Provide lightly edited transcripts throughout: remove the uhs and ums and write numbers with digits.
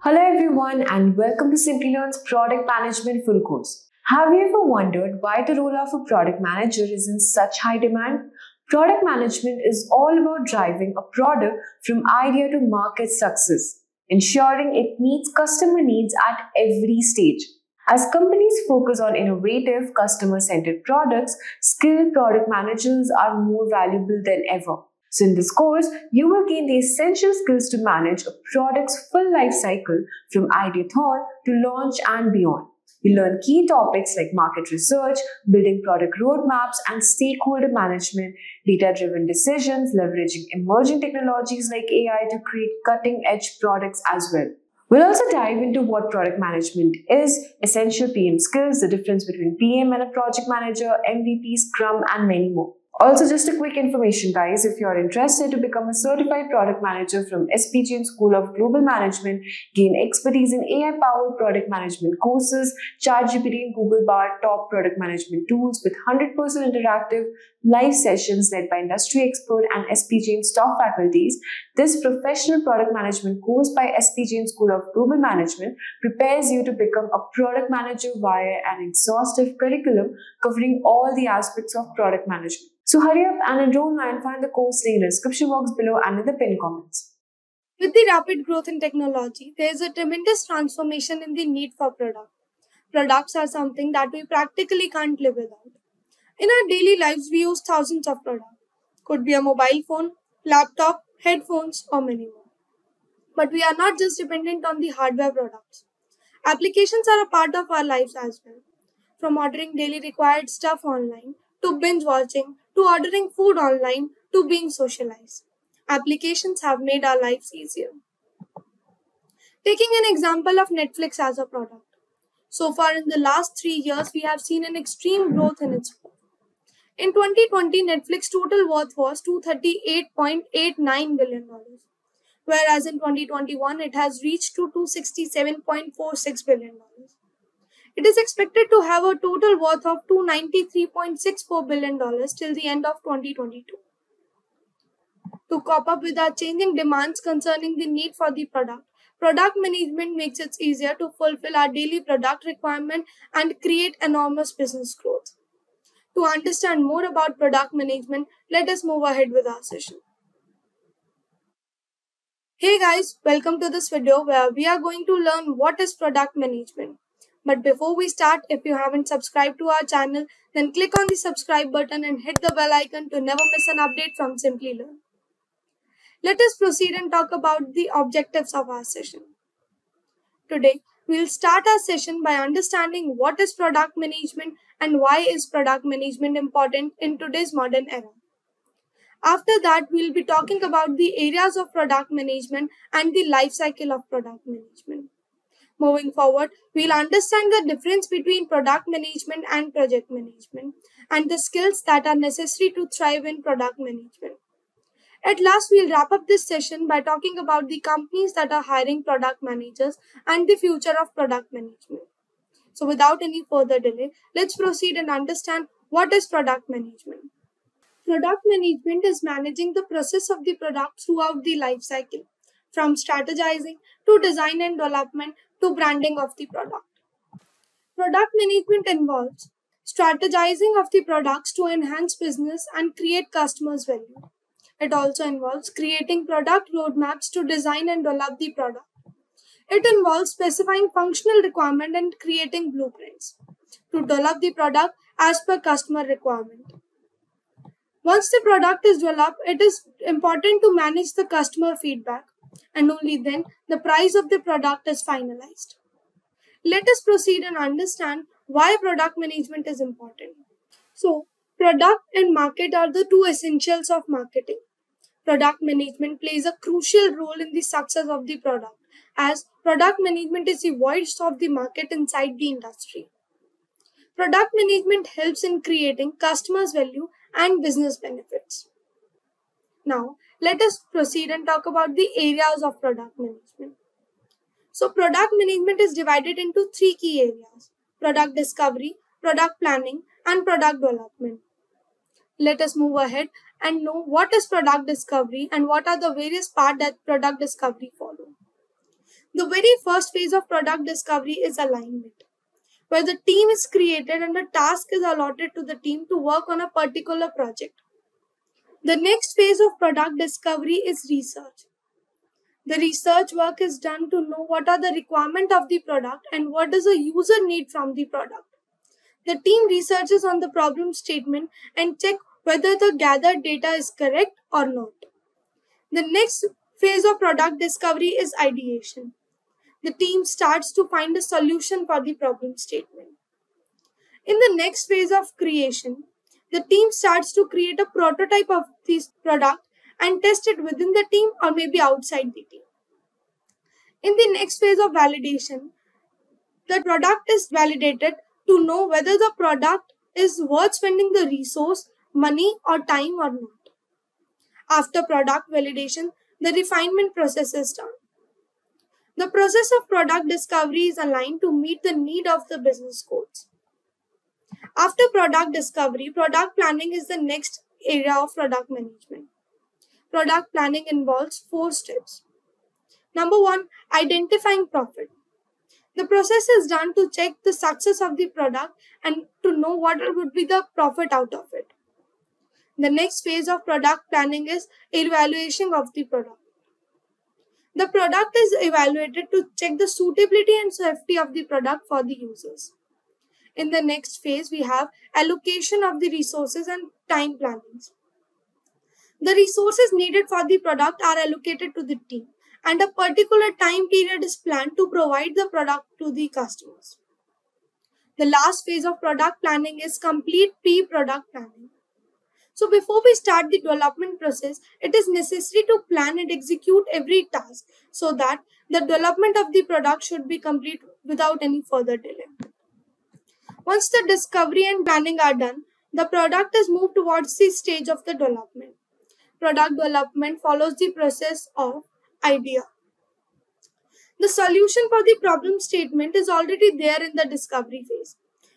Hello everyone and welcome to Simplilearn's Product Management full course. Have you ever wondered why the role of a product manager is in such high demand? Product management is all about driving a product from idea to market success, ensuring it meets customer needs at every stage. As companies focus on innovative, customer-centered products, skilled product managers are more valuable than ever. So in this course, you will gain the essential skills to manage a product's full life cycle from ideathon to launch and beyond. You'll learn key topics like market research, building product roadmaps, and stakeholder management, data-driven decisions, leveraging emerging technologies like AI to create cutting-edge products as well. We'll also dive into what product management is, essential PM skills, the difference between PM and a project manager, MVP, SCRUM, and many more. Also, just a quick information, guys, if you're interested to become a certified product manager from SPGN School of Global Management, gain expertise in AI-powered product management courses, ChatGPT and Google Bar top product management tools with 100% interactive live sessions led by industry expert and SPGN staff faculties, this professional product management course by SPGN School of Global Management prepares you to become a product manager via an exhaustive curriculum covering all the aspects of product management. So hurry up and enroll now and find the course link in the description box below and in the pinned comments. With the rapid growth in technology, there is a tremendous transformation in the need for products. Products are something that we practically can't live without. In our daily lives, we use thousands of products. Could be a mobile phone, laptop, headphones, or many more. But we are not just dependent on the hardware products. Applications are a part of our lives as well. From ordering daily required stuff online, to binge watching, to ordering food online, to being socialized. Applications have made our lives easier. Taking an example of Netflix as a product. So far in the last 3 years, we have seen an extreme growth in its worth. In 2020, Netflix total worth was $238.89 billion, whereas in 2021, it has reached to $267.46 billion. It is expected to have a total worth of $293.64 billion till the end of 2022. To cope up with our changing demands concerning the need for the product management makes it easier to fulfill our daily product requirement and create enormous business growth. To understand more about product management, let us move ahead with our session. Hey guys, welcome to this video where we are going to learn what is product management. But before we start, if you haven't subscribed to our channel, then click on the subscribe button and hit the bell icon to never miss an update from Simplilearn. Let us proceed and talk about the objectives of our session. Today, we'll start our session by understanding what is product management and why is product management important in today's modern era. After that, we'll be talking about the areas of product management and the life cycle of product management. Moving forward, we'll understand the difference between product management and project management and the skills that are necessary to thrive in product management. At last, we'll wrap up this session by talking about the companies that are hiring product managers and the future of product management. So without any further delay, let's proceed and understand what is product management. Product management is managing the process of the product throughout the life cycle, from strategizing to design and development to branding of the product. Product management involves strategizing of the products to enhance business and create customers' value. It also involves creating product roadmaps to design and develop the product. It involves specifying functional requirements and creating blueprints to develop the product as per customer requirement. Once the product is developed, it is important to manage the customer feedback, and only then the price of the product is finalized. Let us proceed and understand why product management is important. So, product and market are the two essentials of marketing. Product management plays a crucial role in the success of the product, as product management is the voice of the market inside the industry. Product management helps in creating customers' value and business benefits. Now, let us proceed and talk about the areas of product management. So, product management is divided into three key areas: product discovery, product planning, and product development. Let us move ahead and know what is product discovery and what are the various parts that product discovery follow. The very first phase of product discovery is alignment, where the team is created and a task is allotted to the team to work on a particular project. The next phase of product discovery is research. The research work is done to know what are the requirements of the product and what does the user need from the product. The team researches on the problem statement and check whether the gathered data is correct or not. The next phase of product discovery is ideation. The team starts to find a solution for the problem statement. In the next phase of creation, the team starts to create a prototype of this product and test it within the team or maybe outside the team. In the next phase of validation, the product is validated to know whether the product is worth spending the resource, money or time or not. After product validation, the refinement process is done. The process of product discovery is aligned to meet the need of the business goals. After product discovery, product planning is the next area of product management. Product planning involves 4 steps. Number 1, identifying profit. The process is done to check the success of the product and to know what would be the profit out of it. The next phase of product planning is evaluation of the product. The product is evaluated to check the suitability and safety of the product for the users. In the next phase, we have allocation of the resources and time plannings. The resources needed for the product are allocated to the team, and a particular time period is planned to provide the product to the customers. The last phase of product planning is complete pre-product planning. So before we start the development process, it is necessary to plan and execute every task so that the development of the product should be complete without any further delay. Once the discovery and planning are done, the product is moved towards the stage of the development. Product development follows the process of idea. The solution for the problem statement is already there in the discovery phase.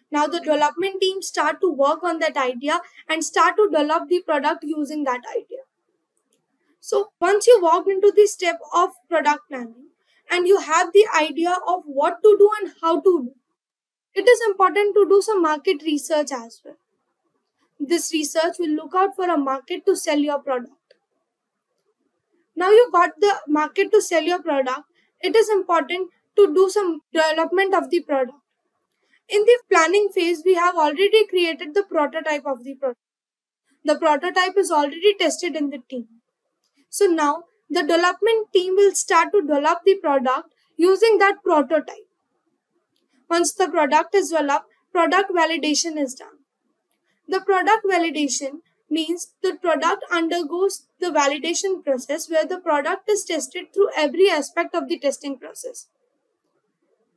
Now the development team start to work on that idea and start to develop the product using that idea. So once you walk into the step of product planning and you have the idea of what to do and how to do, it is important to do some market research as well. This research will look out for a market to sell your product. Now you got the market to sell your product, it is important to do some development of the product. In the planning phase, we have already created the prototype of the product. The prototype is already tested in the team. So now the development team will start to develop the product using that prototype. Once the product is developed, product validation is done. The product validation means the product undergoes the validation process where the product is tested through every aspect of the testing process,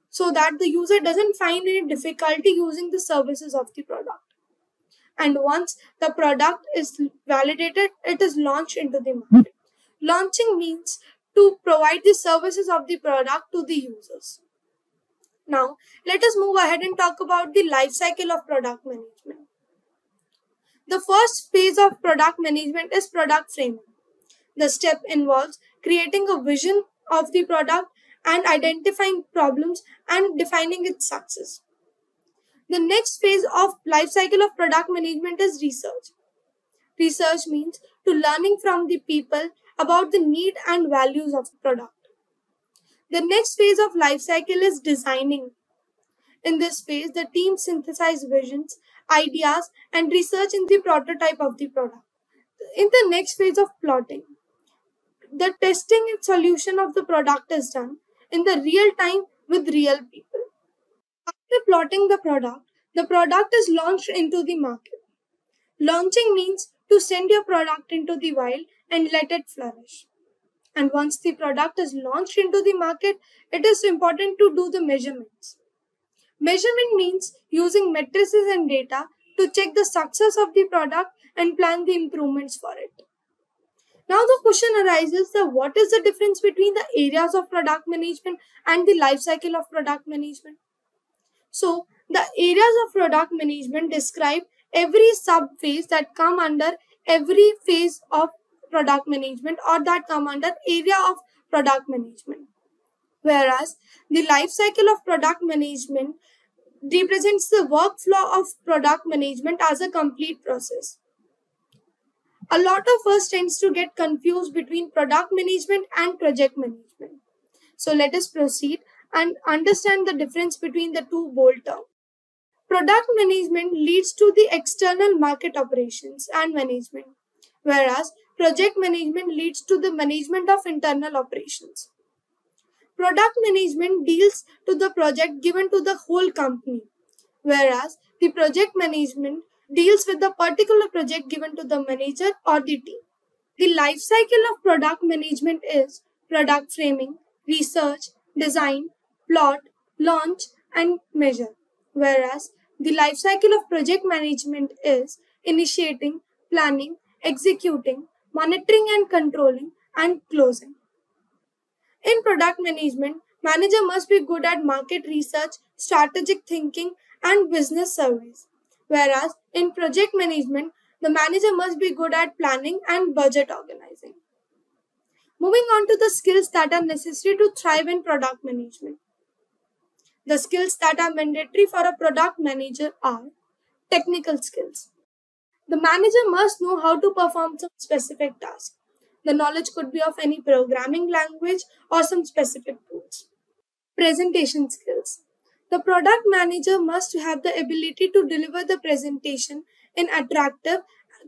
so that the user doesn't find any difficulty using the services of the product. And once the product is validated, it is launched into the market. Launching means to provide the services of the product to the users. Now, let us move ahead and talk about the life cycle of product management. The first phase of product management is product framing. The step involves creating a vision of the product and identifying problems and defining its success. The next phase of life cycle of product management is research. Research means to learning from the people about the need and values of the product. The next phase of life cycle is designing. In this phase, the team synthesize visions, ideas, and research in the prototype of the product. In the next phase of plotting, the testing and solution of the product is done in the real time with real people. After plotting the product is launched into the market. Launching means to send your product into the wild and let it flourish. And once the product is launched into the market, it is important to do the measurements. Measurement means using matrices and data to check the success of the product and plan the improvements for it. Now the question arises that what is the difference between the areas of product management and the life cycle of product management? So the areas of product management describe every sub-phase that come under every phase of product management or that come under area of product management. Whereas the life cycle of product management represents the workflow of product management as a complete process. A lot of us tends to get confused between product management and project management. So let us proceed and understand the difference between the two bold terms. Product management leads to the external market operations and management, whereas project management leads to the management of internal operations. Product management deals to the project given to the whole company, whereas the project management deals with the particular project given to the manager or the team. The life cycle of product management is product framing, research, design, plot, launch, and measure, whereas the life cycle of project management is initiating, planning, executing, monitoring and controlling, and closing. In product management, manager must be good at market research, strategic thinking, and business surveys, whereas in project management, the manager must be good at planning and budget organizing. Moving on to the skills that are necessary to thrive in product management. The skills that are mandatory for a product manager are technical skills. The manager must know how to perform some specific task. The knowledge could be of any programming language or some specific tools. Presentation skills. The product manager must have the ability to deliver the presentation in attractive,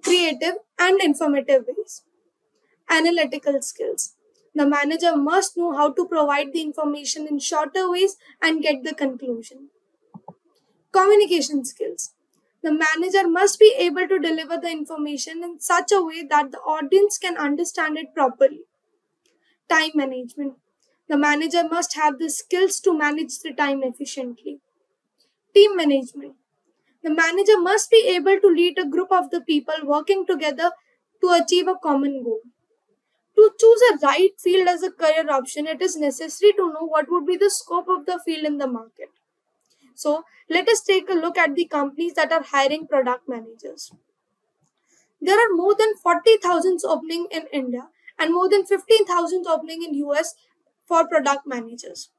creative, and informative ways. Analytical skills. The manager must know how to provide the information in shorter ways and get the conclusion. Communication skills. The manager must be able to deliver the information in such a way that the audience can understand it properly. Time management. The manager must have the skills to manage the time efficiently. Team management. The manager must be able to lead a group of the people working together to achieve a common goal. To choose a right field as a career option, it is necessary to know what would be the scope of the field in the market. So, let us take a look at the companies that are hiring product managers. There are more than 40,000 opening in India and more than 15,000 opening in US for product managers.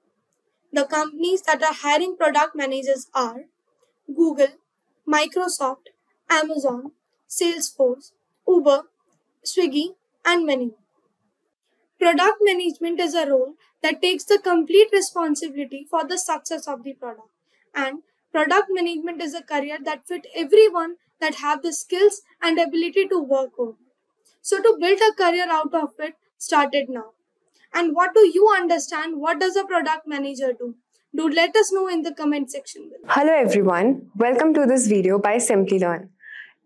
The companies that are hiring product managers are Google, Microsoft, Amazon, Salesforce, Uber, Swiggy, and many more. Product management is a role that takes the complete responsibility for the success of the product. And product management is a career that fits everyone that have the skills and ability to work on. So to build a career out of it, start it now. And what do you understand? What does a product manager do? Do let us know in the comment section below. Hello everyone, welcome to this video by Simplilearn.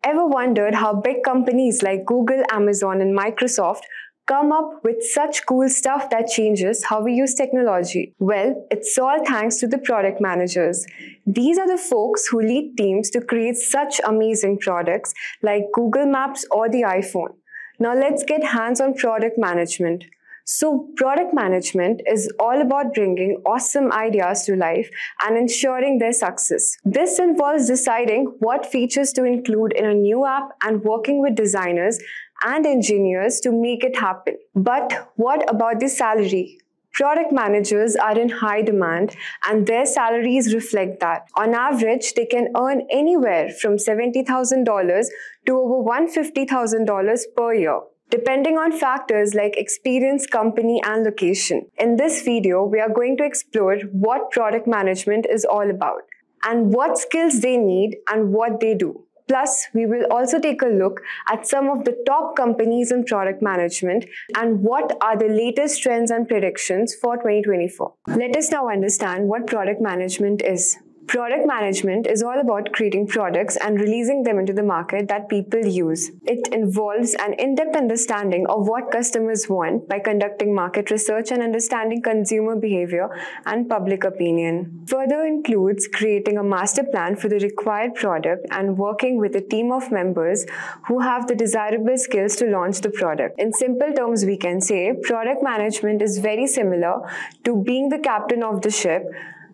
Ever wondered how big companies like Google, Amazon and Microsoft come up with such cool stuff that changes how we use technology? Well, it's all thanks to the product managers. These are the folks who lead teams to create such amazing products like Google Maps or the iPhone. Now let's get hands on product management. So product management is all about bringing awesome ideas to life and ensuring their success. This involves deciding what features to include in a new app and working with designers and engineers to make it happen. But what about the salary? Product managers are in high demand and their salaries reflect that. On average, they can earn anywhere from $70,000 to over $150,000 per year, depending on factors like experience, company, and location. In this video, we are going to explore what product management is all about and what skills they need and what they do. Plus, we will also take a look at some of the top companies in product management and what are the latest trends and predictions for 2024. Let us now understand what product management is. Product management is all about creating products and releasing them into the market that people use. It involves an in-depth understanding of what customers want by conducting market research and understanding consumer behavior and public opinion. Further includes creating a master plan for the required product and working with a team of members who have the desirable skills to launch the product. In simple terms, we can say product management is very similar to being the captain of the ship,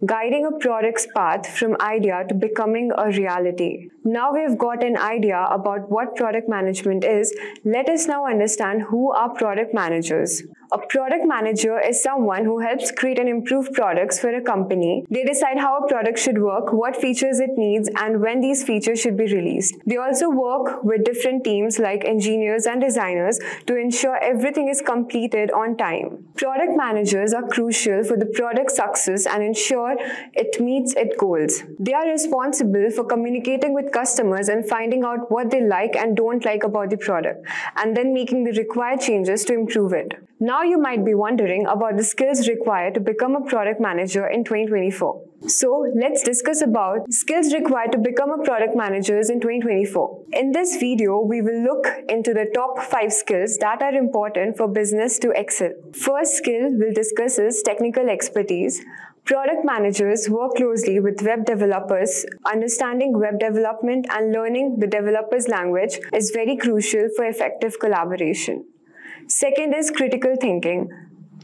guiding a product's path from idea to becoming a reality. Now we've got an idea about what product management is, let us now understand who are product managers. A product manager is someone who helps create and improve products for a company. They decide how a product should work, what features it needs, and when these features should be released. They also work with different teams like engineers and designers to ensure everything is completed on time. Product managers are crucial for the product's success and ensure it meets its goals. They are responsible for communicating with customers and finding out what they like and don't like about the product, and then making the required changes to improve it. Now you might be wondering about the skills required to become a product manager in 2024. So let's discuss about skills required to become a product manager in 2024. In this video, we will look into the top 5 skills that are important for business to excel. First skill we'll discuss is technical expertise. Product managers work closely with web developers. Understanding web development and learning the developer's language is very crucial for effective collaboration. Second is critical thinking.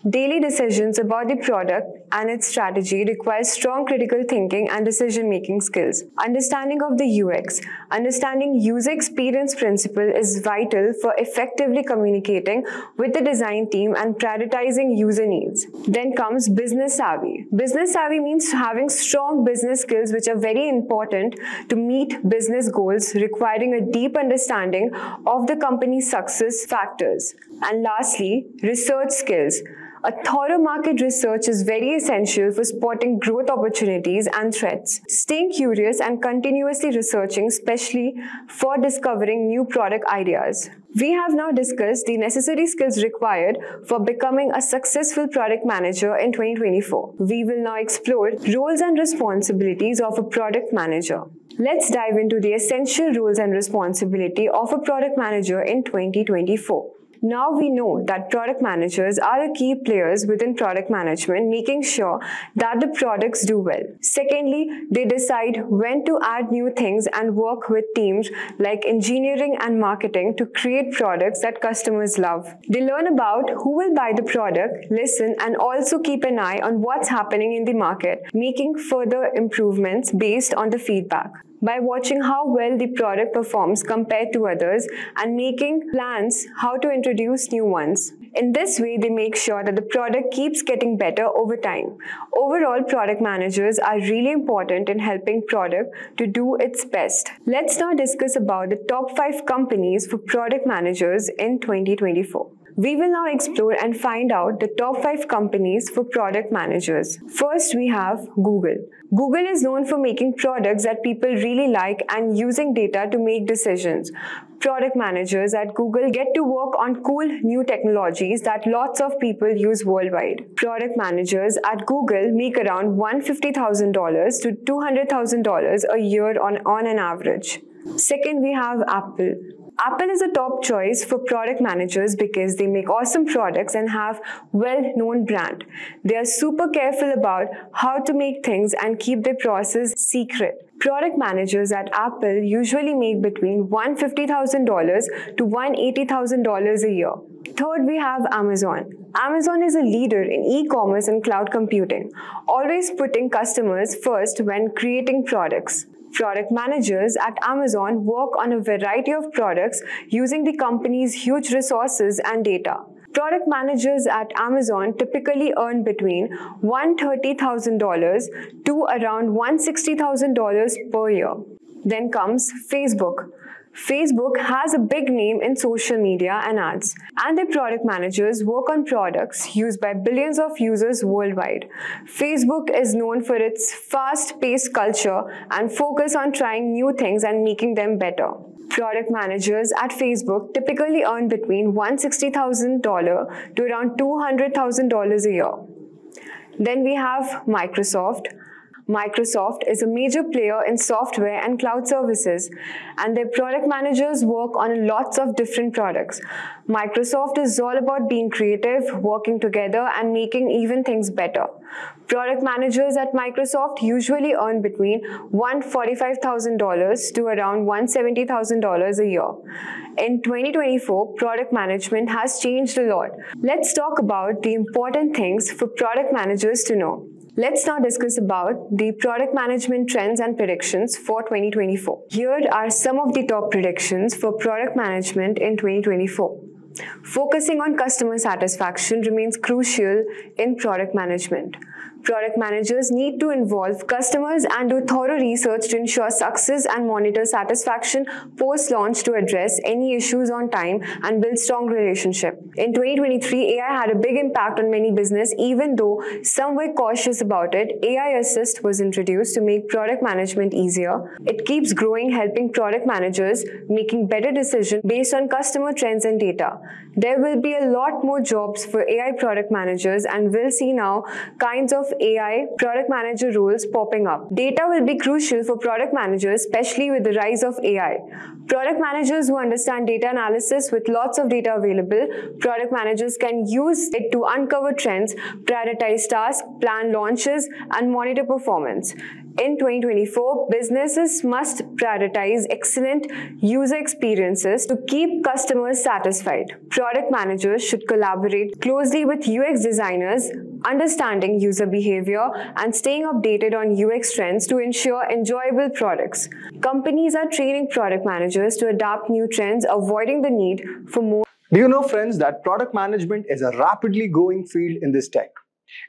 Daily decisions about the product and its strategy require strong critical thinking and decision-making skills. Understanding of the UX, understanding user experience principle is vital for effectively communicating with the design team and prioritizing user needs. Then comes business savvy. Business savvy means having strong business skills which are very important to meet business goals, requiring a deep understanding of the company's success factors. And lastly, research skills. A thorough market research is very essential for spotting growth opportunities and threats. Staying curious and continuously researching, especially for discovering new product ideas. We have now discussed the necessary skills required for becoming a successful product manager in 2024. We will now explore roles and responsibilities of a product manager. Let's dive into the essential roles and responsibility of a product manager in 2024. Now we know that product managers are the key players within product management, making sure that the products do well. Secondly, they decide when to add new things and work with teams like engineering and marketing to create products that customers love. They learn about who will buy the product, listen, and also keep an eye on what's happening in the market, making further improvements based on the feedback. By watching how well the product performs compared to others and making plans how to introduce new ones. In this way, they make sure that the product keeps getting better over time. Overall, product managers are really important in helping product to do its best. Let's now discuss about the top 5 companies for product managers in 2024. We will now explore and find out the top 5 companies for product managers. First, we have Google. Google is known for making products that people really like and using data to make decisions. Product managers at Google get to work on cool new technologies that lots of people use worldwide. Product managers at Google make around $150,000 to $200,000 a year on an average. Second, we have Apple. Apple is a top choice for product managers because they make awesome products and have well-known brand. They are super careful about how to make things and keep their process secret. Product managers at Apple usually make between $150,000 to $180,000 a year. Third, we have Amazon. Amazon is a leader in e-commerce and cloud computing, always putting customers first when creating products. Product managers at Amazon work on a variety of products using the company's huge resources and data. Product managers at Amazon typically earn between $130,000 to around $160,000 per year. Then comes Facebook. Facebook has a big name in social media and ads, and their product managers work on products used by billions of users worldwide. Facebook is known for its fast-paced culture and focus on trying new things and making them better. Product managers at Facebook typically earn between $160,000 to around $200,000 a year. Then we have Microsoft. Microsoft is a major player in software and cloud services, and their product managers work on lots of different products. Microsoft is all about being creative, working together, and making even things better. Product managers at Microsoft usually earn between $145,000 to around $170,000 a year. In 2024, product management has changed a lot. Let's talk about the important things for product managers to know. Let's now discuss about the product management trends and predictions for 2024. Here are some of the top predictions for product management in 2024. Focusing on customer satisfaction remains crucial in product management. Product managers need to involve customers and do thorough research to ensure success and monitor satisfaction post-launch to address any issues on time and build strong relationship. In 2023, AI had a big impact on many business. Even though some were cautious about it, AI Assist was introduced to make product management easier. It keeps growing, helping product managers making better decisions based on customer trends and data. There will be a lot more jobs for AI product managers, and we'll see now kinds of AI product manager roles popping up. Data will be crucial for product managers, especially with the rise of AI. Product managers who understand data analysis with lots of data available, product managers can use it to uncover trends, prioritize tasks, plan launches, and monitor performance. In 2024, businesses must prioritize excellent user experiences to keep customers satisfied. Product managers should collaborate closely with UX designers, understanding user behavior and staying updated on UX trends to ensure enjoyable products. Companies are training product managers to adapt new trends, avoiding the need for more. Do you know, friends, that product management is a rapidly growing field in this tech?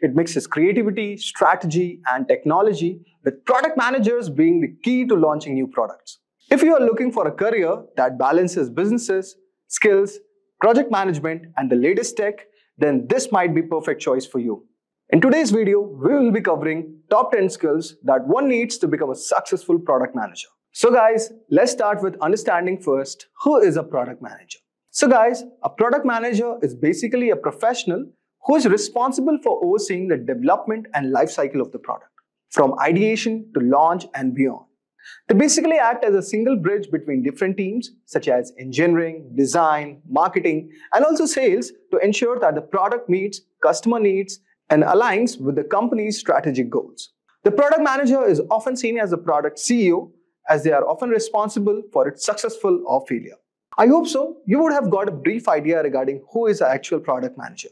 It mixes creativity, strategy, and technology, with product managers being the key to launching new products. If you are looking for a career that balances businesses, skills, project management, and the latest tech, then this might be a perfect choice for you. In today's video, we will be covering top 10 skills that one needs to become a successful product manager. So guys, let's start with understanding first who is a product manager. So guys, a product manager is basically a professional who is responsible for overseeing the development and life cycle of the product, from ideation to launch and beyond. They basically act as a single bridge between different teams such as engineering, design, marketing, and also sales to ensure that the product meets customer needs and aligns with the company's strategic goals. The product manager is often seen as the product CEO, as they are often responsible for its successful or failure. I hope so you would have got a brief idea regarding who is the actual product manager.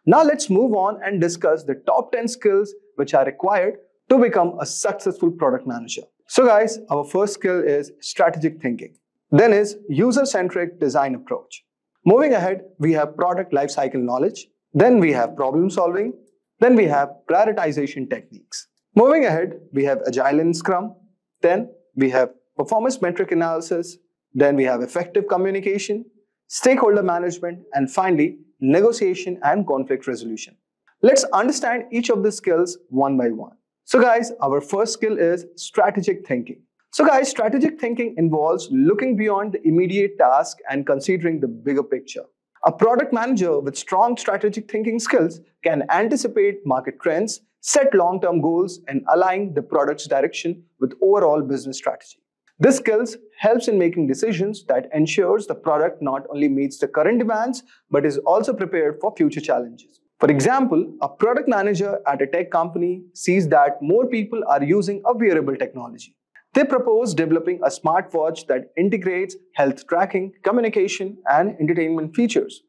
Now let's move on and discuss the top 10 skills which are required to become a successful product manager. So guys, our first skill is strategic thinking. Then is user-centric design approach. Moving ahead, we have product lifecycle knowledge. Then we have problem solving. Then we have prioritization techniques. Moving ahead, we have Agile and SCRUM. Then we have performance metric analysis. Then we have effective communication, stakeholder management, and finally, negotiation and conflict resolution. Let's understand each of the skills one by one. So guys, our first skill is strategic thinking. So guys, strategic thinking involves looking beyond the immediate task and considering the bigger picture. A product manager with strong strategic thinking skills can anticipate market trends, set long-term goals, and align the product's direction with overall business strategy. This skills helps in making decisions that ensures the product not only meets the current demands, but is also prepared for future challenges. For example, a product manager at a tech company sees that more people are using a wearable technology. They propose developing a smartwatch that integrates health tracking, communication, and entertainment features,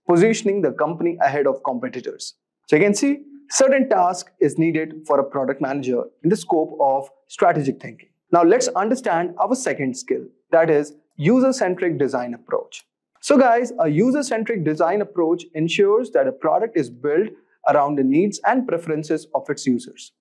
positioning the company ahead of competitors. So you can see, certain task is needed for a product manager in the scope of strategic thinking. Now let's understand our second skill, that is user-centric design approach. So guys, a user-centric design approach ensures that a product is built around the needs and preferences of its users.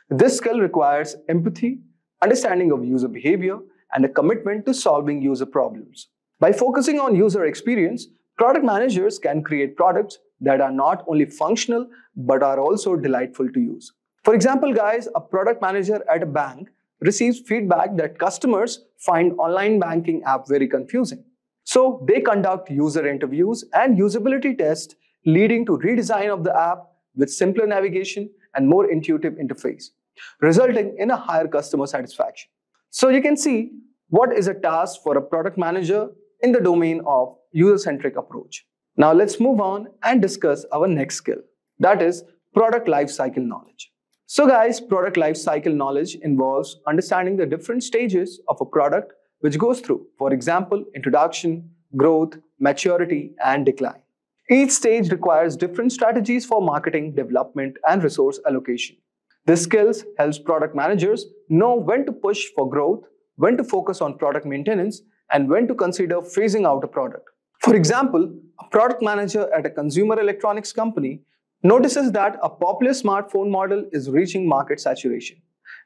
This skill requires empathy, understanding of user behavior, and a commitment to solving user problems. By focusing on user experience, product managers can create products that are not only functional but are also delightful to use. For example, guys, a product manager at a bank receives feedback that customers find online banking app very confusing. So they conduct user interviews and usability tests, leading to redesign of the app with simpler navigation and more intuitive interface, resulting in a higher customer satisfaction. So you can see what is a task for a product manager in the domain of user-centric approach. Now let's move on and discuss our next skill, that is product lifecycle knowledge. So guys, product lifecycle knowledge involves understanding the different stages of a product which goes through, for example, introduction, growth, maturity, and decline. Each stage requires different strategies for marketing, development, and resource allocation. This skills helps product managers know when to push for growth, when to focus on product maintenance, and when to consider phasing out a product. For example, a product manager at a consumer electronics company notices that a popular smartphone model is reaching market saturation.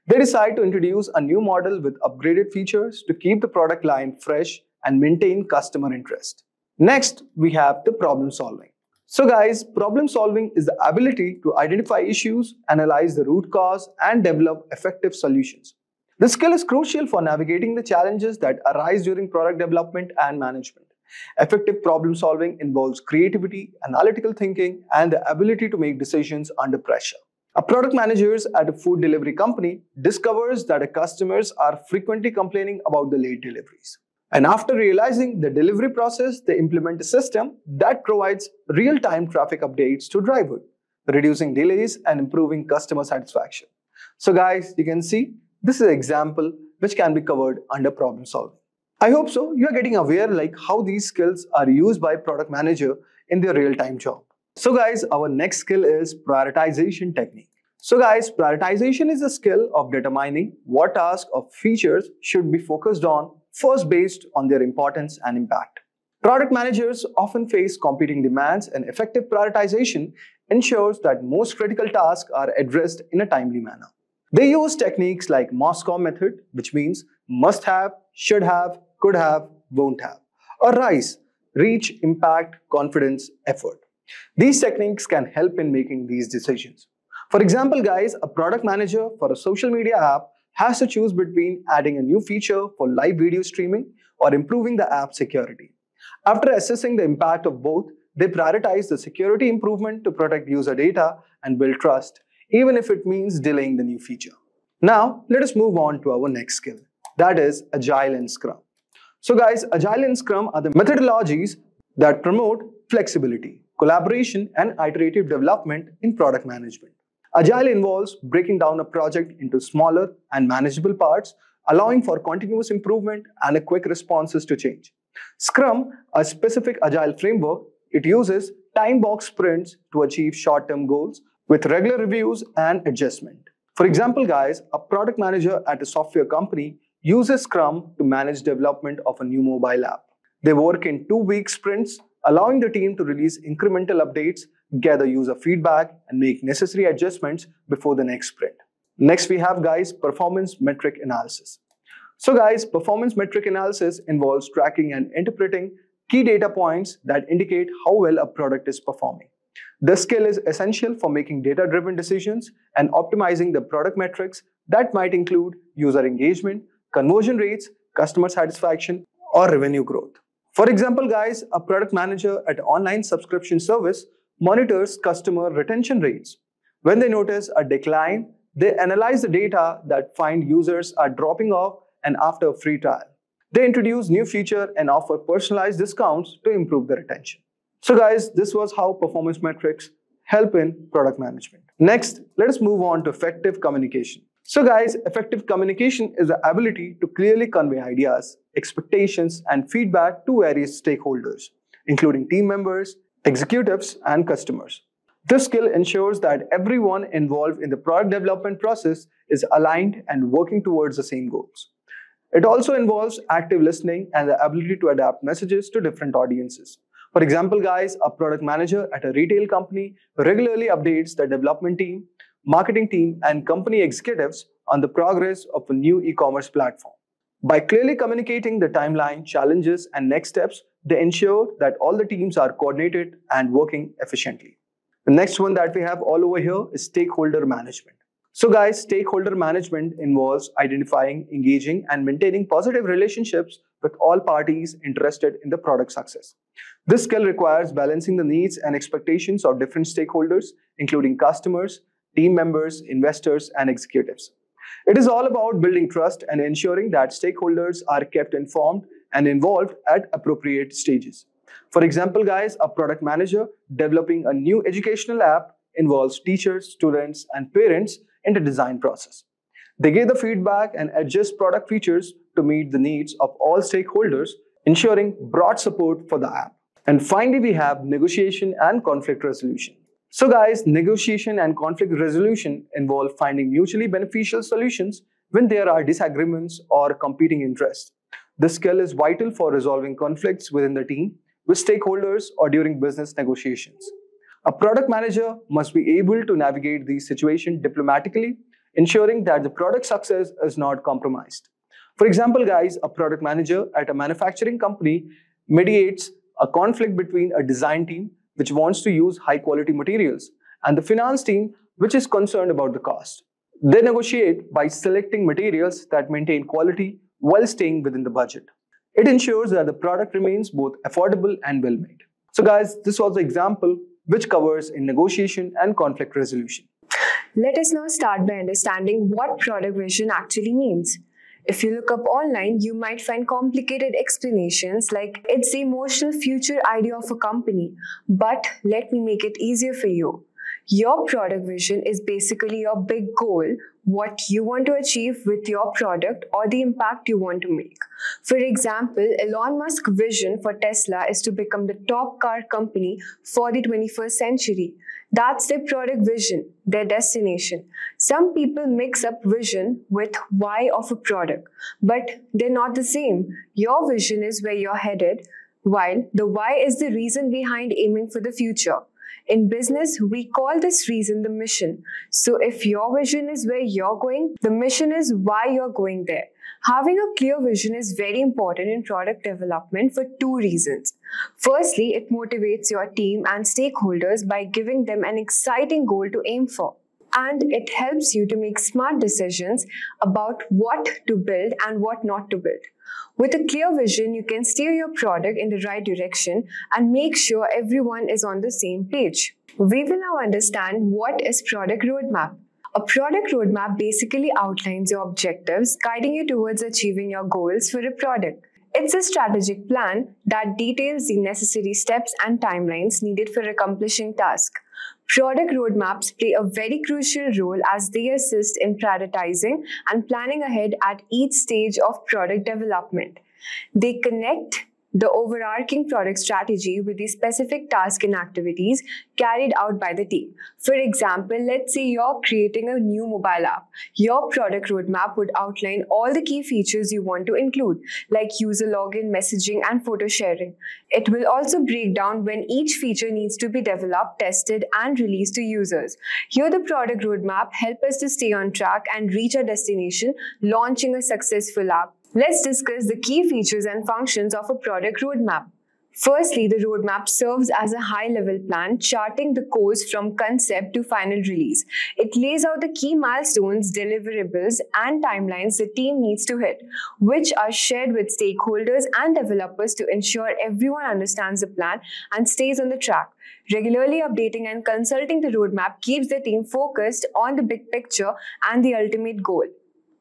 They decide to introduce a new model with upgraded features to keep the product line fresh and maintain customer interest. Next, we have the problem solving. So guys, problem solving is the ability to identify issues, analyze the root cause, and develop effective solutions. This skill is crucial for navigating the challenges that arise during product development and management. Effective problem solving involves creativity, analytical thinking, and the ability to make decisions under pressure. A product manager at a food delivery company discovers that customers are frequently complaining about the late deliveries. And after realizing the delivery process, they implement a system that provides real-time traffic updates to drivers, reducing delays and improving customer satisfaction. So guys, you can see this is an example which can be covered under problem solving. I hope so you are getting aware like how these skills are used by product manager in their real-time job. So guys, our next skill is prioritization technique. So guys, prioritization is a skill of determining what tasks or features should be focused on first based on their importance and impact. Product managers often face competing demands, and effective prioritization ensures that most critical tasks are addressed in a timely manner. They use techniques like Moscow method, which means must have, should have, could have, won't have, or RICE, reach, impact, confidence, effort. These techniques can help in making these decisions. For example, guys, a product manager for a social media app has to choose between adding a new feature for live video streaming or improving the app security. After assessing the impact of both, they prioritize the security improvement to protect user data and build trust, even if it means delaying the new feature. Now, let us move on to our next skill, that is Agile and Scrum. So guys, Agile and Scrum are the methodologies that promote flexibility, collaboration, and iterative development in product management. Agile involves breaking down a project into smaller and manageable parts, allowing for continuous improvement and quick responses to change. Scrum, a specific Agile framework, it uses time-box sprints to achieve short-term goals with regular reviews and adjustment. For example, guys, a product manager at a software company uses Scrum to manage development of a new mobile app. They work in 2-week sprints, allowing the team to release incremental updates, gather user feedback, and make necessary adjustments before the next sprint. Next, we have, guys, performance metric analysis. So guys, performance metric analysis involves tracking and interpreting key data points that indicate how well a product is performing. This skill is essential for making data-driven decisions and optimizing the product metrics that might include user engagement, conversion rates, customer satisfaction, or revenue growth. For example, guys, a product manager at an online subscription service monitors customer retention rates. When they notice a decline, they analyze the data that find users are dropping off and after a free trial. They introduce new feature and offer personalized discounts to improve the retention. So guys, this was how performance metrics help in product management. Next, let us move on to effective communication. So guys, effective communication is the ability to clearly convey ideas, expectations, and feedback to various stakeholders, including team members, executives, and customers. This skill ensures that everyone involved in the product development process is aligned and working towards the same goals. It also involves active listening and the ability to adapt messages to different audiences. For example, guys, a product manager at a retail company regularly updates the development team, marketing team, and company executives on the progress of a new e-commerce platform. By clearly communicating the timeline, challenges, and next steps, they ensure that all the teams are coordinated and working efficiently. The next one that we have all over here is stakeholder management. So guys, stakeholder management involves identifying, engaging, and maintaining positive relationships with all parties interested in the product success. This skill requires balancing the needs and expectations of different stakeholders, including customers, team members, investors, and executives. It is all about building trust and ensuring that stakeholders are kept informed and involved at appropriate stages. For example, guys, a product manager developing a new educational app involves teachers, students, and parents in the design process. They gather feedback and adjust product features to meet the needs of all stakeholders, ensuring broad support for the app. And finally, we have negotiation and conflict resolution. So guys, negotiation and conflict resolution involve finding mutually beneficial solutions when there are disagreements or competing interests. This skill is vital for resolving conflicts within the team, with stakeholders, or during business negotiations. A product manager must be able to navigate these situations diplomatically, ensuring that the product success is not compromised. For example, guys, a product manager at a manufacturing company mediates a conflict between a design team which wants to use high quality materials and the finance team which is concerned about the cost. They negotiate by selecting materials that maintain quality while staying within the budget. It ensures that the product remains both affordable and well made. So guys, this was the example which covers in negotiation and conflict resolution. Let us now start by understanding what product vision actually means. If you look up online, you might find complicated explanations like it's the emotional future idea of a company. But let me make it easier for you. Your product vision is basically your big goal, what you want to achieve with your product or the impact you want to make. For example, Elon Musk's vision for Tesla is to become the top car company for the 21st century. That's their product vision, their destination. Some people mix up vision with why of a product, but they're not the same. Your vision is where you're headed, while the why is the reason behind aiming for the future. In business, we call this reason the mission. So if your vision is where you're going, the mission is why you're going there. Having a clear vision is very important in product development for two reasons. Firstly, it motivates your team and stakeholders by giving them an exciting goal to aim for. And it helps you to make smart decisions about what to build and what not to build. With a clear vision, you can steer your product in the right direction and make sure everyone is on the same page. We will now understand what is product roadmap. A product roadmap basically outlines your objectives, guiding you towards achieving your goals for a product. It's a strategic plan that details the necessary steps and timelines needed for accomplishing tasks. Product roadmaps play a very crucial role as they assist in prioritizing and planning ahead at each stage of product development. They connect the overarching product strategy with the specific tasks and activities carried out by the team. For example, let's say you're creating a new mobile app. Your product roadmap would outline all the key features you want to include, like user login, messaging, and photo sharing. It will also break down when each feature needs to be developed, tested, and released to users. Here, the product roadmap helps us to stay on track and reach our destination, launching a successful app. Let's discuss the key features and functions of a product roadmap. Firstly, the roadmap serves as a high-level plan charting the course from concept to final release. It lays out the key milestones, deliverables, and timelines the team needs to hit, which are shared with stakeholders and developers to ensure everyone understands the plan and stays on the track. Regularly updating and consulting the roadmap keeps the team focused on the big picture and the ultimate goal.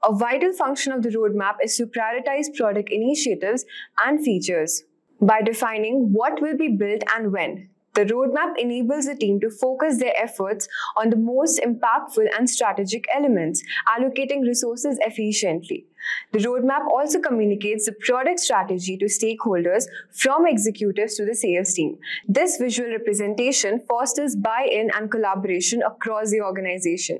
A vital function of the roadmap is to prioritize product initiatives and features. By defining what will be built and when, the roadmap enables the team to focus their efforts on the most impactful and strategic elements, allocating resources efficiently. The roadmap also communicates the product strategy to stakeholders, from executives to the sales team. This visual representation fosters buy-in and collaboration across the organization.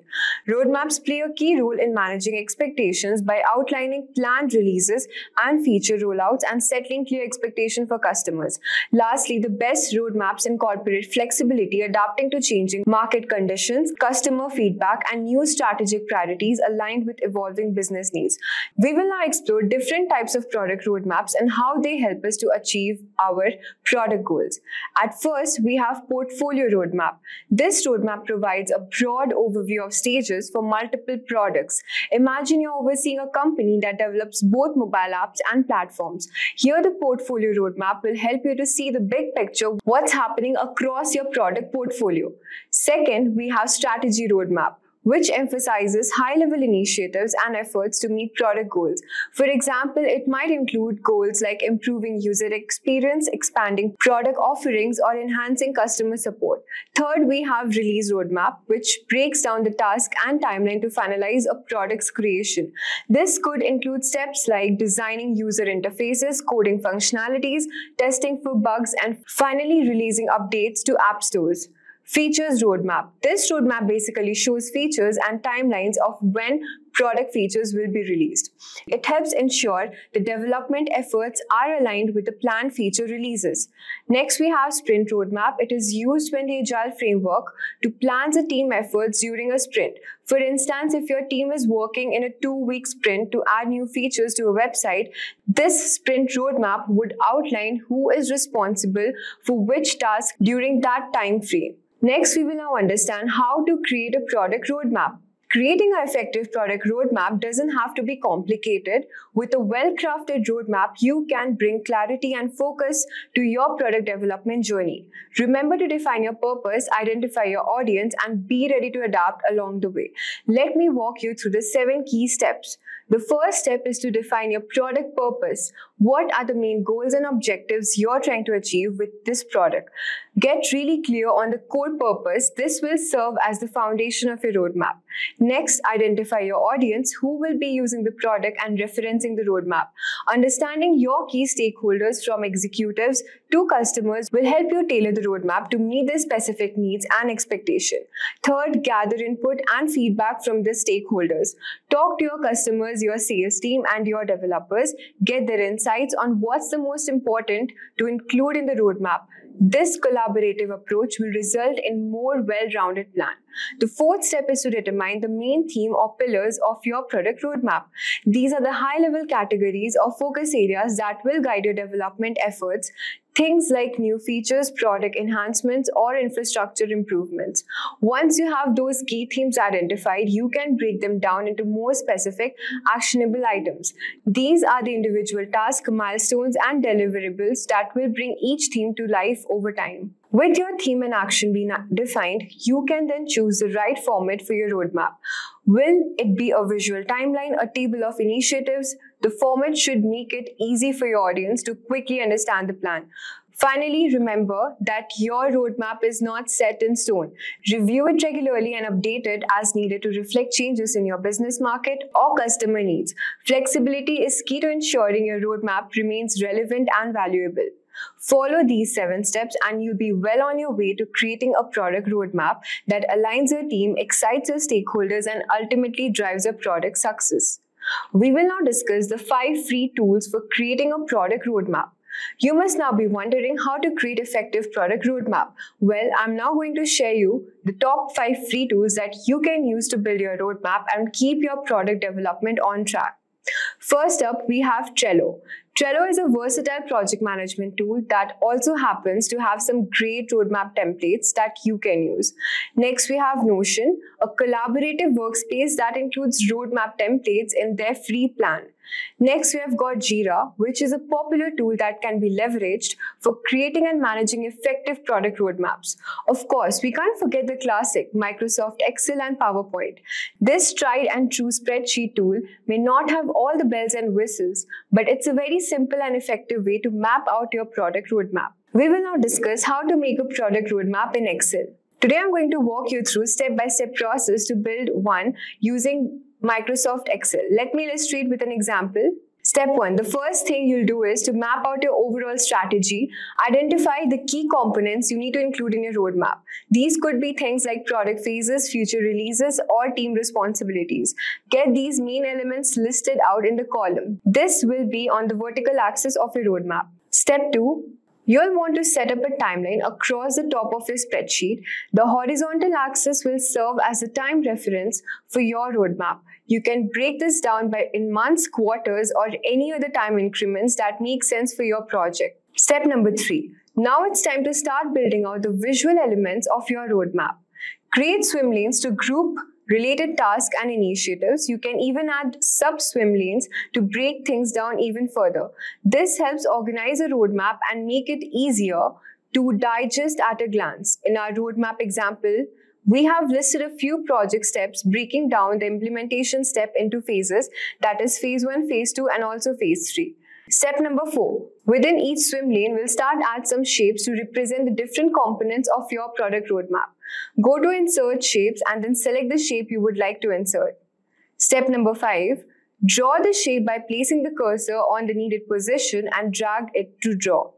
Roadmaps play a key role in managing expectations by outlining planned releases and feature rollouts and settling clear expectations for customers. Lastly, the best roadmaps incorporate flexibility, adapting to changing market conditions, customer feedback, and new strategic priorities aligned with evolving business needs. We will now explore different types of product roadmaps and how they help us to achieve our product goals. At first, we have portfolio roadmap. This roadmap provides a broad overview of stages for multiple products. Imagine you're overseeing a company that develops both mobile apps and platforms. Here, the portfolio roadmap will help you to see the big picture, what's happening across your product portfolio. Second, we have strategy roadmap, which emphasizes high-level initiatives and efforts to meet product goals. For example, it might include goals like improving user experience, expanding product offerings, or enhancing customer support. Third, we have release roadmap, which breaks down the task and timeline to finalize a product's creation. This could include steps like designing user interfaces, coding functionalities, testing for bugs, and finally releasing updates to app stores. Features roadmap. This roadmap basically shows features and timelines of when product features will be released. It helps ensure the development efforts are aligned with the planned feature releases. Next, we have sprint roadmap. It is used when the Agile framework to plan the team efforts during a sprint. For instance, if your team is working in a 2-week sprint to add new features to a website, this sprint roadmap would outline who is responsible for which task during that time frame. Next, we will now understand how to create a product roadmap. Creating an effective product roadmap doesn't have to be complicated. With a well-crafted roadmap, you can bring clarity and focus to your product development journey. Remember to define your purpose, identify your audience, and be ready to adapt along the way. Let me walk you through the 7 key steps. The first step is to define your product purpose. What are the main goals and objectives you're trying to achieve with this product? Get really clear on the core purpose. This will serve as the foundation of your roadmap. Next, identify your audience who will be using the product and referencing the roadmap. Understanding your key stakeholders from executives to customers will help you tailor the roadmap to meet their specific needs and expectations. Third, gather input and feedback from the stakeholders. Talk to your customers, your sales team, and your developers. Get their insights on what's the most important to include in the roadmap. This collaborative approach will result in more well-rounded plan. The fourth step is to determine the main theme or pillars of your product roadmap. These are the high-level categories or focus areas that will guide your development efforts. Things like new features, product enhancements, or infrastructure improvements. Once you have those key themes identified, you can break them down into more specific, actionable items. These are the individual tasks, milestones, and deliverables that will bring each theme to life over time. With your theme and action being defined, you can then choose the right format for your roadmap. Will it be a visual timeline, a table of initiatives? The format should make it easy for your audience to quickly understand the plan. Finally, remember that your roadmap is not set in stone. Review it regularly and update it as needed to reflect changes in your business market or customer needs. Flexibility is key to ensuring your roadmap remains relevant and valuable. Follow these 7 steps and you'll be well on your way to creating a product roadmap that aligns your team, excites your stakeholders, and ultimately drives your product success. We will now discuss the 5 free tools for creating a product roadmap. You must now be wondering how to create effective product roadmap. Well, I'm now going to share you the top 5 free tools that you can use to build your roadmap and keep your product development on track. First up, we have Trello. Trello is a versatile project management tool that also happens to have some great roadmap templates that you can use. Next, we have Notion, a collaborative workspace that includes roadmap templates in their free plan. Next, we have got Jira, which is a popular tool that can be leveraged for creating and managing effective product roadmaps. Of course, we can't forget the classic Microsoft Excel and PowerPoint. This tried and true spreadsheet tool may not have all the bells and whistles, but it's a very simple and effective way to map out your product roadmap. We will now discuss how to make a product roadmap in Excel. Today, I'm going to walk you through step-by-step process to build one using Microsoft Excel. Let me illustrate with an example. Step 1. The first thing you'll do is to map out your overall strategy. Identify the key components you need to include in your roadmap. These could be things like product phases, future releases, or team responsibilities. Get these main elements listed out in the column. This will be on the vertical axis of your roadmap. Step 2. You'll want to set up a timeline across the top of your spreadsheet. The horizontal axis will serve as a time reference for your roadmap. You can break this down in months, quarters, or any other time increments that make sense for your project. Step number 3. Now it's time to start building out the visual elements of your roadmap. Create swim lanes to group related tasks and initiatives. You can even add sub-swim lanes to break things down even further. This helps organize a roadmap and make it easier to digest at a glance. In our roadmap example, we have listed a few project steps, breaking down the implementation step into phases, that is phase 1, phase 2, and also phase 3. Step number 4. Within each swim lane, we'll add some shapes to represent the different components of your product roadmap. Go to Insert Shapes and then select the shape you would like to insert. Step number 5. Draw the shape by placing the cursor on the needed position and drag it to draw.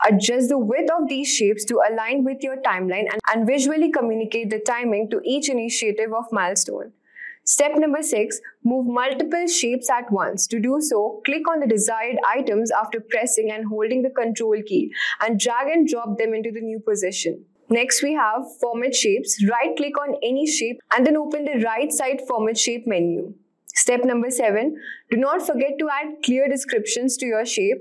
Adjust the width of these shapes to align with your timeline and visually communicate the timing to each initiative of milestone. Step number 6, move multiple shapes at once. To do so, click on the desired items after pressing and holding the control key and drag and drop them into the new position. Next, we have format shapes. Right-click on any shape and then open the right side format shape menu. Step number 7, do not forget to add clear descriptions to your shape.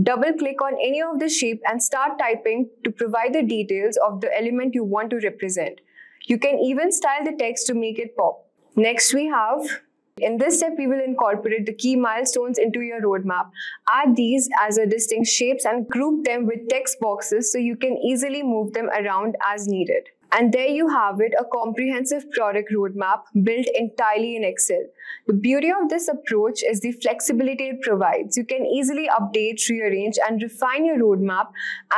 Double-click on any of the shape and start typing to provide the details of the element you want to represent. You can even style the text to make it pop. Next we have, in this step we will incorporate the key milestones into your roadmap. Add these as a distinct shapes and group them with text boxes so you can easily move them around as needed. And there you have it, a comprehensive product roadmap built entirely in Excel. The beauty of this approach is the flexibility it provides. You can easily update, rearrange, and refine your roadmap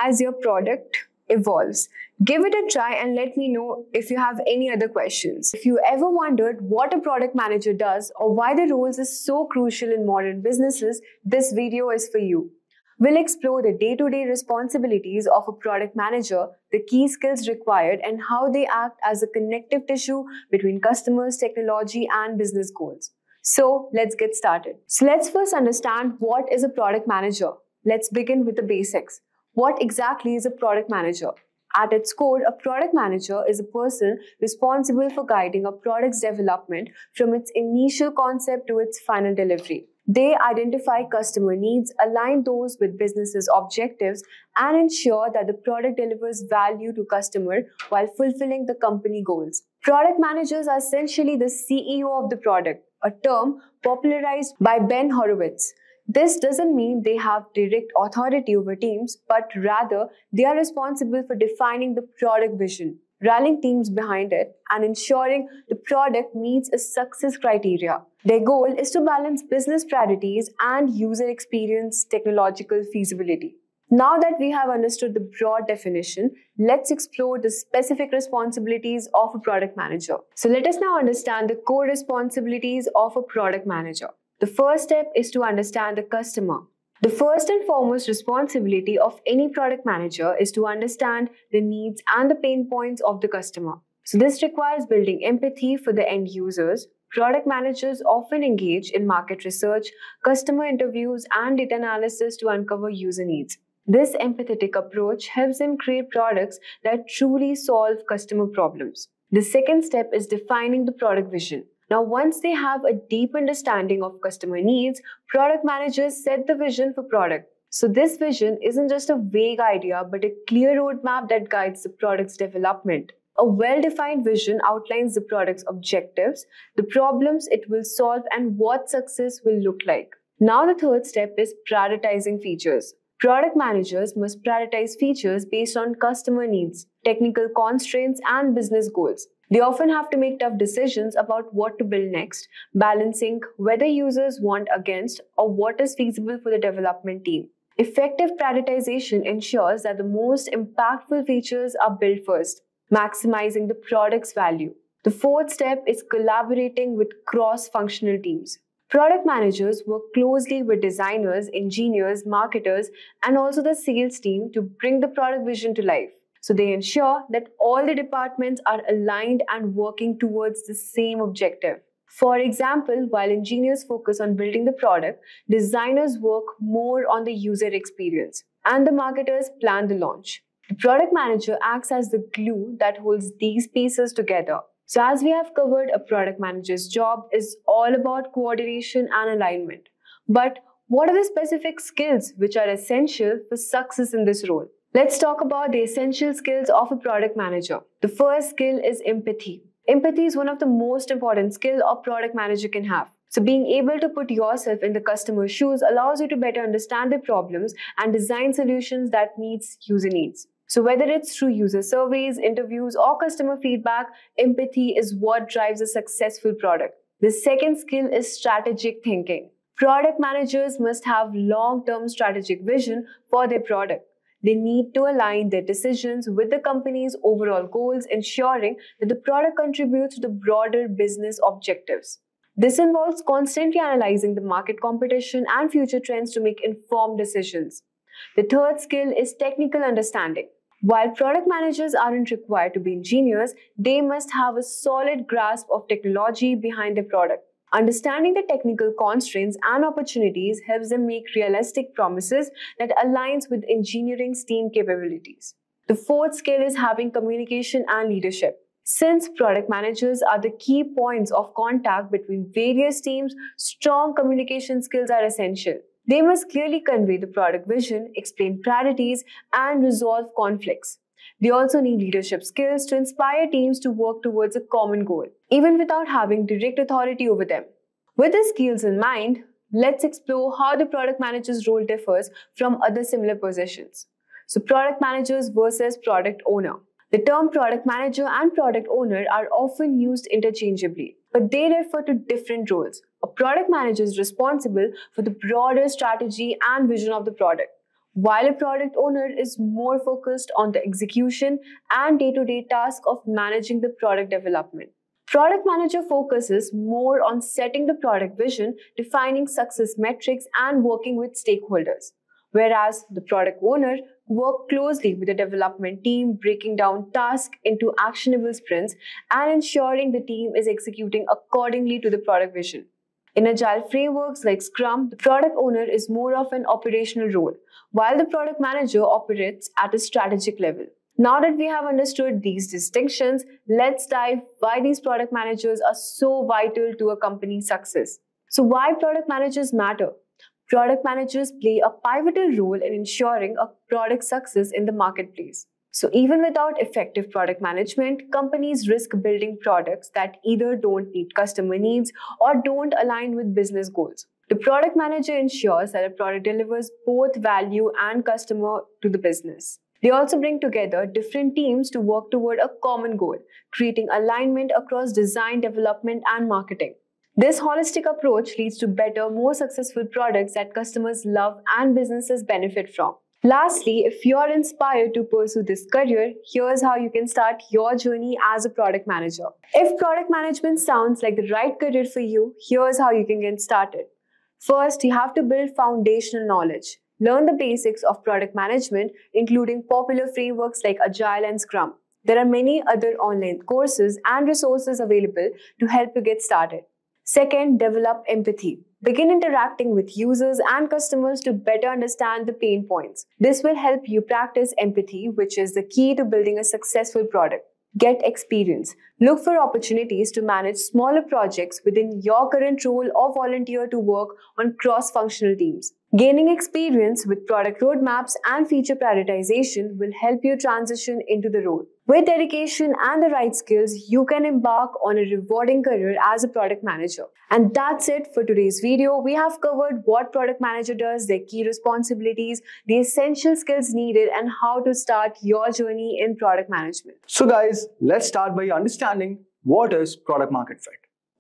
as your product evolves. Give it a try and let me know if you have any other questions. If you ever wondered what a product manager does or why the roles is so crucial in modern businesses, this video is for you. We'll explore the day-to-day responsibilities of a product manager, the key skills required, and how they act as a connective tissue between customers, technology, and business goals. So let's get started. So let's first understand what is a product manager. Let's begin with the basics. What exactly is a product manager? At its core, a product manager is a person responsible for guiding a product's development from its initial concept to its final delivery. They identify customer needs, align those with business's objectives, and ensure that the product delivers value to customer while fulfilling the company goals. Product managers are essentially the CEO of the product, a term popularized by Ben Horowitz. This doesn't mean they have direct authority over teams, but rather they are responsible for defining the product vision, rallying teams behind it, and ensuring the product meets a success criteria. Their goal is to balance business priorities and user experience technological feasibility. Now that we have understood the broad definition, let's explore the specific responsibilities of a product manager. So let us now understand the core responsibilities of a product manager. The first step is to understand the customer. The first and foremost responsibility of any product manager is to understand the needs and the pain points of the customer. So this requires building empathy for the end users. Product managers often engage in market research, customer interviews, and data analysis to uncover user needs. This empathetic approach helps them create products that truly solve customer problems. The second step is defining the product vision. Now, once they have a deep understanding of customer needs, product managers set the vision for product. So this vision isn't just a vague idea, but a clear roadmap that guides the product's development. A well-defined vision outlines the product's objectives, the problems it will solve, and what success will look like. Now, the third step is prioritizing features. Product managers must prioritize features based on customer needs, technical constraints, and business goals. They often have to make tough decisions about what to build next, balancing whether users want against or what is feasible for the development team. Effective prioritization ensures that the most impactful features are built first, maximizing the product's value. The fourth step is collaborating with cross-functional teams. Product managers work closely with designers, engineers, marketers, and also the sales team to bring the product vision to life. So they ensure that all the departments are aligned and working towards the same objective. For example, while engineers focus on building the product, designers work more on the user experience, and the marketers plan the launch. The product manager acts as the glue that holds these pieces together. So as we have covered, a product manager's job is all about coordination and alignment. But what are the specific skills which are essential for success in this role? Let's talk about the essential skills of a product manager. The first skill is empathy. Empathy is one of the most important skills a product manager can have. So being able to put yourself in the customer's shoes allows you to better understand their problems and design solutions that meets user needs. So whether it's through user surveys, interviews, or customer feedback, empathy is what drives a successful product. The second skill is strategic thinking. Product managers must have long-term strategic vision for their product. They need to align their decisions with the company's overall goals, ensuring that the product contributes to the broader business objectives. This involves constantly analyzing the market competition and future trends to make informed decisions. The third skill is technical understanding. While product managers aren't required to be engineers, they must have a solid grasp of technology behind their product. Understanding the technical constraints and opportunities helps them make realistic promises that aligns with engineering's team capabilities. The fourth skill is having communication and leadership. Since product managers are the key points of contact between various teams, strong communication skills are essential. They must clearly convey the product vision, explain priorities, and resolve conflicts. They also need leadership skills to inspire teams to work towards a common goal, even without having direct authority over them. With these skills in mind, let's explore how the product manager's role differs from other similar positions. So, product managers versus product owner. The term product manager and product owner are often used interchangeably, but they refer to different roles. A product manager is responsible for the broader strategy and vision of the product, while a product owner is more focused on the execution and day-to-day task of managing the product development. Product manager focuses more on setting the product vision, defining success metrics, and working with stakeholders, whereas the product owner works closely with the development team, breaking down tasks into actionable sprints and ensuring the team is executing accordingly to the product vision. In agile frameworks like SCRUM, the product owner is more of an operational role, while the product manager operates at a strategic level. Now that we have understood these distinctions, let's dive why these product managers are so vital to a company's success. So why product managers matter? Product managers play a pivotal role in ensuring a product success in the marketplace. So even without effective product management, companies risk building products that either don't meet customer needs or don't align with business goals. The product manager ensures that a product delivers both value and customer to the business. They also bring together different teams to work toward a common goal, creating alignment across design, development, and marketing. This holistic approach leads to better, more successful products that customers love and businesses benefit from. Lastly, if you're inspired to pursue this career, here's how you can start your journey as a product manager. If product management sounds like the right career for you, here's how you can get started. First, you have to build foundational knowledge. Learn the basics of product management, including popular frameworks like Agile and SCRUM. There are many other online courses and resources available to help you get started. Second, develop empathy. Begin interacting with users and customers to better understand the pain points. This will help you practice empathy, which is the key to building a successful product. Get experience. Look for opportunities to manage smaller projects within your current role or volunteer to work on cross-functional teams. Gaining experience with product roadmaps and feature prioritization will help you transition into the role. With dedication and the right skills, you can embark on a rewarding career as a product manager. And that's it for today's video. We have covered what product manager does, their key responsibilities, the essential skills needed, and how to start your journey in product management. So guys, let's start by understanding what is product market fit.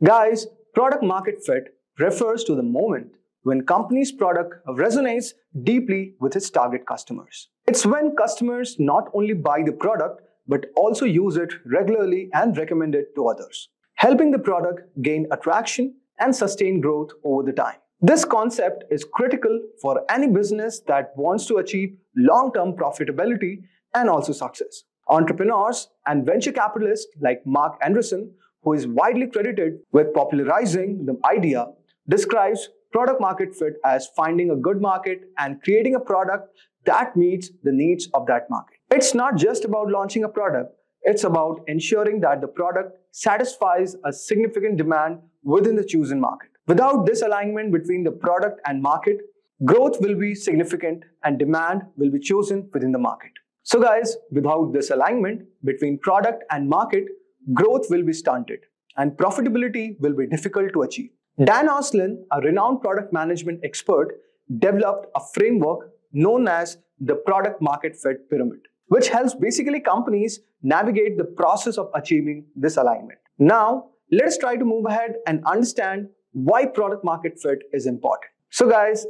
Guys, product market fit refers to the moment when company's product resonates deeply with its target customers. It's when customers not only buy the product but also use it regularly and recommend it to others, helping the product gain attraction and sustain growth over the time. This concept is critical for any business that wants to achieve long-term profitability and also success. Entrepreneurs and venture capitalists like Mark Anderson, who is widely credited with popularizing the idea, describes product market fit as finding a good market and creating a product that meets the needs of that market. It's not just about launching a product, it's about ensuring that the product satisfies a significant demand within the chosen market. Without this alignment between the product and market, growth will be significant and demand will be chosen within the market. So guys, without this alignment between product and market, growth will be stunted and profitability will be difficult to achieve. Dan Oslin, a renowned product management expert, developed a framework known as the product market fit pyramid, which helps basically companies navigate the process of achieving this alignment. Now, let's try to move ahead and understand why product market fit is important. So guys,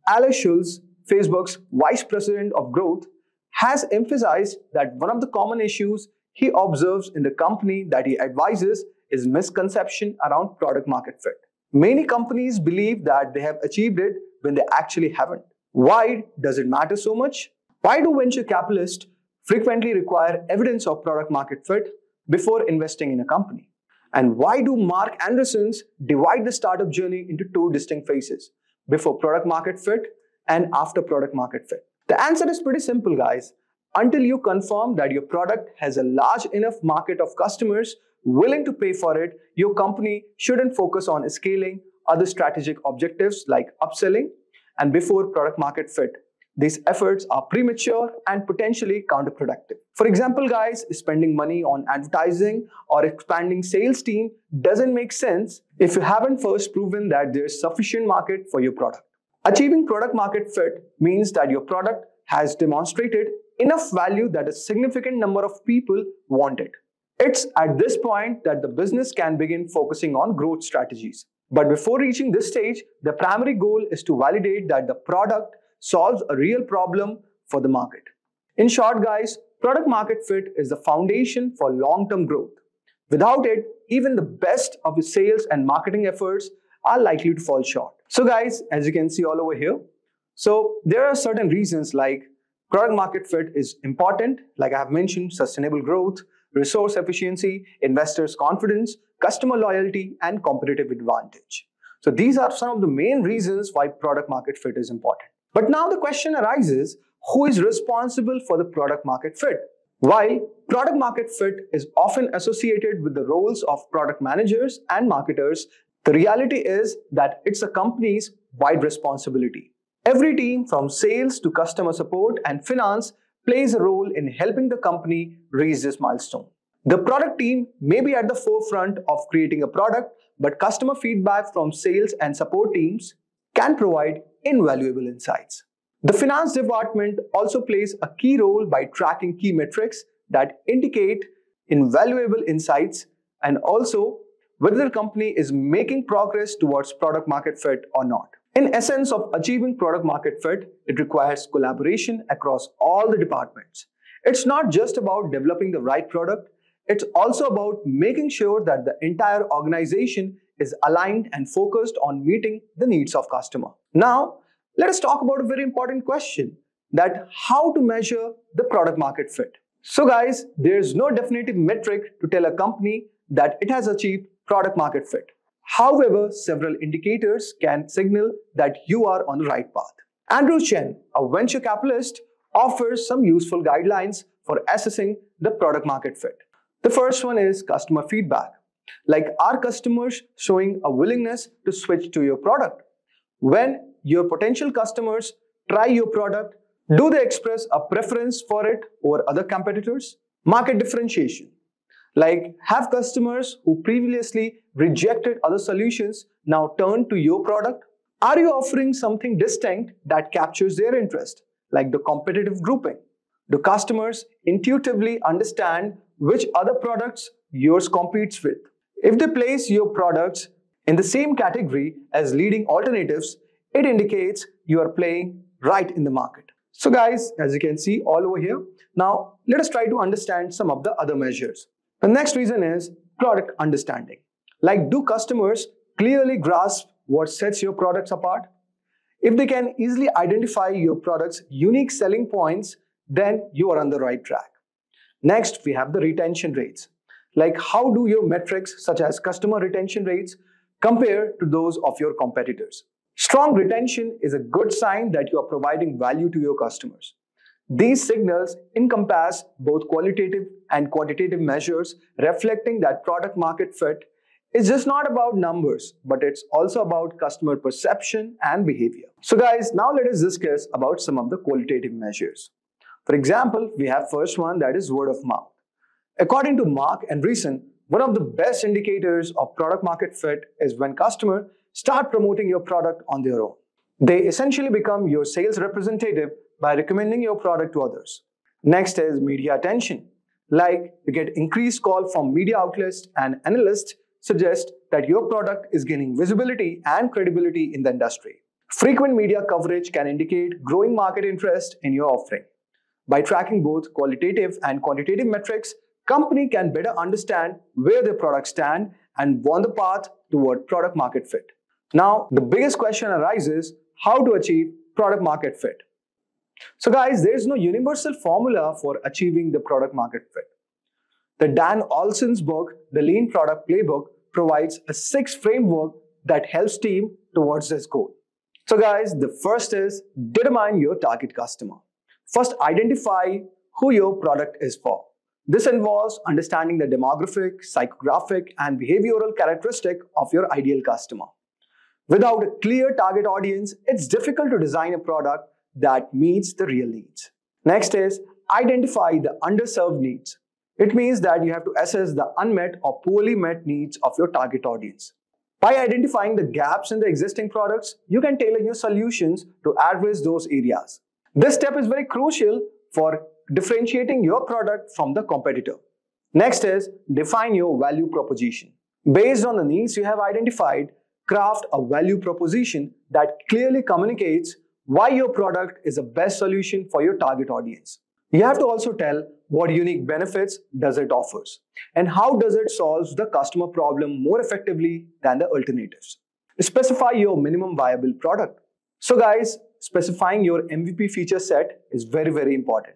Alex Schulz, Facebook's Vice President of Growth, has emphasized that one of the common issues he observes in the company that he advises is misconception around product market fit. Many companies believe that they have achieved it when they actually haven't. Why does it matter so much? Why do venture capitalists frequently require evidence of product market fit before investing in a company? And why do Mark Andersons divide the startup journey into two distinct phases, before product market fit and after product market fit? The answer is pretty simple, guys. Until you confirm that your product has a large enough market of customers willing to pay for it, your company shouldn't focus on scaling other strategic objectives like upselling and before product market fit. These efforts are premature and potentially counterproductive. For example, guys, spending money on advertising or expanding sales team doesn't make sense if you haven't first proven that there's sufficient market for your product. Achieving product market fit means that your product has demonstrated enough value that a significant number of people want it. It's at this point that the business can begin focusing on growth strategies. But before reaching this stage, the primary goal is to validate that the product solves a real problem for the market. In short, guys, product market fit is the foundation for long-term growth. Without it, even the best of the sales and marketing efforts are likely to fall short. So guys, as you can see all over here, so there are certain reasons like product market fit is important, like I have mentioned, sustainable growth, resource efficiency, investors' confidence, customer loyalty, and competitive advantage. So these are some of the main reasons why product market fit is important. But now the question arises, who is responsible for the product market fit? While product market fit is often associated with the roles of product managers and marketers, the reality is that it's a company's wide responsibility. Every team from sales to customer support and finance plays a role in helping the company reach this milestone. The product team may be at the forefront of creating a product, but customer feedback from sales and support teams can provide invaluable insights. The finance department also plays a key role by tracking key metrics that indicate invaluable insights and also whether the company is making progress towards product market fit or not. In essence of achieving product market fit, it requires collaboration across all the departments. It's not just about developing the right product, it's also about making sure that the entire organization is aligned and focused on meeting the needs of customer. Now, let us talk about a very important question, that how to measure the product market fit. So guys, there's no definitive metric to tell a company that it has achieved product market fit. However, several indicators can signal that you are on the right path. Andrew Chen, a venture capitalist, offers some useful guidelines for assessing the product market fit. The first one is customer feedback. Like, are customers showing a willingness to switch to your product? When your potential customers try your product, do they express a preference for it over other competitors? Market differentiation. Like, have customers who previously rejected other solutions now turn to your product? Are you offering something distinct that captures their interest, like the competitive grouping? Do customers intuitively understand which other products yours competes with? If they place your products in the same category as leading alternatives, it indicates you are playing right in the market. So guys, as you can see all over here, now let us try to understand some of the other measures. The next reason is product understanding. Like, do customers clearly grasp what sets your products apart? If they can easily identify your product's unique selling points, then you are on the right track. Next, we have the retention rates. Like, how do your metrics such as customer retention rates compare to those of your competitors? Strong retention is a good sign that you are providing value to your customers. These signals encompass both qualitative and quantitative measures, reflecting that product market fit is just not about numbers, but it's also about customer perception and behavior. So guys, now let us discuss about some of the qualitative measures. For example, we have first one, that is word of mouth. According to Mark Andreessen, one of the best indicators of product market fit is when customers start promoting your product on their own. They essentially become your sales representative by recommending your product to others. Next is media attention. Like, you get increased call from media outlets and analysts suggest that your product is gaining visibility and credibility in the industry. Frequent media coverage can indicate growing market interest in your offering. By tracking both qualitative and quantitative metrics, company can better understand where their products stand and on the path toward product market fit. Now, the biggest question arises, how to achieve product market fit. So guys, there is no universal formula for achieving the product market fit. The Dan Olson's book, The Lean Product Playbook, provides a 6 framework that helps team towards this goal. So guys, the first is determine your target customer. First, identify who your product is for. This involves understanding the demographic, psychographic, and behavioral characteristic of your ideal customer. Without a clear target audience, it's difficult to design a product that meets the real needs. Next is identify the underserved needs. It means that you have to assess the unmet or poorly met needs of your target audience. By identifying the gaps in the existing products, you can tailor your solutions to address those areas. This step is very crucial for differentiating your product from the competitor. Next is define your value proposition. Based on the needs you have identified, craft a value proposition that clearly communicates why your product is the best solution for your target audience. You have to also tell what unique benefits does it offers and how does it solve the customer problem more effectively than the alternatives. Specify your minimum viable product. So guys, specifying your MVP feature set is very important.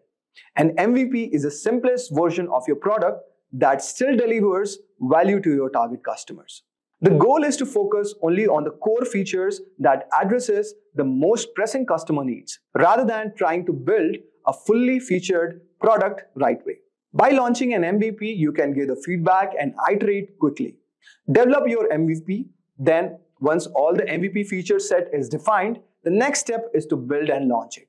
An MVP is the simplest version of your product that still delivers value to your target customers. The goal is to focus only on the core features that addresses the most pressing customer needs, rather than trying to build a fully featured product right way. By launching an MVP, you can give the feedback and iterate quickly. Develop your MVP, then once all the MVP feature set is defined, the next step is to build and launch it.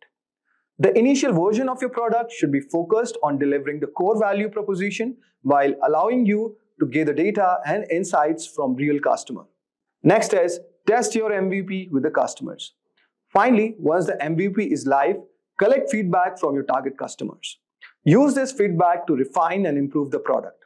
The initial version of your product should be focused on delivering the core value proposition while allowing you to gather data and insights from real customers. Next is test your MVP with the customers. Finally, once the MVP is live, collect feedback from your target customers. Use this feedback to refine and improve the product.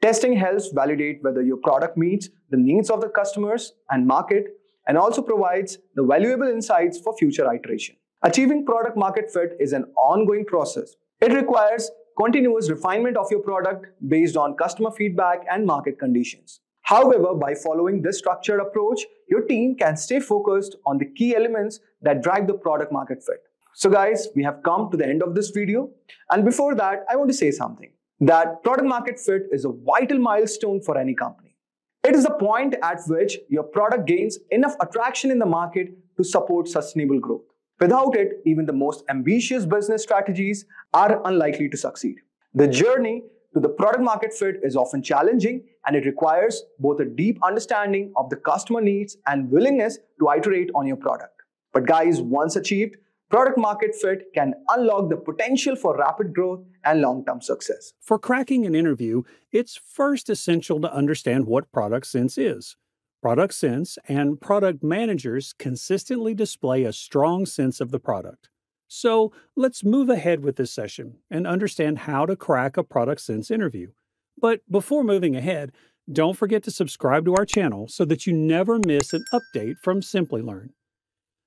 Testing helps validate whether your product meets the needs of the customers and market, and also provides the valuable insights for future iteration. Achieving product market fit is an ongoing process. It requires continuous refinement of your product based on customer feedback and market conditions. However, by following this structured approach, your team can stay focused on the key elements that drive the product market fit. So guys, we have come to the end of this video. And before that, I want to say something. That product market fit is a vital milestone for any company. It is the point at which your product gains enough attraction in the market to support sustainable growth. Without it, even the most ambitious business strategies are unlikely to succeed. The journey to the product market fit is often challenging, and it requires both a deep understanding of the customer needs and willingness to iterate on your product. But guys, once achieved, product market fit can unlock the potential for rapid growth and long-term success. For cracking an interview, it's first essential to understand what product sense is. Product sense and product managers consistently display a strong sense of the product. So let's move ahead with this session and understand how to crack a product sense interview. But before moving ahead, don't forget to subscribe to our channel so that you never miss an update from Simplilearn.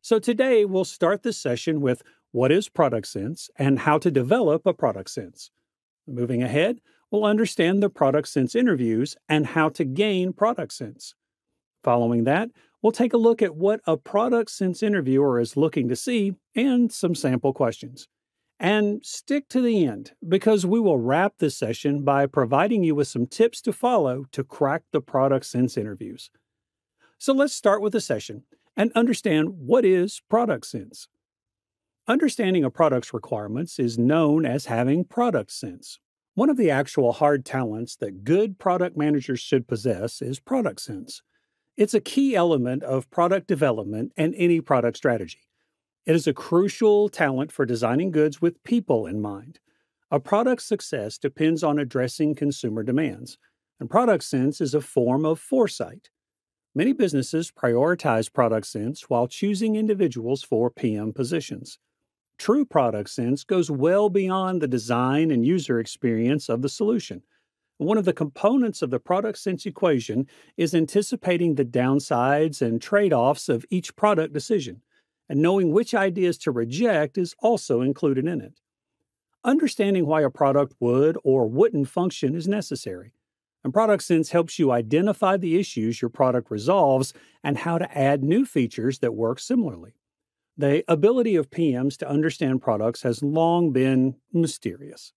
So today we'll start this session with what is product sense and how to develop a product sense. Moving ahead, we'll understand the product sense interviews and how to gain product sense. Following that, we'll take a look at what a product sense interviewer is looking to see and some sample questions. And stick to the end, because we will wrap this session by providing you with some tips to follow to crack the product sense interviews. So let's start with the session and understand what is product sense. Understanding a product's requirements is known as having product sense. One of the actual hard talents that good product managers should possess is product sense. It's a key element of product development and any product strategy. It is a crucial talent for designing goods with people in mind. A product's success depends on addressing consumer demands, and product sense is a form of foresight. Many businesses prioritize product sense while choosing individuals for PM positions. True product sense goes well beyond the design and user experience of the solution. One of the components of the product sense equation is anticipating the downsides and trade-offs of each product decision, and knowing which ideas to reject is also included in it. Understanding why a product would or wouldn't function is necessary, and product sense helps you identify the issues your product resolves and how to add new features that work similarly. The ability of PMs to understand products has long been mysterious.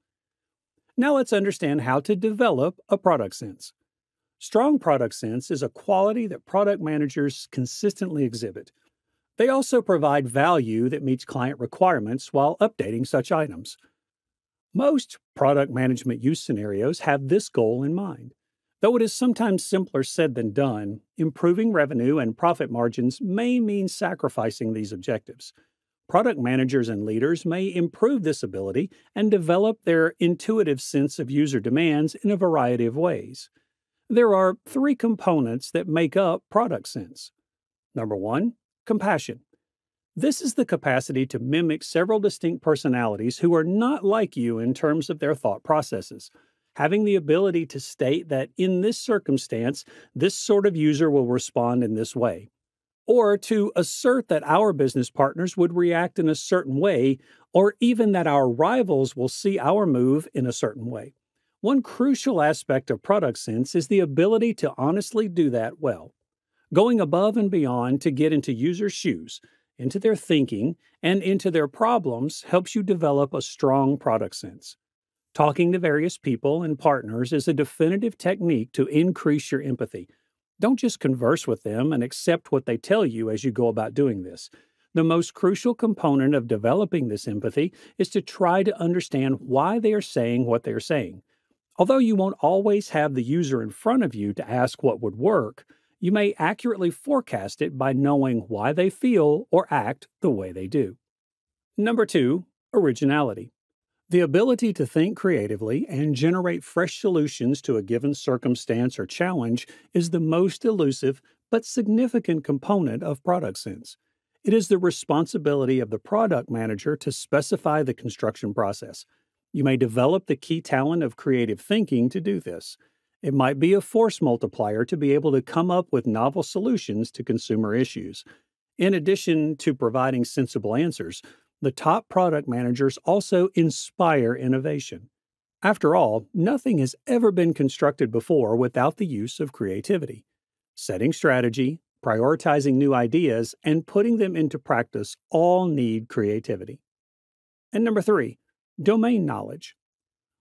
Now let's understand how to develop a product sense. Strong product sense is a quality that product managers consistently exhibit. They also provide value that meets client requirements while updating such items. Most product management use scenarios have this goal in mind. Though it is sometimes simpler said than done, improving revenue and profit margins may mean sacrificing these objectives. Product managers and leaders may improve this ability and develop their intuitive sense of user demands in a variety of ways. There are three components that make up product sense. Number one, compassion. This is the capacity to mimic several distinct personalities who are not like you in terms of their thought processes. Having the ability to state that in this circumstance, this sort of user will respond in this way, or to assert that our business partners would react in a certain way, or even that our rivals will see our move in a certain way. One crucial aspect of product sense is the ability to honestly do that well. Going above and beyond to get into users' shoes, into their thinking, and into their problems helps you develop a strong product sense. Talking to various people and partners is a definitive technique to increase your empathy. Don't just converse with them and accept what they tell you as you go about doing this. The most crucial component of developing this empathy is to try to understand why they are saying what they are saying. Although you won't always have the user in front of you to ask what would work, you may accurately forecast it by knowing why they feel or act the way they do. Number two, originality. The ability to think creatively and generate fresh solutions to a given circumstance or challenge is the most elusive but significant component of product sense. It is the responsibility of the product manager to specify the construction process. You may develop the key talent of creative thinking to do this. It might be a force multiplier to be able to come up with novel solutions to consumer issues. In addition to providing sensible answers, the top product managers also inspire innovation. After all, nothing has ever been constructed before without the use of creativity. Setting strategy, prioritizing new ideas, and putting them into practice all need creativity. And number three, domain knowledge.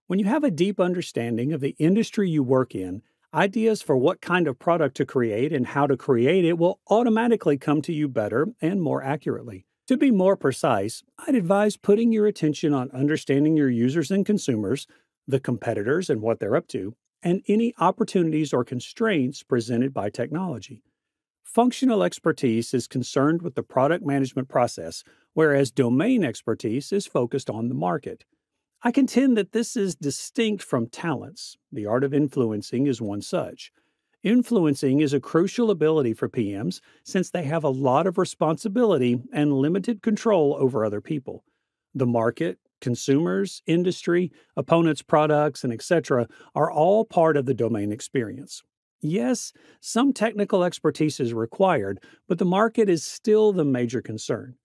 When you have a deep understanding of the industry you work in, ideas for what kind of product to create and how to create it will automatically come to you better and more accurately. To be more precise, I'd advise putting your attention on understanding your users and consumers, the competitors and what they're up to, and any opportunities or constraints presented by technology. Functional expertise is concerned with the product management process, whereas domain expertise is focused on the market. I contend that this is distinct from talents. The art of influencing is one such. Influencing is a crucial ability for PMs since they have a lot of responsibility and limited control over other people. The market, consumers, industry, opponents' products, and etc. are all part of the domain experience. Yes, some technical expertise is required, but the market is still the major concern.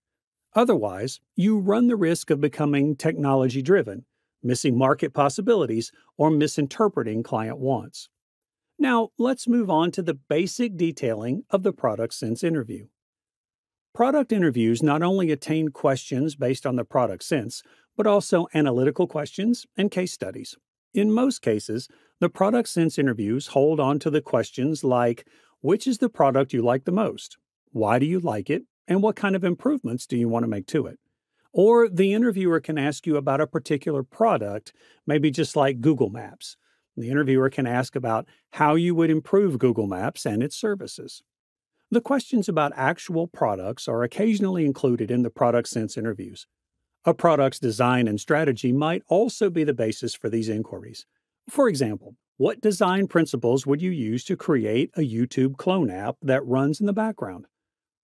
Otherwise, you run the risk of becoming technology-driven, missing market possibilities, or misinterpreting client wants. Now, let's move on to the basic detailing of the product sense interview. Product interviews not only attain questions based on the product sense, but also analytical questions and case studies. In most cases, the product sense interviews hold on to the questions like, which is the product you like the most? Why do you like it? And what kind of improvements do you want to make to it? Or the interviewer can ask you about a particular product, maybe just like Google Maps. The interviewer can ask about how you would improve Google Maps and its services. The questions about actual products are occasionally included in the product sense interviews. A product's design and strategy might also be the basis for these inquiries. For example, what design principles would you use to create a YouTube clone app that runs in the background?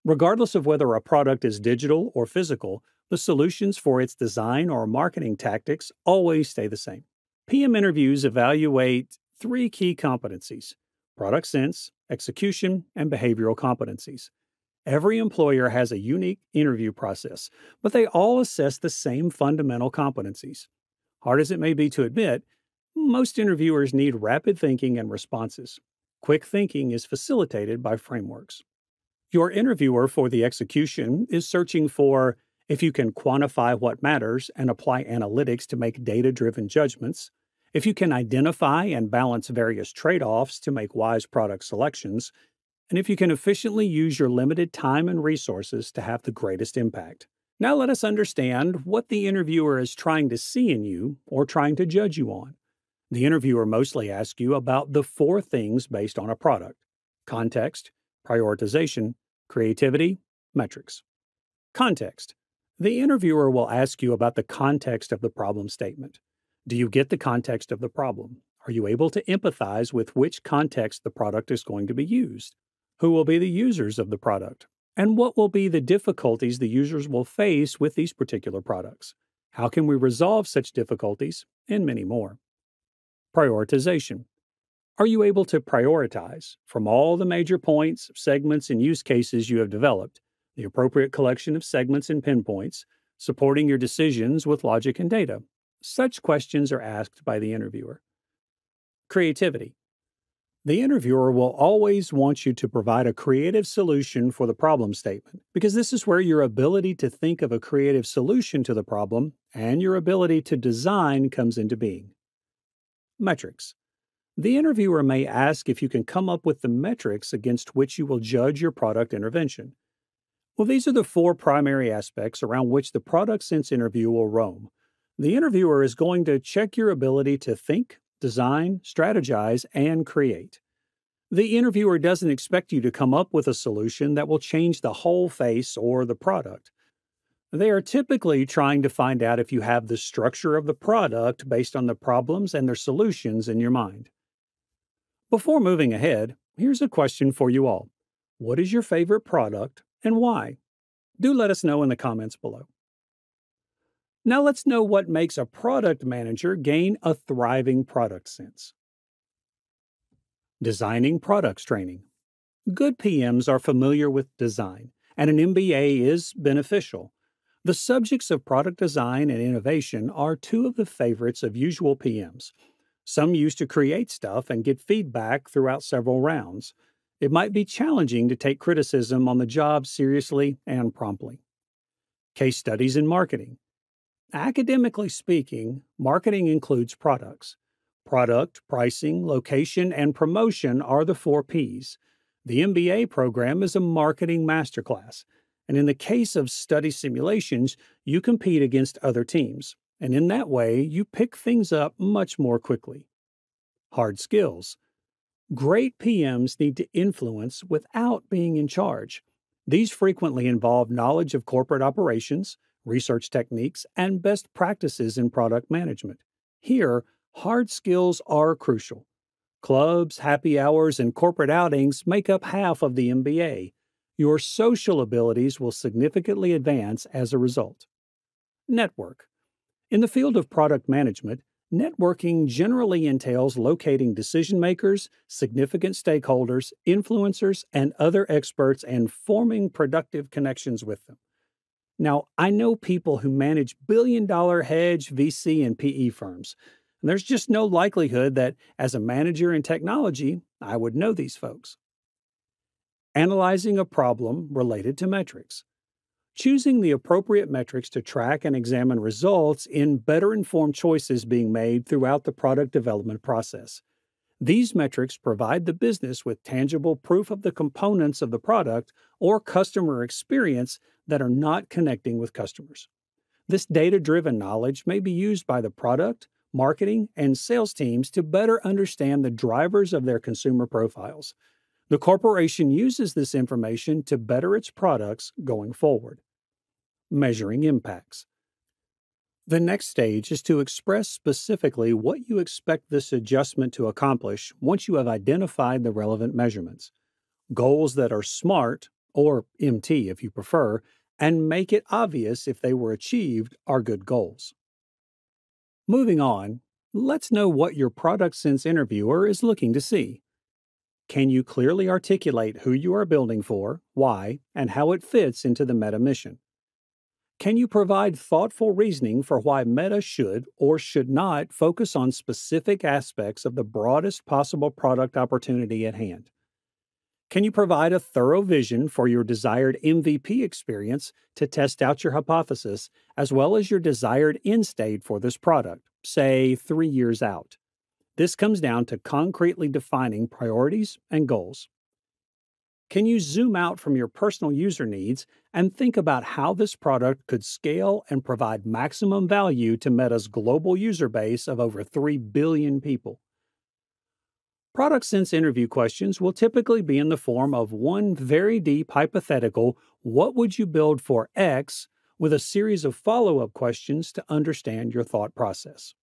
Regardless of whether a product is digital or physical, the solutions for its design or marketing tactics always stay the same. PM interviews evaluate three key competencies: product sense, execution, and behavioral competencies. Every employer has a unique interview process, but they all assess the same fundamental competencies. Hard as it may be to admit, most interviewers need rapid thinking and responses. Quick thinking is facilitated by frameworks. Your interviewer for the execution is searching for if you can quantify what matters and apply analytics to make data-driven judgments, if you can identify and balance various trade-offs to make wise product selections, and if you can efficiently use your limited time and resources to have the greatest impact. Now let us understand what the interviewer is trying to see in you or trying to judge you on. The interviewer mostly asks you about the 4 things based on a product: context, prioritization, creativity, metrics. Context. The interviewer will ask you about the context of the problem statement. Do you get the context of the problem? Are you able to empathize with which context the product is going to be used? Who will be the users of the product? And what will be the difficulties the users will face with these particular products? How can we resolve such difficulties? And many more. Prioritization. Are you able to prioritize, from all the major points, segments, and use cases you have developed, the appropriate collection of segments and pinpoints, supporting your decisions with logic and data? Such questions are asked by the interviewer. Creativity. The interviewer will always want you to provide a creative solution for the problem statement, because this is where your ability to think of a creative solution to the problem and your ability to design comes into being. Metrics. The interviewer may ask if you can come up with the metrics against which you will judge your product intervention. Well, these are the 4 primary aspects around which the product sense interview will roam. The interviewer is going to check your ability to think, design, strategize, and create. The interviewer doesn't expect you to come up with a solution that will change the whole face or the product. They are typically trying to find out if you have the structure of the product based on the problems and their solutions in your mind. Before moving ahead, here's a question for you all. What is your favorite product and why? Do let us know in the comments below. Now let's know what makes a product manager gain a thriving product sense. Designing products training. Good PMs are familiar with design, and an MBA is beneficial. The subjects of product design and innovation are 2 of the favorites of usual PMs. Some used to create stuff and get feedback throughout several rounds. It might be challenging to take criticism on the job seriously and promptly. Case studies in marketing. Academically speaking, marketing includes products. Product, pricing, location, and promotion are the 4 Ps. The MBA program is a marketing masterclass, and in the case of study simulations, you compete against other teams, and in that way, you pick things up much more quickly. Hard skills. Great PMs need to influence without being in charge. These frequently involve knowledge of corporate operations, research techniques, and best practices in product management. Here, hard skills are crucial. Clubs, happy hours, and corporate outings make up half of the MBA. Your social abilities will significantly advance as a result. Network. In the field of product management, networking generally entails locating decision makers, significant stakeholders, influencers, and other experts and forming productive connections with them. Now, I know people who manage billion-dollar hedge, VC, and PE firms. And there's just no likelihood that, as a manager in technology, I would know these folks. Analyzing a problem related to metrics. Choosing the appropriate metrics to track and examine results in better informed choices being made throughout the product development process. These metrics provide the business with tangible proof of the components of the product or customer experience that are not connecting with customers. This data-driven knowledge may be used by the product, marketing, and sales teams to better understand the drivers of their consumer profiles. The corporation uses this information to better its products going forward. Measuring impacts. The next stage is to express specifically what you expect this adjustment to accomplish once you have identified the relevant measurements. Goals that are SMART, or MT if you prefer, and make it obvious if they were achieved are good goals. Moving on, let's know what your product sense interviewer is looking to see. Can you clearly articulate who you are building for, why, and how it fits into the meta mission? Can you provide thoughtful reasoning for why Meta should or should not focus on specific aspects of the broadest possible product opportunity at hand? Can you provide a thorough vision for your desired MVP experience to test out your hypothesis, as well as your desired end state for this product, say 3 years out? This comes down to concretely defining priorities and goals. Can you zoom out from your personal user needs and think about how this product could scale and provide maximum value to Meta's global user base of over 3 billion people? Product Sense interview questions will typically be in the form of one very deep hypothetical, what would you build for X, with a series of follow up questions to understand your thought process.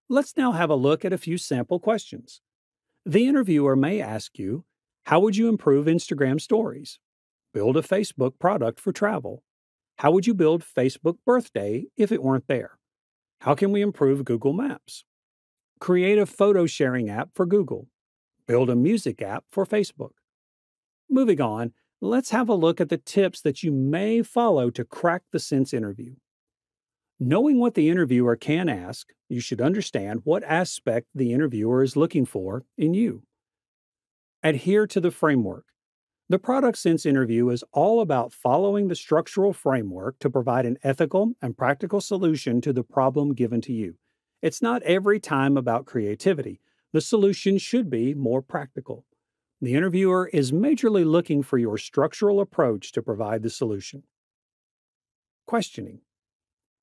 Let's now have a look at a few sample questions. The interviewer may ask you, how would you improve Instagram stories? Build a Facebook product for travel. How would you build Facebook Birthday if it weren't there? How can we improve Google Maps? Create a photo sharing app for Google. Build a music app for Facebook. Moving on, let's have a look at the tips that you may follow to crack the Sense interview. Knowing what the interviewer can ask, you should understand what aspect the interviewer is looking for in you. Adhere to the framework. The Product Sense interview is all about following the structural framework to provide an ethical and practical solution to the problem given to you. It's not every time about creativity. The solution should be more practical. The interviewer is majorly looking for your structural approach to provide the solution. Questioning.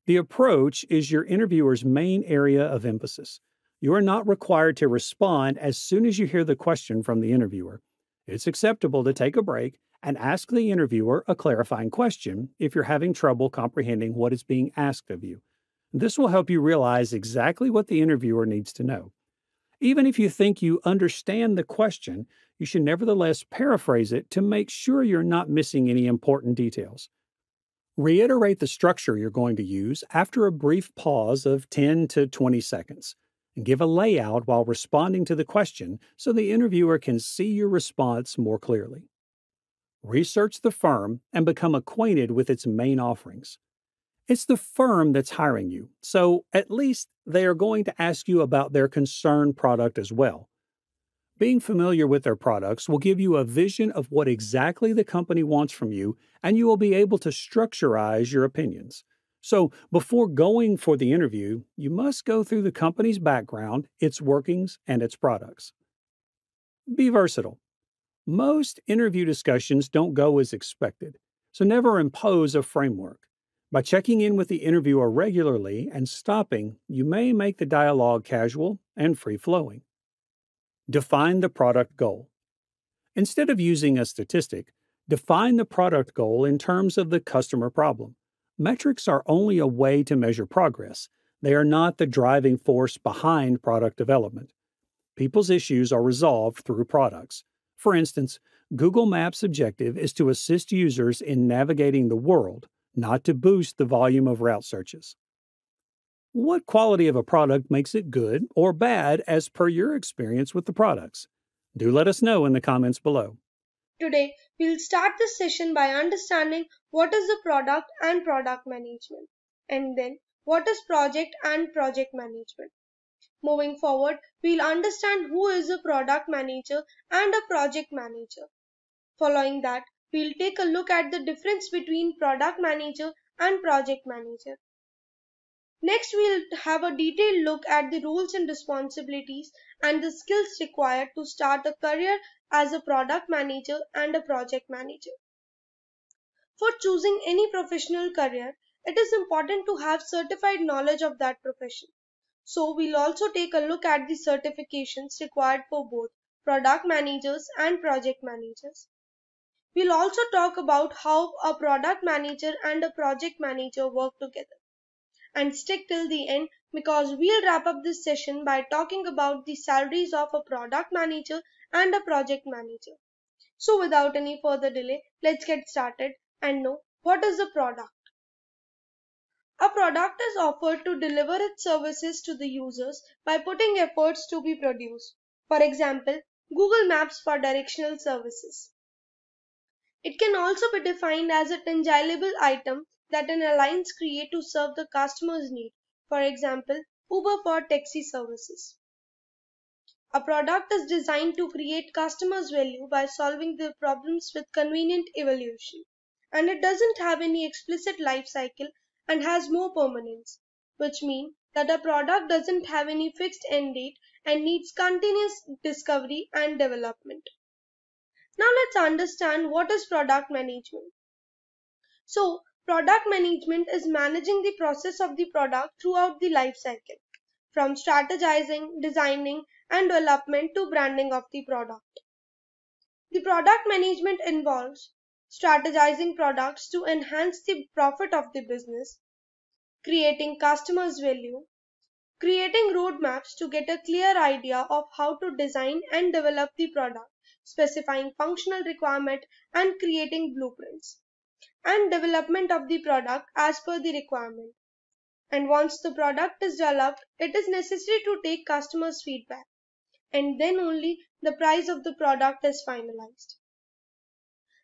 The approach is your interviewer's main area of emphasis. You are not required to respond as soon as you hear the question from the interviewer. It's acceptable to take a break and ask the interviewer a clarifying question if you're having trouble comprehending what is being asked of you. This will help you realize exactly what the interviewer needs to know. Even if you think you understand the question, you should nevertheless paraphrase it to make sure you're not missing any important details. Reiterate the structure you're going to use after a brief pause of 10 to 20 seconds. And give a layout while responding to the question so the interviewer can see your response more clearly. Research the firm and become acquainted with its main offerings. It's the firm that's hiring you, so at least they are going to ask you about their concerned product as well. Being familiar with their products will give you a vision of what exactly the company wants from you, and you will be able to structurize your opinions. So, before going for the interview, you must go through the company's background, its workings, and its products. Be versatile. Most interview discussions don't go as expected, so never impose a framework. By checking in with the interviewer regularly and stopping, you may make the dialogue casual and free-flowing. Define the product goal. Instead of using a statistic, define the product goal in terms of the customer problem. Metrics are only a way to measure progress. They are not the driving force behind product development. People's issues are resolved through products. For instance, Google Maps' objective is to assist users in navigating the world, not to boost the volume of route searches. What quality of a product makes it good or bad as per your experience with the products? Do let us know in the comments below. Today, we'll start this session by understanding what is the product and product management, and then what is project and project management. Moving forward, we'll understand who is a product manager and a project manager. Following that, we'll take a look at the difference between product manager and project manager. Next, we'll have a detailed look at the roles and responsibilities and the skills required to start a career as a product manager and a project manager. For choosing any professional career, it is important to have certified knowledge of that profession. So we'll also take a look at the certifications required for both product managers and project managers. We'll also talk about how a product manager and a project manager work together. And stick till the end because we'll wrap up this session by talking about the salaries of a product manager and a project manager. So without any further delay, let's get started and know what is a product. A product is offered to deliver its services to the users by putting efforts to be produced. For example, Google Maps for directional services. It can also be defined as a tangible item that an alliance creates to serve the customer's need. For example, Uber for taxi services. A product is designed to create customers' value by solving their problems with convenient evolution. And it doesn't have any explicit life cycle and has more permanence, which means that a product doesn't have any fixed end date and needs continuous discovery and development. Now let's understand what is product management. So, product management is managing the process of the product throughout the life cycle, from strategizing, designing, and development to branding of the product. The product management involves strategizing products to enhance the profit of the business, creating customers' value, creating roadmaps to get a clear idea of how to design and develop the product, specifying functional requirement and creating blueprints, and development of the product as per the requirement. And once the product is developed, it is necessary to take customers' feedback, and then only the price of the product is finalized.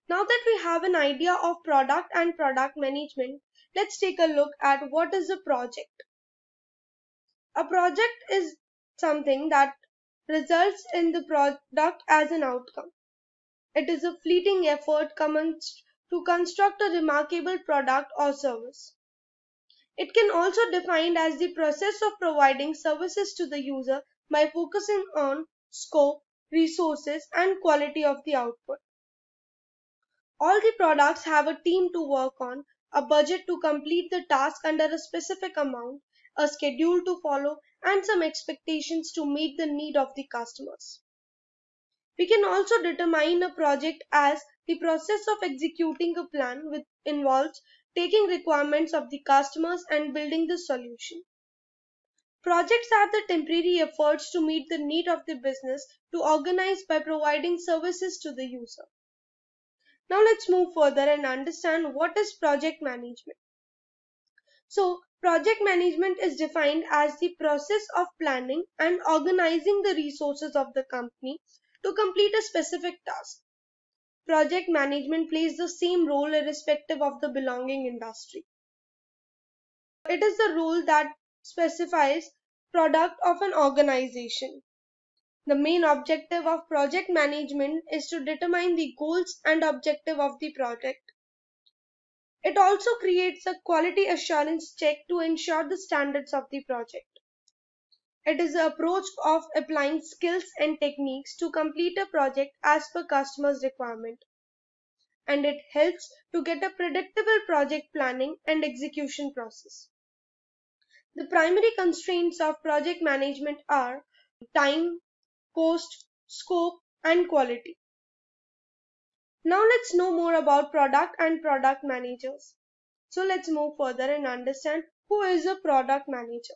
Now that we have an idea of product and product management, let's take a look at what is a project. A project is something that results in the product as an outcome. It is a fleeting effort commenced to construct a remarkable product or service. It can also be defined as the process of providing services to the user by focusing on scope, resources, and quality of the output. All the products have a team to work on, a budget to complete the task under a specific amount, a schedule to follow, and some expectations to meet the need of the customers. We can also determine a project as the process of executing a plan which involves taking requirements of the customers and building the solution. Projects are the temporary efforts to meet the need of the business to organize by providing services to the user. Now let's move further and understand what is project management. So, project management is defined as the process of planning and organizing the resources of the company to complete a specific task. Project management plays the same role irrespective of the belonging industry. It is the role that specifies product of an organization. The main objective of project management is to determine the goals and objective of the project. It also creates a quality assurance check to ensure the standards of the project. It is the approach of applying skills and techniques to complete a project as per customer's requirement. And it helps to get a predictable project planning and execution process. The primary constraints of project management are time, cost, scope, and quality. Now let's know more about product and product managers. So let's move further and understand who is a product manager.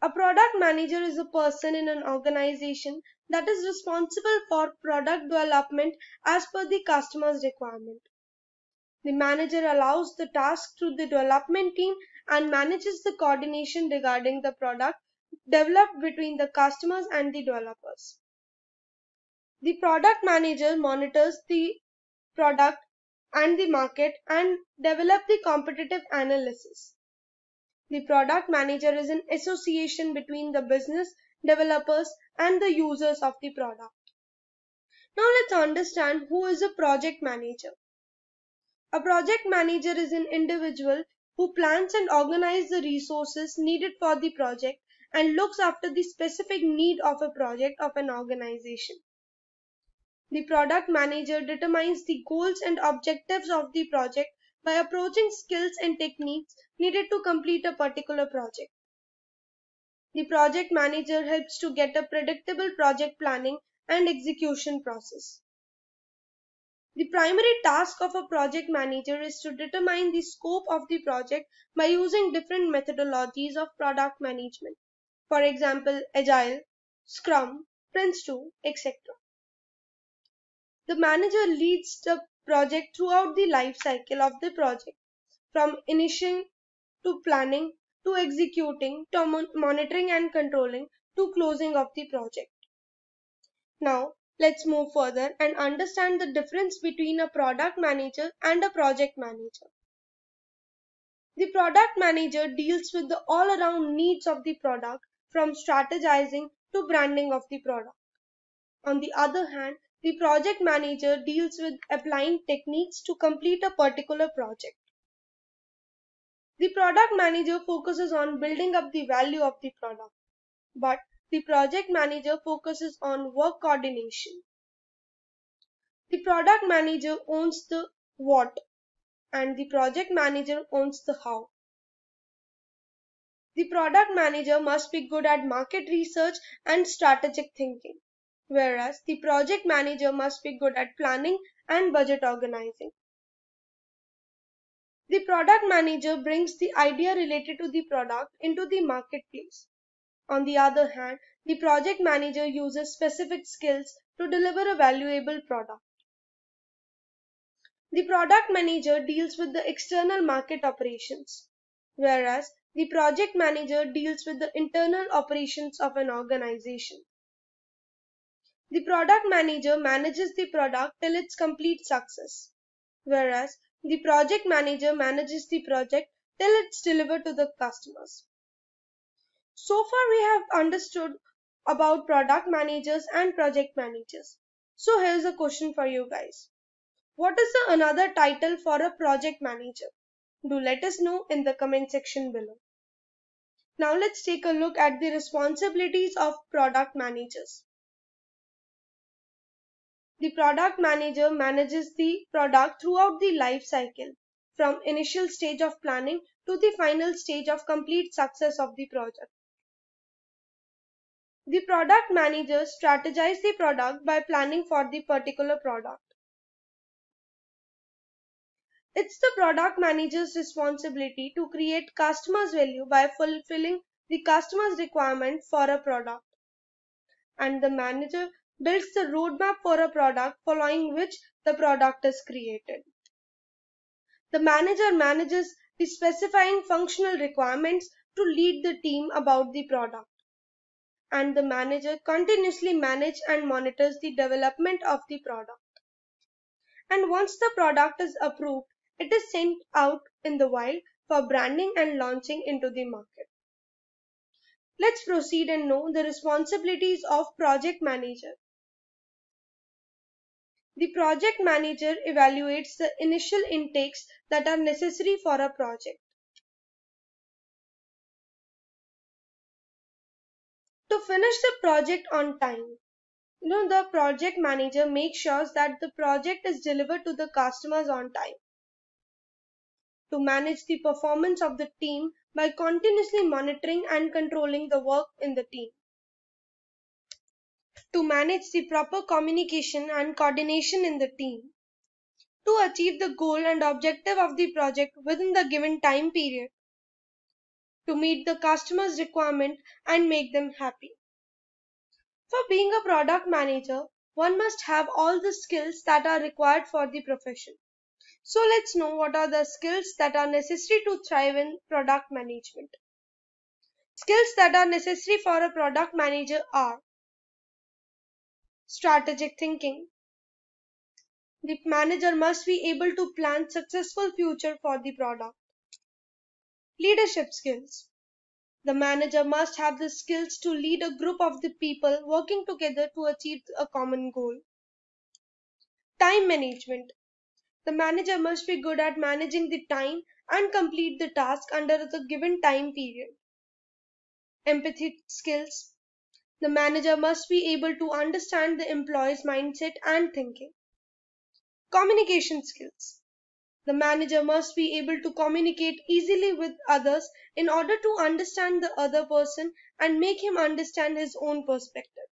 A product manager is a person in an organization that is responsible for product development as per the customer's requirement. The manager allows the task to the development team and manages the coordination regarding the product developed between the customers and the developers. The product manager monitors the product and the market and develop the competitive analysis. The product manager is an association between the business, developers, and the users of the product. Now let's understand who is a project manager. A project manager is an individual who plans and organizes the resources needed for the project and looks after the specific need of a project of an organization. The product manager determines the goals and objectives of the project by approaching skills and techniques needed to complete a particular project. The project manager helps to get a predictable project planning and execution process. The primary task of a project manager is to determine the scope of the project by using different methodologies of product management. For example, Agile, SCRUM, Prince2, etc. The manager leads the project throughout the life cycle of the project, from initiating to planning to executing to monitoring and controlling to closing of the project. Now, let's move further and understand the difference between a product manager and a project manager. The product manager deals with the all-around needs of the product, from strategizing to branding of the product. On the other hand, the project manager deals with applying techniques to complete a particular project. The product manager focuses on building up the value of the product, but the project manager focuses on work coordination. The product manager owns the what, and the project manager owns the how. The product manager must be good at market research and strategic thinking, whereas the project manager must be good at planning and budget organizing. The product manager brings the idea related to the product into the marketplace. On the other hand, the project manager uses specific skills to deliver a valuable product. The product manager deals with the external market operations, whereas the project manager deals with the internal operations of an organization. The product manager manages the product till its complete success, whereas the project manager manages the project till it's delivered to the customers. So far we have understood about product managers and project managers. So here's a question for you guys. What is the another title for a project manager? Do let us know in the comment section below. Now let's take a look at the responsibilities of product managers. The product manager manages the product throughout the life cycle, from initial stage of planning to the final stage of complete success of the project. The product manager strategizes the product by planning for the particular product. It's the product manager's responsibility to create customers' value by fulfilling the customer's requirement for a product. And the manager builds the roadmap for a product following which the product is created. The manager manages the specifying functional requirements to lead the team about the product. And the manager continuously manages and monitors the development of the product. And once the product is approved, it is sent out in the wild for branding and launching into the market. Let's proceed and know the responsibilities of project manager. The project manager evaluates the initial intakes that are necessary for a project. To finish the project on time, the project manager makes sure that the project is delivered to the customers on time. To manage the performance of the team by continuously monitoring and controlling the work in the team. To manage the proper communication and coordination in the team. To achieve the goal and objective of the project within the given time period. To meet the customer's requirement and make them happy. For being a product manager, one must have all the skills that are required for the profession. So let's know what are the skills that are necessary to thrive in product management. Skills that are necessary for a product manager are strategic thinking. The manager must be able to plan successful future for the product. Leadership skills. The manager must have the skills to lead a group of the people working together to achieve a common goal. Time management. The manager must be good at managing the time and complete the task under the given time period. Empathy skills. The manager must be able to understand the employee's mindset and thinking. Communication skills. The manager must be able to communicate easily with others in order to understand the other person and make him understand his own perspective.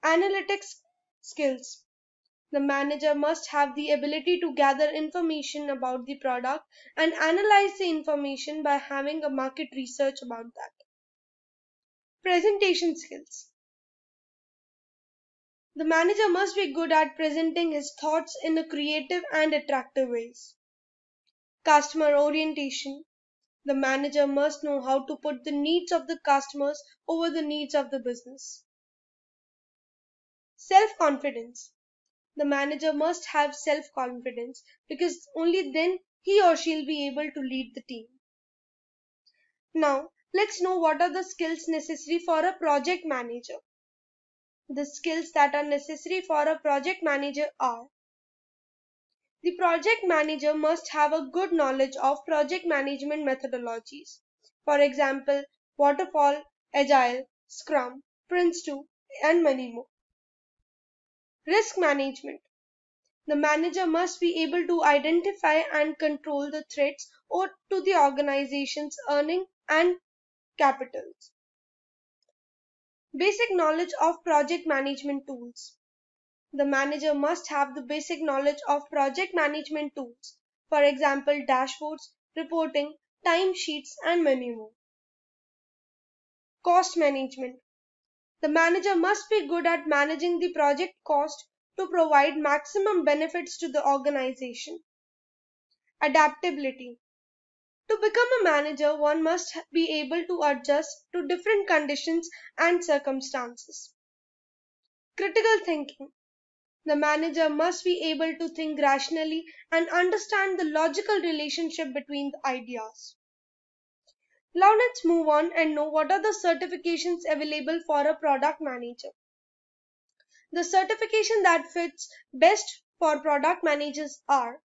Analytics skills. The manager must have the ability to gather information about the product and analyze the information by having a market research about that. Presentation skills. The manager must be good at presenting his thoughts in a creative and attractive ways. Customer orientation. The manager must know how to put the needs of the customers over the needs of the business. Self-confidence. The manager must have self-confidence because only then he or she will be able to lead the team. Now, Let's know what are the skills necessary for a project manager. The skills that are necessary for a project manager are: the project manager must have a good knowledge of project management methodologies. For example, Waterfall, Agile, SCRUM, Prince2, and many more. Risk management. The manager must be able to identify and control the threats to the organization's earning and capitals. Basic knowledge of project management tools. The manager must have the basic knowledge of project management tools, for example, dashboards, reporting, timesheets, and many more. Cost management. The manager must be good at managing the project cost to provide maximum benefits to the organization. Adaptability. To become a manager, one must be able to adjust to different conditions and circumstances. Critical thinking. The manager must be able to think rationally and understand the logical relationship between the ideas. Now let's move on and know what are the certifications available for a product manager. The certification that fits best for product managers are: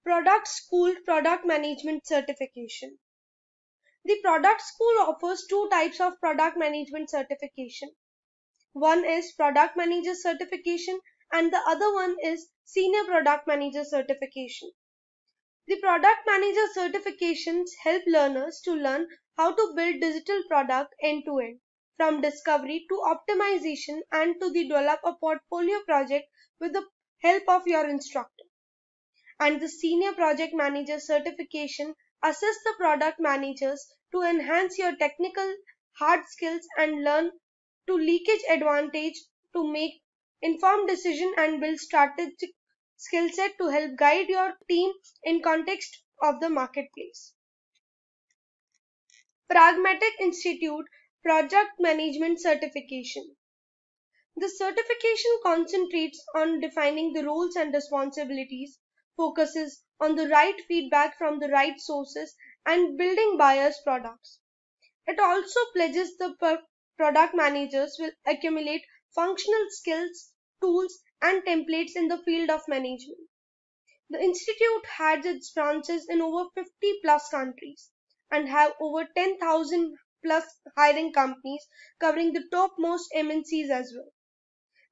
Product School Product Management Certification. The Product School offers two types of product management certification. One is Product Manager Certification and the other one is Senior Product Manager Certification. The Product Manager certifications help learners to learn how to build digital product end to end, from discovery to optimization, and to develop a portfolio project with the help of your instructor. And the Senior Project Manager certification assists the product managers to enhance your technical hard skills and learn to leakage advantage to make informed decision and build strategic skill set to help guide your team in context of the marketplace. Pragmatic Institute Project Management Certification. The certification concentrates on defining the roles and responsibilities, focuses on the right feedback from the right sources, and building buyers' products. It also pledges the product managers will accumulate functional skills, tools, and templates in the field of management. The institute has its branches in over 50 plus countries and have over 10,000 plus hiring companies covering the topmost MNCs as well.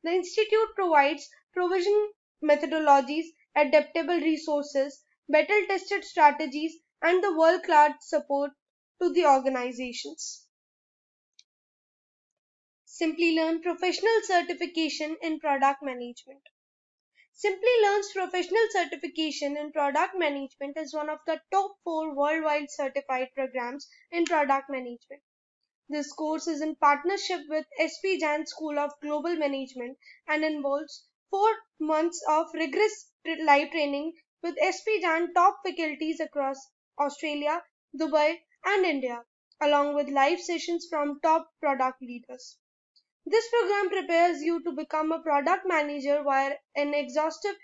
The institute provides provision methodologies, adaptable resources, battle-tested strategies, and the world-class support to the organizations. Simplilearn Professional Certification in Product Management. Simplilearn's professional certification in product management is one of the top 4 worldwide certified programs in product management. This course is in partnership with SP Jain School of Global Management and involves 4 months of rigorous live training with SP Jain top faculties across Australia, Dubai, and India, along with live sessions from top product leaders. This program prepares you to become a product manager via an exhaustive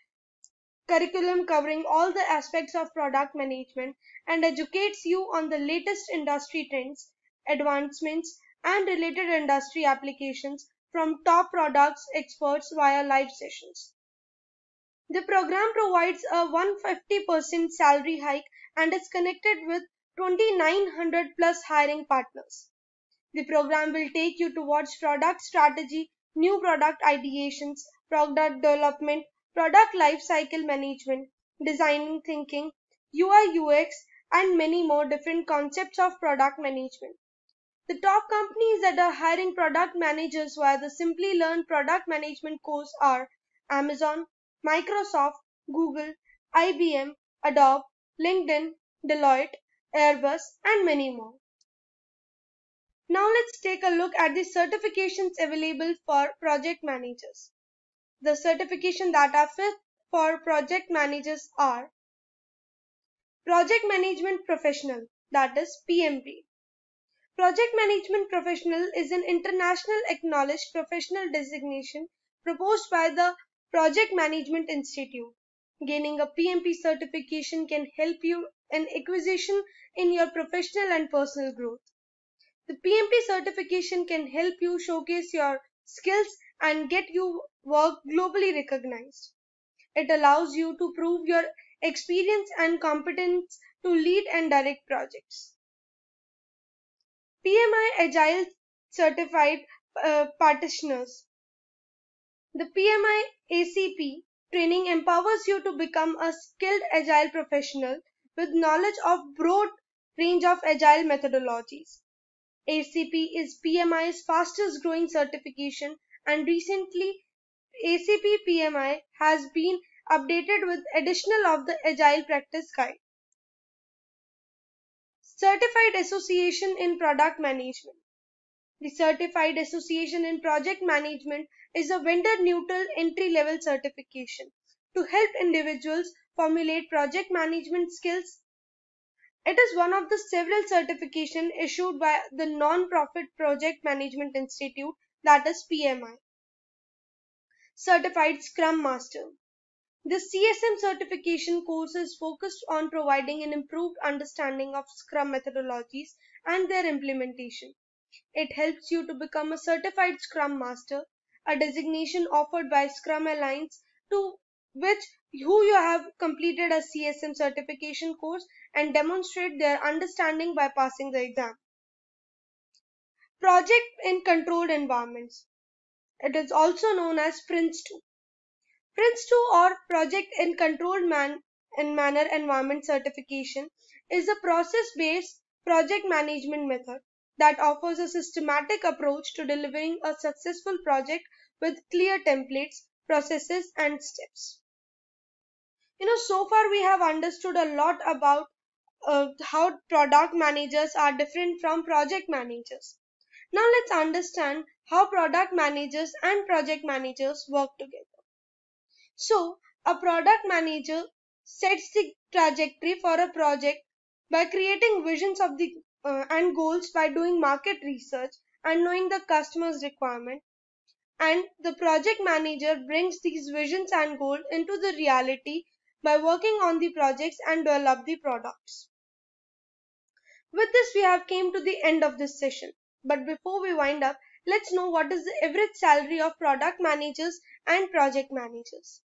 curriculum covering all the aspects of product management and educates you on the latest industry trends, advancements, and related industry applications from top products experts via live sessions. The program provides a 150% salary hike and is connected with 2,900 plus hiring partners. The program will take you towards product strategy, new product ideations, product development, product lifecycle management, design thinking, UI UX, and many more different concepts of product management. The top companies that are hiring product managers via the Simplilearn product management course are Amazon, Microsoft, Google, IBM, Adobe, LinkedIn, Deloitte, Airbus, and many more. Now let's take a look at the certifications available for project managers. The certification that are fit for project managers are Project Management Professional, that is PMP. Project Management Professional is an international acknowledged professional designation proposed by the Project Management Institute. Gaining a PMP certification can help you and acquisition in your professional and personal growth. The PMP certification can help you showcase your skills and get your work globally recognized. It allows you to prove your experience and competence to lead and direct projects. PMI Agile Certified Practitioners. The PMI ACP training empowers you to become a skilled Agile professional with knowledge of broad range of Agile methodologies. ACP is PMI's fastest growing certification, and recently ACP PMI has been updated with additional of the Agile Practice Guide. Certified Association in Product Management. The Certified Association in Project Management is a vendor-neutral entry-level certification to help individuals formulate project management skills. It is one of the several certifications issued by the non-profit Project Management Institute, that is PMI. Certified Scrum Master. The CSM certification course is focused on providing an improved understanding of Scrum methodologies and their implementation. It helps you to become a certified Scrum Master, a designation offered by Scrum Alliance to which who you have completed a CSM certification course and demonstrate their understanding by passing the exam. Project in controlled environments. It is also known as PRINCE2. PRINCE2 or Project in Controlled Manner Environment certification is a process-based project management method that offers a systematic approach to delivering a successful project with clear templates, processes, and steps. So far we have understood a lot about how product managers are different from project managers. Now let's understand how product managers and project managers work together. So, a product manager sets the trajectory for a project by creating visions of the and goals by doing market research and knowing the customer's requirement. And the project manager brings these visions and goals into the reality by working on the projects and develop the products. With this, we have came to the end of this session. But before we wind up, let's know what is the average salary of product managers and project managers.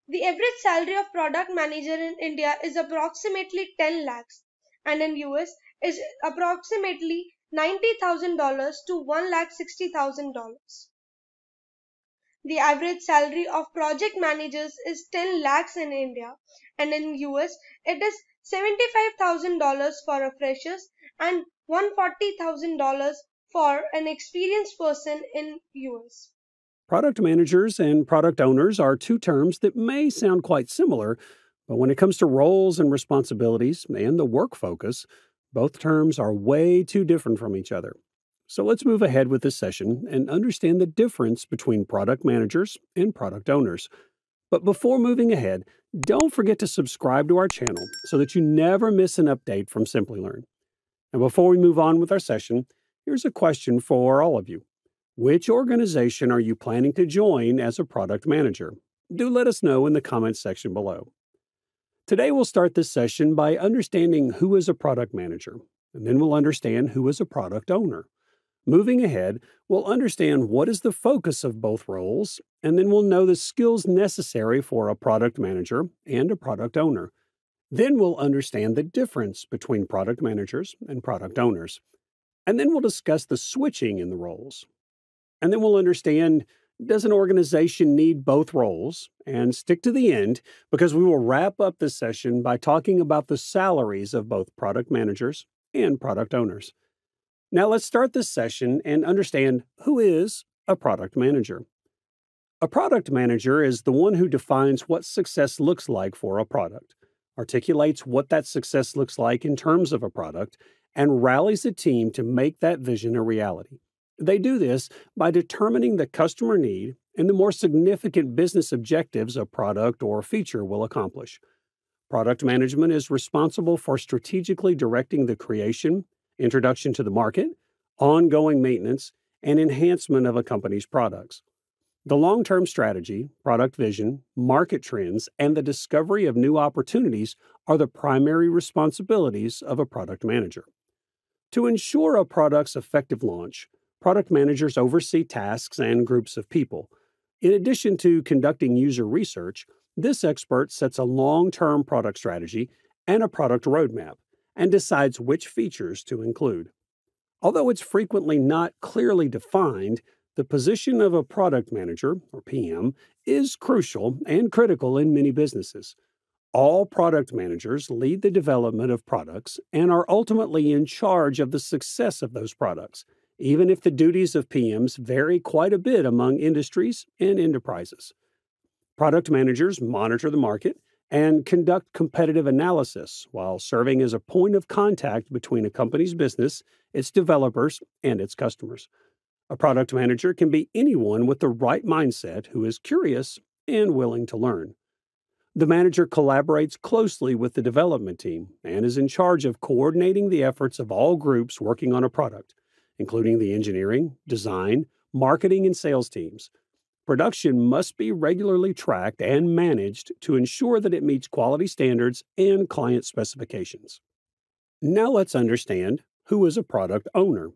The average salary of product manager in India is approximately 10 lakhs and in US is approximately $90,000 to $1,60,000. The average salary of project managers is 10 lakhs in India and in US it is $75,000 for a freshers and $140,000 for an experienced person in US. Product managers and product owners are two terms that may sound quite similar, but when it comes to roles and responsibilities and the work focus, both terms are way too different from each other. So let's move ahead with this session and understand the difference between product managers and product owners. But before moving ahead, don't forget to subscribe to our channel so that you never miss an update from Simplilearn. And before we move on with our session, here's a question for all of you. Which organization are you planning to join as a product manager? Do let us know in the comments section below. Today we'll start this session by understanding who is a product manager, and then we'll understand who is a product owner. Moving ahead, we'll understand what is the focus of both roles, and then we'll know the skills necessary for a product manager and a product owner. Then we'll understand the difference between product managers and product owners. And then we'll discuss the switching in the roles. And then we'll understand, does an organization need both roles? And stick to the end, because we will wrap up this session by talking about the salaries of both product managers and product owners. Now let's start this session and understand who is a product manager. A product manager is the one who defines what success looks like for a product, articulates what that success looks like in terms of a product, and rallies a team to make that vision a reality. They do this by determining the customer need and the more significant business objectives a product or feature will accomplish. Product management is responsible for strategically directing the creation, introduction to the market, ongoing maintenance, and enhancement of a company's products. The long-term strategy, product vision, market trends, and the discovery of new opportunities are the primary responsibilities of a product manager. To ensure a product's effective launch, product managers oversee tasks and groups of people. In addition to conducting user research, this expert sets a long-term product strategy and a product roadmap and decides which features to include. Although it's frequently not clearly defined, the position of a product manager, or PM, is crucial and critical in many businesses. All product managers lead the development of products and are ultimately in charge of the success of those products, even if the duties of PMs vary quite a bit among industries and enterprises. Product managers monitor the market and conduct competitive analysis while serving as a point of contact between a company's business, its developers, and its customers. A product manager can be anyone with the right mindset who is curious and willing to learn. The manager collaborates closely with the development team and is in charge of coordinating the efforts of all groups working on a product, including the engineering, design, marketing, and sales teams. Production must be regularly tracked and managed to ensure that it meets quality standards and client specifications. Now let's understand who is a product owner.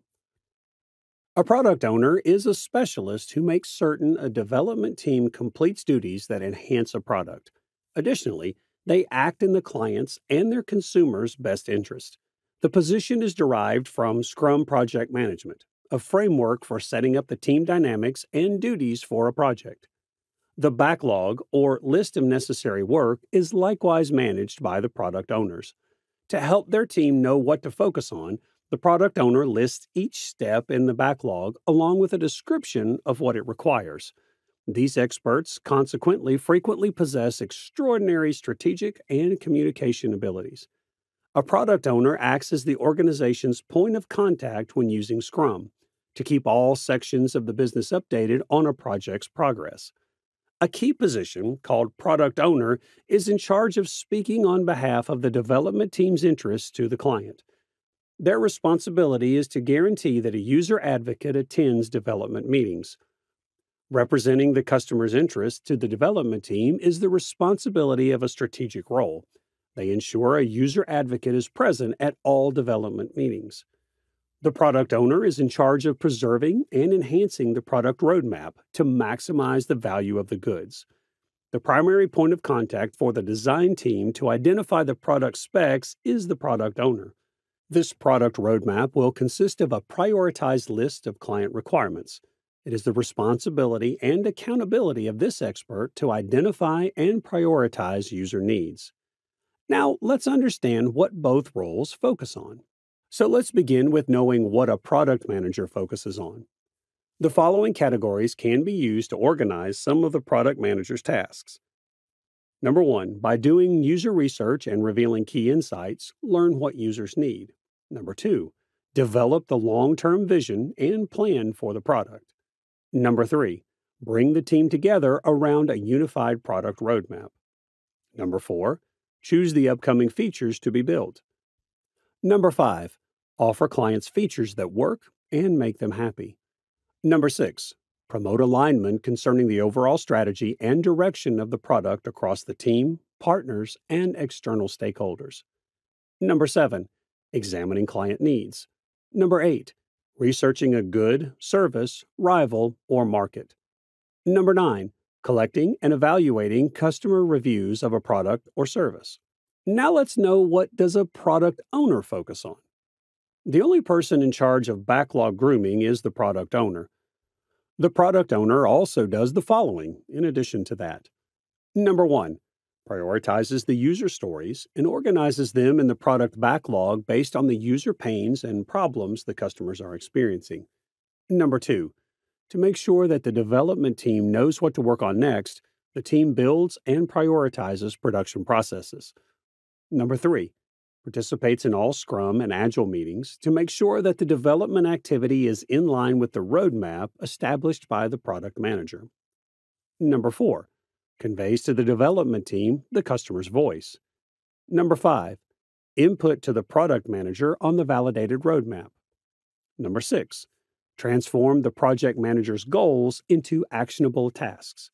A product owner is a specialist who makes certain a development team completes duties that enhance a product. Additionally, they act in the client's and their consumers' best interest. The position is derived from SCRUM Project Management, a framework for setting up the team dynamics and duties for a project. The backlog, or list of necessary work, is likewise managed by the product owners. To help their team know what to focus on, the product owner lists each step in the backlog along with a description of what it requires. These experts, consequently, frequently possess extraordinary strategic and communication abilities. A product owner acts as the organization's point of contact when using Scrum to keep all sections of the business updated on a project's progress. A key position, called product owner, is in charge of speaking on behalf of the development team's interests to the client. Their responsibility is to guarantee that a user advocate attends development meetings. Representing the customer's interests to the development team is the responsibility of a strategic role. They ensure a user advocate is present at all development meetings. The product owner is in charge of preserving and enhancing the product roadmap to maximize the value of the goods. The primary point of contact for the design team to identify the product specs is the product owner. This product roadmap will consist of a prioritized list of client requirements. It is the responsibility and accountability of this expert to identify and prioritize user needs. Now, let's understand what both roles focus on. So let's begin with knowing what a product manager focuses on. The following categories can be used to organize some of the product manager's tasks. Number 1, by doing user research and revealing key insights, learn what users need. Number 2, develop the long-term vision and plan for the product. Number 3, bring the team together around a unified product roadmap. Number 4, choose the upcoming features to be built. Number 5, offer clients features that work and make them happy. Number 6, promote alignment concerning the overall strategy and direction of the product across the team, partners, and external stakeholders. Number 7, examining client needs. Number 8, researching a good, service, rival, or market. Number 9, collecting and evaluating customer reviews of a product or service. Now let's know, what does a product owner focus on? The only person in charge of backlog grooming is the product owner. The product owner also does the following in addition to that. Number 1, prioritizes the user stories and organizes them in the product backlog based on the user pains and problems the customers are experiencing. Number 2, to make sure that the development team knows what to work on next, the team builds and prioritizes production processes. Number 3, participates in all Scrum and Agile meetings to make sure that the development activity is in line with the roadmap established by the product manager. Number 4, conveys to the development team the customer's voice. Number 5, input to the product manager on the validated roadmap. Number 6, Transform the project manager's goals into actionable tasks.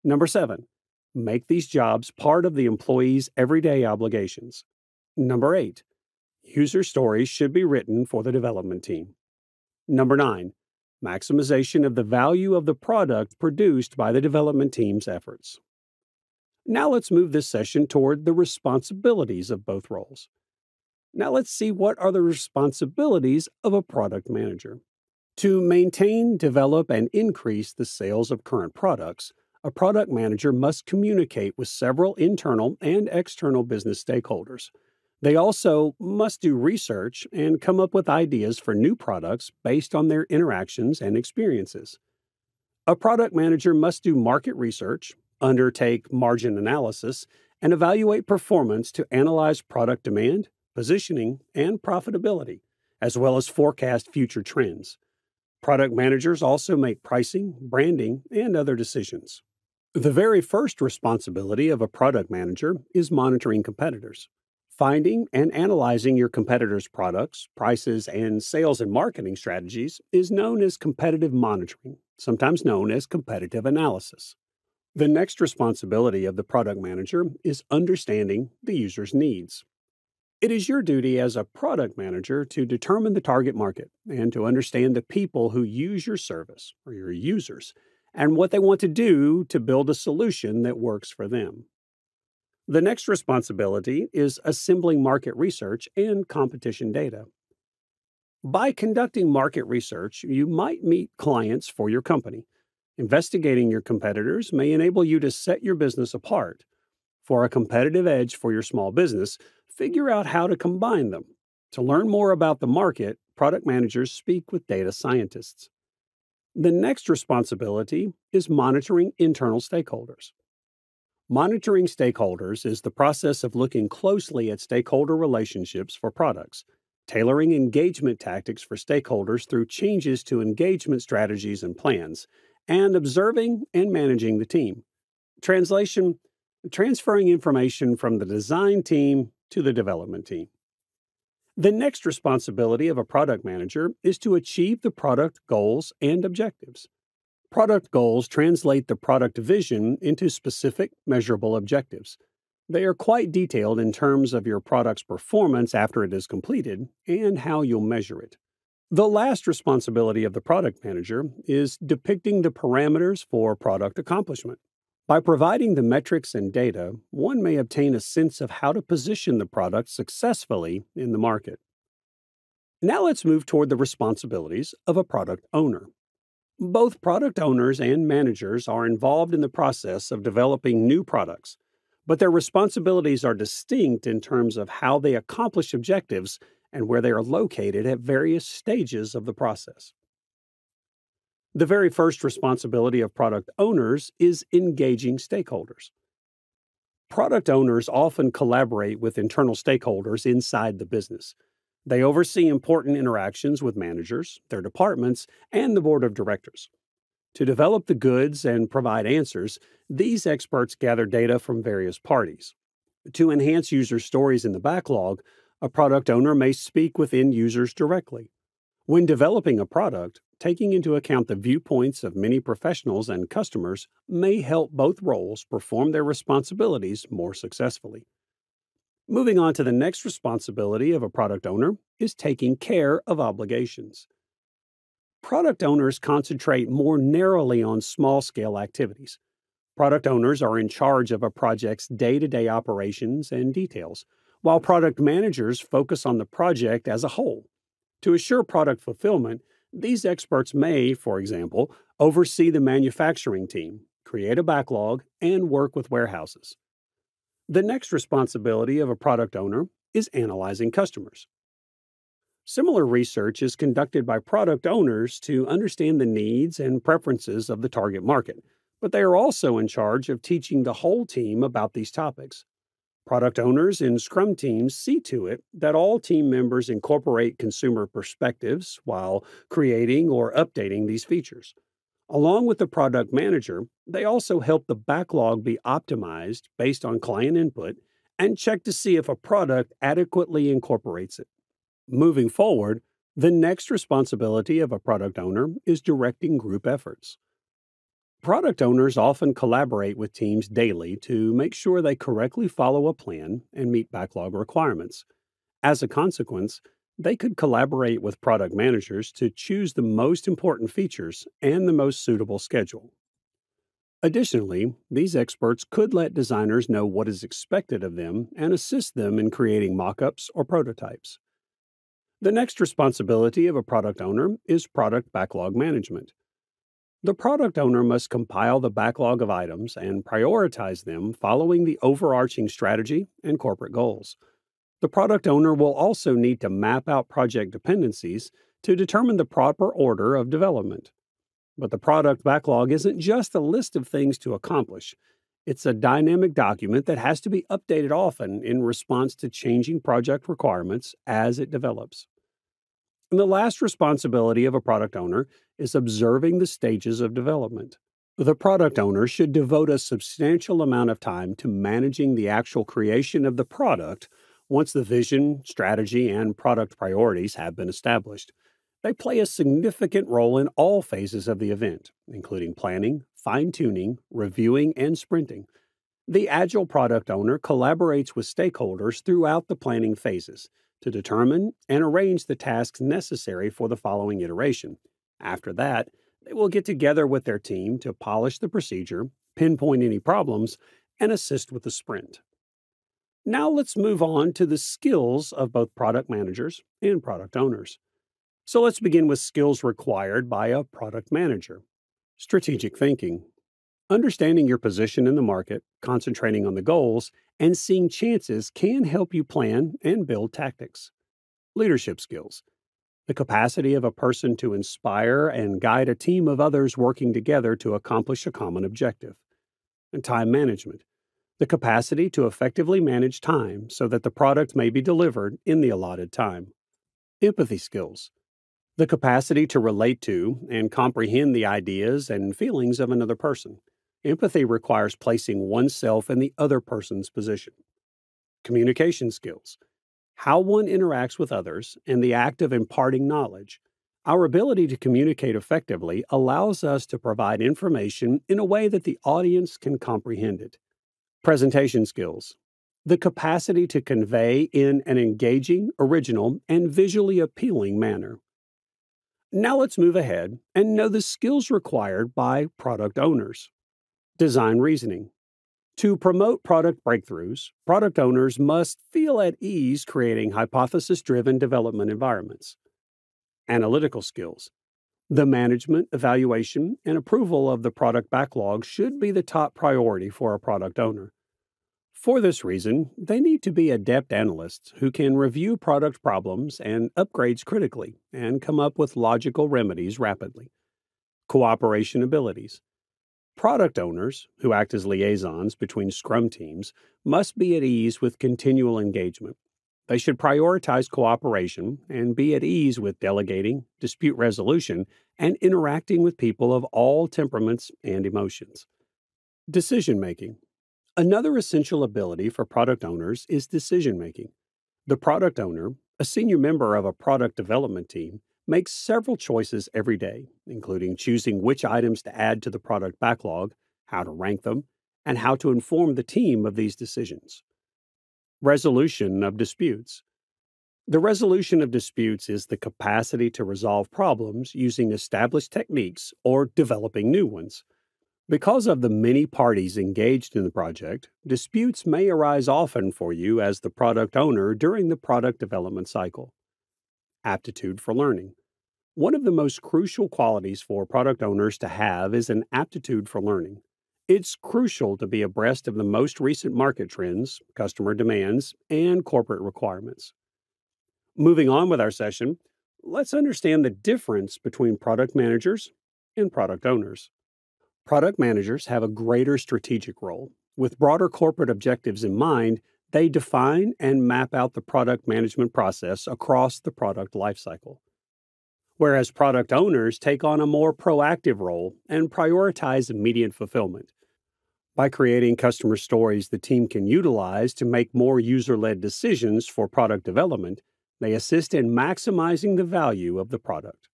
Number 7, make these jobs part of the employee's everyday obligations. Number 8, user stories should be written for the development team. Number 9, maximization of the value of the product produced by the development team's efforts. Now let's move this session toward the responsibilities of both roles. Now let's see what are the responsibilities of a product manager. To maintain, develop, and increase the sales of current products, a product manager must communicate with several internal and external business stakeholders. They also must do research and come up with ideas for new products based on their interactions and experiences. A product manager must do market research, undertake margin analysis, and evaluate performance to analyze product demand, positioning, and profitability, as well as forecast future trends. Product managers also make pricing, branding, and other decisions. The very first responsibility of a product manager is monitoring competitors. Finding and analyzing your competitors' products, prices, and sales and marketing strategies is known as competitive monitoring, sometimes known as competitive analysis. The next responsibility of the product manager is understanding the user's needs. It is your duty as a product manager to determine the target market and to understand the people who use your service, or your users, and what they want to do to build a solution that works for them. The next responsibility is assembling market research and competition data. By conducting market research, you might meet clients for your company. Investigating your competitors may enable you to set your business apart. For a competitive edge for your small business, figure out how to combine them. To learn more about the market, product managers speak with data scientists. The next responsibility is monitoring internal stakeholders. Monitoring stakeholders is the process of looking closely at stakeholder relationships for products, tailoring engagement tactics for stakeholders through changes to engagement strategies and plans, and observing and managing the team. Translation: transferring information from the design team to the development team. The next responsibility of a product manager is to achieve the product goals and objectives. Product goals translate the product vision into specific, measurable objectives. They are quite detailed in terms of your product's performance after it is completed and how you'll measure it. The last responsibility of the product manager is depicting the parameters for product accomplishment. By providing the metrics and data, one may obtain a sense of how to position the product successfully in the market. Now let's move toward the responsibilities of a product owner. Both product owners and managers are involved in the process of developing new products, but their responsibilities are distinct in terms of how they accomplish objectives and where they are located at various stages of the process. The very first responsibility of product owners is engaging stakeholders. Product owners often collaborate with internal stakeholders inside the business. They oversee important interactions with managers, their departments, and the board of directors. To develop the goods and provide answers, these experts gather data from various parties. To enhance user stories in the backlog, a product owner may speak with end users directly. When developing a product, taking into account the viewpoints of many professionals and customers may help both roles perform their responsibilities more successfully. Moving on to the next responsibility of a product owner is taking care of obligations. Product owners concentrate more narrowly on small-scale activities. Product owners are in charge of a project's day-to-day operations and details, while product managers focus on the project as a whole. To assure product fulfillment, these experts may, for example, oversee the manufacturing team, create a backlog, and work with warehouses. The next responsibility of a product owner is analyzing customers. Similar research is conducted by product owners to understand the needs and preferences of the target market, but they are also in charge of teaching the whole team about these topics. Product owners in Scrum teams see to it that all team members incorporate consumer perspectives while creating or updating these features. Along with the product manager, they also help the backlog be optimized based on client input and check to see if a product adequately incorporates it. Moving forward, The next responsibility of a product owner is directing group efforts. Product owners often collaborate with teams daily to make sure they correctly follow a plan and meet backlog requirements. As a consequence, they could collaborate with product managers to choose the most important features and the most suitable schedule. Additionally, these experts could let designers know what is expected of them and assist them in creating mockups or prototypes. The next responsibility of a product owner is product backlog management. The product owner must compile the backlog of items and prioritize them following the overarching strategy and corporate goals. The product owner will also need to map out project dependencies to determine the proper order of development. But the product backlog isn't just a list of things to accomplish. It's a dynamic document that has to be updated often in response to changing project requirements as it develops. And the last responsibility of a product owner is observing the stages of development. The product owner should devote a substantial amount of time to managing the actual creation of the product once the vision, strategy, and product priorities have been established. They play a significant role in all phases of the event, including planning, fine-tuning, reviewing, and sprinting. The Agile product owner collaborates with stakeholders throughout the planning phases to determine and arrange the tasks necessary for the following iteration. After that, they will get together with their team to polish the procedure, pinpoint any problems, and assist with the sprint. Now let's move on to the skills of both product managers and product owners. So let's begin with skills required by a product manager. Strategic thinking. Understanding your position in the market, concentrating on the goals, and seeing chances can help you plan and build tactics. Leadership skills. The capacity of a person to inspire and guide a team of others working together to accomplish a common objective. And time management. The capacity to effectively manage time so that the product may be delivered in the allotted time. Empathy skills. The capacity to relate to and comprehend the ideas and feelings of another person. Empathy requires placing oneself in the other person's position. Communication skills. How one interacts with others and the act of imparting knowledge. Our ability to communicate effectively allows us to provide information in a way that the audience can comprehend it. Presentation skills. The capacity to convey in an engaging, original, and visually appealing manner. Now let's move ahead and know the skills required by product owners. Design reasoning. To promote product breakthroughs, product owners must feel at ease creating hypothesis-driven development environments. Analytical skills. The management, evaluation, and approval of the product backlog should be the top priority for a product owner. For this reason, they need to be adept analysts who can review product problems and upgrades critically and come up with logical remedies rapidly. Cooperation abilities. Product owners, who act as liaisons between SCRUM teams, must be at ease with continual engagement. They should prioritize cooperation and be at ease with delegating, dispute resolution, and interacting with people of all temperaments and emotions. Decision-making. Another essential ability for product owners is decision-making. The product owner, a senior member of a product development team, makes several choices every day, including choosing which items to add to the product backlog, how to rank them, and how to inform the team of these decisions. Resolution of disputes. The resolution of disputes is the capacity to resolve problems using established techniques or developing new ones. Because of the many parties engaged in the project, disputes may arise often for you as the product owner during the product development cycle. Aptitude for learning. One of the most crucial qualities for product owners to have is an aptitude for learning. It's crucial to be abreast of the most recent market trends, customer demands, and corporate requirements. Moving on with our session, let's understand the difference between product managers and product owners. Product managers have a greater strategic role. With broader corporate objectives in mind, they define and map out the product management process across the product lifecycle. Whereas product owners take on a more proactive role and prioritize immediate fulfillment. By creating customer stories the team can utilize to make more user-led decisions for product development, They assist in maximizing the value of the product.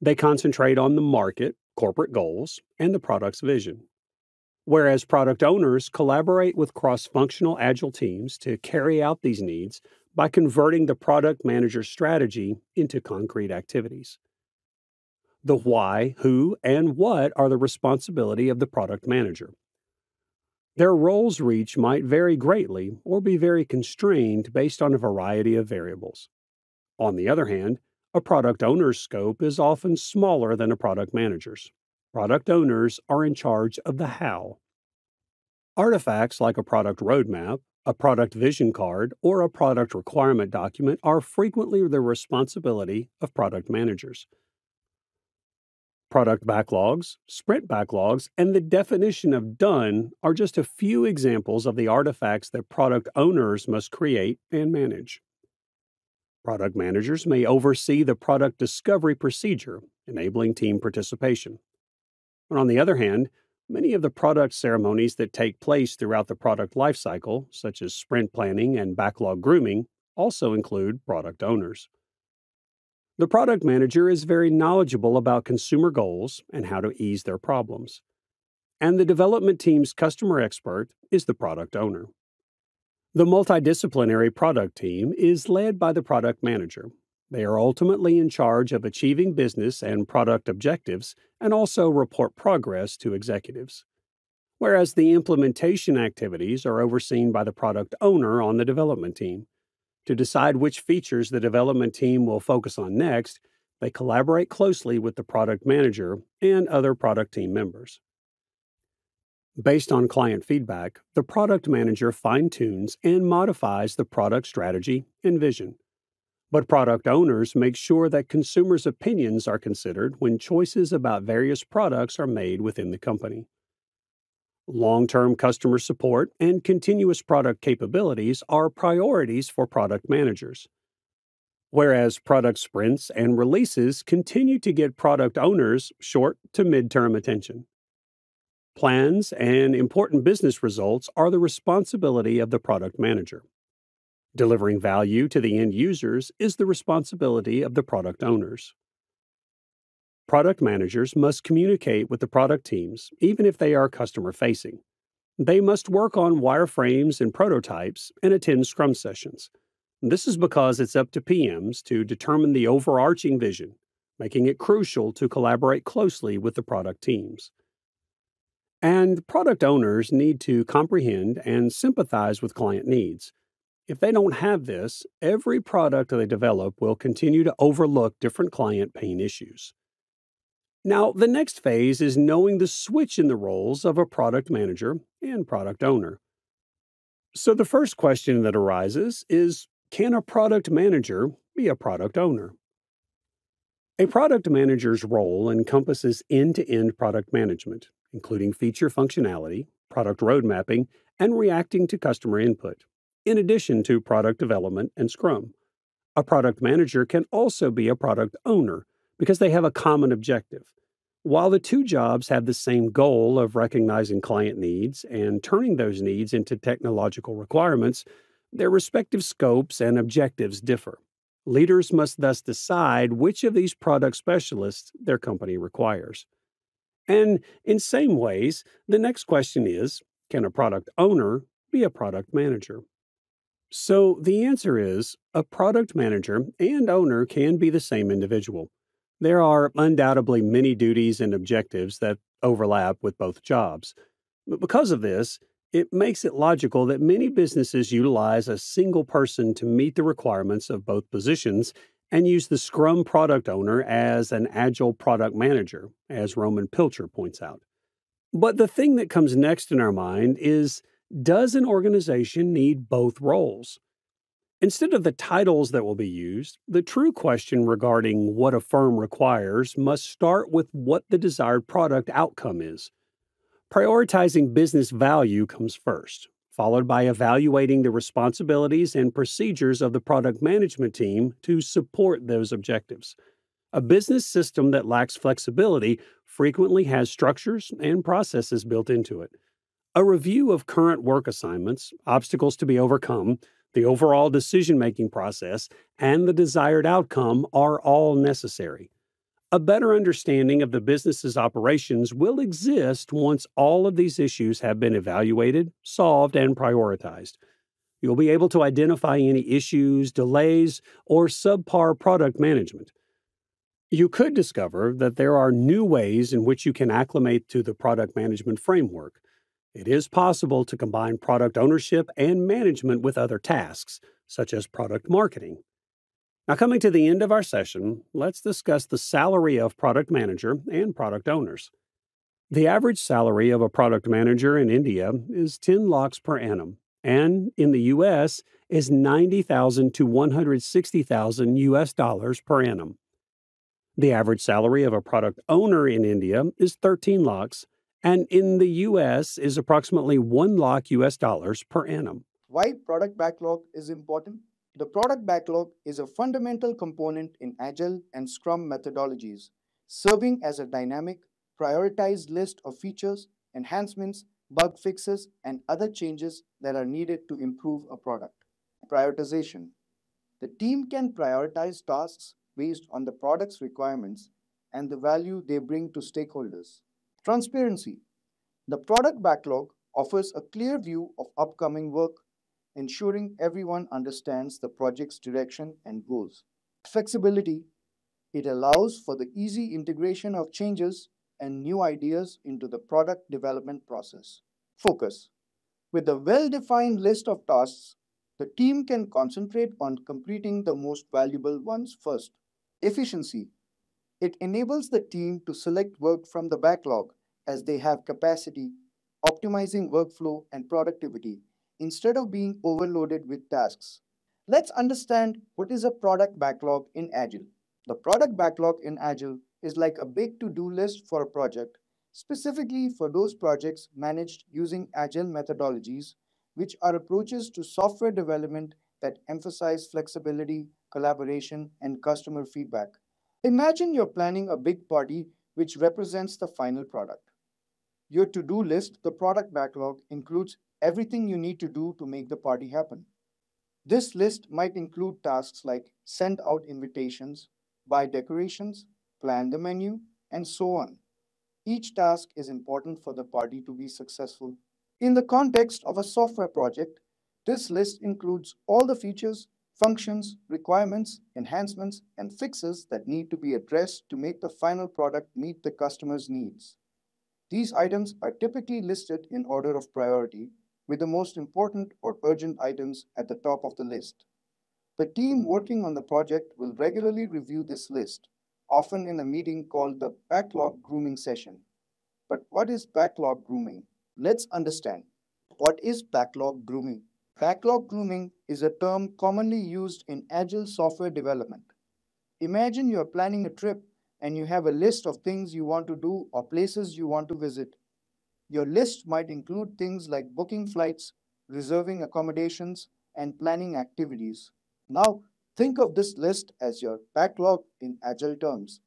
They concentrate on the market, corporate goals, and the product's vision. Whereas product owners collaborate with cross-functional Agile teams to carry out these needs by converting the product manager's strategy into concrete activities. The why, who, and what are the responsibility of the product manager. Their roles reach might vary greatly or be very constrained based on a variety of variables. On the other hand, a product owner's scope is often smaller than a product manager's. Product owners are in charge of the how. Artifacts like a product roadmap, a product vision card, or a product requirement document are frequently the responsibility of product managers. Product backlogs, sprint backlogs, and the definition of done are just a few examples of the artifacts that product owners must create and manage. Product managers may oversee the product discovery procedure, enabling team participation. But on the other hand, many of the product ceremonies that take place throughout the product lifecycle, such as sprint planning and backlog grooming, also include product owners. The product manager is very knowledgeable about consumer goals and how to ease their problems. And the development team's customer expert is the product owner. The multidisciplinary product team is led by the product manager. They are ultimately in charge of achieving business and product objectives and also report progress to executives. Whereas the implementation activities are overseen by the product owner on the development team. To decide which features the development team will focus on next, they collaborate closely with the product manager and other product team members. Based on client feedback, the product manager fine-tunes and modifies the product strategy and vision. But product owners make sure that consumers' opinions are considered when choices about various products are made within the company. Long-term customer support and continuous product capabilities are priorities for product managers. Whereas product sprints and releases continue to get product owners short to mid-term attention. Plans and important business results are the responsibility of the product manager. Delivering value to the end users is the responsibility of the product owners. Product managers must communicate with the product teams, even if they are customer-facing. They must work on wireframes and prototypes and attend SCRUM sessions. This is because it's up to PMs to determine the overarching vision, making it crucial to collaborate closely with the product teams. And product owners need to comprehend and sympathize with client needs. If they don't have this, every product they develop will continue to overlook different client pain issues. Now, the next phase is knowing the switch in the roles of a product manager and product owner. So the first question that arises is, can a product manager be a product owner? A product manager's role encompasses end-to-end product management, including feature functionality, product road mapping, and reacting to customer input, in addition to product development and SCRUM. A product manager can also be a product owner because they have a common objective. While the two jobs have the same goal of recognizing client needs and turning those needs into technological requirements, their respective scopes and objectives differ. Leaders must thus decide which of these product specialists their company requires. And in same ways, the next question is, can a product owner be a product manager? So the answer is, a product manager and owner can be the same individual. There are undoubtedly many duties and objectives that overlap with both jobs. But because of this, it makes it logical that many businesses utilize a single person to meet the requirements of both positions and use the SCRUM product owner as an Agile product manager, as Roman Pilcher points out. But the thing that comes next in our mind is, does an organization need both roles? Instead of the titles that will be used, the true question regarding what a firm requires must start with what the desired product outcome is. Prioritizing business value comes first, followed by evaluating the responsibilities and procedures of the product management team to support those objectives. A business system that lacks flexibility frequently has structures and processes built into it. A review of current work assignments, obstacles to be overcome, The overall decision making process and the desired outcome are all necessary. A better understanding of the business's operations will exist once all of these issues have been evaluated, solved, and prioritized. You'll be able to identify any issues, delays, or subpar product management. You could discover that there are new ways in which you can acclimate to the product management framework. It is possible to combine product ownership and management with other tasks, such as product marketing. Now, coming to the end of our session, let's discuss the salary of product manager and product owners. The average salary of a product manager in India is 10 lakhs per annum, and in the US is 90,000 to 160,000 US dollars per annum. The average salary of a product owner in India is 13 lakhs, and in the US is approximately 1 lakh US dollars per annum. Why product backlog is important? The product backlog is a fundamental component in Agile and SCRUM methodologies, serving as a dynamic, prioritized list of features, enhancements, bug fixes, and other changes that are needed to improve a product. Prioritization. The team can prioritize tasks based on the product's requirements and the value they bring to stakeholders. Transparency. The product backlog offers a clear view of upcoming work, ensuring everyone understands the project's direction and goals. Flexibility. It allows for the easy integration of changes and new ideas into the product development process. Focus. With a well-defined list of tasks, the team can concentrate on completing the most valuable ones first. Efficiency. It enables the team to select work from the backlog as they have capacity, optimizing workflow and productivity instead of being overloaded with tasks. Let's understand what is a product backlog in Agile. The product backlog in Agile is like a big to-do list for a project, specifically for those projects managed using Agile methodologies, which are approaches to software development that emphasize flexibility, collaboration, and customer feedback. Imagine you're planning a big party which represents the final product. Your to-do list, the product backlog, includes everything you need to do to make the party happen. This list might include tasks like send out invitations, buy decorations, plan the menu, and so on. Each task is important for the party to be successful. In the context of a software project, this list includes all the features, functions, requirements, enhancements, and fixes that need to be addressed to make the final product meet the customer's needs. These items are typically listed in order of priority, with the most important or urgent items at the top of the list. The team working on the project will regularly review this list, often in a meeting called the Backlog Grooming Session. But what is backlog grooming? Let's understand. What is backlog grooming? Backlog grooming is a term commonly used in Agile software development. Imagine you're planning a trip and you have a list of things you want to do or places you want to visit. Your list might include things like booking flights, reserving accommodations, and planning activities. Now, think of this list as your backlog in Agile terms.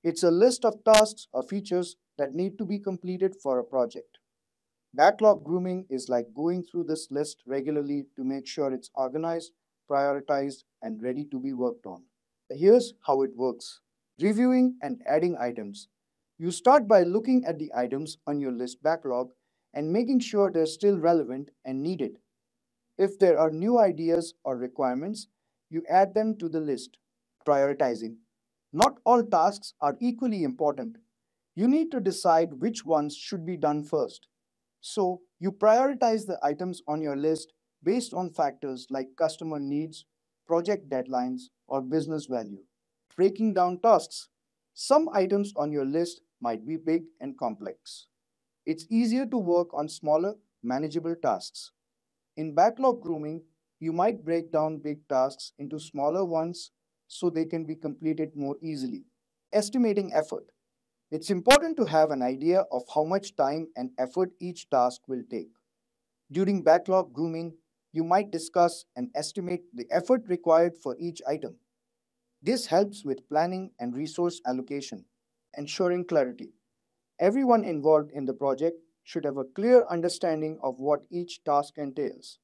It's a list of tasks or features that need to be completed for a project. Backlog grooming is like going through this list regularly to make sure it's organized, prioritized, and ready to be worked on. Here's how it works. Reviewing and adding items. You start by looking at the items on your list backlog and making sure they're still relevant and needed. If there are new ideas or requirements, you add them to the list. Prioritizing. Not all tasks are equally important. You need to decide which ones should be done first. So, you prioritize the items on your list based on factors like customer needs, project deadlines, or business value. Breaking down tasks. Some items on your list might be big and complex. It's easier to work on smaller, manageable tasks. In backlog grooming, you might break down big tasks into smaller ones so they can be completed more easily. Estimating effort. It's important to have an idea of how much time and effort each task will take. During backlog grooming, you might discuss and estimate the effort required for each item. This helps with planning and resource allocation, ensuring clarity. Everyone involved in the project should have a clear understanding of what each task entails.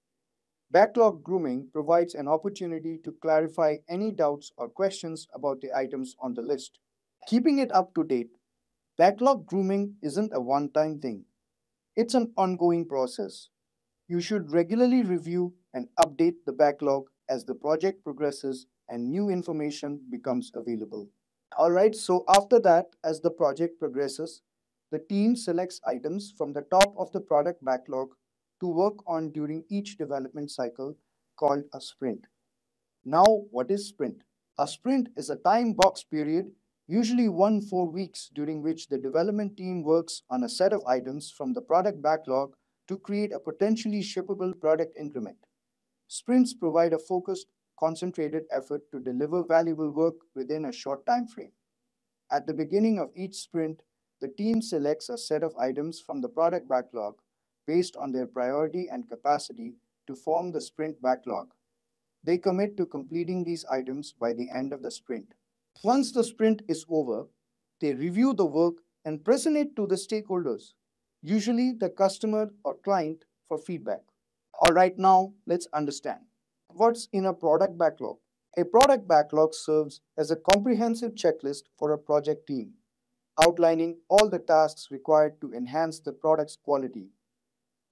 Backlog grooming provides an opportunity to clarify any doubts or questions about the items on the list. Keeping it up to date, backlog grooming isn't a one-time thing. It's an ongoing process. You should regularly review and update the backlog as the project progresses and new information becomes available. Alright, so after that, as the project progresses, the team selects items from the top of the product backlog to work on during each development cycle called a sprint. Now, what is sprint? A sprint is a time box period, usually 4 weeks, during which the development team works on a set of items from the product backlog to create a potentially shippable product increment. Sprints provide a focused, concentrated effort to deliver valuable work within a short time frame. At the beginning of each sprint, the team selects a set of items from the product backlog based on their priority and capacity to form the sprint backlog. They commit to completing these items by the end of the sprint. Once the sprint is over, they review the work and present it to the stakeholders, usually the customer or client, for feedback. Alright, now let's understand. What's in a product backlog? A product backlog serves as a comprehensive checklist for a project team, outlining all the tasks required to enhance the product's quality.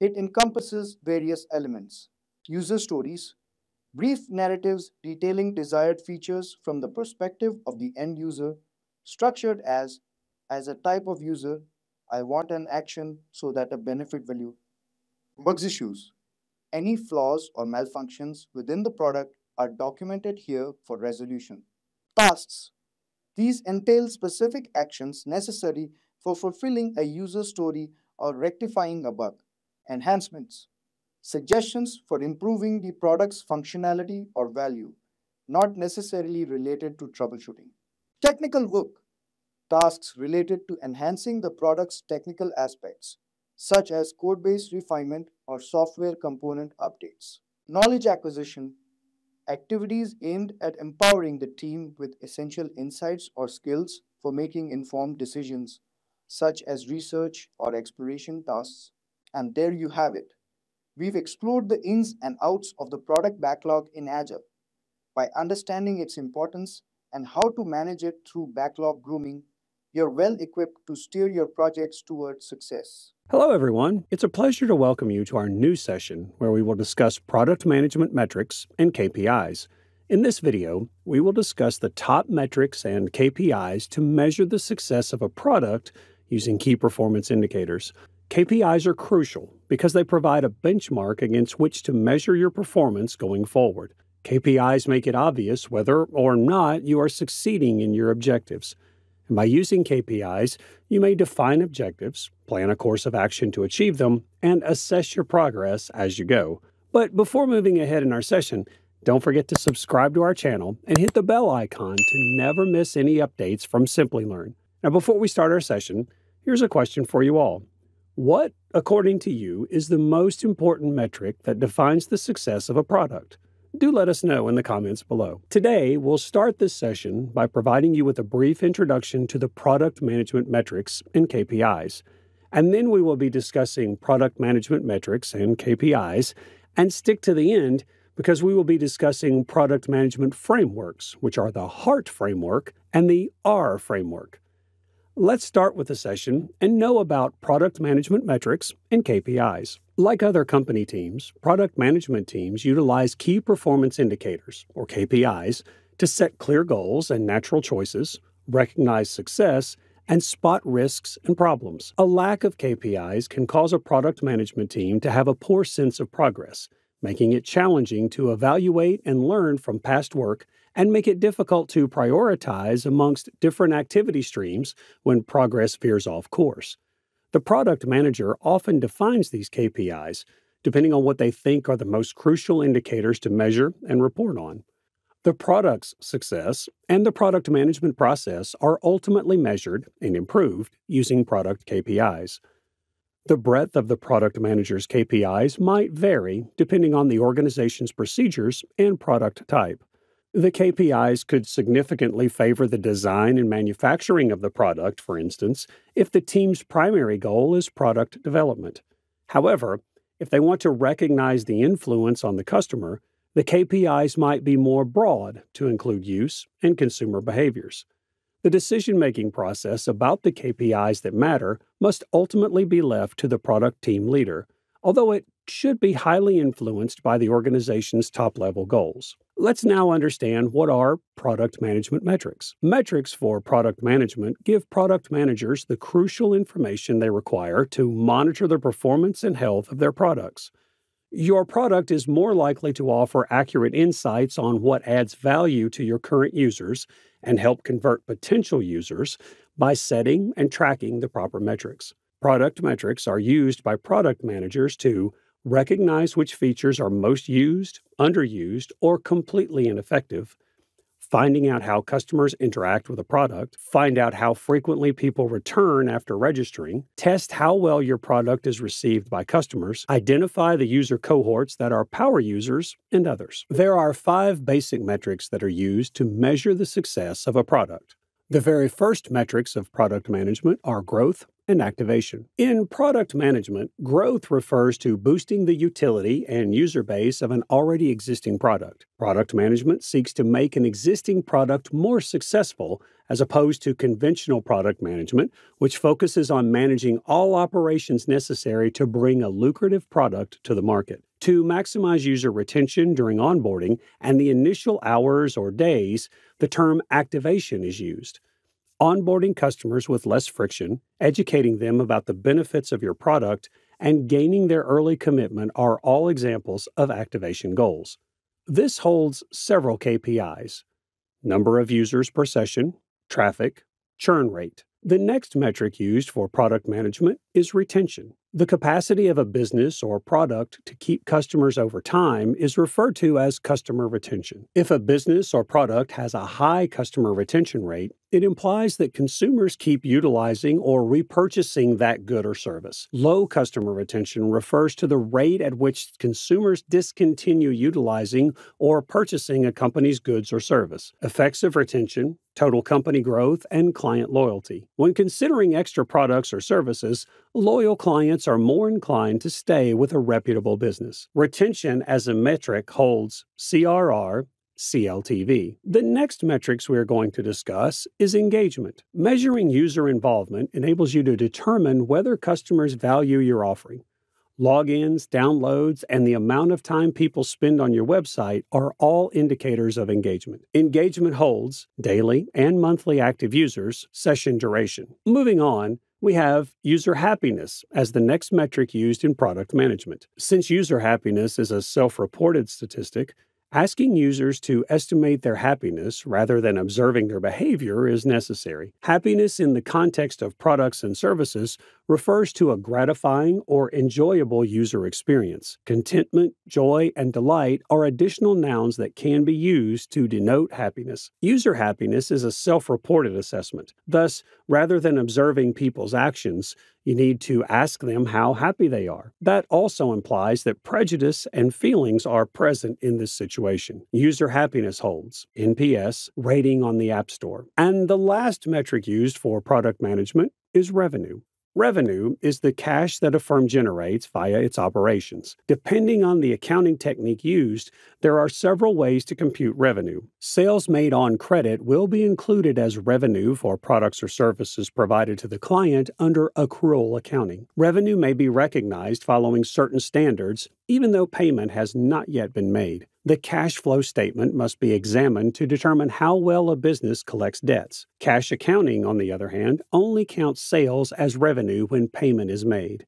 It encompasses various elements: user stories, brief narratives detailing desired features from the perspective of the end user, structured as a type of user, I want an action so that a benefit value. Bugs issues. Any flaws or malfunctions within the product are documented here for resolution. Tasks. These entail specific actions necessary for fulfilling a user story or rectifying a bug. Enhancements. Suggestions for improving the product's functionality or value, not necessarily related to troubleshooting. Technical work. Tasks related to enhancing the product's technical aspects, such as code-based refinement or software component updates. Knowledge acquisition. Activities aimed at empowering the team with essential insights or skills for making informed decisions, such as research or exploration tasks. And there you have it. We've explored the ins and outs of the product backlog in Agile. By understanding its importance and how to manage it through backlog grooming, you're well equipped to steer your projects towards success. Hello, everyone. It's a pleasure to welcome you to our new session where we will discuss product management metrics and KPIs. In this video, we will discuss the top metrics and KPIs to measure the success of a product using key performance indicators. KPIs are crucial because they provide a benchmark against which to measure your performance going forward. KPIs make it obvious whether or not you are succeeding in your objectives. And by using KPIs, you may define objectives, plan a course of action to achieve them, and assess your progress as you go. But before moving ahead in our session, don't forget to subscribe to our channel and hit the bell icon to never miss any updates from Simplilearn. Now, before we start our session, here's a question for you all. What, according to you, is the most important metric that defines the success of a product? Do let us know in the comments below. Today, we'll start this session by providing you with a brief introduction to the product management metrics and KPIs. And then we will be discussing product management metrics and KPIs, and stick to the end because we will be discussing product management frameworks, which are the HEART framework and the R framework. Let's start with the session and know about product management metrics and KPIs. Like other company teams, product management teams utilize key performance indicators, or KPIs, to set clear goals and natural choices, recognize success, and spot risks and problems. A lack of KPIs can cause a product management team to have a poor sense of progress, making it challenging to evaluate and learn from past work and make it difficult to prioritize amongst different activity streams when progress veers off course. The product manager often defines these KPIs depending on what they think are the most crucial indicators to measure and report on. The product's success and the product management process are ultimately measured and improved using product KPIs. The breadth of the product manager's KPIs might vary depending on the organization's procedures and product type. The KPIs could significantly favor the design and manufacturing of the product, for instance, if the team's primary goal is product development. However, If they want to recognize the influence on the customer, the KPIs might be more broad to include use and consumer behaviors. The decision-making process about the KPIs that matter must ultimately be left to the product team leader, although it should be highly influenced by the organization's top-level goals. Let's now understand what are product management metrics. Metrics for product management give product managers the crucial information they require to monitor the performance and health of their products. Your product is more likely to offer accurate insights on what adds value to your current users and help convert potential users by setting and tracking the proper metrics. Product metrics are used by product managers to recognize which features are most used, underused, or completely ineffective, finding out how customers interact with a product, find out how frequently people return after registering, test how well your product is received by customers, identify the user cohorts that are power users, and others. There are 5 basic metrics that are used to measure the success of a product. The very first metrics of product management are growth and activation. In product management, growth refers to boosting the utility and user base of an already existing product. Product management seeks to make an existing product more successful as opposed to conventional product management, which focuses on managing all operations necessary to bring a lucrative product to the market. To maximize user retention during onboarding and the initial hours or days, the term activation is used. Onboarding customers with less friction, educating them about the benefits of your product, and gaining their early commitment are all examples of activation goals. This holds several KPIs: number of users per session, traffic, churn rate. The next metric used for product management is retention. The capacity of a business or product to keep customers over time is referred to as customer retention. If a business or product has a high customer retention rate, it implies that consumers keep utilizing or repurchasing that good or service. Low customer retention refers to the rate at which consumers discontinue utilizing or purchasing a company's goods or service. Effects of retention, total company growth, and client loyalty. When considering extra products or services, loyal clients are more inclined to stay with a reputable business. Retention as a metric holds CRR, CLTV. The next metrics we are going to discuss is engagement. Measuring user involvement enables you to determine whether customers value your offering. Logins, downloads, and the amount of time people spend on your website are all indicators of engagement. Engagement holds daily and monthly active users, session duration. Moving on, we have user happiness as the next metric used in product management. Since user happiness is a self-reported statistic, asking users to estimate their happiness rather than observing their behavior is necessary. Happiness in the context of products and services refers to a gratifying or enjoyable user experience. Contentment, joy, and delight are additional nouns that can be used to denote happiness. User happiness is a self-reported assessment. Thus, rather than observing people's actions, you need to ask them how happy they are. That also implies that prejudice and feelings are present in this situation. User happiness holds NPS, rating on the App Store. And the last metric used for product management is revenue. Revenue is the cash that a firm generates via its operations. Depending on the accounting technique used, there are several ways to compute revenue. Sales made on credit will be included as revenue for products or services provided to the client under accrual accounting. Revenue may be recognized following certain standards, even though payment has not yet been made. The cash flow statement must be examined to determine how well a business collects debts. Cash accounting, on the other hand, only counts sales as revenue when payment is made.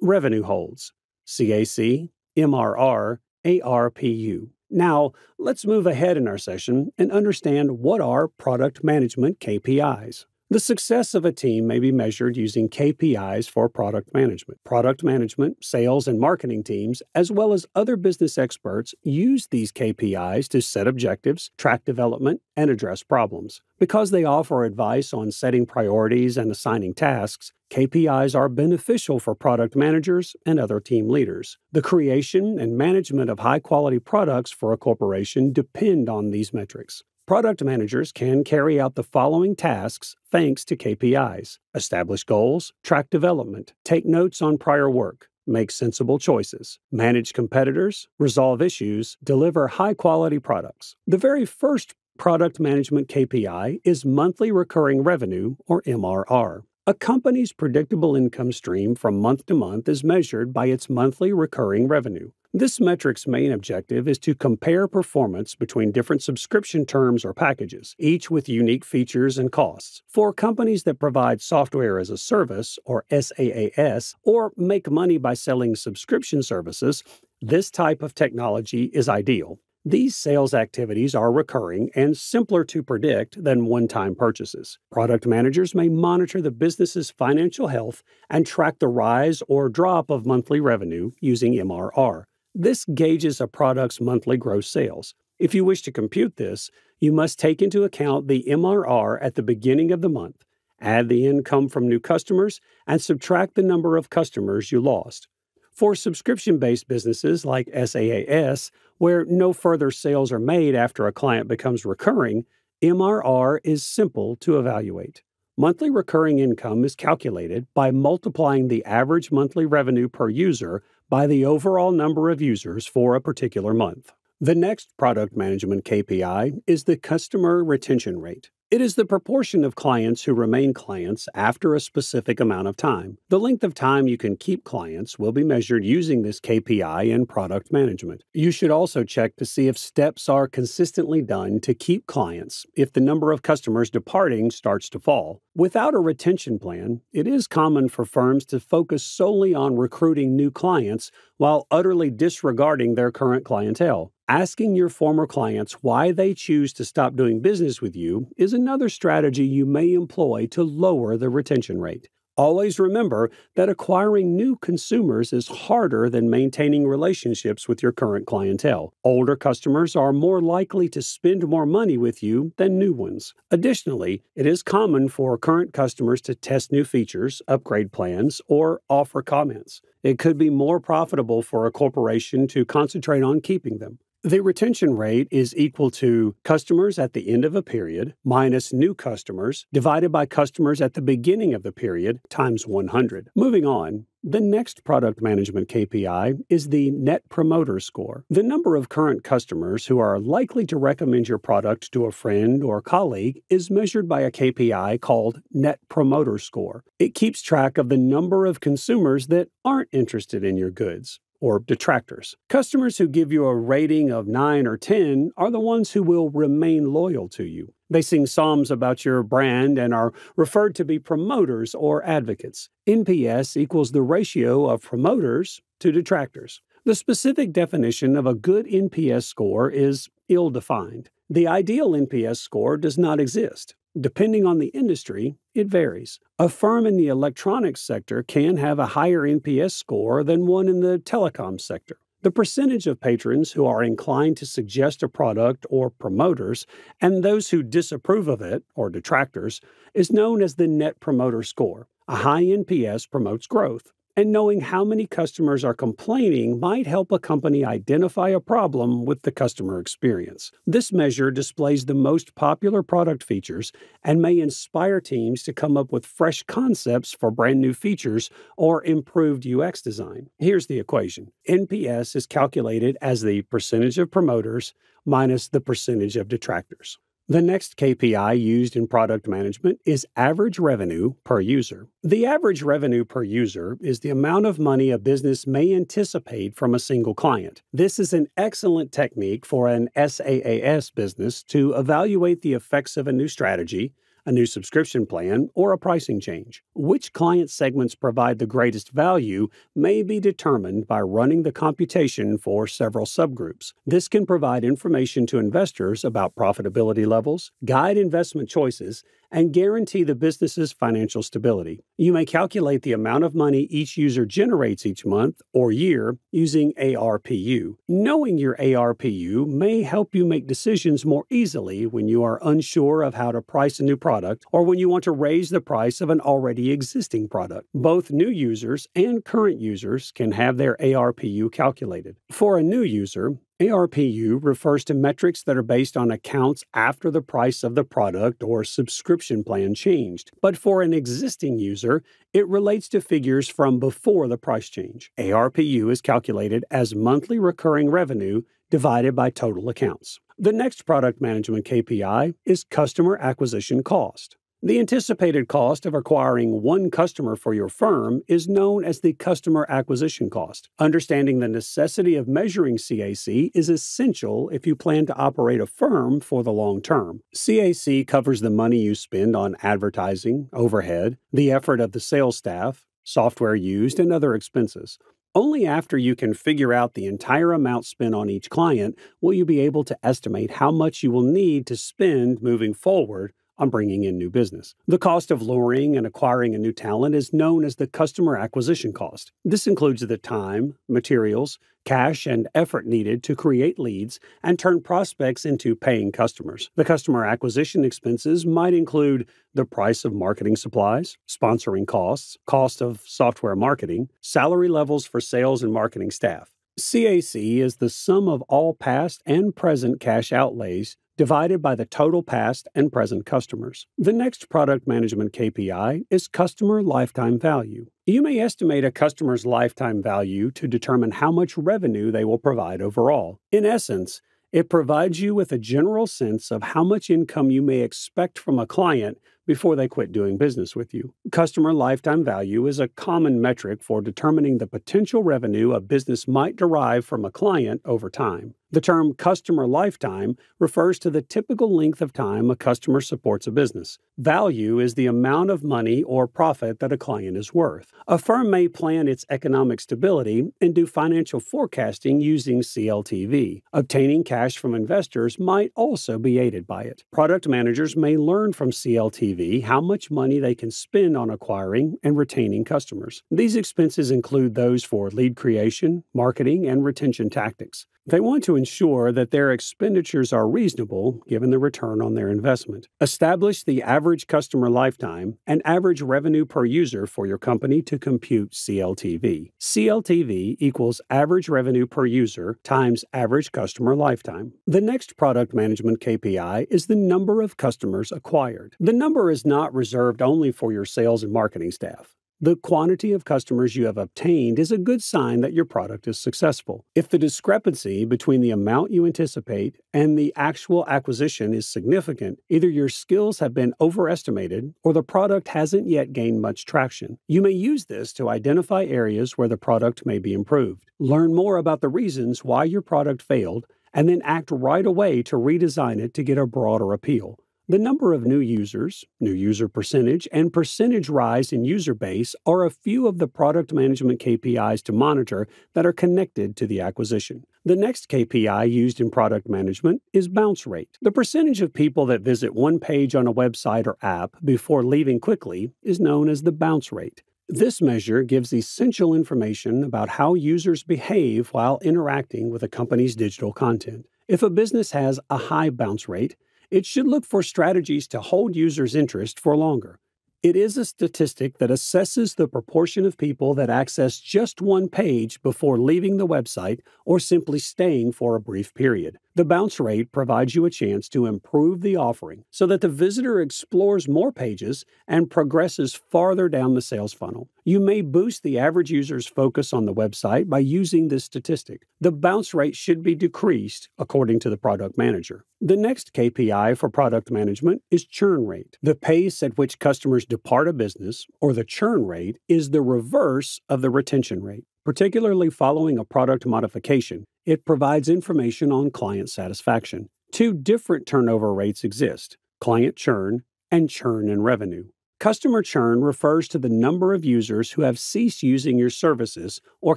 Revenue holds CAC, MRR, ARPU. Now, let's move ahead in our session and understand what are product management KPIs. The success of a team may be measured using KPIs for product management. Product management, sales, and marketing teams, as well as other business experts, use these KPIs to set objectives, track development, and address problems. Because they offer advice on setting priorities and assigning tasks, KPIs are beneficial for product managers and other team leaders. The creation and management of high-quality products for a corporation depend on these metrics. Product managers can carry out the following tasks thanks to KPIs: establish goals, track development, take notes on prior work, make sensible choices, manage competitors, resolve issues, deliver high-quality products. The very first product management KPI is monthly recurring revenue, or MRR. A company's predictable income stream from month to month is measured by its monthly recurring revenue. This metric's main objective is to compare performance between different subscription terms or packages, each with unique features and costs. For companies that provide software as a service, or SaaS, or make money by selling subscription services, this type of technology is ideal. These sales activities are recurring and simpler to predict than one-time purchases. Product managers may monitor the business's financial health and track the rise or drop of monthly revenue using MRR. This gauges a product's monthly gross sales. If you wish to compute this, you must take into account the MRR at the beginning of the month, add the income from new customers, and subtract the number of customers you lost. For subscription-based businesses like SaaS, where no further sales are made after a client becomes recurring, MRR is simple to evaluate. Monthly recurring income is calculated by multiplying the average monthly revenue per user by the overall number of users for a particular month. The next product management KPI is the customer retention rate. It is the proportion of clients who remain clients after a specific amount of time. The length of time you can keep clients will be measured using this KPI in product management. You should also check to see if steps are consistently done to keep clients if the number of customers departing starts to fall. Without a retention plan, it is common for firms to focus solely on recruiting new clients while utterly disregarding their current clientele. Asking your former clients why they choose to stop doing business with you is another strategy you may employ to lower the retention rate. Always remember that acquiring new consumers is harder than maintaining relationships with your current clientele. Older customers are more likely to spend more money with you than new ones. Additionally, it is common for current customers to test new features, upgrade plans, or offer comments. It could be more profitable for a corporation to concentrate on keeping them. The retention rate is equal to customers at the end of a period minus new customers divided by customers at the beginning of the period times 100. Moving on, the next product management KPI is the Net Promoter Score. The number of current customers who are likely to recommend your product to a friend or colleague is measured by a KPI called Net Promoter Score. It keeps track of the number of consumers that aren't interested in your goods, or detractors. Customers who give you a rating of 9 or 10 are the ones who will remain loyal to you. They sing psalms about your brand and are referred to be promoters or advocates. NPS equals the ratio of promoters to detractors. The specific definition of a good NPS score is ill-defined. The ideal NPS score does not exist. Depending on the industry, it varies. A firm in the electronics sector can have a higher NPS score than one in the telecom sector. The percentage of patrons who are inclined to suggest a product or promoters and those who disapprove of it, or detractors, is known as the Net Promoter Score. A high NPS promotes growth, and knowing how many customers are complaining might help a company identify a problem with the customer experience. This measure displays the most popular product features and may inspire teams to come up with fresh concepts for brand new features or improved UX design. Here's the equation. NPS is calculated as the percentage of promoters minus the percentage of detractors. The next KPI used in product management is average revenue per user. The average revenue per user is the amount of money a business may anticipate from a single client. This is an excellent technique for an SaaS business to evaluate the effects of a new strategy, a new subscription plan, or a pricing change. Which client segments provide the greatest value may be determined by running the computation for several subgroups. This can provide information to investors about profitability levels, guide investment choices, and guarantee the business's financial stability. You may calculate the amount of money each user generates each month or year using ARPU. Knowing your ARPU may help you make decisions more easily when you are unsure of how to price a new product or when you want to raise the price of an already existing product. Both new users and current users can have their ARPU calculated. For a new user, ARPU refers to metrics that are based on accounts after the price of the product or subscription plan changed. But for an existing user, it relates to figures from before the price change. ARPU is calculated as monthly recurring revenue divided by total accounts. The next product management KPI is customer acquisition cost. The anticipated cost of acquiring one customer for your firm is known as the customer acquisition cost. Understanding the necessity of measuring CAC is essential if you plan to operate a firm for the long term. CAC covers the money you spend on advertising, overhead, the effort of the sales staff, software used, and other expenses. Only after you can figure out the entire amount spent on each client will you be able to estimate how much you will need to spend moving forward on bringing in new business. The cost of luring and acquiring a new talent is known as the customer acquisition cost. This includes the time, materials, cash, and effort needed to create leads and turn prospects into paying customers. The customer acquisition expenses might include the price of marketing supplies, sponsoring costs, cost of software marketing, salary levels for sales and marketing staff. CAC is the sum of all past and present cash outlays divided by the total past and present customers. The next product management KPI is customer lifetime value. You may estimate a customer's lifetime value to determine how much revenue they will provide overall. In essence, it provides you with a general sense of how much income you may expect from a client before they quit doing business with you. Customer lifetime value is a common metric for determining the potential revenue a business might derive from a client over time. The term customer lifetime refers to the typical length of time a customer supports a business. Value is the amount of money or profit that a client is worth. A firm may plan its economic stability and do financial forecasting using CLTV. Obtaining cash from investors might also be aided by it. Product managers may learn from CLTV how much money they can spend on acquiring and retaining customers. These expenses include those for lead creation, marketing, and retention tactics. They want to ensure that their expenditures are reasonable given the return on their investment. Establish the average customer lifetime and average revenue per user for your company to compute CLTV. CLTV equals average revenue per user times average customer lifetime. The next product management KPI is the number of customers acquired. The number is not reserved only for your sales and marketing staff. The quantity of customers you have obtained is a good sign that your product is successful. If the discrepancy between the amount you anticipate and the actual acquisition is significant, either your skills have been overestimated or the product hasn't yet gained much traction. You may use this to identify areas where the product may be improved. Learn more about the reasons why your product failed and then act right away to redesign it to get a broader appeal. The number of new users, new user percentage, and percentage rise in user base are a few of the product management KPIs to monitor that are connected to the acquisition. The next KPI used in product management is bounce rate. The percentage of people that visit one page on a website or app before leaving quickly is known as the bounce rate. This measure gives essential information about how users behave while interacting with a company's digital content. If a business has a high bounce rate, it should look for strategies to hold users' interest for longer. It is a statistic that assesses the proportion of people that access just one page before leaving the website or simply staying for a brief period. The bounce rate provides you a chance to improve the offering so that the visitor explores more pages and progresses farther down the sales funnel. You may boost the average user's focus on the website by using this statistic. The bounce rate should be decreased according to the product manager. The next KPI for product management is churn rate. The pace at which customers depart a business, or the churn rate, is the reverse of the retention rate. Particularly following a product modification, it provides information on client satisfaction. Two different turnover rates exist: client churn and churn in revenue. Customer churn refers to the number of users who have ceased using your services or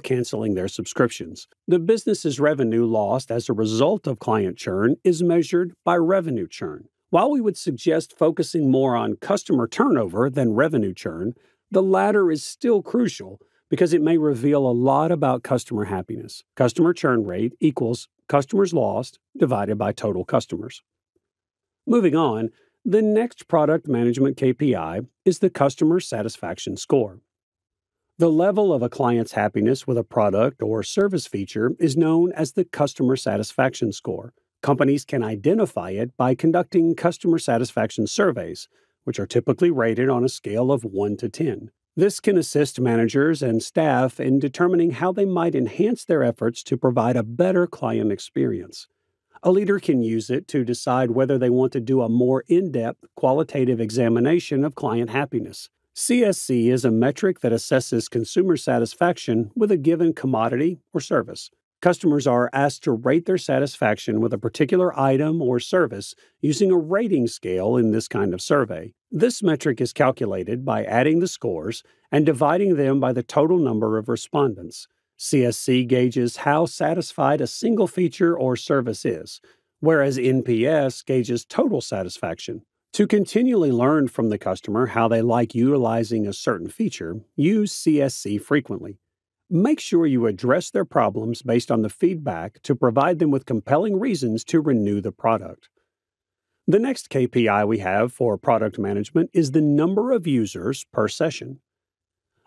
canceling their subscriptions. The business's revenue lost as a result of client churn is measured by revenue churn. While we would suggest focusing more on customer turnover than revenue churn, the latter is still crucial because it may reveal a lot about customer happiness. Customer churn rate equals customers lost divided by total customers. Moving on, the next product management KPI is the customer satisfaction score. The level of a client's happiness with a product or service feature is known as the customer satisfaction score. Companies can identify it by conducting customer satisfaction surveys, which are typically rated on a scale of 1 to 10. This can assist managers and staff in determining how they might enhance their efforts to provide a better client experience. A leader can use it to decide whether they want to do a more in-depth qualitative examination of client happiness. CSC is a metric that assesses consumer satisfaction with a given commodity or service. Customers are asked to rate their satisfaction with a particular item or service using a rating scale in this kind of survey. This metric is calculated by adding the scores and dividing them by the total number of respondents. CSC gauges how satisfied a single feature or service is, whereas NPS gauges total satisfaction. To continually learn from the customer how they like utilizing a certain feature, use CSC frequently. Make sure you address their problems based on the feedback to provide them with compelling reasons to renew the product. The next KPI we have for product management is the number of users per session.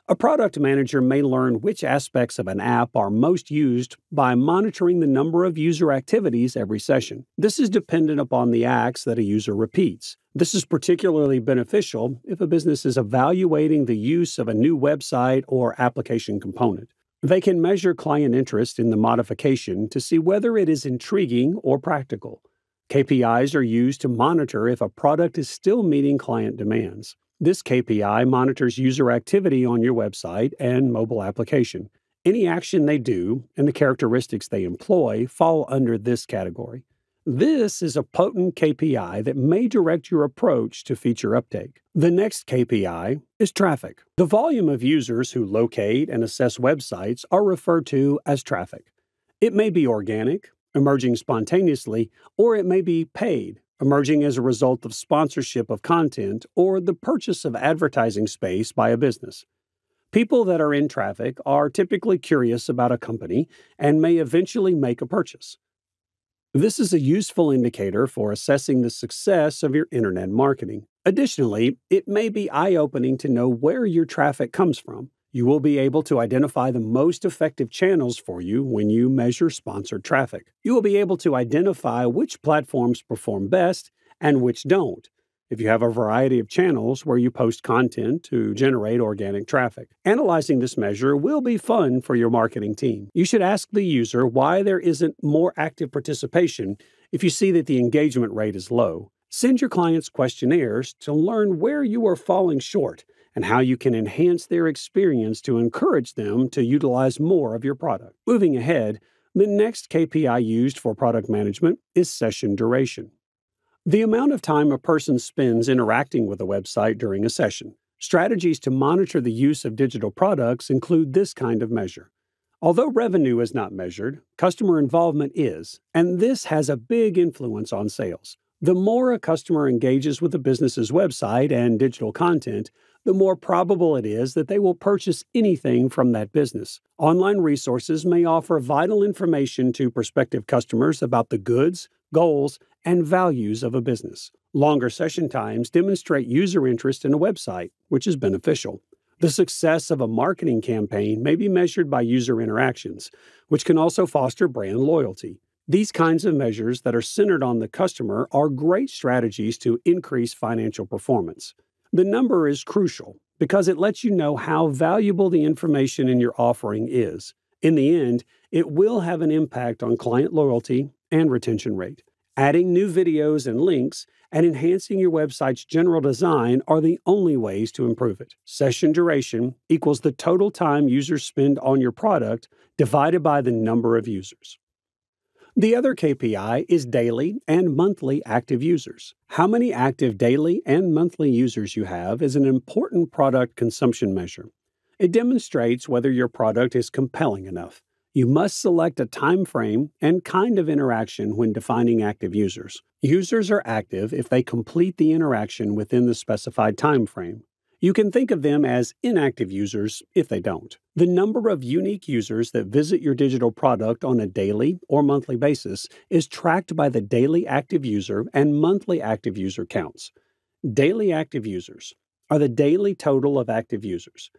A product manager may learn which aspects of an app are most used by monitoring the number of user activities every session. This is dependent upon the acts that a user repeats. This is particularly beneficial if a business is evaluating the use of a new website or application component. They can measure client interest in the modification to see whether it is intriguing or practical. KPIs are used to monitor if a product is still meeting client demands. This KPI monitors user activity on your website and mobile application. Any action they do and the characteristics they employ fall under this category. This is a potent KPI that may direct your approach to feature uptake. The next KPI is traffic. The volume of users who locate and assess websites are referred to as traffic. It may be organic, emerging spontaneously, or it may be paid, emerging as a result of sponsorship of content or the purchase of advertising space by a business. People that are in traffic are typically curious about a company and may eventually make a purchase. This is a useful indicator for assessing the success of your internet marketing. Additionally, it may be eye-opening to know where your traffic comes from. You will be able to identify the most effective channels for you when you measure sponsored traffic. You will be able to identify which platforms perform best and which don't, if you have a variety of channels where you post content to generate organic traffic. Analyzing this measure will be fun for your marketing team. You should ask the user why there isn't more active participation if you see that the engagement rate is low. Send your clients questionnaires to learn where you are falling short and how you can enhance their experience to encourage them to utilize more of your product. Moving ahead, the next KPI used for product management is session duration. The amount of time a person spends interacting with a website during a session. Strategies to monitor the use of digital products include this kind of measure. Although revenue is not measured, customer involvement is, and this has a big influence on sales. The more a customer engages with a business's website and digital content, the more probable it is that they will purchase anything from that business. Online resources may offer vital information to prospective customers about the goods, goals, and values of a business. Longer session times demonstrate user interest in a website, which is beneficial. The success of a marketing campaign may be measured by user interactions, which can also foster brand loyalty. These kinds of measures that are centered on the customer are great strategies to increase financial performance. The number is crucial because it lets you know how valuable the information in your offering is. In the end, it will have an impact on client loyalty and retention rate. Adding new videos and links and enhancing your website's general design are the only ways to improve it. Session duration equals the total time users spend on your product divided by the number of users. The other KPI is daily and monthly active users. How many active daily and monthly users you have is an important product consumption measure. It demonstrates whether your product is compelling enough. You must select a time frame and kind of interaction when defining active users. Users are active if they complete the interaction within the specified time frame. You can think of them as inactive users if they don't. The number of unique users that visit your digital product on a daily or monthly basis is tracked by the daily active user and monthly active user counts. Daily active users are the daily total of active users.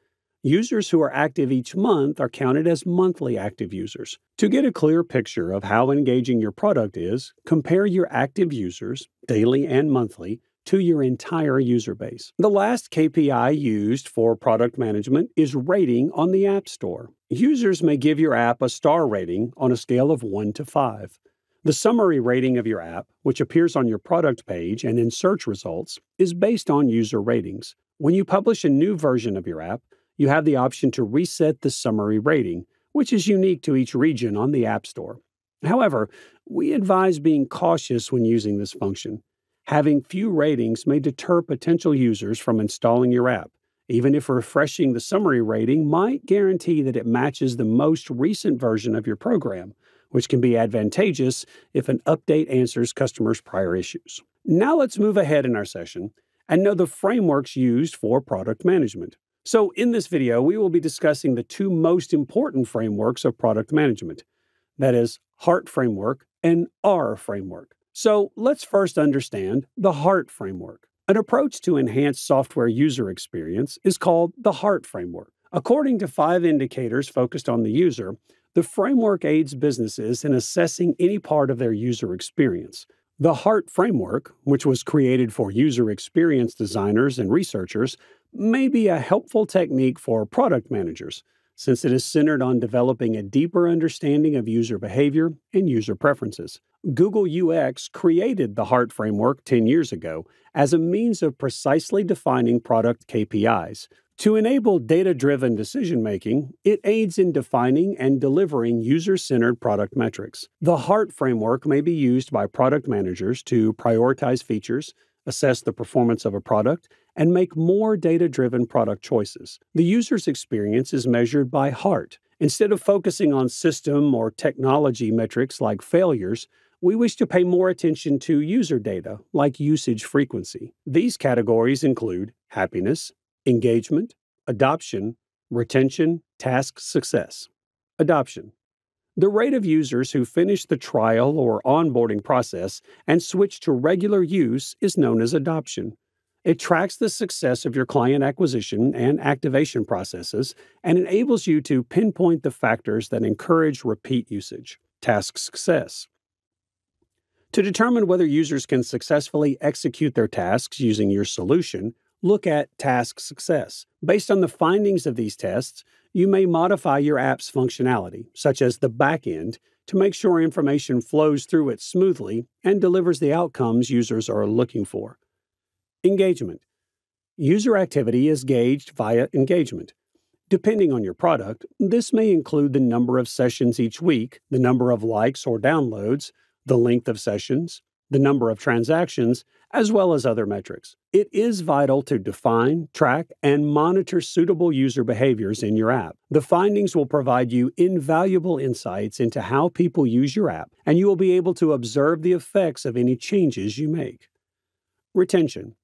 Users who are active each month are counted as monthly active users. To get a clear picture of how engaging your product is, compare your active users, daily and monthly, to your entire user base. The last KPI used for product management is rating on the App Store. Users may give your app a star rating on a scale of 1 to 5. The summary rating of your app, which appears on your product page and in search results, is based on user ratings. When you publish a new version of your app, you have the option to reset the summary rating, which is unique to each region on the App Store. However, we advise being cautious when using this function. Having few ratings may deter potential users from installing your app, even if refreshing the summary rating might guarantee that it matches the most recent version of your program, which can be advantageous if an update answers customers' prior issues. Now let's move ahead in our session and know the frameworks used for product management. So in this video, we will be discussing the two most important frameworks of product management. That is, HEART framework and R framework. So let's first understand the HEART framework. An approach to enhance software user experience is called the HEART framework. According to 5 indicators focused on the user, the framework aids businesses in assessing any part of their user experience. The HEART framework, which was created for user experience designers and researchers, may be a helpful technique for product managers, since it is centered on developing a deeper understanding of user behavior and user preferences. Google UX created the HEART framework 10 years ago as a means of precisely defining product KPIs. To enable data-driven decision-making, it aids in defining and delivering user-centered product metrics. The HEART framework may be used by product managers to prioritize features, assess the performance of a product, and make more data-driven product choices. The user's experience is measured by HEART. Instead of focusing on system or technology metrics like failures, we wish to pay more attention to user data, like usage frequency. These categories include happiness, engagement, adoption, retention, task success. Adoption. The rate of users who finish the trial or onboarding process and switch to regular use is known as adoption. It tracks the success of your client acquisition and activation processes and enables you to pinpoint the factors that encourage repeat usage. Task success. To determine whether users can successfully execute their tasks using your solution, look at task success. Based on the findings of these tests, you may modify your app's functionality, such as the backend, to make sure information flows through it smoothly and delivers the outcomes users are looking for. Engagement. User activity is gauged via engagement. Depending on your product, this may include the number of sessions each week, the number of likes or downloads, the length of sessions, the number of transactions, as well as other metrics. It is vital to define, track, and monitor suitable user behaviors in your app. The findings will provide you invaluable insights into how people use your app, and you will be able to observe the effects of any changes you make. Retention.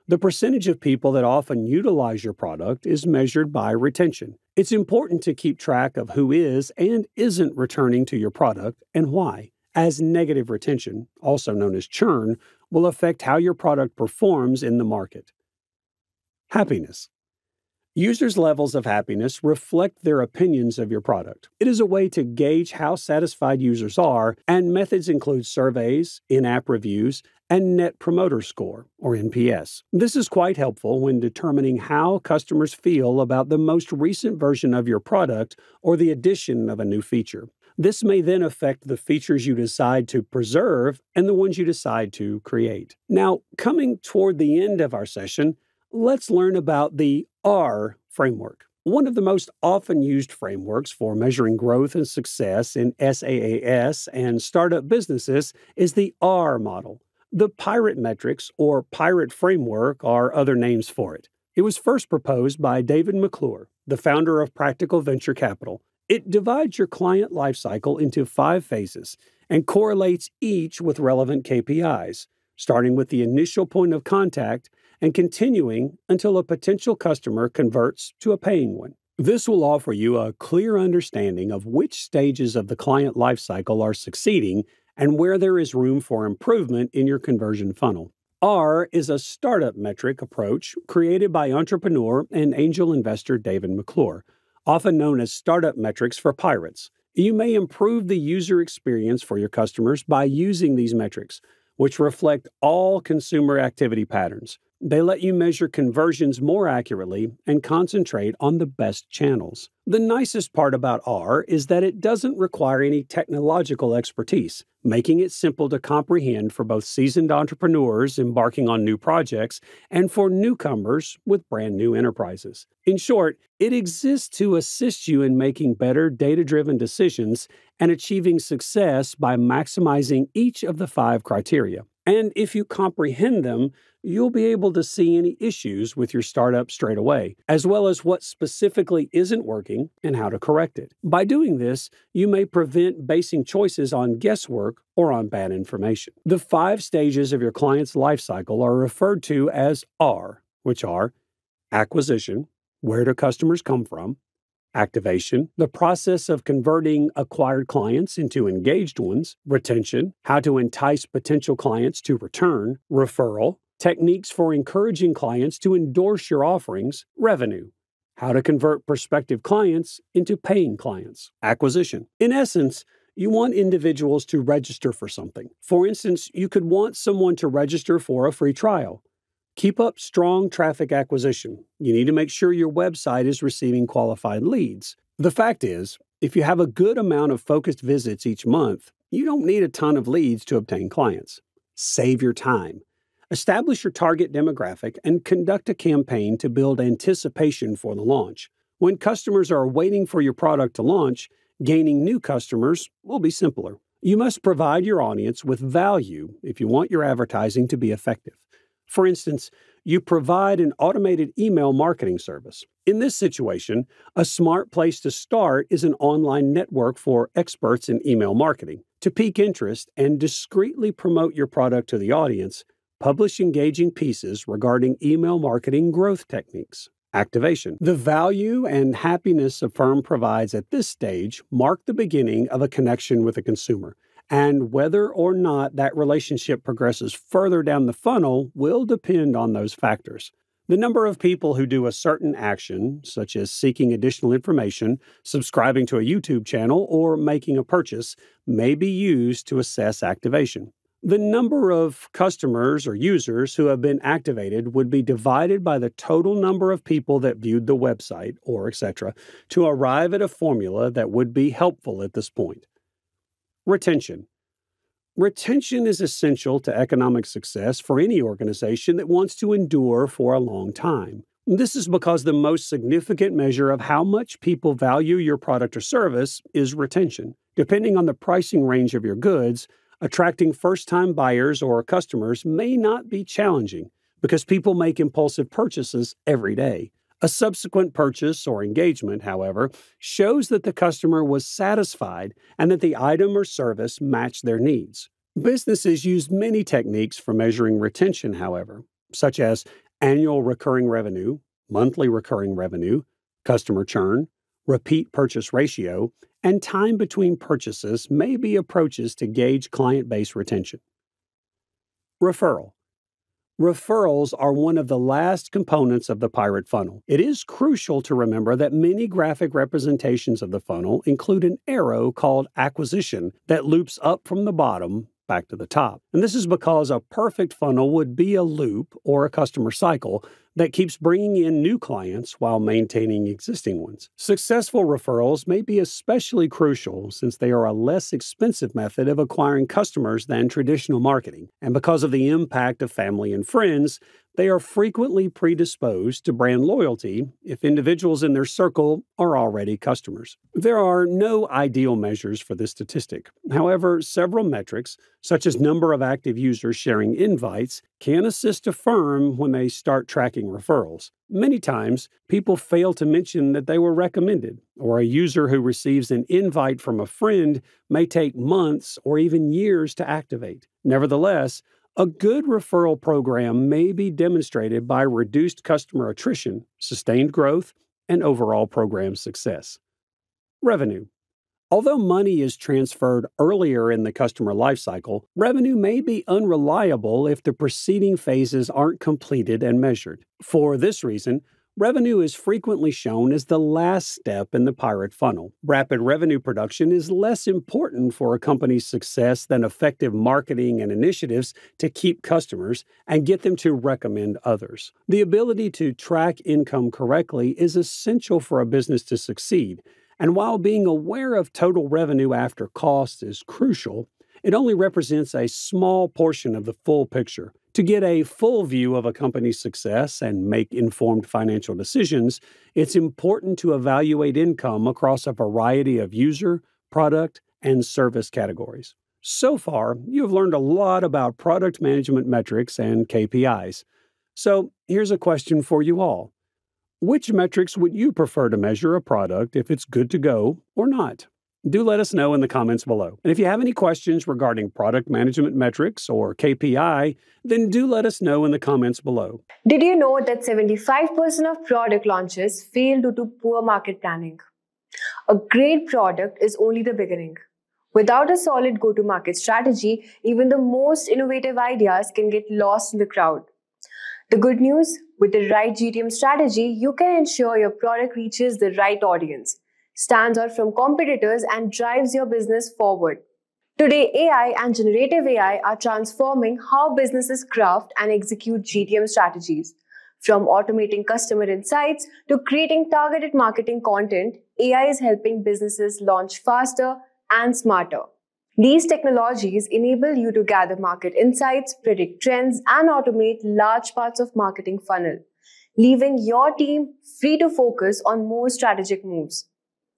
The percentage of people that often utilize your product is measured by retention. It's important to keep track of who is and isn't returning to your product and why, as negative retention, also known as churn, will affect how your product performs in the market. Happiness. Users' levels of happiness reflect their opinions of your product. It is a way to gauge how satisfied users are, and methods include surveys, in-app reviews, and Net Promoter Score, or NPS. This is quite helpful when determining how customers feel about the most recent version of your product or the addition of a new feature. This may then affect the features you decide to preserve and the ones you decide to create. Now, coming toward the end of our session, let's learn about the R framework. One of the most often used frameworks for measuring growth and success in SaaS and startup businesses is the R model. The Pirate metrics, or Pirate framework, are other names for it. It was first proposed by David McClure, the founder of Practical Venture Capital. It divides your client lifecycle into 5 phases and correlates each with relevant KPIs, starting with the initial point of contact and continuing until a potential customer converts to a paying one. This will offer you a clear understanding of which stages of the client lifecycle are succeeding and where there is room for improvement in your conversion funnel. R is a startup metric approach created by entrepreneur and angel investor David McClure, often known as startup metrics for pirates. You may improve the user experience for your customers by using these metrics, which reflect all consumer activity patterns. They let you measure conversions more accurately and concentrate on the best channels. The nicest part about R is that it doesn't require any technological expertise, making it simple to comprehend for both seasoned entrepreneurs embarking on new projects and for newcomers with brand new enterprises. In short, it exists to assist you in making better data-driven decisions and achieving success by maximizing each of the 5 criteria. And if you comprehend them, you'll be able to see any issues with your startup straight away, as well as what specifically isn't working and how to correct it. By doing this, you may prevent basing choices on guesswork or on bad information. The 5 stages of your client's lifecycle are referred to as R, which are acquisition, where do customers come from? Activation, the process of converting acquired clients into engaged ones. Retention, how to entice potential clients to return. Referral, techniques for encouraging clients to endorse your offerings. Revenue, how to convert prospective clients into paying clients. Acquisition, in essence, you want individuals to register for something. For instance, you could want someone to register for a free trial. Keep up strong traffic acquisition. You need to make sure your website is receiving qualified leads. The fact is, if you have a good amount of focused visits each month, you don't need a ton of leads to obtain clients. Save your time. Establish your target demographic and conduct a campaign to build anticipation for the launch. When customers are waiting for your product to launch, gaining new customers will be simpler. You must provide your audience with value if you want your advertising to be effective. For instance, you provide an automated email marketing service. In this situation, a smart place to start is an online network for experts in email marketing. To pique interest and discreetly promote your product to the audience, publish engaging pieces regarding email marketing growth techniques. Activation. The value and happiness a firm provides at this stage mark the beginning of a connection with a consumer. And whether or not that relationship progresses further down the funnel will depend on those factors. The number of people who do a certain action, such as seeking additional information, subscribing to a YouTube channel, or making a purchase, may be used to assess activation. The number of customers or users who have been activated would be divided by the total number of people that viewed the website, or etc., to arrive at a formula that would be helpful at this point. Retention. Retention is essential to economic success for any organization that wants to endure for a long time. This is because the most significant measure of how much people value your product or service is retention. Depending on the pricing range of your goods, attracting first-time buyers or customers may not be challenging because people make impulsive purchases every day. A subsequent purchase or engagement, however, shows that the customer was satisfied and that the item or service matched their needs. Businesses use many techniques for measuring retention, however, such as annual recurring revenue, monthly recurring revenue, customer churn, repeat purchase ratio, and time between purchases may be approaches to gauge client base retention. Referral. Referrals are one of the last components of the pirate funnel. It is crucial to remember that many graphic representations of the funnel include an arrow called acquisition that loops up from the bottom back to the top. And this is because a perfect funnel would be a loop or a customer cycle that keeps bringing in new clients while maintaining existing ones. Successful referrals may be especially crucial since they are a less expensive method of acquiring customers than traditional marketing. And because of the impact of family and friends, they are frequently predisposed to brand loyalty if individuals in their circle are already customers. There are no ideal measures for this statistic. However, several metrics, such as number of active users sharing invites, can assist a firm when they start tracking referrals. Many times, people fail to mention that they were recommended, or a user who receives an invite from a friend may take months or even years to activate. Nevertheless, a good referral program may be demonstrated by reduced customer attrition, sustained growth, and overall program success. Revenue. Although money is transferred earlier in the customer lifecycle, revenue may be unreliable if the preceding phases aren't completed and measured. For this reason, revenue is frequently shown as the last step in the pirate funnel. Rapid revenue production is less important for a company's success than effective marketing and initiatives to keep customers and get them to recommend others. The ability to track income correctly is essential for a business to succeed. And while being aware of total revenue after costs is crucial, it only represents a small portion of the full picture. To get a full view of a company's success and make informed financial decisions, it's important to evaluate income across a variety of user, product, and service categories. So far, you've learned a lot about product management metrics and KPIs. So here's a question for you all. Which metrics would you prefer to measure a product if it's good to go or not? Do let us know in the comments below. And if you have any questions regarding product management metrics or KPI, then do let us know in the comments below. Did you know that 75% of product launches fail due to poor market planning? A great product is only the beginning. Without a solid go-to-market strategy, even the most innovative ideas can get lost in the crowd. The good news, with the right GTM strategy, you can ensure your product reaches the right audience, stands out from competitors, and drives your business forward. Today, AI and generative AI are transforming how businesses craft and execute GTM strategies. From automating customer insights to creating targeted marketing content, AI is helping businesses launch faster and smarter. These technologies enable you to gather market insights, predict trends, and automate large parts of marketing funnel, leaving your team free to focus on more strategic moves.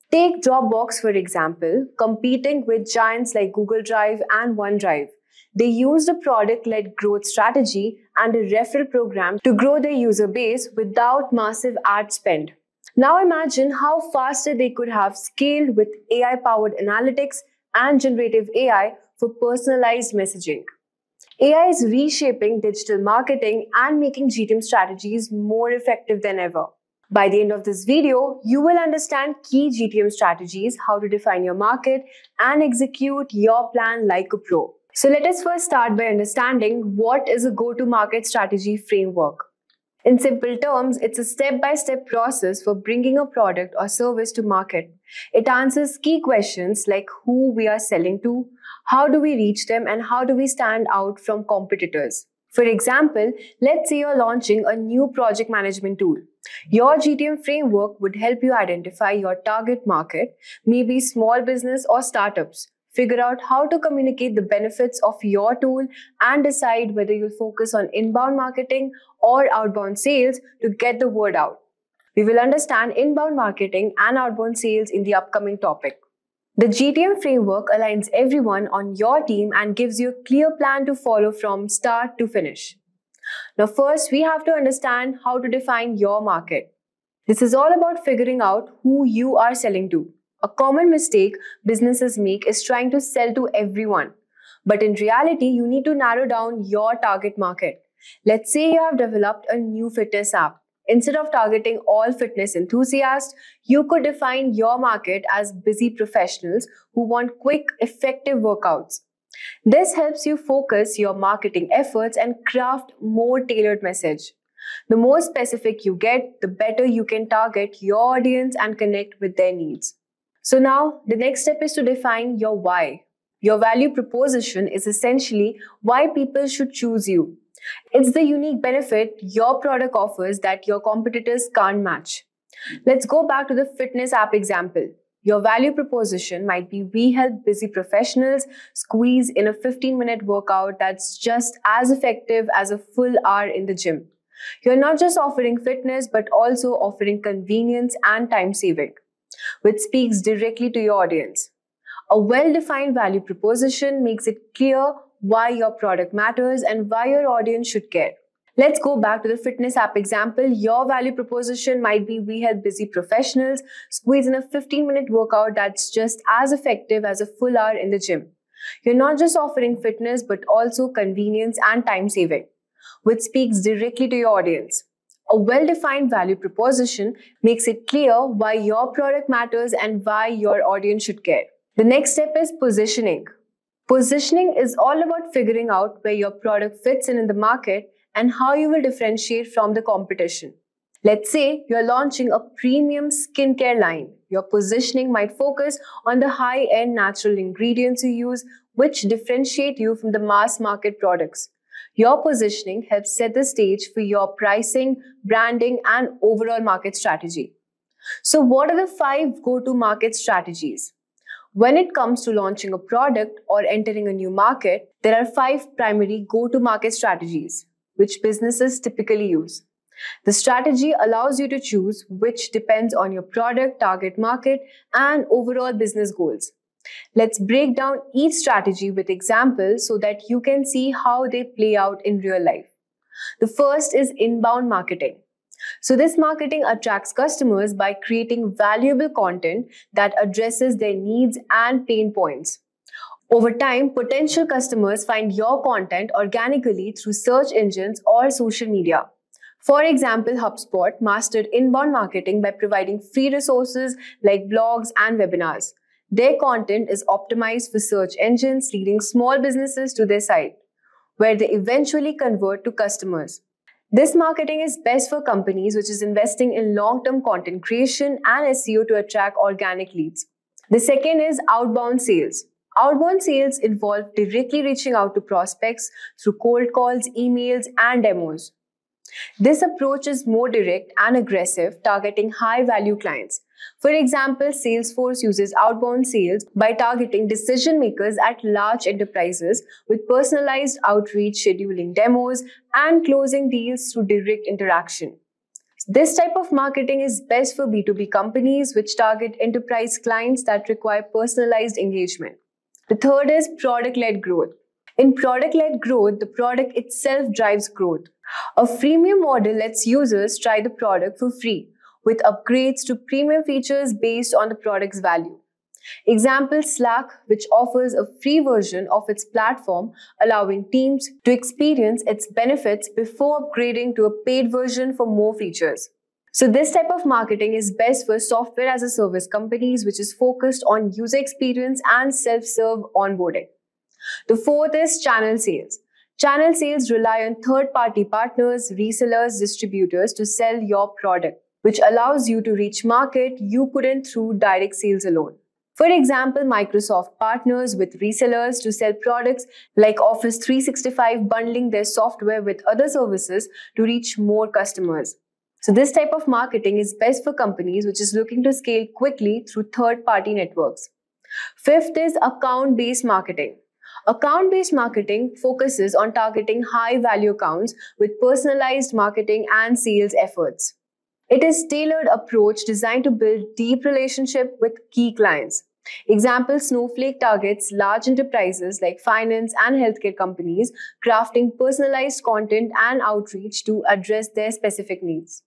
Take Dropbox, for example, competing with giants like Google Drive and OneDrive. They used a product-led growth strategy and a referral program to grow their user base without massive ad spend. Now imagine how faster they could have scaled with AI-powered analytics and generative AI for personalized messaging. AI is reshaping digital marketing and making GTM strategies more effective than ever. By the end of this video, you will understand key GTM strategies, how to define your market, and execute your plan like a pro. So let us first start by understanding what is a go-to-market strategy framework. In simple terms, it's a step-by-step process for bringing a product or service to market. It answers key questions like who we are selling to, how do we reach them, and how do we stand out from competitors. For example, let's say you're launching a new project management tool. Your GTM framework would help you identify your target market, maybe small business or startups. Figure out how to communicate the benefits of your tool and decide whether you'll focus on inbound marketing or outbound sales to get the word out. We will understand inbound marketing and outbound sales in the upcoming topic. The GTM framework aligns everyone on your team and gives you a clear plan to follow from start to finish. Now first, we have to understand how to define your market. This is all about figuring out who you are selling to. A common mistake businesses make is trying to sell to everyone. But in reality, you need to narrow down your target market. Let's say you have developed a new fitness app. Instead of targeting all fitness enthusiasts, you could define your market as busy professionals who want quick, effective workouts. This helps you focus your marketing efforts and craft more tailored message. The more specific you get, the better you can target your audience and connect with their needs. So now, the next step is to define your why. Your value proposition is essentially why people should choose you. It's the unique benefit your product offers that your competitors can't match. Let's go back to the fitness app example. Your value proposition might be we help busy professionals squeeze in a 15-minute workout that's just as effective as a full hour in the gym. You're not just offering fitness, but also offering convenience and time saving, which speaks directly to your audience. A well-defined value proposition makes it clear why your product matters and why your audience should care. Let's go back to the fitness app example. Your value proposition might be we help busy professionals squeeze in a 15-minute workout that's just as effective as a full hour in the gym. You're not just offering fitness, but also convenience and time saving, which speaks directly to your audience. A well-defined value proposition makes it clear why your product matters and why your audience should care. The next step is positioning. Positioning is all about figuring out where your product fits in the market and how you will differentiate from the competition. Let's say you're launching a premium skincare line. Your positioning might focus on the high-end natural ingredients you use, which differentiate you from the mass market products. Your positioning helps set the stage for your pricing, branding, and overall market strategy. So, what are the 5 go-to-market strategies? When it comes to launching a product or entering a new market, there are 5 primary go-to-market strategies which businesses typically use. The strategy allows you to choose which depends on your product, target market, and overall business goals. Let's break down each strategy with examples so that you can see how they play out in real life. The first is inbound marketing. So this marketing attracts customers by creating valuable content that addresses their needs and pain points. Over time, potential customers find your content organically through search engines or social media. For example, HubSpot mastered inbound marketing by providing free resources like blogs and webinars. Their content is optimized for search engines, leading small businesses to their site, where they eventually convert to customers. This marketing is best for companies which is investing in long-term content creation and SEO to attract organic leads. The second is outbound sales. Outbound sales involve directly reaching out to prospects through cold calls, emails, and demos. This approach is more direct and aggressive, targeting high-value clients. For example, Salesforce uses outbound sales by targeting decision makers at large enterprises with personalized outreach, scheduling demos, and closing deals through direct interaction. This type of marketing is best for B2B companies which target enterprise clients that require personalized engagement. The third is product-led growth. In product-led growth, the product itself drives growth. A freemium model lets users try the product for free, with upgrades to premium features based on the product's value. Example, Slack, which offers a free version of its platform, allowing teams to experience its benefits before upgrading to a paid version for more features. So this type of marketing is best for software as a service companies, which is focused on user experience and self-serve onboarding. The fourth is channel sales. Channel sales rely on third-party partners, resellers, distributors to sell your product, which allows you to reach market you couldn't through direct sales alone. For example, Microsoft partners with resellers to sell products like Office 365, bundling their software with other services to reach more customers. So this type of marketing is best for companies which is looking to scale quickly through third-party networks. Fifth is account-based marketing. Account-based marketing focuses on targeting high-value accounts with personalized marketing and sales efforts. It is a tailored approach designed to build deep relationship with key clients. Example, Snowflake targets large enterprises like finance and healthcare companies, crafting personalized content and outreach to address their specific needs.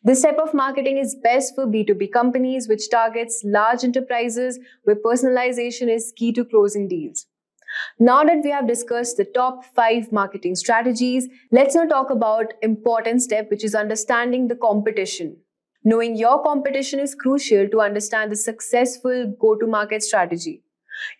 This type of marketing is best for B2B companies, which targets large enterprises where personalization is key to closing deals. Now that we have discussed the top 5 marketing strategies, let's now talk about important step, which is understanding the competition. Knowing your competition is crucial to understand the successful go-to-market strategy.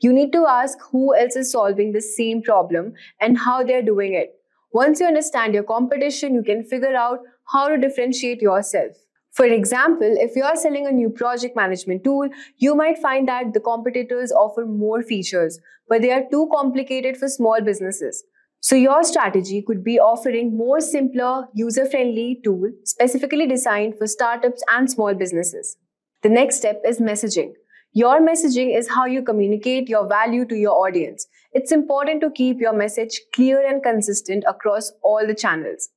You need to ask who else is solving the same problem and how they're doing it. Once you understand your competition, you can figure out how to differentiate yourself. For example, if you are selling a new project management tool, you might find that the competitors offer more features, but they are too complicated for small businesses. So your strategy could be offering more simpler, user-friendly tool specifically designed for startups and small businesses. The next step is messaging. Your messaging is how you communicate your value to your audience. It's important to keep your message clear and consistent across all the channels.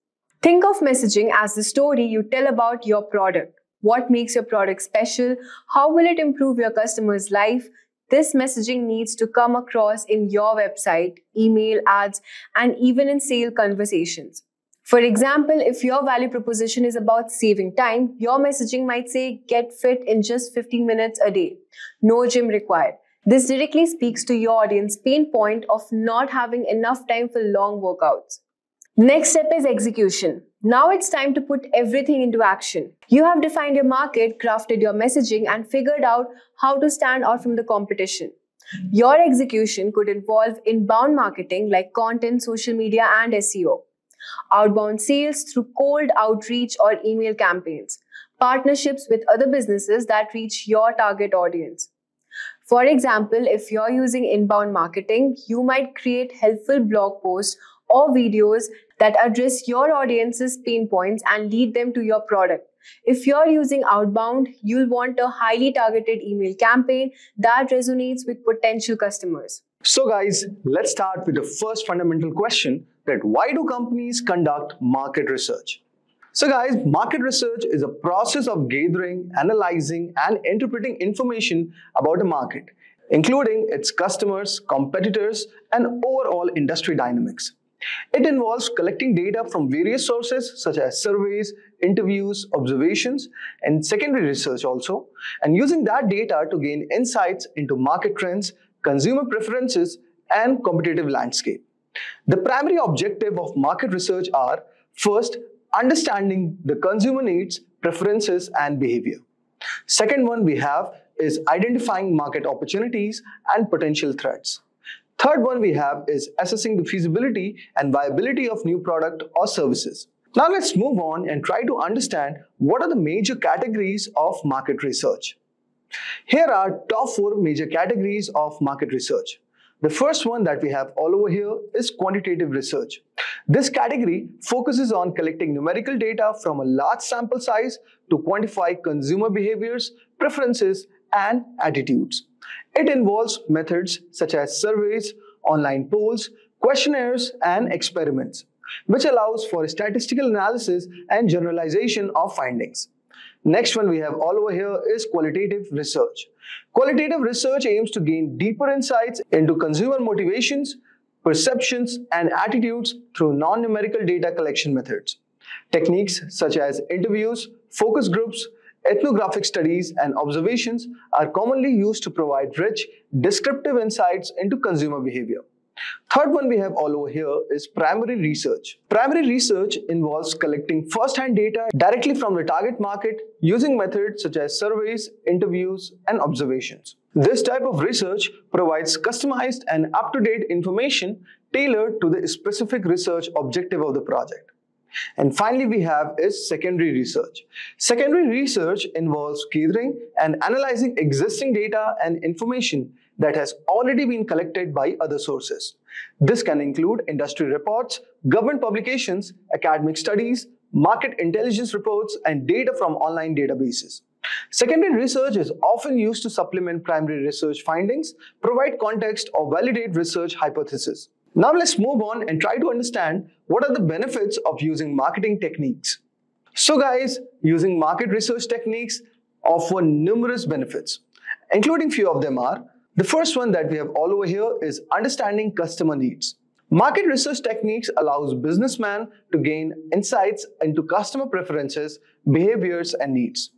Think of messaging as the story you tell about your product. What makes your product special? How will it improve your customer's life? This messaging needs to come across in your website, email, ads, and even in sales conversations. For example, if your value proposition is about saving time, your messaging might say, get fit in just 15 minutes a day. No gym required. This directly speaks to your audience pain point of not having enough time for long workouts. Next step is execution. Now it's time to put everything into action. You have defined your market, crafted your messaging, and figured out how to stand out from the competition. Your execution could involve inbound marketing like content, social media, and SEO, outbound sales through cold outreach or email campaigns, partnerships with other businesses that reach your target audience. For example, if you're using inbound marketing, you might create helpful blog posts or videos that address your audience's pain points and lead them to your product. If you're using outbound, you'll want a highly targeted email campaign that resonates with potential customers. So guys, let's start with the first fundamental question, that why do companies conduct market research? So guys, market research is a process of gathering, analyzing, and interpreting information about a market, including its customers, competitors, and overall industry dynamics. It involves collecting data from various sources such as surveys, interviews, observations, and secondary research also, and using that data to gain insights into market trends, consumer preferences, and competitive landscape. The primary objective of market research are: first, understanding the consumer needs, preferences, and behavior. Second one we have is identifying market opportunities and potential threats. Third one we have is assessing the feasibility and viability of new product or services. Now let's move on and try to understand what are the major categories of market research. Here are top 4 major categories of market research. The first one that we have all over here is quantitative research. This category focuses on collecting numerical data from a large sample size to quantify consumer behaviors, preferences, and attitudes. It involves methods such as surveys, online polls, questionnaires, and experiments, which allows for statistical analysis and generalization of findings. Next one we have all over here is qualitative research. Qualitative research aims to gain deeper insights into consumer motivations, perceptions, and attitudes through non-numerical data collection methods. Techniques such as interviews, focus groups, ethnographic studies, and observations are commonly used to provide rich, descriptive insights into consumer behavior. Third one we have all over here is primary research. Primary research involves collecting first-hand data directly from the target market using methods such as surveys, interviews, and observations. This type of research provides customized and up-to-date information tailored to the specific research objective of the project. And finally we have is secondary research. Secondary research involves gathering and analyzing existing data and information that has already been collected by other sources. This can include industry reports, government publications, academic studies, market intelligence reports, and data from online databases. Secondary research is often used to supplement primary research findings, provide context, or validate research hypotheses. Now let's move on and try to understand what are the benefits of using marketing techniques. So guys, using market research techniques offer numerous benefits, including few of them are: the first one that we have all over here is understanding customer needs. Market research techniques allows businessmen to gain insights into customer preferences, behaviors, and needs.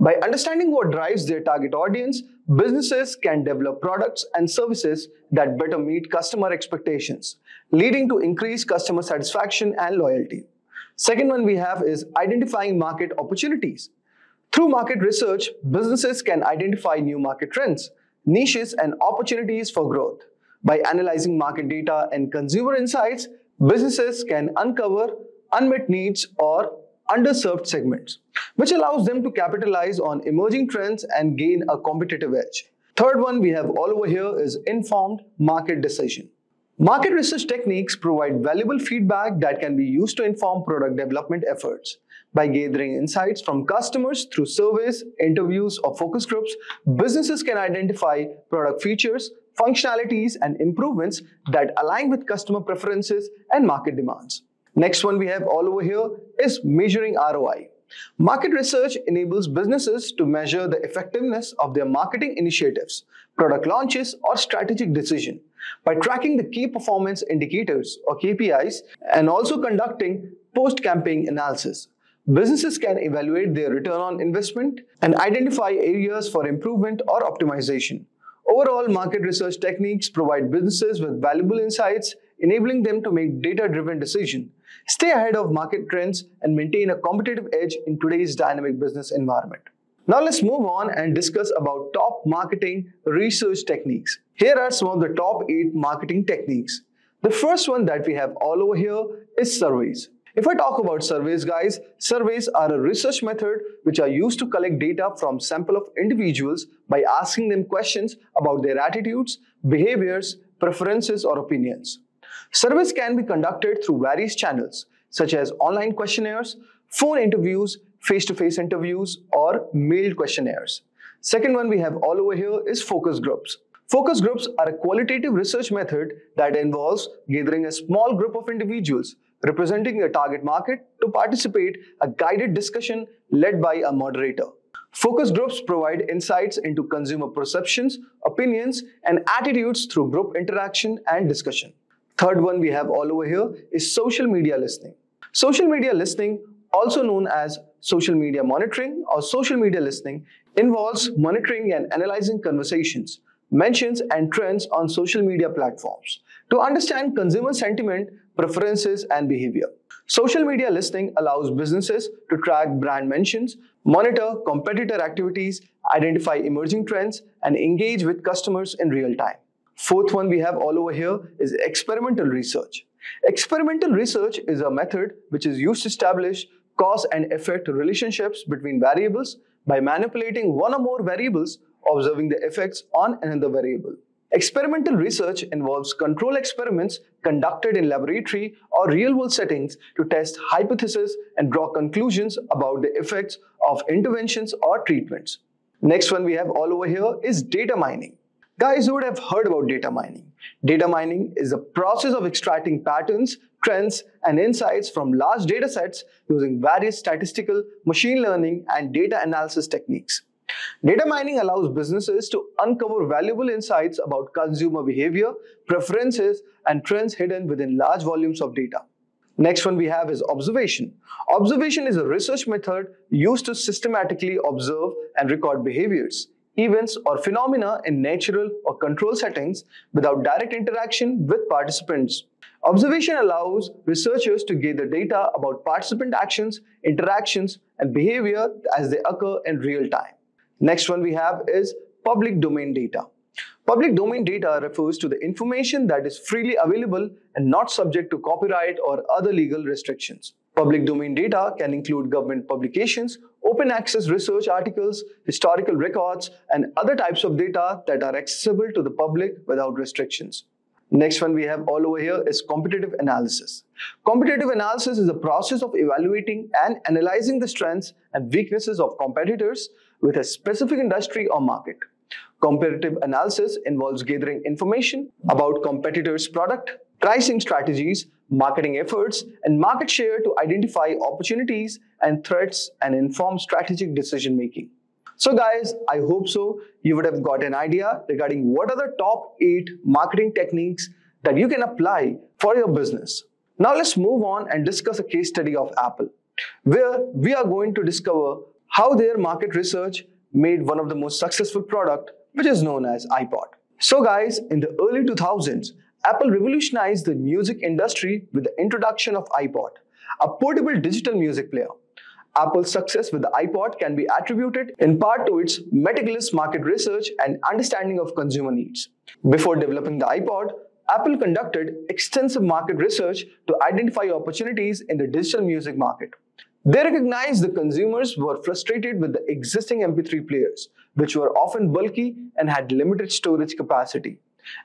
By understanding what drives their target audience, businesses can develop products and services that better meet customer expectations, leading to increased customer satisfaction and loyalty. Second one we have is identifying market opportunities. Through market research, businesses can identify new market trends, niches, and opportunities for growth. By analyzing market data and consumer insights, businesses can uncover unmet needs or underserved segments, which allows them to capitalize on emerging trends and gain a competitive edge. Third one we have all over here is informed market decision. Market research techniques provide valuable feedback that can be used to inform product development efforts. By gathering insights from customers through surveys, interviews, or focus groups, businesses can identify product features, functionalities, and improvements that align with customer preferences and market demands. Next one we have all over here is measuring ROI. Market research enables businesses to measure the effectiveness of their marketing initiatives, product launches, or strategic decisions by tracking the key performance indicators or KPIs and also conducting post-campaign analysis. Businesses can evaluate their return on investment and identify areas for improvement or optimization. Overall, market research techniques provide businesses with valuable insights, enabling them to make data-driven decisions, stay ahead of market trends, and maintain a competitive edge in today's dynamic business environment. Now let's move on and discuss about top marketing research techniques. Here are some of the top 8 marketing techniques. The first one that we have all over here is surveys. If I talk about surveys, guys, surveys are a research method which are used to collect data from sample of individuals by asking them questions about their attitudes, behaviors, preferences or opinions. Surveys can be conducted through various channels such as online questionnaires, phone interviews, face-to-face interviews or mailed questionnaires. Second one we have all over here is focus groups. Focus groups are a qualitative research method that involves gathering a small group of individuals representing a target market to participate in a guided discussion led by a moderator. Focus groups provide insights into consumer perceptions, opinions, and attitudes through group interaction and discussion. Third one we have all over here is social media listening. Social media listening, also known as social media monitoring or social media listening, involves monitoring and analyzing conversations, mentions, and trends on social media platforms to understand consumer sentiment, preferences, and behavior. Social media listening allows businesses to track brand mentions, monitor competitor activities, identify emerging trends, and engage with customers in real time. Fourth one we have all over here is experimental research. Experimental research is a method which is used to establish cause and effect relationships between variables by manipulating one or more variables, observing the effects on another variable. Experimental research involves control experiments conducted in laboratory or real-world settings to test hypotheses and draw conclusions about the effects of interventions or treatments. Next one we have all over here is data mining. Guys, you would have heard about data mining. Data mining is the process of extracting patterns, trends, and insights from large data sets using various statistical, machine learning, and data analysis techniques. Data mining allows businesses to uncover valuable insights about consumer behavior, preferences, and trends hidden within large volumes of data. Next one we have is observation. Observation is a research method used to systematically observe and record behaviors, events, or phenomena in natural or controlled settings without direct interaction with participants. Observation allows researchers to gather data about participant actions, interactions, and behavior as they occur in real time. Next one we have is public domain data. Public domain data refers to the information that is freely available and not subject to copyright or other legal restrictions. Public domain data can include government publications, open access research articles, historical records, and other types of data that are accessible to the public without restrictions. Next one we have all over here is competitive analysis. Competitive analysis is the process of evaluating and analyzing the strengths and weaknesses of competitors with a specific industry or market. Competitive analysis involves gathering information about competitors' product, pricing strategies, marketing efforts, and market share to identify opportunities and threats and inform strategic decision making. So guys, I hope so you would have got an idea regarding what are the top 8 marketing techniques that you can apply for your business. Now let's move on and discuss a case study of Apple, where we are going to discover how their market research made one of the most successful product, which is known as iPod. So guys, in the early 2000s, Apple revolutionized the music industry with the introduction of iPod, a portable digital music player. Apple's success with the iPod can be attributed in part to its meticulous market research and understanding of consumer needs. Before developing the iPod, Apple conducted extensive market research to identify opportunities in the digital music market. They recognized the consumers were frustrated with the existing MP3 players, which were often bulky and had limited storage capacity,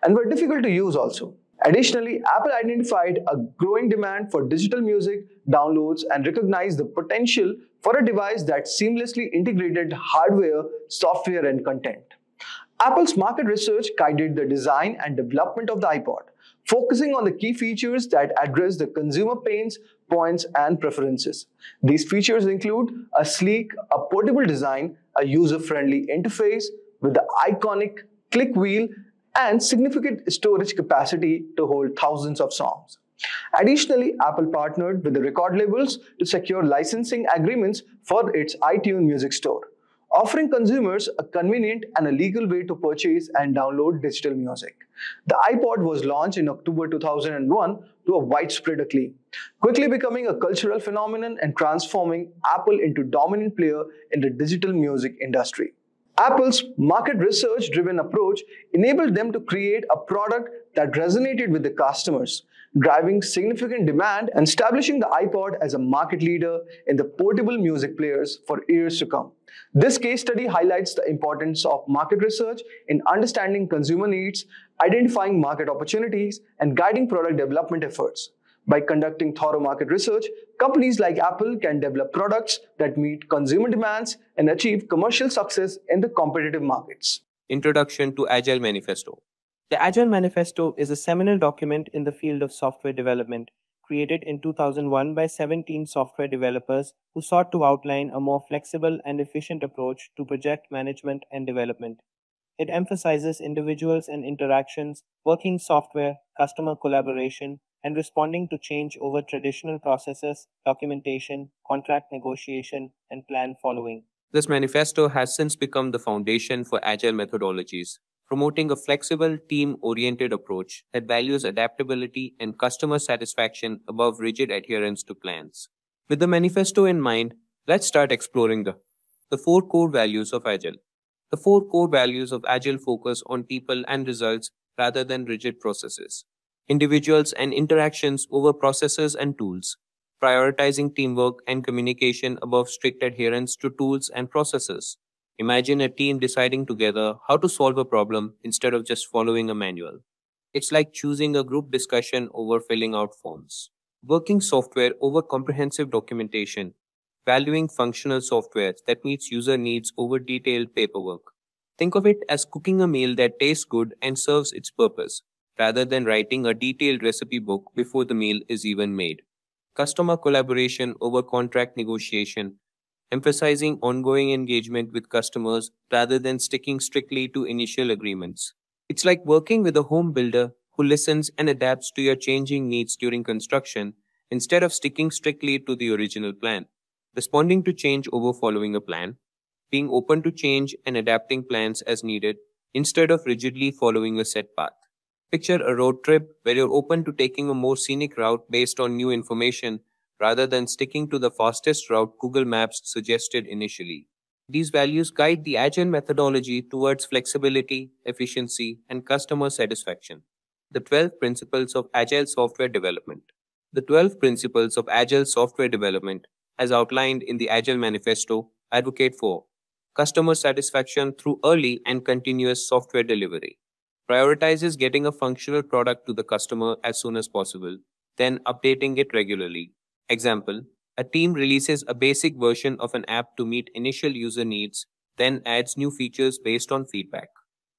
and were difficult to use also. Additionally, Apple identified a growing demand for digital music downloads and recognized the potential for a device that seamlessly integrated hardware, software, and content. Apple's market research guided the design and development of the iPod, focusing on the key features that address the consumer pains, points, and preferences. These features include a sleek, portable design, a user-friendly interface with the iconic click wheel, and significant storage capacity to hold thousands of songs. Additionally, Apple partnered with the record labels to secure licensing agreements for its iTunes Music Store, offering consumers a convenient and a legal way to purchase and download digital music. The iPod was launched in October 2001, to a widespread acclaim, quickly becoming a cultural phenomenon and transforming Apple into a dominant player in the digital music industry. Apple's market research driven approach enabled them to create a product that resonated with the customers, driving significant demand and establishing the iPod as a market leader in the portable music players for years to come. This case study highlights the importance of market research in understanding consumer needs, identifying market opportunities, and guiding product development efforts. By conducting thorough market research, companies like Apple can develop products that meet consumer demands and achieve commercial success in the competitive markets. Introduction to Agile Manifesto. The Agile Manifesto is a seminal document in the field of software development, created in 2001 by 17 software developers who sought to outline a more flexible and efficient approach to project management and development. It emphasizes individuals and interactions, working software, customer collaboration, and responding to change over traditional processes, documentation, contract negotiation, and plan following. This manifesto has since become the foundation for Agile methodologies, promoting a flexible, team-oriented approach that values adaptability and customer satisfaction above rigid adherence to plans. With the manifesto in mind, let's start exploring the 4 core values of Agile. The 4 core values of Agile focus on people and results rather than rigid processes, individuals and interactions over processes and tools, prioritizing teamwork and communication above strict adherence to tools and processes. Imagine a team deciding together how to solve a problem instead of just following a manual. It's like choosing a group discussion over filling out forms. Working software over comprehensive documentation, valuing functional software that meets user needs over detailed paperwork. Think of it as cooking a meal that tastes good and serves its purpose, rather than writing a detailed recipe book before the meal is even made. Customer collaboration over contract negotiation, emphasizing ongoing engagement with customers rather than sticking strictly to initial agreements. It's like working with a home builder who listens and adapts to your changing needs during construction instead of sticking strictly to the original plan. Responding to change over following a plan, being open to change and adapting plans as needed instead of rigidly following a set path. Picture a road trip where you're open to taking a more scenic route based on new information rather than sticking to the fastest route Google Maps suggested initially. These values guide the Agile methodology towards flexibility, efficiency, and customer satisfaction. The 12 Principles of Agile Software Development. The 12 Principles of Agile Software Development, as outlined in the Agile Manifesto, advocate for customer satisfaction through early and continuous software delivery. Prioritizes getting a functional product to the customer as soon as possible, then updating it regularly. Example, a team releases a basic version of an app to meet initial user needs, then adds new features based on feedback.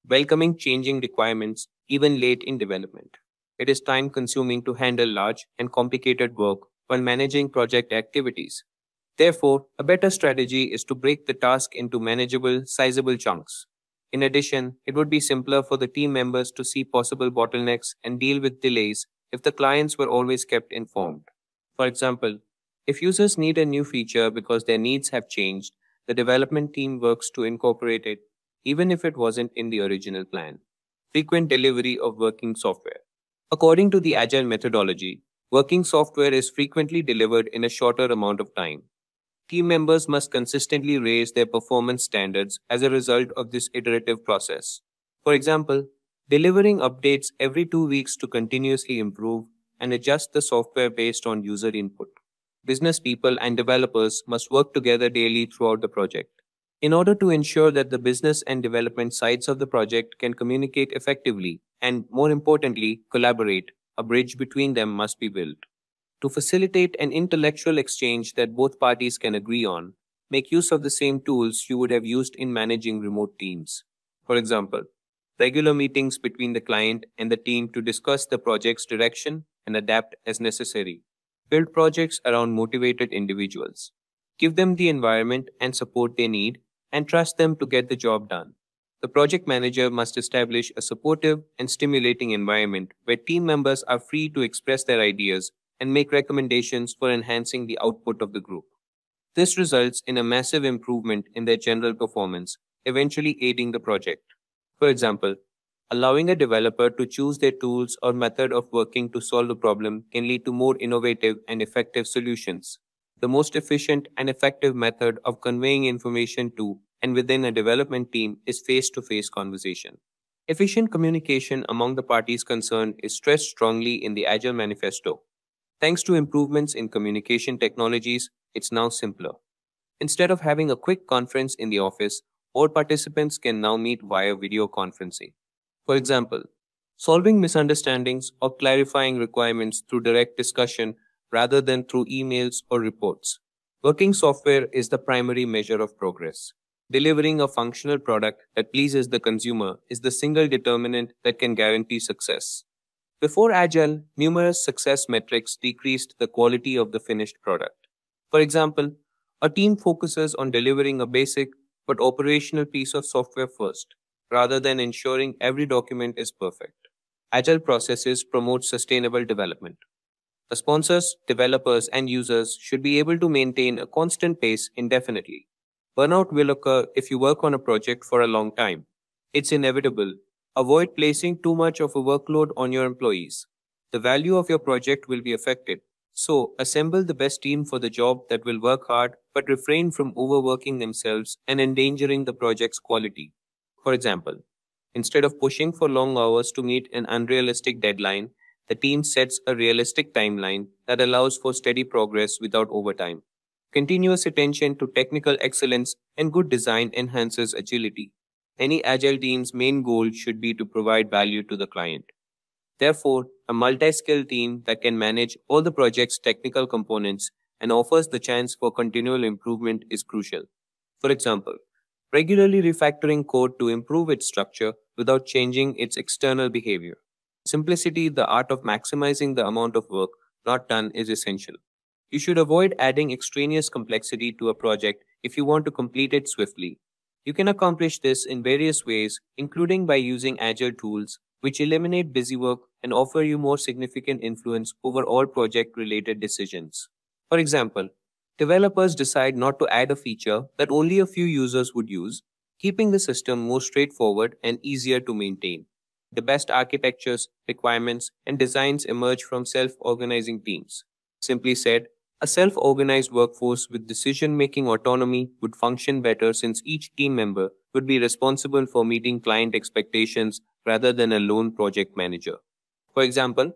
Welcoming changing requirements even late in development. It is time-consuming to handle large and complicated work while managing project activities. Therefore, a better strategy is to break the task into manageable, sizable chunks. In addition, it would be simpler for the team members to see possible bottlenecks and deal with delays if the clients were always kept informed. For example, if users need a new feature because their needs have changed, the development team works to incorporate it, even if it wasn't in the original plan. Frequent delivery of working software. According to the Agile methodology, working software is frequently delivered in a shorter amount of time. Team members must consistently raise their performance standards as a result of this iterative process. For example, delivering updates every 2 weeks to continuously improve and adjust the software based on user input. Business people and developers must work together daily throughout the project. In order to ensure that the business and development sides of the project can communicate effectively and, more importantly, collaborate, a bridge between them must be built. To facilitate an intellectual exchange that both parties can agree on, make use of the same tools you would have used in managing remote teams. For example, regular meetings between the client and the team to discuss the project's direction and adapt as necessary. Build projects around motivated individuals. Give them the environment and support they need, and trust them to get the job done. The project manager must establish a supportive and stimulating environment where team members are free to express their ideas and make recommendations for enhancing the output of the group. This results in a massive improvement in their general performance, eventually aiding the project. For example, Allowing a developer to choose their tools or method of working to solve a problem can lead to more innovative and effective solutions. The most efficient and effective method of conveying information to and within a development team is face-to-face conversation. Efficient communication among the parties concerned is stressed strongly in the Agile Manifesto. Thanks to improvements in communication technologies, it's now simpler. Instead of having a quick conference in the office, all participants can now meet via video conferencing. For example, solving misunderstandings or clarifying requirements through direct discussion rather than through emails or reports. Working software is the primary measure of progress. Delivering a functional product that pleases the consumer is the single determinant that can guarantee success. Before Agile, numerous success metrics decreased the quality of the finished product. For example, a team focuses on delivering a basic but operational piece of software first, rather than ensuring every document is perfect. Agile processes promote sustainable development. The sponsors, developers, and users should be able to maintain a constant pace indefinitely. Burnout will occur if you work on a project for a long time. It's inevitable. Avoid placing too much of a workload on your employees. The value of your project will be affected. So, assemble the best team for the job that will work hard but refrain from overworking themselves and endangering the project's quality. For example, instead of pushing for long hours to meet an unrealistic deadline, the team sets a realistic timeline that allows for steady progress without overtime. Continuous attention to technical excellence and good design enhances agility. Any Agile team's main goal should be to provide value to the client. Therefore, a multi-skilled team that can manage all the project's technical components and offers the chance for continual improvement is crucial. For example, regularly refactoring code to improve its structure without changing its external behavior. Simplicity, the art of maximizing the amount of work not done, is essential. You should avoid adding extraneous complexity to a project if you want to complete it swiftly. You can accomplish this in various ways, including by using Agile tools, which eliminate busy work and offer you more significant influence over all project-related decisions. For example, developers decide not to add a feature that only a few users would use, keeping the system more straightforward and easier to maintain. The best architectures, requirements, and designs emerge from self-organizing teams. Simply said, a self-organized workforce with decision-making autonomy would function better since each team member would be responsible for meeting client expectations rather than a lone project manager. For example,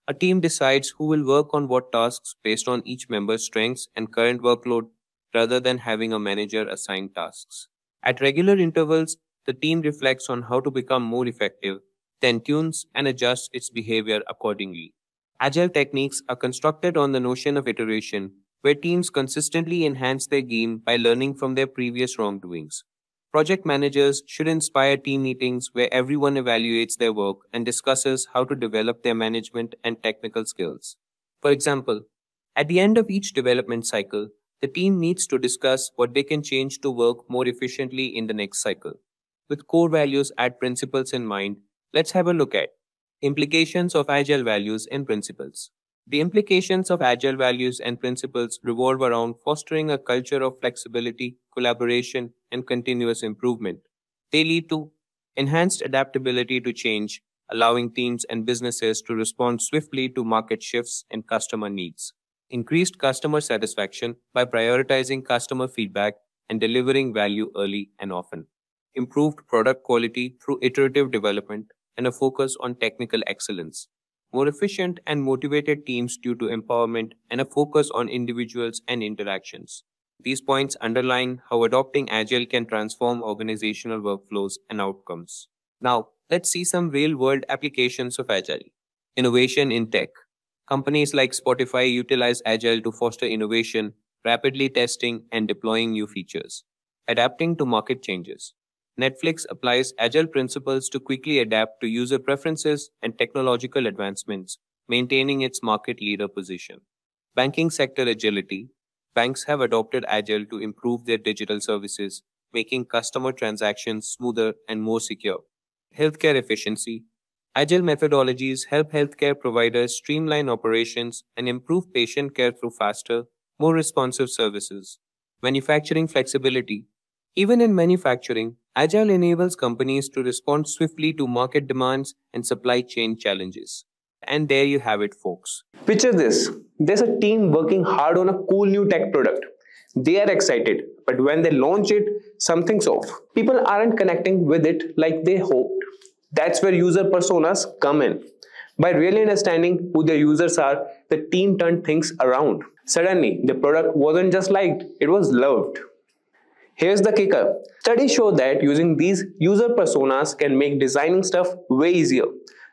a team decides who will work on what tasks based on each member's strengths and current workload rather than having a manager assign tasks. At regular intervals, the team reflects on how to become more effective, then tunes and adjusts its behavior accordingly. Agile techniques are constructed on the notion of iteration, where teams consistently enhance their game by learning from their previous wrongdoings. Project managers should inspire team meetings where everyone evaluates their work and discusses how to develop their management and technical skills. For example, at the end of each development cycle, the team needs to discuss what they can change to work more efficiently in the next cycle. With core values and principles in mind, let's have a look at implications of Agile values and principles. The implications of Agile values and principles revolve around fostering a culture of flexibility, collaboration, and continuous improvement. They lead to enhanced adaptability to change, allowing teams and businesses to respond swiftly to market shifts and customer needs. Increased customer satisfaction by prioritizing customer feedback and delivering value early and often. Improved product quality through iterative development and a focus on technical excellence. More efficient and motivated teams due to empowerment and a focus on individuals and interactions. These points underline how adopting Agile can transform organizational workflows and outcomes. Now, let's see some real-world applications of Agile. Innovation in tech. Companies like Spotify utilize Agile to foster innovation, rapidly testing and deploying new features. Adapting to market changes. Netflix applies Agile principles to quickly adapt to user preferences and technological advancements, maintaining its market leader position. Banking sector agility. Banks have adopted Agile to improve their digital services, making customer transactions smoother and more secure. Healthcare efficiency. Agile methodologies help healthcare providers streamline operations and improve patient care through faster, more responsive services. Manufacturing flexibility. Even in manufacturing, Agile enables companies to respond swiftly to market demands and supply chain challenges. And there you have it, folks. Picture this. There's a team working hard on a cool new tech product. They are excited, but when they launch it, something's off. People aren't connecting with it like they hoped. That's where user personas come in. By really understanding who their users are, the team turned things around. Suddenly, the product wasn't just liked, it was loved. Here's the kicker. Studies show that using these user personas can make designing stuff way easier,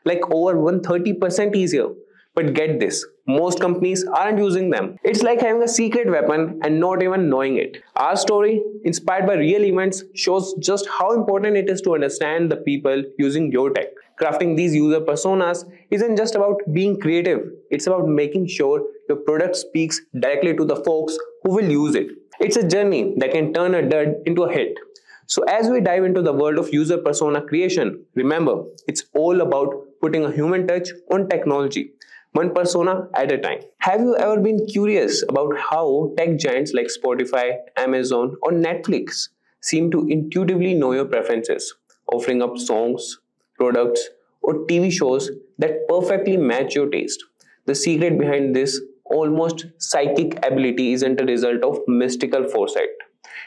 like over 130% easier. But get this, most companies aren't using them. It's like having a secret weapon and not even knowing it. Our story, inspired by real events, shows just how important it is to understand the people using your tech. Crafting these user personas isn't just about being creative, it's about making sure your product speaks directly to the folks who will use it. It's a journey that can turn a dud into a hit. So as we dive into the world of user persona creation, remember, it's all about putting a human touch on technology, one persona at a time. Have you ever been curious about how tech giants like Spotify, Amazon, or Netflix seem to intuitively know your preferences, offering up songs, products, or TV shows that perfectly match your taste? The secret behind this almost psychic ability isn't a result of mystical foresight.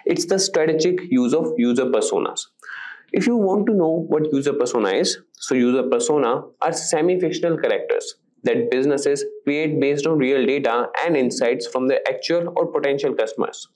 It's the strategic use of user personas. If you want to know what user persona is, so user persona are semi-fictional characters that businesses create based on real data and insights from their actual or potential customers.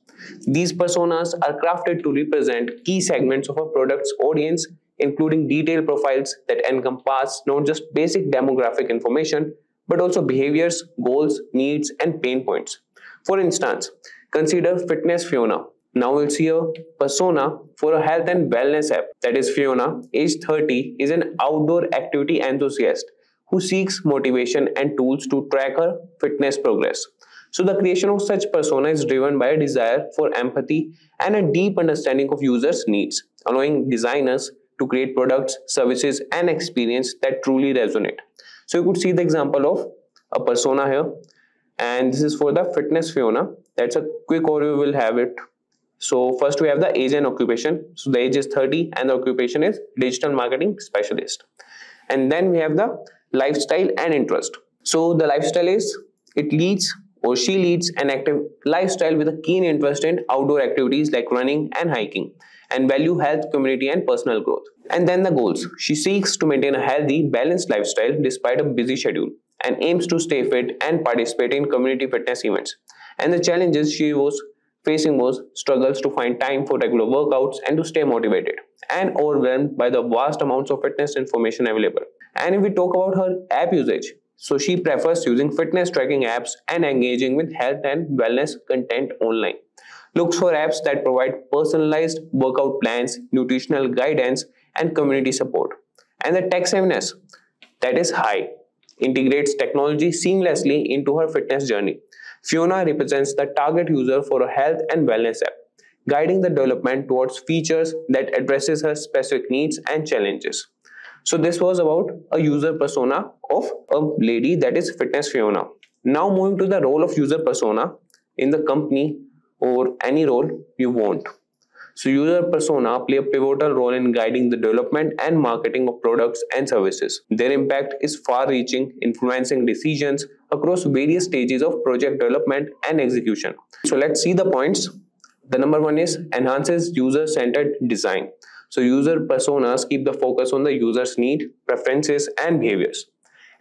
These personas are crafted to represent key segments of a product's audience, including detailed profiles that encompass not just basic demographic information, but also behaviors, goals, needs, and pain points. For instance, consider Fitness Fiona. Now we'll see a persona for a health and wellness app. That is, Fiona, age 30, is an outdoor activity enthusiast who seeks motivation and tools to track her fitness progress. So the creation of such persona is driven by a desire for empathy and a deep understanding of users' needs, allowing designers to create products, services, and experience that truly resonate. So you could see the example of a persona here, and this is for the Fitness Fiona. That's a quick overview, we'll have it. So first we have the age and occupation. So the age is 30 and the occupation is digital marketing specialist. And then we have the lifestyle and interest. So the lifestyle is, it leads or she leads an active lifestyle with a keen interest in outdoor activities like running and hiking, and value health, community, and personal growth. And then the goals. She seeks to maintain a healthy, balanced lifestyle despite a busy schedule and aims to stay fit and participate in community fitness events. And the challenges she was facing was struggles to find time for regular workouts and to stay motivated, and overwhelmed by the vast amounts of fitness information available. And if we talk about her app usage, so she prefers using fitness tracking apps and engaging with health and wellness content online. Looks for apps that provide personalized workout plans, nutritional guidance, and community support. And the tech savviness, that is high, integrates technology seamlessly into her fitness journey. Fiona represents the target user for a health and wellness app, guiding the development towards features that addresses her specific needs and challenges. So this was about a user persona of a lady, that is Fitness Fiona. Now moving to the role of user persona in the company or any role you want. So user persona play a pivotal role in guiding the development and marketing of products and services. Their impact is far-reaching, influencing decisions across various stages of project development and execution. So let's see the points. The number one is enhances user-centered design. So user personas keep the focus on the user's need, preferences, and behaviors,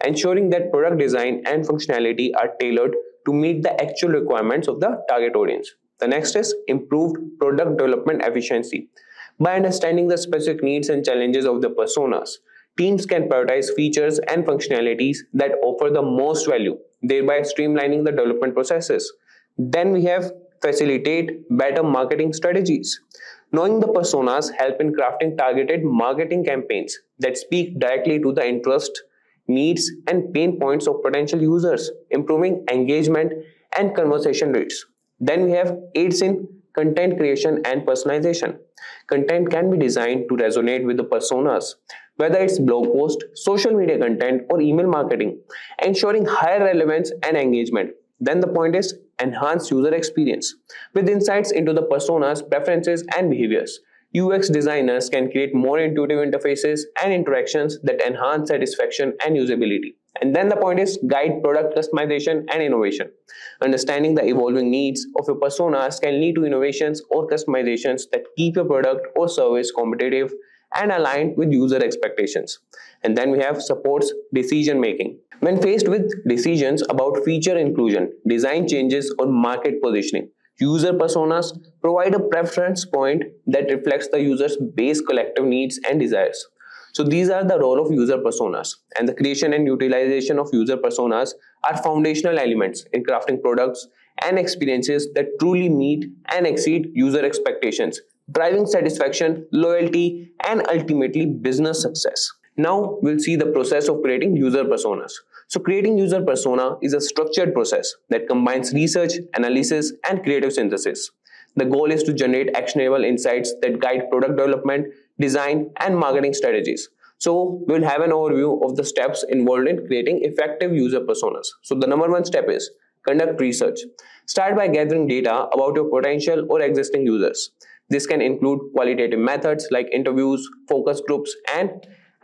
ensuring that product design and functionality are tailored to meet the actual requirements of the target audience. The next is improved product development efficiency. By understanding the specific needs and challenges of the personas, teams can prioritize features and functionalities that offer the most value, thereby streamlining the development processes. Then we have facilitate better marketing strategies. Knowing the personas help in crafting targeted marketing campaigns that speak directly to the interest, needs, and pain points of potential users, improving engagement and conversation rates. Then we have aids in content creation and personalization. Content can be designed to resonate with the personas, whether it's blog post, social media content, or email marketing, ensuring higher relevance and engagement. Then the point is enhance user experience. With insights into the personas, preferences, and behaviors, UX designers can create more intuitive interfaces and interactions that enhance satisfaction and usability. And then the point is guide product customization and innovation. Understanding the evolving needs of your personas can lead to innovations or customizations that keep your product or service competitive and aligned with user expectations. And then we have supports decision making. When faced with decisions about feature inclusion, design changes, or market positioning, user personas provide a preference point that reflects the user's base collective needs and desires. So these are the role of user personas, and the creation and utilization of user personas are foundational elements in crafting products and experiences that truly meet and exceed user expectations, driving satisfaction, loyalty, and ultimately business success. Now we'll see the process of creating user personas. So creating user persona is a structured process that combines research, analysis, and creative synthesis. The goal is to generate actionable insights that guide product development, design, and marketing strategies. So we'll have an overview of the steps involved in creating effective user personas. So the number one step is conduct research. Start by gathering data about your potential or existing users. This can include qualitative methods like interviews, focus groups, and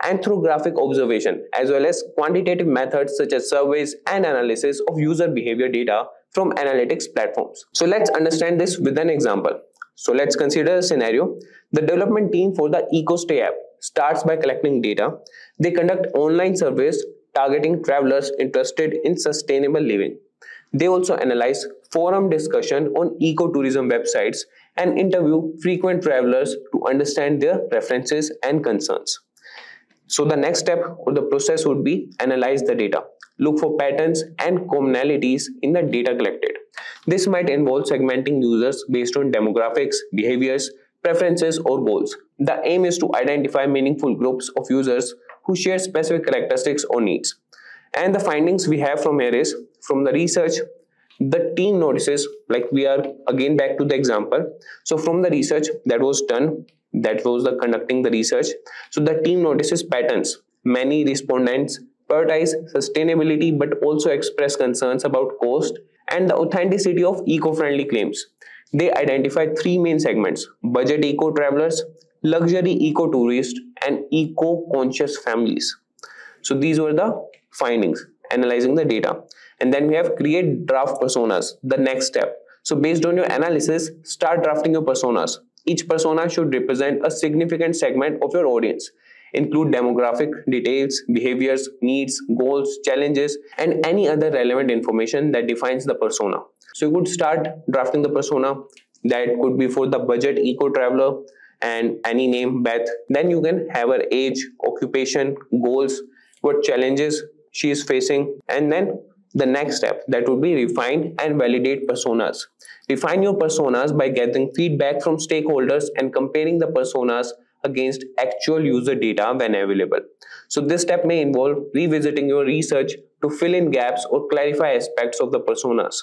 ethnographic observation, as well as quantitative methods such as surveys and analysis of user behavior data from analytics platforms. So let's understand this with an example. So let's consider a scenario. The development team for the EcoStay app starts by collecting data. They conduct online surveys targeting travelers interested in sustainable living. They also analyze forum discussion on ecotourism websites and interview frequent travelers to understand their preferences and concerns. So the next step or the process would be analyze the data. Look for patterns and commonalities in the data collected. This might involve segmenting users based on demographics, behaviors, preferences, or goals. The aim is to identify meaningful groups of users who share specific characteristics or needs. And the findings we have from here is, from the research, the team notices, like we are again back to the example. So from the research that was done, that was the conducting the research. So the team notices patterns. Many respondents prioritize sustainability but also express concerns about cost and the authenticity of eco-friendly claims. They identify three main segments: budget eco-travelers, luxury eco-tourists, and eco-conscious families. So these were the findings, analyzing the data. And then we have create draft personas, the next step. So based on your analysis, start drafting your personas. Each persona should represent a significant segment of your audience. Include demographic details, behaviors, needs, goals, challenges, and any other relevant information that defines the persona. So you could start drafting the persona. That could be for the budget eco-traveler and any name, Beth. Then you can have her age, occupation, goals, what challenges she is facing, and then the next step, that would be refine and validate personas. Refine your personas by gathering feedback from stakeholders and comparing the personas against actual user data when available. So this step may involve revisiting your research to fill in gaps or clarify aspects of the personas.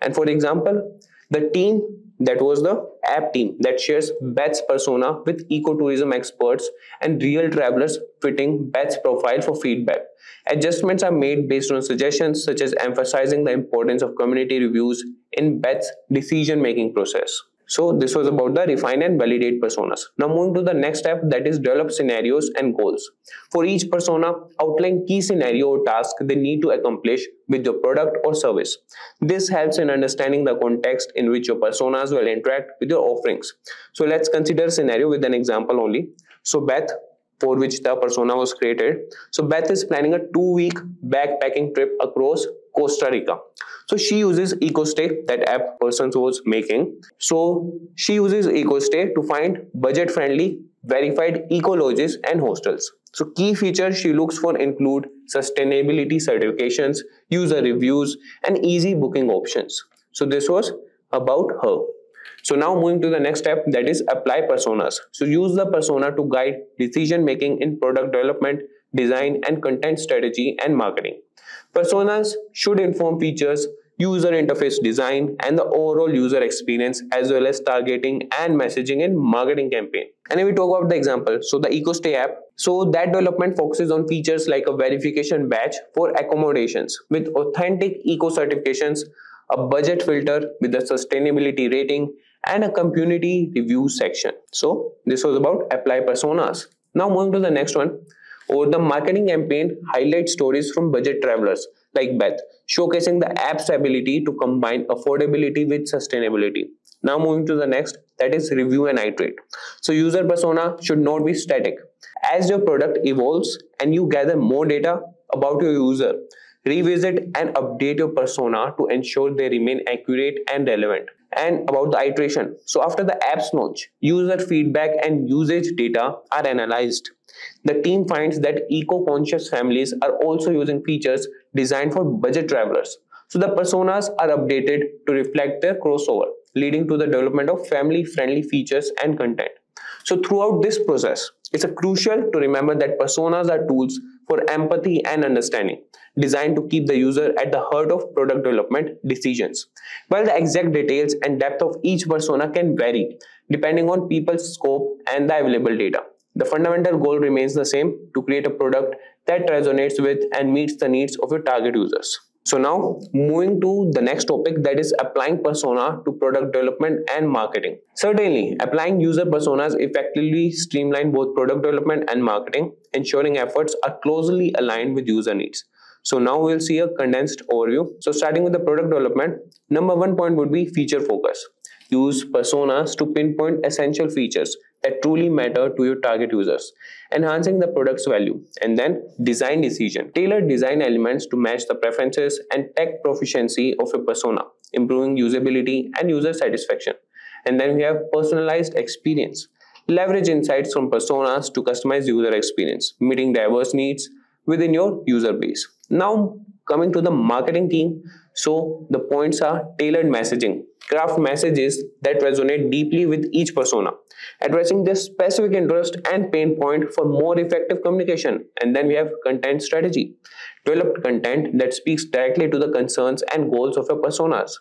And for example, the team that was the app team that shares Beth's persona with ecotourism experts and real travelers fitting Beth's profile for feedback. Adjustments are made based on suggestions such as emphasizing the importance of community reviews in Beth's decision-making process. So this was about the refine and validate personas. Now moving to the next step, that is develop scenarios and goals. For each persona, outline key scenario or task they need to accomplish with your product or service. This helps in understanding the context in which your personas will interact with your offerings. So let's consider a scenario with an example only. So Beth, for which the persona was created. So Beth is planning a 2-week backpacking trip across Costa Rica. So she uses EcoStay, that app person was making. So she uses EcoStay to find budget-friendly, verified eco lodges and hostels. So key features she looks for include sustainability certifications, user reviews, and easy booking options. So this was about her. So now moving to the next step, that is apply personas. So use the persona to guide decision making in product development, design, and content strategy and marketing. Personas should inform features, user interface design, and the overall user experience, as well as targeting and messaging in marketing campaign. And if we talk about the example, so the EcoStay app, so that development focuses on features like a verification badge for accommodations with authentic eco certifications, a budget filter with a sustainability rating, and a community review section. So this was about apply personas. Now moving to the next one. Or the marketing campaign highlights stories from budget travelers like Beth, showcasing the app's ability to combine affordability with sustainability. Now moving to the next, that is review and iterate. So user persona should not be static. As your product evolves and you gather more data about your user, revisit and update your persona to ensure they remain accurate and relevant. And about the iteration. So after the app's launch, user feedback and usage data are analyzed. The team finds that eco-conscious families are also using features designed for budget travelers. So the personas are updated to reflect their crossover, leading to the development of family-friendly features and content. So throughout this process, it's crucial to remember that personas are tools for empathy and understanding, designed to keep the user at the heart of product development decisions. While the exact details and depth of each persona can vary depending on people's scope and the available data, the fundamental goal remains the same: to create a product that resonates with and meets the needs of your target users. So now moving to the next topic, that is applying persona to product development and marketing. Certainly, applying user personas effectively streamline both product development and marketing, ensuring efforts are closely aligned with user needs. So now we'll see a condensed overview. So starting with the product development, number one point would be feature focus. Use personas to pinpoint essential features that truly matter to your target users, enhancing the product's value. And then design decision. Tailor design elements to match the preferences and tech proficiency of a persona, improving usability and user satisfaction. And then we have personalized experience. Leverage insights from personas to customize user experience, meeting diverse needs within your user base. Now coming to the marketing team, so the points are tailored messaging. Craft messages that resonate deeply with each persona, addressing their specific interest and pain point for more effective communication. And then we have content strategy. Develop content that speaks directly to the concerns and goals of your personas,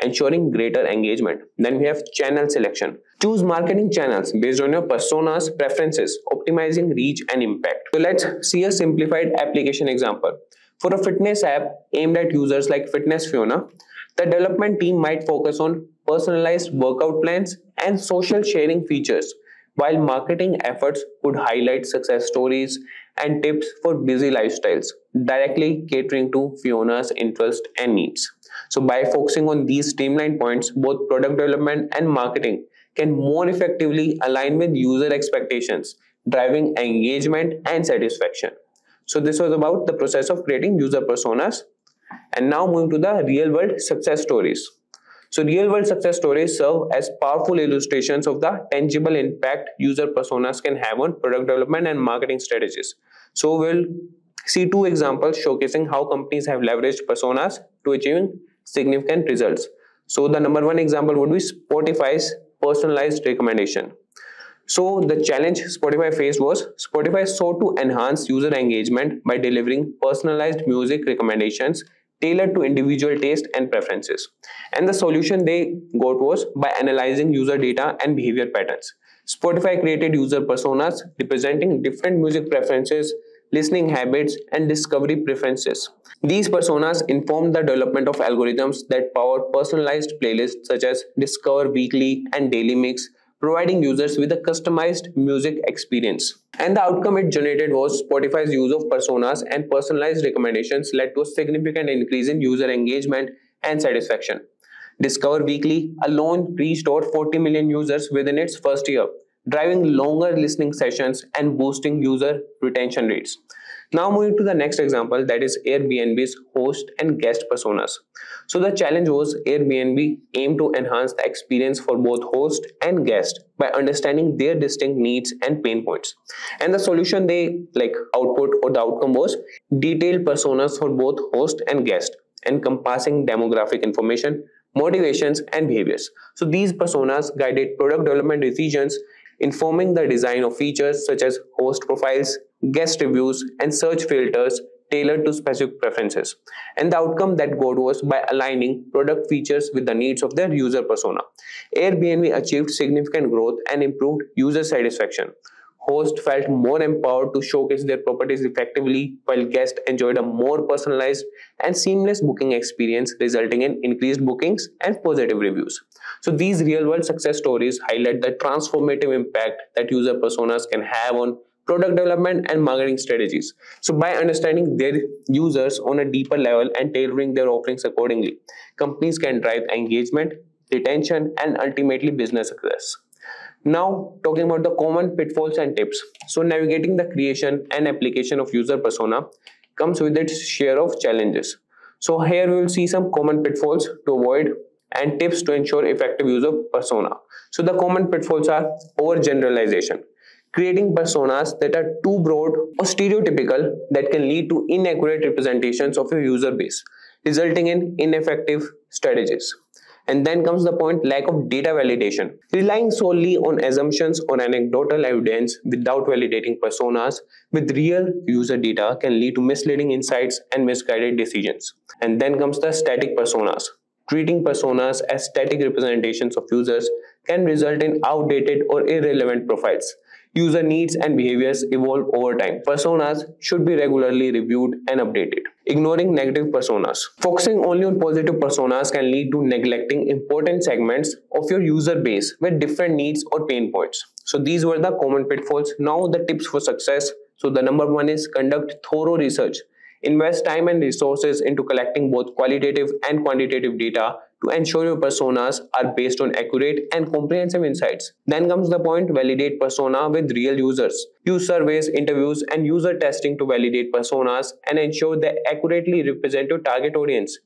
ensuring greater engagement. Then we have channel selection. Choose marketing channels based on your persona's preferences, optimizing reach and impact. So let's see a simplified application example. For a fitness app aimed at users like Fitness Fiona, the development team might focus on personalized workout plans and social sharing features, while marketing efforts would highlight success stories and tips for busy lifestyles, directly catering to Fiona's interest and needs. So by focusing on these streamlined points, both product development and marketing can more effectively align with user expectations, driving engagement and satisfaction. So this was about the process of creating user personas. And now moving to the real world success stories. So real world success stories serve as powerful illustrations of the tangible impact user personas can have on product development and marketing strategies. So we'll see two examples showcasing how companies have leveraged personas to achieving significant results. So the number one example would be Spotify's personalized recommendation. So the challenge Spotify faced was Spotify sought to enhance user engagement by delivering personalized music recommendations tailored to individual taste and preferences. And the solution they got was by analyzing user data and behavior patterns. Spotify created user personas representing different music preferences, listening habits, and discovery preferences. These personas informed the development of algorithms that power personalized playlists such as Discover Weekly and Daily Mix, providing users with a customized music experience. And the outcome it generated was Spotify's use of personas and personalized recommendations led to a significant increase in user engagement and satisfaction. Discover Weekly alone reached over 40 million users within its first year, driving longer listening sessions and boosting user retention rates. Now moving to the next example, that is Airbnb's host and guest personas. So the challenge was Airbnb aimed to enhance the experience for both host and guest by understanding their distinct needs and pain points. And the solution they output or the outcome was detailed personas for both host and guest, encompassing demographic information, motivations, and behaviors. So these personas guided product development decisions, informing the design of features such as host profiles, guest reviews, and search filters tailored to specific preferences. And the outcome that got was by aligning product features with the needs of their user persona. Airbnb achieved significant growth and improved user satisfaction. Hosts felt more empowered to showcase their properties effectively, while guests enjoyed a more personalized and seamless booking experience, resulting in increased bookings and positive reviews. So these real-world success stories highlight the transformative impact that user personas can have on product development and marketing strategies. So by understanding their users on a deeper level and tailoring their offerings accordingly, companies can drive engagement, retention, and ultimately business success. Now, talking about the common pitfalls and tips. So navigating the creation and application of user persona comes with its share of challenges. So here we will see some common pitfalls to avoid and tips to ensure effective use of persona. So the common pitfalls are overgeneralization. Creating personas that are too broad or stereotypical that can lead to inaccurate representations of your user base, resulting in ineffective strategies. And then comes the point, lack of data validation. Relying solely on assumptions or anecdotal evidence without validating personas with real user data can lead to misleading insights and misguided decisions. And then comes the static personas. Treating personas as static representations of users can result in outdated or irrelevant profiles. User needs and behaviors evolve over time. Personas should be regularly reviewed and updated. Ignoring negative personas. Focusing only on positive personas can lead to neglecting important segments of your user base with different needs or pain points. So these were the common pitfalls. Now the tips for success. So the number one is conduct thorough research. Invest time and resources into collecting both qualitative and quantitative data to ensure your personas are based on accurate and comprehensive insights. Then comes the point, validate persona with real users. Use surveys, interviews, and user testing to validate personas and ensure they accurately represent your target audience.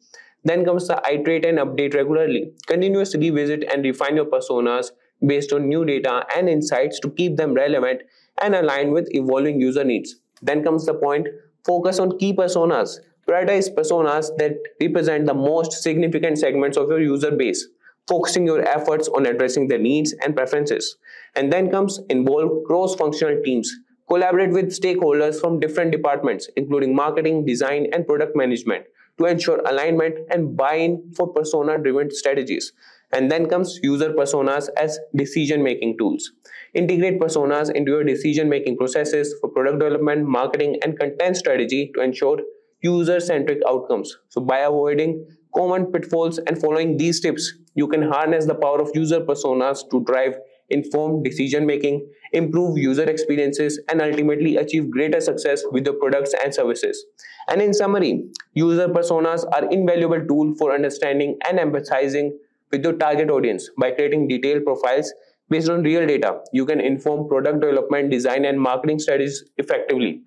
Then comes the iterate and update regularly. Continuously revisit and refine your personas based on new data and insights to keep them relevant and aligned with evolving user needs. Then comes the point, focus on key personas. Prioritize personas that represent the most significant segments of your user base, focusing your efforts on addressing their needs and preferences. And then comes involve cross-functional teams. Collaborate with stakeholders from different departments, including marketing, design, and product management, to ensure alignment and buy-in for persona-driven strategies. And then comes user personas as decision-making tools. Integrate personas into your decision-making processes for product development, marketing, and content strategy to ensure user-centric outcomes. So by avoiding common pitfalls and following these tips, you can harness the power of user personas to drive informed decision-making, improve user experiences, and ultimately achieve greater success with your products and services. And in summary, user personas are an invaluable tool for understanding and empathizing with your target audience. By creating detailed profiles based on real data, you can inform product development, design, and marketing strategies effectively.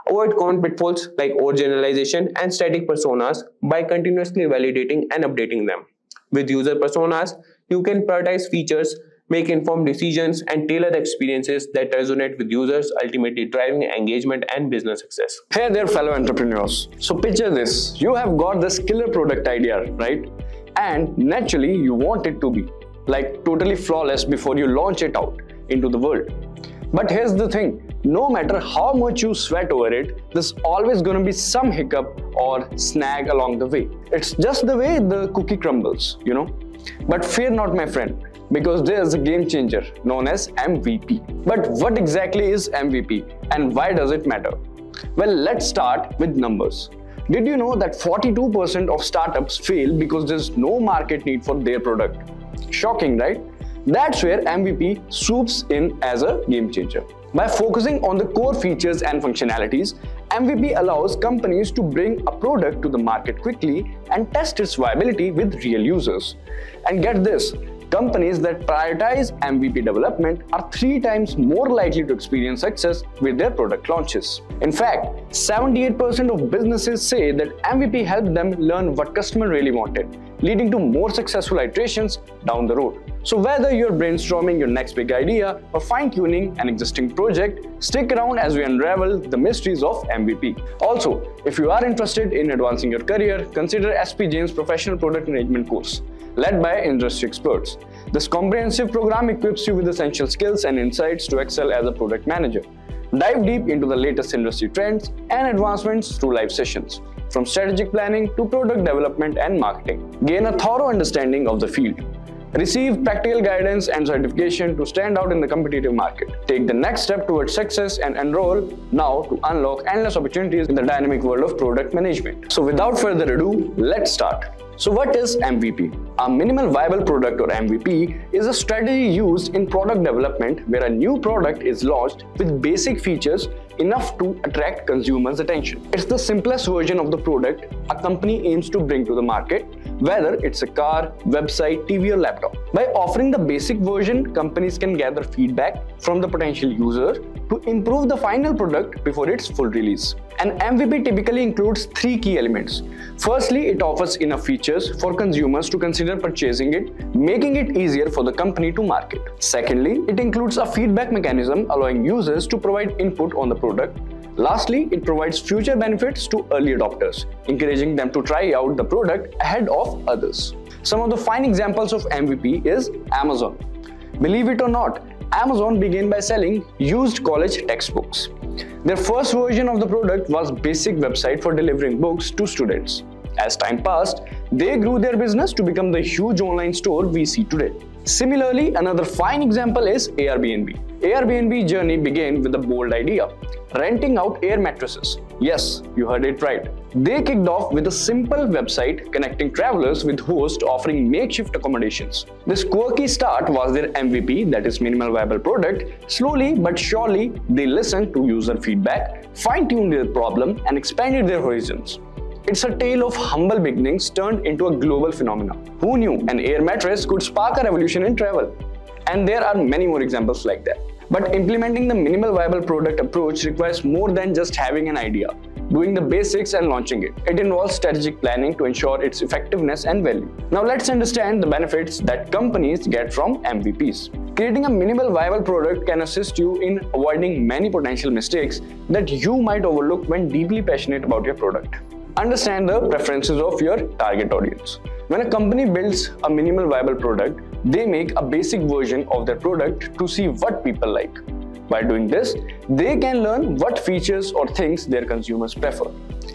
Avoid common pitfalls like overgeneralization and static personas by continuously validating and updating them. With user personas, you can prioritize features, make informed decisions, and tailor experiences that resonate with users, ultimately driving engagement and business success. Hey there, fellow entrepreneurs. So picture this. You have got this killer product idea, right? And naturally, you want it to be like totally flawless before you launch it out into the world. But here's the thing. No matter how much you sweat over it, there's always going to be some hiccup or snag along the way. It's just the way the cookie crumbles, you know. But fear not, my friend, because there's a game changer known as MVP. But what exactly is MVP and why does it matter? Well, let's start with numbers. Did you know that 42% of startups fail because there's no market need for their product? Shocking, right? That's where MVP swoops in as a game changer. By focusing on the core features and functionalities, MVP allows companies to bring a product to the market quickly and test its viability with real users. And get this, companies that prioritize MVP development are 3 times more likely to experience success with their product launches. In fact, 78% of businesses say that MVP helped them learn what customer really wanted, leading to more successful iterations down the road. So whether you're brainstorming your next big idea or fine-tuning an existing project, stick around as we unravel the mysteries of MVP. Also, if you are interested in advancing your career, consider SP Jain's Professional Product Management course, led by industry experts. This comprehensive program equips you with essential skills and insights to excel as a product manager. Dive deep into the latest industry trends and advancements through live sessions, from strategic planning to product development and marketing. Gain a thorough understanding of the field. Receive practical guidance and certification to stand out in the competitive market. Take the next step towards success and enroll now to unlock endless opportunities in the dynamic world of product management. So without further ado, let's start. So what is MVP? A minimal viable product or MVP is a strategy used in product development where a new product is launched with basic features enough to attract consumers' attention. It's the simplest version of the product a company aims to bring to the market, whether it's a car, website, TV or laptop. By offering the basic version, companies can gather feedback from the potential user to improve the final product before its full release. An MVP typically includes three key elements. Firstly, it offers enough features for consumers to consider purchasing it, making it easier for the company to market. Secondly, it includes a feedback mechanism allowing users to provide input on the product. Lastly, it provides future benefits to early adopters, encouraging them to try out the product ahead of others. Some of the fine examples of MVP is Amazon. Believe it or not, Amazon began by selling used college textbooks. Their first version of the product was a basic website for delivering books to students. As time passed, they grew their business to become the huge online store we see today. Similarly, another fine example is Airbnb. Airbnb's journey began with a bold idea: renting out air mattresses. Yes, you heard it right. They kicked off with a simple website connecting travelers with hosts offering makeshift accommodations. This quirky start was their MVP, that is minimal viable product. Slowly but surely, they listened to user feedback, fine-tuned their problem, and expanded their horizons. It's a tale of humble beginnings turned into a global phenomenon. Who knew an air mattress could spark a revolution in travel? And there are many more examples like that. But implementing the minimal viable product approach requires more than just having an idea, doing the basics and launching it. It involves strategic planning to ensure its effectiveness and value. Now let's understand the benefits that companies get from MVPs. Creating a minimal viable product can assist you in avoiding many potential mistakes that you might overlook when deeply passionate about your product. Understand the preferences of your target audience. When a company builds a minimal viable product, they make a basic version of their product to see what people like. By doing this, they can learn what features or things their consumers prefer.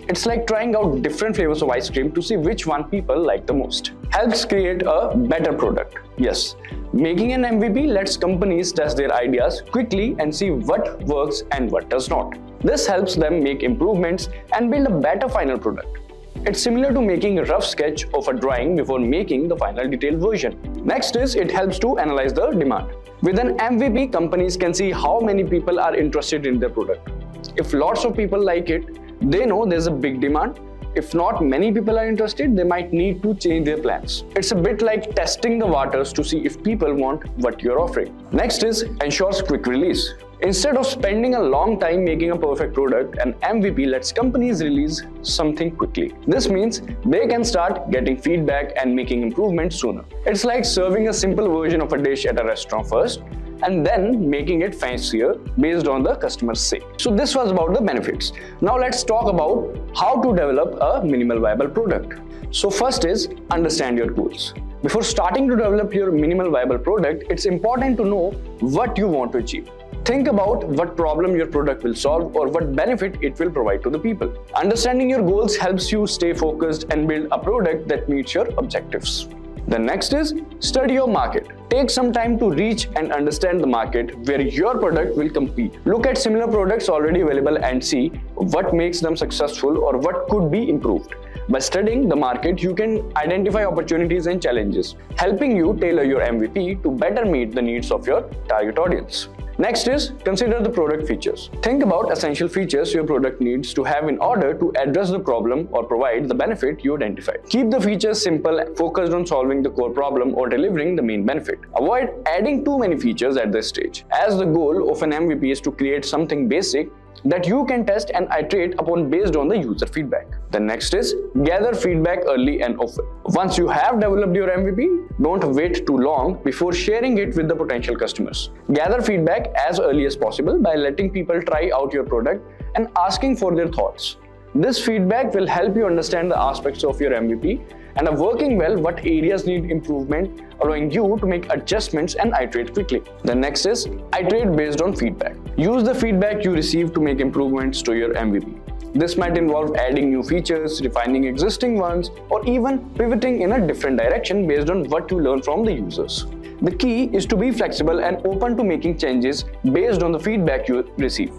It's like trying out different flavors of ice cream to see which one people like the most. Helps create a better product. Yes, making an MVP lets companies test their ideas quickly and see what works and what does not. This helps them make improvements and build a better final product. It's similar to making a rough sketch of a drawing before making the final detailed version. Next is it helps to analyze the demand. With an MVP, companies can see how many people are interested in their product. If lots of people like it, they know there's a big demand. If not many people are interested, they might need to change their plans. It's a bit like testing the waters to see if people want what you're offering. Next is ensures quick release. Instead of spending a long time making a perfect product, an MVP lets companies release something quickly. This means they can start getting feedback and making improvements sooner. It's like serving a simple version of a dish at a restaurant first and then making it fancier based on the customer's say. So this was about the benefits. Now let's talk about how to develop a minimal viable product. So first is understand your goals. Before starting to develop your minimal viable product, it's important to know what you want to achieve. Think about what problem your product will solve or what benefit it will provide to the people. Understanding your goals helps you stay focused and build a product that meets your objectives. The next is study your market. Take some time to reach and understand the market where your product will compete. Look at similar products already available and see what makes them successful or what could be improved. By studying the market, you can identify opportunities and challenges, helping you tailor your MVP to better meet the needs of your target audience. Next is consider the product features. Think about essential features your product needs to have in order to address the problem or provide the benefit you identified. Keep the features simple and focused on solving the core problem or delivering the main benefit. Avoid adding too many features at this stage, as the goal of an MVP is to create something basic that you can test and iterate upon based on the user feedback. The next is gather feedback early and often. Once you have developed your MVP, don't wait too long before sharing it with the potential customers. Gather feedback as early as possible by letting people try out your product and asking for their thoughts. This feedback will help you understand the aspects of your MVP and are working well what areas need improvement, allowing you to make adjustments and iterate quickly. The next is iterate based on feedback. Use the feedback you receive to make improvements to your MVP. This might involve adding new features, refining existing ones, or even pivoting in a different direction based on what you learn from the users. The key is to be flexible and open to making changes based on the feedback you receive,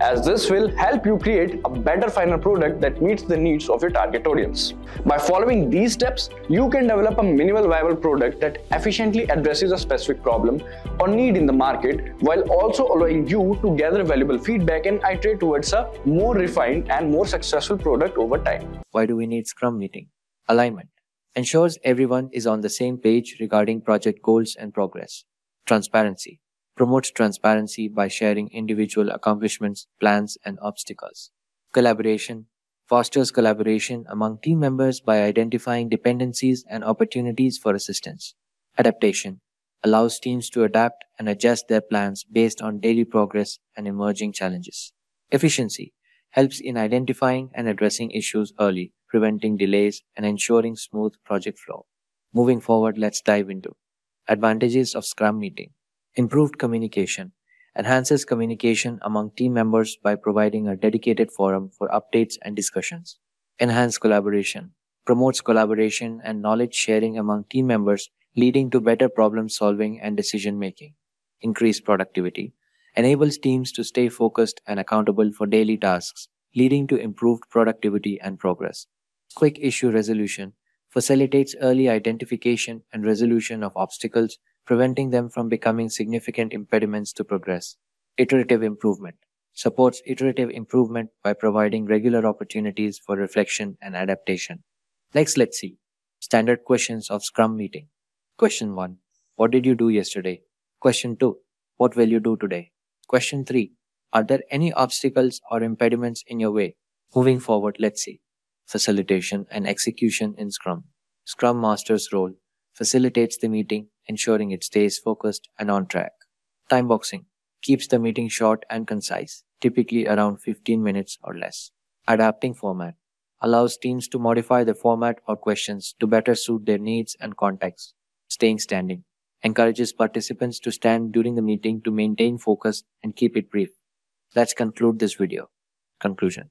as this will help you create a better final product that meets the needs of your target audience. By following these steps, you can develop a minimal viable product that efficiently addresses a specific problem or need in the market, while also allowing you to gather valuable feedback and iterate towards a more refined and more successful product over time. Why do we need Scrum Meeting? Alignment ensures everyone is on the same page regarding project goals and progress. Transparency promotes transparency by sharing individual accomplishments, plans, and obstacles. Collaboration fosters collaboration among team members by identifying dependencies and opportunities for assistance. Adaptation allows teams to adapt and adjust their plans based on daily progress and emerging challenges. Efficiency helps in identifying and addressing issues early, preventing delays, and ensuring smooth project flow. Moving forward, let's dive into advantages of Scrum Meeting. Improved communication enhances communication among team members by providing a dedicated forum for updates and discussions. Enhanced collaboration promotes collaboration and knowledge sharing among team members, leading to better problem solving and decision making. Increased productivity enables teams to stay focused and accountable for daily tasks, leading to improved productivity and progress. Quick issue resolution facilitates early identification and resolution of obstacles, preventing them from becoming significant impediments to progress. Iterative improvement supports iterative improvement by providing regular opportunities for reflection and adaptation. Next, let's see standard questions of Scrum Meeting. Question 1. What did you do yesterday? Question 2. What will you do today? Question 3. Are there any obstacles or impediments in your way? Moving forward, let's see facilitation and execution in Scrum. Scrum Master's role facilitates the meeting, ensuring it stays focused and on track. Time boxing keeps the meeting short and concise, typically around 15 minutes or less. Adapting format allows teams to modify the format or questions to better suit their needs and context. Staying standing encourages participants to stand during the meeting to maintain focus and keep it brief. Let's conclude this video. Conclusion.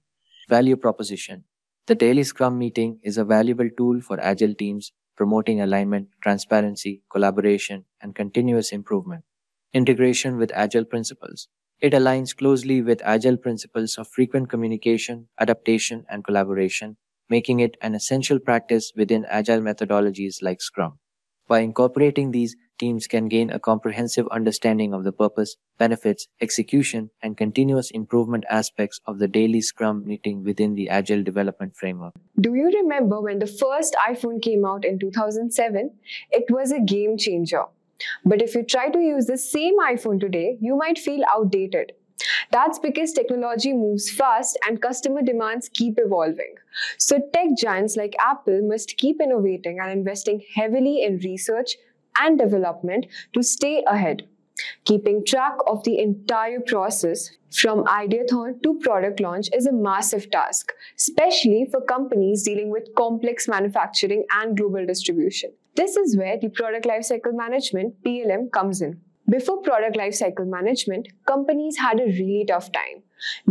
Value proposition. The daily Scrum meeting is a valuable tool for Agile teams, promoting alignment, transparency, collaboration, and continuous improvement. Integration with Agile Principles. It aligns closely with Agile principles of frequent communication, adaptation, and collaboration, making it an essential practice within Agile methodologies like Scrum. By incorporating these, teams can gain a comprehensive understanding of the purpose, benefits, execution, and continuous improvement aspects of the daily Scrum meeting within the Agile development framework. Do you remember when the first iPhone came out in 2007? It was a game changer. But if you try to use the same iPhone today, you might feel outdated. That's because technology moves fast and customer demands keep evolving. So tech giants like Apple must keep innovating and investing heavily in research and development to stay ahead. Keeping track of the entire process from ideathon to product launch is a massive task, especially for companies dealing with complex manufacturing and global distribution. This is where the Product Lifecycle Management (PLM) comes in. Before Product Lifecycle Management, companies had a really tough time.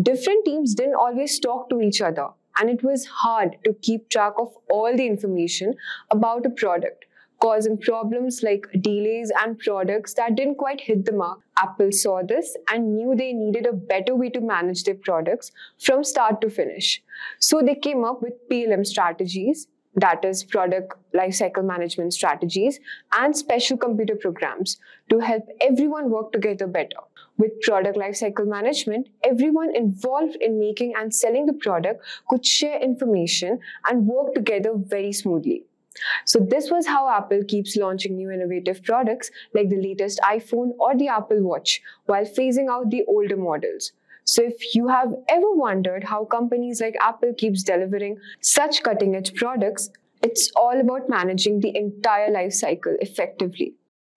Different teams didn't always talk to each other, and it was hard to keep track of all the information about a product, causing problems like delays and products that didn't quite hit the mark. Apple saw this and knew they needed a better way to manage their products from start to finish. So they came up with PLM strategies, that is Product Lifecycle Management strategies, and special computer programs to help everyone work together better. With Product Lifecycle Management, everyone involved in making and selling the product could share information and work together very smoothly. So this was how Apple keeps launching new innovative products like the latest iPhone or the Apple Watch while phasing out the older models. So if you have ever wondered how companies like Apple keeps delivering such cutting-edge products, it's all about managing the entire life cycle effectively.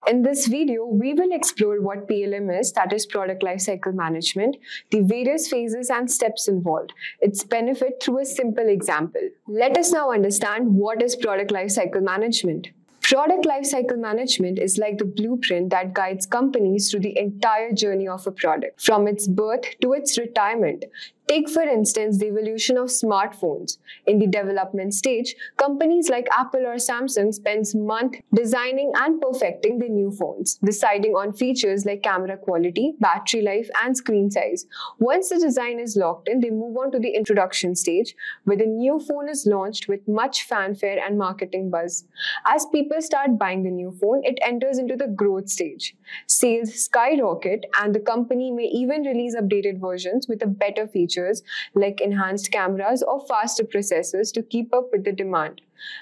In this video, we will explore what PLM is, that is Product Lifecycle Management, the various phases and steps involved, its benefit through a simple example. Let us now understand what is Product Lifecycle Management. Product Lifecycle Management is like the blueprint that guides companies through the entire journey of a product, from its birth to its retirement. Take for instance the evolution of smartphones. In the development stage, companies like Apple or Samsung spends months designing and perfecting the new phones, deciding on features like camera quality, battery life, and screen size. Once the design is locked in, they move on to the introduction stage, where the new phone is launched with much fanfare and marketing buzz. As people start buying the new phone, it enters into the growth stage. Sales skyrocket, and the company may even release updated versions with a better features like enhanced cameras or faster processors to keep up with the demand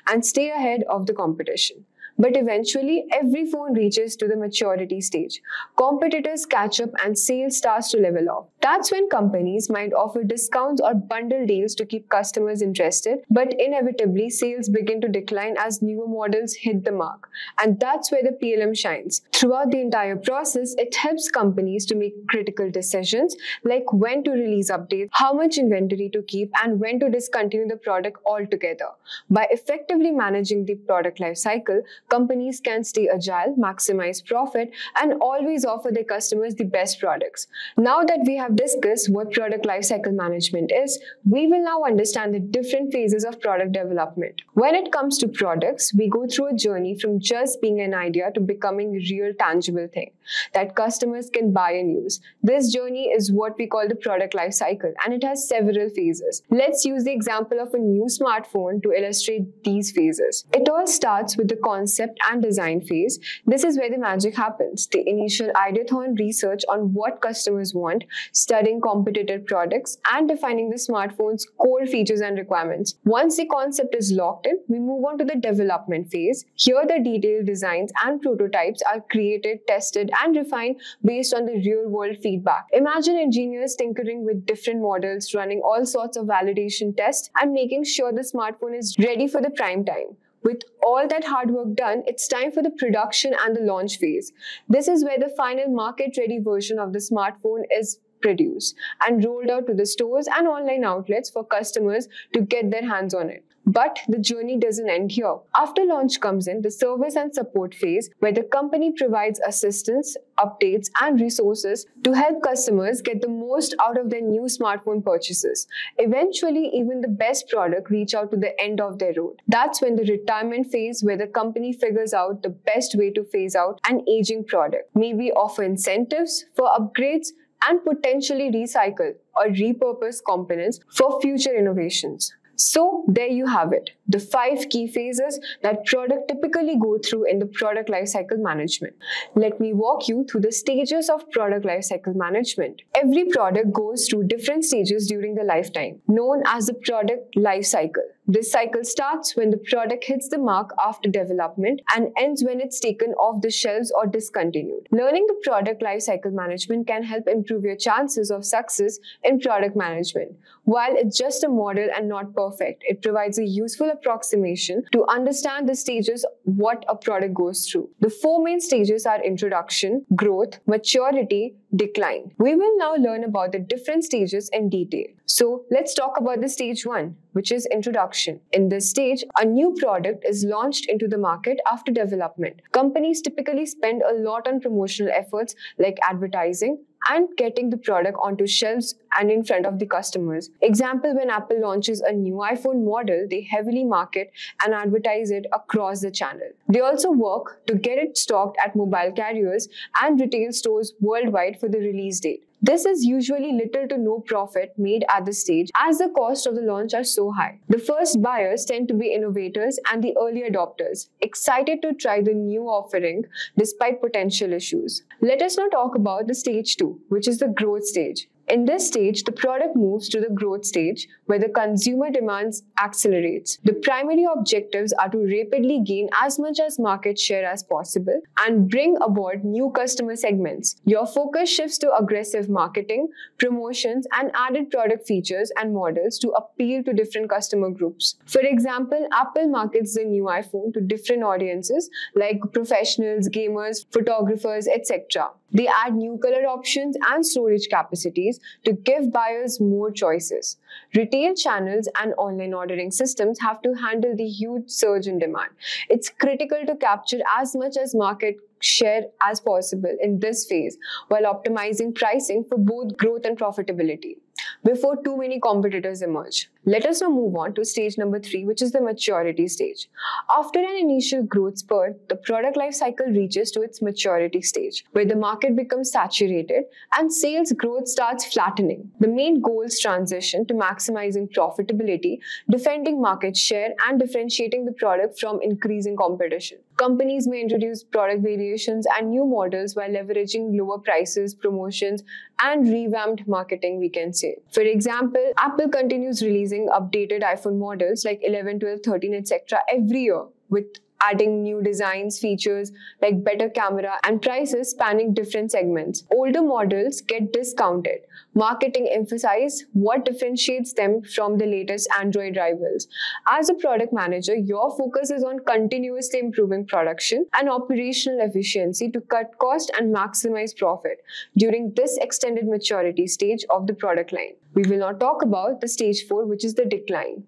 and stay ahead of the competition. But eventually, every phone reaches to the maturity stage. Competitors catch up and sales starts to level off. That's when companies might offer discounts or bundle deals to keep customers interested, but inevitably sales begin to decline as newer models hit the mark. And that's where the PLM shines. Throughout the entire process, it helps companies to make critical decisions like when to release updates, how much inventory to keep, and when to discontinue the product altogether. By effectively managing the product lifecycle, companies can stay agile, maximize profit, and always offer their customers the best products. Now that we have discussed what product lifecycle management is, we will now understand the different phases of product development. When it comes to products, we go through a journey from just being an idea to becoming a real tangible thing that customers can buy and use. This journey is what we call the product lifecycle, and it has several phases. Let's use the example of a new smartphone to illustrate these phases. It all starts with the concept and design phase. This is where the magic happens. The initial ideathon research on what customers want, studying competitive products, and defining the smartphone's core features and requirements. Once the concept is locked in, we move on to the development phase. Here, the detailed designs and prototypes are created, tested, and refined based on the real-world feedback. Imagine engineers tinkering with different models, running all sorts of validation tests, and making sure the smartphone is ready for the prime time. With all that hard work done, it's time for the production and the launch phase. This is where the final market-ready version of the smartphone is produced and rolled out to the stores and online outlets for customers to get their hands on it. But the journey doesn't end here. After launch comes in the service and support phase, where the company provides assistance, updates, and resources to help customers get the most out of their new smartphone purchases. Eventually, even the best product reach out to the end of their road. That's when the retirement phase, where the company figures out the best way to phase out an aging product. Maybe offer incentives for upgrades and potentially recycle or repurpose components for future innovations. So there you have it, the 5 key phases that product typically go through in the product lifecycle management. Let me walk you through the stages of product lifecycle management. Every product goes through different stages during the lifetime, known as the product lifecycle. This cycle starts when the product hits the mark after development and ends when it's taken off the shelves or discontinued. Learning the product lifecycle management can help improve your chances of success in product management. While it's just a model and not perfect, it provides a useful approximation to understand the stages what a product goes through. The 4 main stages are introduction, growth, maturity, decline. We will now learn about the different stages in detail. So let's talk about the stage 1, which is introduction. In this stage, a new product is launched into the market after development. Companies typically spend a lot on promotional efforts like advertising and getting the product onto shelves and in front of the customers. Example, when Apple launches a new iPhone model, they heavily market and advertise it across the channel. They also work to get it stocked at mobile carriers and retail stores worldwide for the release date. This is usually little to no profit made at this stage as the cost of the launch are so high. The first buyers tend to be innovators and the early adopters, excited to try the new offering despite potential issues. Let us now talk about the stage 2, which is the growth stage. In this stage, the product moves to the growth stage where the consumer demands accelerates. The primary objectives are to rapidly gain as much as market share as possible and bring aboard new customer segments. Your focus shifts to aggressive marketing, promotions, and added product features and models to appeal to different customer groups. For example, Apple markets the new iPhone to different audiences like professionals, gamers, photographers, etc. They add new color options and storage capacities to give buyers more choices. Retail channels and online ordering systems have to handle the huge surge in demand. It's critical to capture as much as market share as possible in this phase while optimizing pricing for both growth and profitability before too many competitors emerge. Let us now move on to stage number 3, which is the maturity stage. After an initial growth spurt, the product life cycle reaches to its maturity stage, where the market becomes saturated and sales growth starts flattening. The main goals transition to maximizing profitability, defending market share, and differentiating the product from increasing competition. Companies may introduce product variations and new models while leveraging lower prices, promotions, and revamped marketing, we can say. For example, Apple continues releasing updated iPhone models like 11, 12, 13, etc. every year, with adding new designs, features like better camera, and prices spanning different segments. Older models get discounted. Marketing emphasizes what differentiates them from the latest Android rivals. As a product manager, your focus is on continuously improving production and operational efficiency to cut cost and maximize profit during this extended maturity stage of the product line. We will now talk about the stage 4, which is the decline.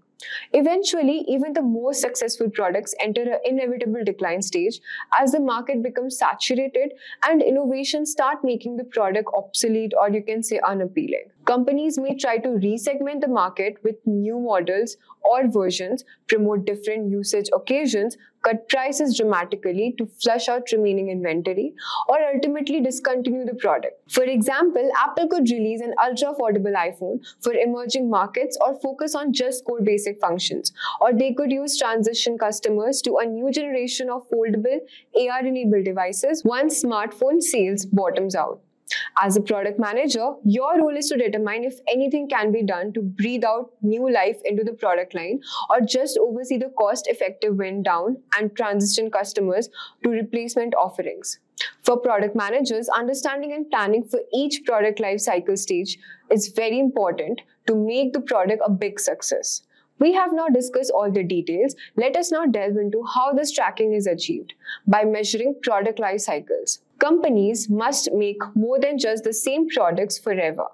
Eventually, even the most successful products enter an inevitable decline stage as the market becomes saturated and innovations start making the product obsolete, or you can say unappealing. Companies may try to resegment the market with new models or versions, promote different usage occasions, cut prices dramatically to flush out remaining inventory, or ultimately discontinue the product. For example, Apple could release an ultra-affordable iPhone for emerging markets or focus on just core basic functions, or they could use transition customers to a new generation of foldable AR-enabled devices once smartphone sales bottoms out. As a product manager, your role is to determine if anything can be done to breathe out new life into the product line, or just oversee the cost-effective wind down and transition customers to replacement offerings. For product managers, understanding and planning for each product life cycle stage is very important to make the product a big success. We have now discussed all the details. Let us now delve into how this tracking is achieved by measuring product life cycles. Companies must make more than just the same products forever.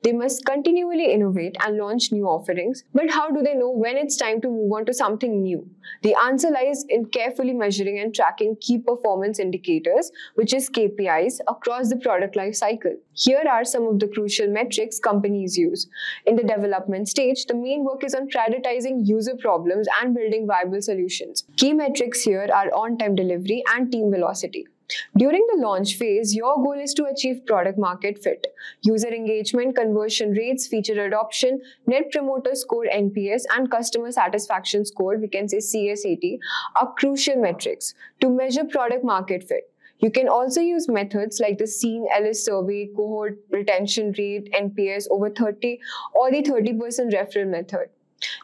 They must continually innovate and launch new offerings. But how do they know when it's time to move on to something new? The answer lies in carefully measuring and tracking key performance indicators, which is KPIs, across the product life cycle. Here are some of the crucial metrics companies use. In the development stage, the main work is on prioritizing user problems and building viable solutions. Key metrics here are on-time delivery and team velocity. During the launch phase, your goal is to achieve product market fit. User engagement, conversion rates, feature adoption, Net Promoter Score (NPS), and customer satisfaction score, we can say CSAT, are crucial metrics to measure product market fit. You can also use methods like the Seen Ellis survey, cohort retention rate, NPS over 30, or the 30% referral method.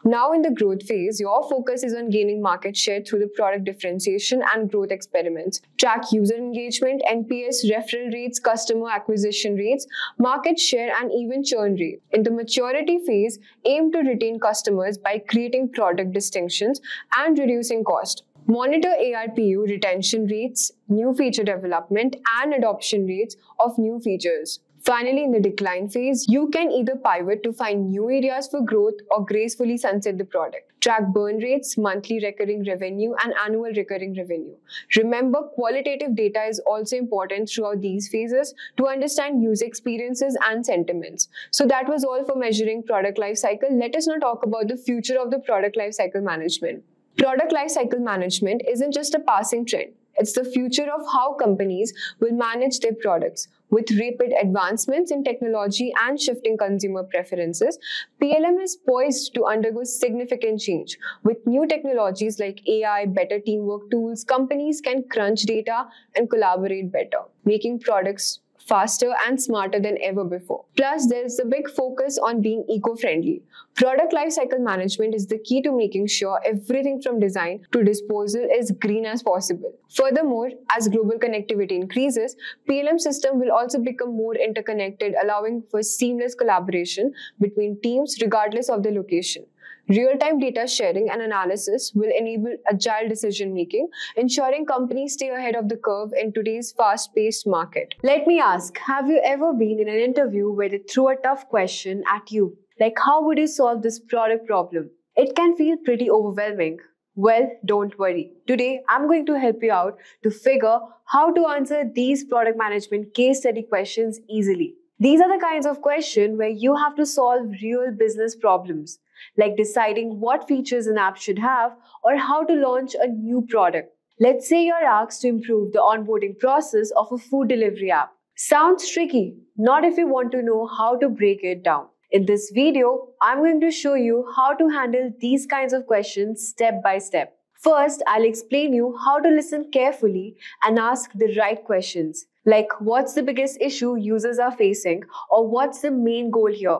Now in the growth phase, your focus is on gaining market share through the product differentiation and growth experiments. Track user engagement, NPS, referral rates, customer acquisition rates, market share, and even churn rate. In the maturity phase, aim to retain customers by creating product distinctions and reducing cost. Monitor ARPU, retention rates, new feature development, and adoption rates of new features. Finally, in the decline phase, you can either pivot to find new areas for growth or gracefully sunset the product. Track burn rates, monthly recurring revenue, and annual recurring revenue. Remember, qualitative data is also important throughout these phases to understand user experiences and sentiments. So that was all for measuring product lifecycle. Let us now talk about the future of the product lifecycle management. Product lifecycle management isn't just a passing trend. It's the future of how companies will manage their products. With rapid advancements in technology and shifting consumer preferences, PLM is poised to undergo significant change. With new technologies like AI, better teamwork tools, companies can crunch data and collaborate better, making products faster and smarter than ever before. Plus, there is a big focus on being eco-friendly. Product lifecycle management is the key to making sure everything from design to disposal is green as possible. Furthermore, as global connectivity increases, PLM system will also become more interconnected, allowing for seamless collaboration between teams regardless of their location. Real-time data sharing and analysis will enable agile decision-making, ensuring companies stay ahead of the curve in today's fast-paced market. Let me ask, have you ever been in an interview where they threw a tough question at you? Like, how would you solve this product problem? It can feel pretty overwhelming. Well, don't worry. Today, I'm going to help you out to figure how to answer these product management case study questions easily. These are the kinds of questions where you have to solve real business problems, like deciding what features an app should have or how to launch a new product. Let's say you're asked to improve the onboarding process of a food delivery app. Sounds tricky, not if you want to know how to break it down. In this video, I'm going to show you how to handle these kinds of questions step by step. First, I'll explain you how to listen carefully and ask the right questions, like what's the biggest issue users are facing or what's the main goal here.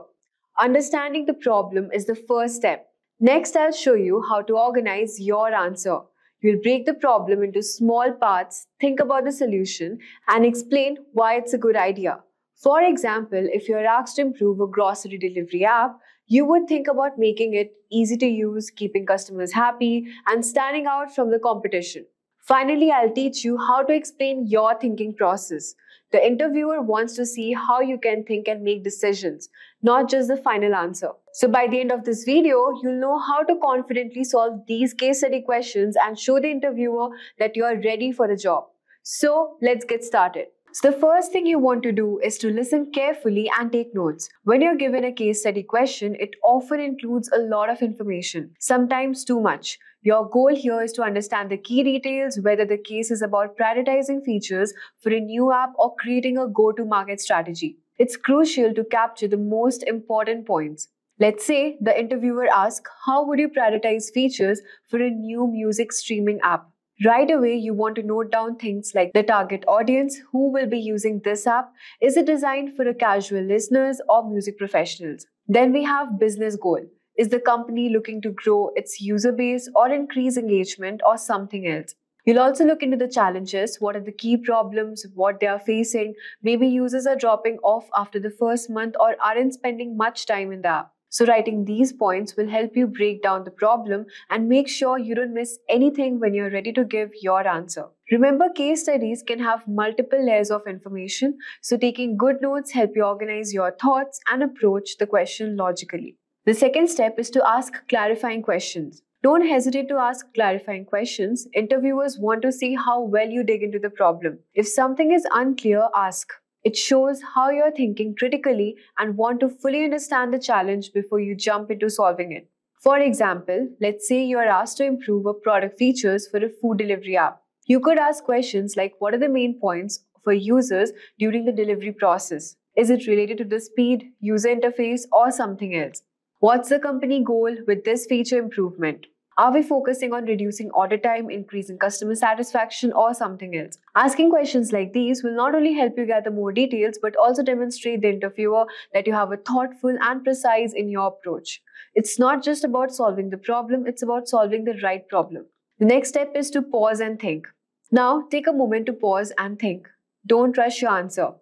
Understanding the problem is the first step. Next, I'll show you how to organize your answer. You'll break the problem into small parts, think about the solution, and explain why it's a good idea. For example, if you're asked to improve a grocery delivery app, you would think about making it easy to use, keeping customers happy, and standing out from the competition. Finally, I'll teach you how to explain your thinking process. The interviewer wants to see how you can think and make decisions, not just the final answer. So by the end of this video, you'll know how to confidently solve these case study questions and show the interviewer that you are ready for the job. So let's get started. So the first thing you want to do is to listen carefully and take notes. When you're given a case study question, it often includes a lot of information, sometimes too much. Your goal here is to understand the key details, whether the case is about prioritizing features for a new app or creating a go-to-market strategy. It's crucial to capture the most important points. Let's say the interviewer asks, how would you prioritize features for a new music streaming app? Right away, you want to note down things like the target audience, who will be using this app, is it designed for a casual listeners or music professionals? Then we have business goal. Is the company looking to grow its user base or increase engagement or something else? You'll also look into the challenges, what are the key problems, what they are facing. Maybe users are dropping off after the first month or aren't spending much time in the app. So writing these points will help you break down the problem and make sure you don't miss anything when you're ready to give your answer. Remember, case studies can have multiple layers of information, so taking good notes help you organize your thoughts and approach the question logically. The second step is to ask clarifying questions. Don't hesitate to ask clarifying questions. Interviewers want to see how well you dig into the problem. If something is unclear, ask. It shows how you're thinking critically and want to fully understand the challenge before you jump into solving it. For example, let's say you are asked to improve a product features for a food delivery app. You could ask questions like, what are the main points for users during the delivery process? Is it related to the speed, user interface, or something else? What's the company goal with this feature improvement? Are we focusing on reducing order time, increasing customer satisfaction, or something else? Asking questions like these will not only help you gather more details, but also demonstrate the interviewer that you have a thoughtful and precise in your approach. It's not just about solving the problem, it's about solving the right problem. The next step is to pause and think. Now, take a moment to pause and think. Don't rush your answer.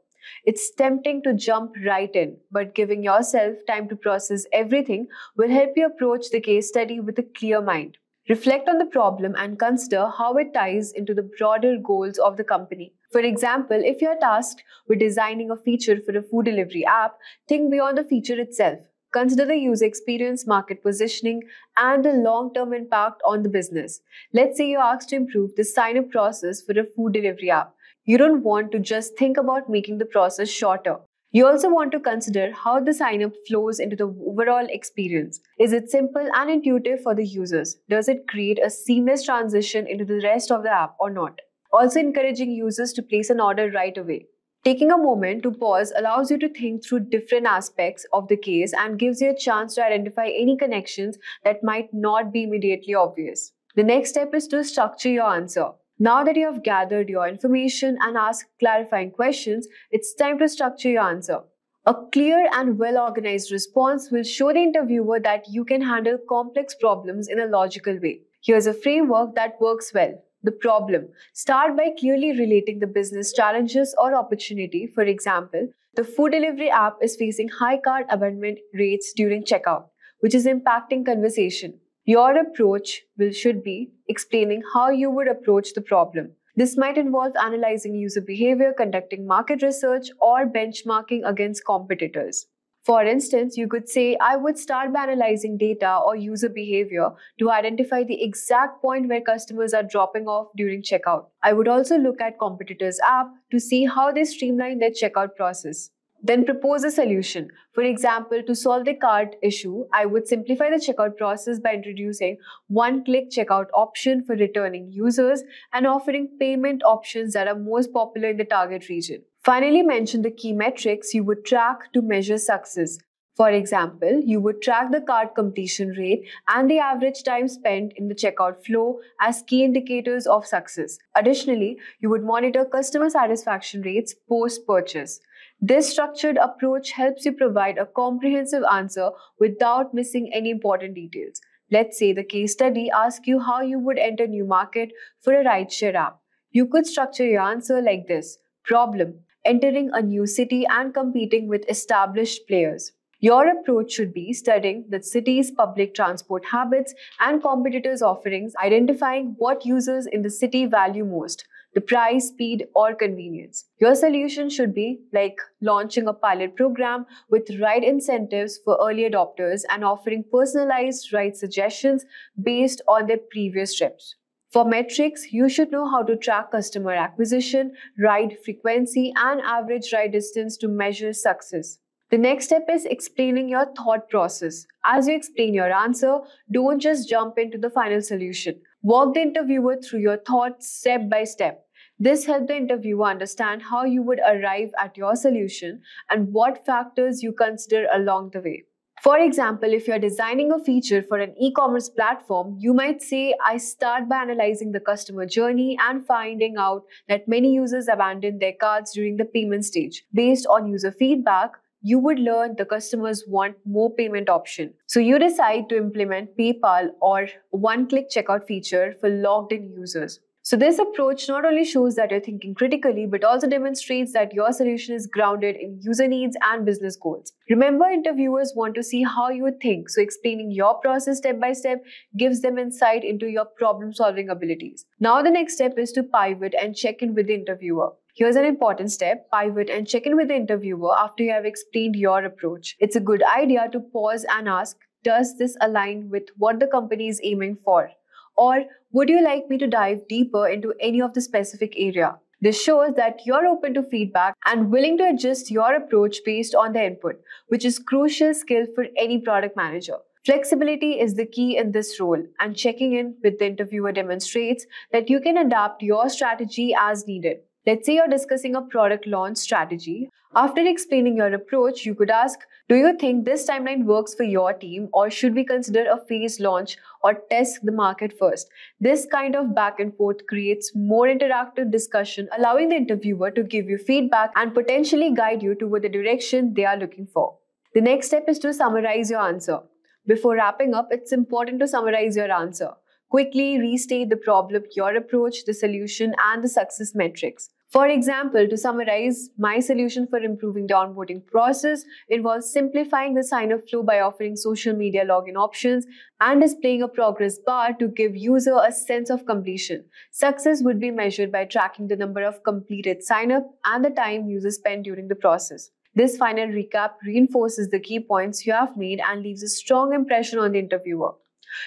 It's tempting to jump right in, but giving yourself time to process everything will help you approach the case study with a clear mind. Reflect on the problem and consider how it ties into the broader goals of the company. For example, if you're tasked with designing a feature for a food delivery app, think beyond the feature itself. Consider the user experience, market positioning, and the long-term impact on the business. Let's say you're asked to improve the sign-up process for a food delivery app. You don't want to just think about making the process shorter. You also want to consider how the sign-up flows into the overall experience. Is it simple and intuitive for the users? Does it create a seamless transition into the rest of the app or not? Also encouraging users to place an order right away. Taking a moment to pause allows you to think through different aspects of the case and gives you a chance to identify any connections that might not be immediately obvious. The next step is to structure your answer. Now that you have gathered your information and asked clarifying questions, it's time to structure your answer. A clear and well-organized response will show the interviewer that you can handle complex problems in a logical way. Here's a framework that works well. The problem. Start by clearly relating the business challenges or opportunity. For example, the food delivery app is facing high cart abandonment rates during checkout, which is impacting conversation. Your approach should be explaining how you would approach the problem. This might involve analyzing user behavior, conducting market research, or benchmarking against competitors. For instance, you could say, I would start by analyzing data or user behavior to identify the exact point where customers are dropping off during checkout. I would also look at competitors' app to see how they streamline their checkout process. Then propose a solution. For example, to solve the cart issue, I would simplify the checkout process by introducing one-click checkout option for returning users and offering payment options that are most popular in the target region. Finally, mention the key metrics you would track to measure success. For example, you would track the cart completion rate and the average time spent in the checkout flow as key indicators of success. Additionally, you would monitor customer satisfaction rates post-purchase. This structured approach helps you provide a comprehensive answer without missing any important details. Let's say the case study asks you how you would enter a new market for a rideshare app. You could structure your answer like this. Problem: entering a new city and competing with established players. Your approach should be studying the city's public transport habits and competitors' offerings, identifying what users in the city value most, the price, speed, or convenience. Your solution should be like launching a pilot program with ride incentives for early adopters and offering personalized ride suggestions based on their previous trips. For metrics, you should know how to track customer acquisition, ride frequency, and average ride distance to measure success. The next step is explaining your thought process. As you explain your answer, don't just jump into the final solution. Walk the interviewer through your thoughts step by step. This helps the interviewer understand how you would arrive at your solution and what factors you consider along the way. For example, if you're designing a feature for an e-commerce platform, you might say, I start by analyzing the customer journey and finding out that many users abandon their carts during the payment stage. Based on user feedback, you would learn the customers want more payment option. So you decide to implement PayPal or one-click checkout feature for logged-in users. So this approach not only shows that you're thinking critically, but also demonstrates that your solution is grounded in user needs and business goals. Remember, interviewers want to see how you think, so explaining your process step by step gives them insight into your problem-solving abilities. Now the next step is to pivot and check in with the interviewer. Here's an important step: pivot and check in with the interviewer after you have explained your approach. It's a good idea to pause and ask, does this align with what the company is aiming for? Or would you like me to dive deeper into any of the specific area? This shows that you're open to feedback and willing to adjust your approach based on the input, which is a crucial skill for any product manager. Flexibility is the key in this role, and checking in with the interviewer demonstrates that you can adapt your strategy as needed. Let's say you're discussing a product launch strategy. After explaining your approach, you could ask, do you think this timeline works for your team, or should we consider a phased launch or test the market first? This kind of back and forth creates more interactive discussion, allowing the interviewer to give you feedback and potentially guide you toward the direction they are looking for. The next step is to summarize your answer. Before wrapping up, it's important to summarize your answer. Quickly restate the problem, your approach, the solution, and the success metrics. For example, to summarize, my solution for improving the onboarding process involves simplifying the sign-up flow by offering social media login options and displaying a progress bar to give user a sense of completion. Success would be measured by tracking the number of completed sign-up and the time users spend during the process. This final recap reinforces the key points you have made and leaves a strong impression on the interviewer.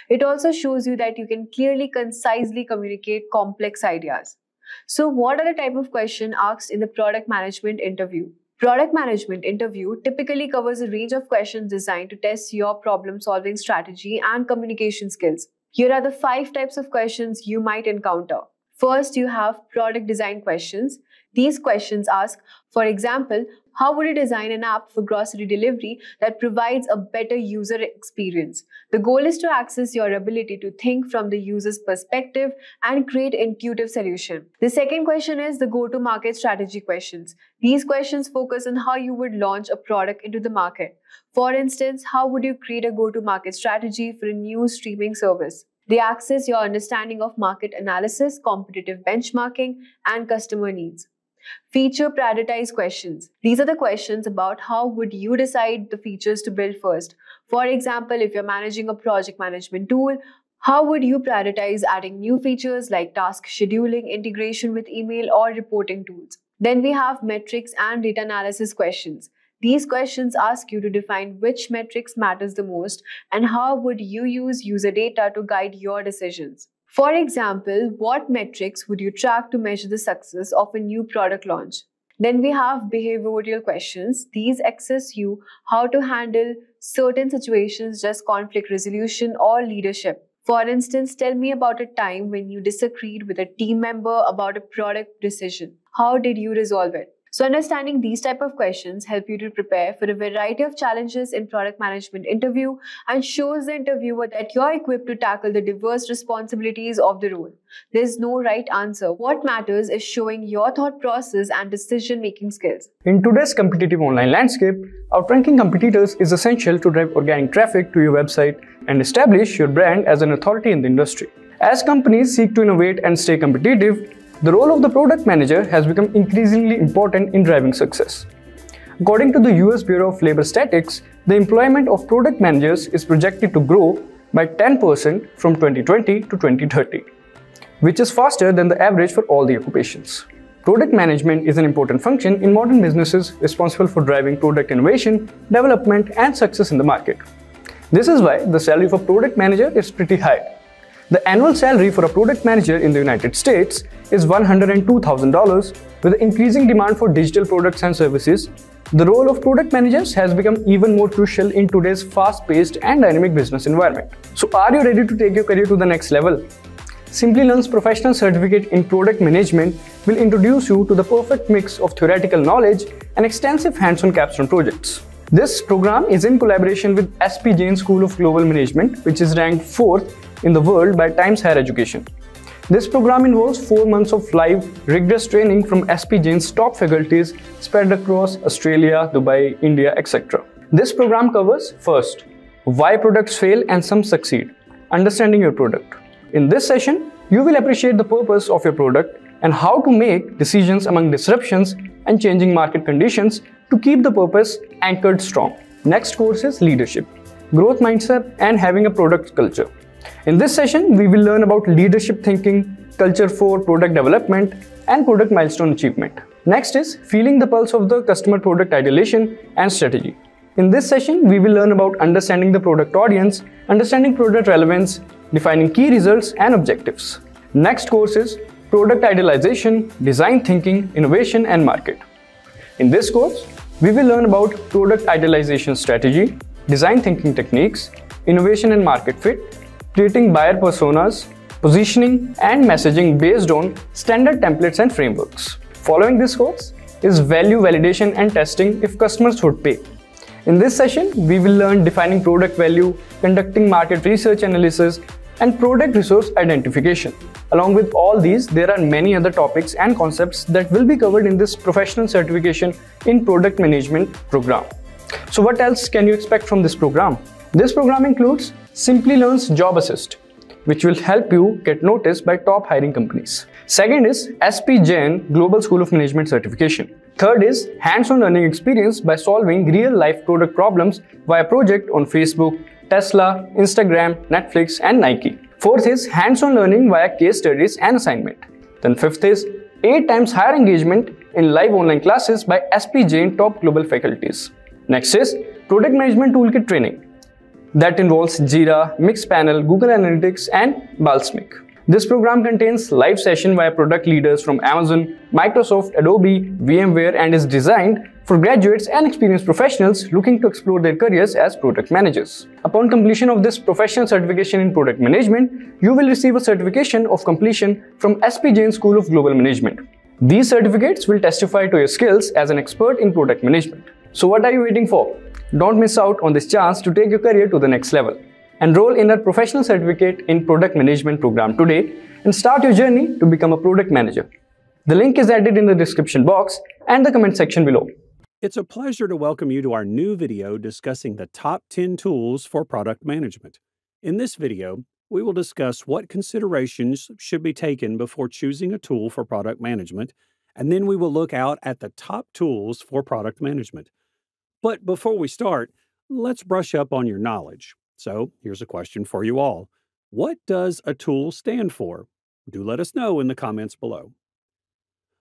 It also shows you that you can clearly, concisely communicate complex ideas. So what are the type of questions asked in the product management interview? Product management interview typically covers a range of questions designed to test your problem-solving strategy and communication skills. Here are the 5 types of questions you might encounter. First, you have product design questions. These questions ask, for example, how would you design an app for grocery delivery that provides a better user experience? The goal is to access your ability to think from the user's perspective and create intuitive solution. The second question is the go-to-market strategy questions. These questions focus on how you would launch a product into the market. For instance, how would you create a go-to-market strategy for a new streaming service? They access your understanding of market analysis, competitive benchmarking, and customer needs. Feature prioritized questions. These are the questions about how would you decide the features to build first. For example, if you're managing a project management tool, how would you prioritize adding new features like task scheduling, integration with email, or reporting tools? Then we have metrics and data analysis questions. These questions ask you to define which metrics matters the most and how would you use user data to guide your decisions. For example, what metrics would you track to measure the success of a new product launch? Then we have behavioral questions. These assess you how to handle certain situations, just conflict resolution or leadership. For instance, tell me about a time when you disagreed with a team member about a product decision. How did you resolve it? So understanding these type of questions help you to prepare for a variety of challenges in product management interview and shows the interviewer that you're equipped to tackle the diverse responsibilities of the role. There's no right answer. What matters is showing your thought process and decision-making skills. In today's competitive online landscape, outranking competitors is essential to drive organic traffic to your website and establish your brand as an authority in the industry. As companies seek to innovate and stay competitive, the role of the product manager has become increasingly important in driving success. According to the US Bureau of Labor Statistics, the employment of product managers is projected to grow by 10% from 2020 to 2030, which is faster than the average for all the occupations. Product management is an important function in modern businesses responsible for driving product innovation, development, and success in the market. This is why the salary for product manager is pretty high. The annual salary for a product manager in the United States is $102,000. With the increasing demand for digital products and services, the role of product managers has become even more crucial in today's fast-paced and dynamic business environment. So are you ready to take your career to the next level? Simplilearn's professional certificate in product management will introduce you to the perfect mix of theoretical knowledge and extensive hands-on capstone projects. This program is in collaboration with SP Jain School of Global Management, which is ranked 4th in the world by Times Higher Education. This program involves 4 months of live, rigorous training from SP Jain's top faculties spread across Australia, Dubai, India, etc. This program covers first, why products fail and some succeed, understanding your product. In this session, you will appreciate the purpose of your product and how to make decisions among disruptions and changing market conditions to keep the purpose anchored strong. Next course is leadership, growth mindset, and having a product culture. In this session, we will learn about leadership thinking, culture for product development, and product milestone achievement. Next is feeling the pulse of the customer product ideation and strategy. In this session, we will learn about understanding the product audience, understanding product relevance, defining key results and objectives. Next course is product idealization, design thinking, innovation, and market. In this course, we will learn about product idealization strategy, design thinking techniques, innovation and market fit, creating buyer personas, positioning, and messaging based on standard templates and frameworks. Following this course is value validation and testing if customers would pay. In this session, we will learn defining product value, conducting market research analysis, and product resource identification. Along with all these, there are many other topics and concepts that will be covered in this professional certification in product management program. So what else can you expect from this program? This program includes Simplilearn's Job Assist, which will help you get noticed by top hiring companies. Second is SP Jain Global School of Management certification. Third is hands-on learning experience by solving real-life product problems via project on Facebook, Tesla, Instagram, Netflix, and Nike. Fourth is hands-on learning via case studies and assignment. Then fifth is 8 times higher engagement in live online classes by SP Jain top global faculties. Next is product management toolkit training that involves Jira, Mixpanel, Google Analytics, and Balsamiq. This program contains live session via product leaders from Amazon, Microsoft, Adobe, VMware, and is designed for graduates and experienced professionals looking to explore their careers as product managers. Upon completion of this professional certification in product management, you will receive a certification of completion from SP Jain School of Global Management. These certificates will testify to your skills as an expert in product management. So what are you waiting for? Don't miss out on this chance to take your career to the next level. Enroll in our professional certificate in product management program today and start your journey to become a product manager. The link is added in the description box and the comment section below. It's a pleasure to welcome you to our new video discussing the top 10 tools for product management. In this video, we will discuss what considerations should be taken before choosing a tool for product management, and then we will look out at the top tools for product management. But before we start, let's brush up on your knowledge. So here's a question for you all. What does a tool stand for? Do let us know in the comments below.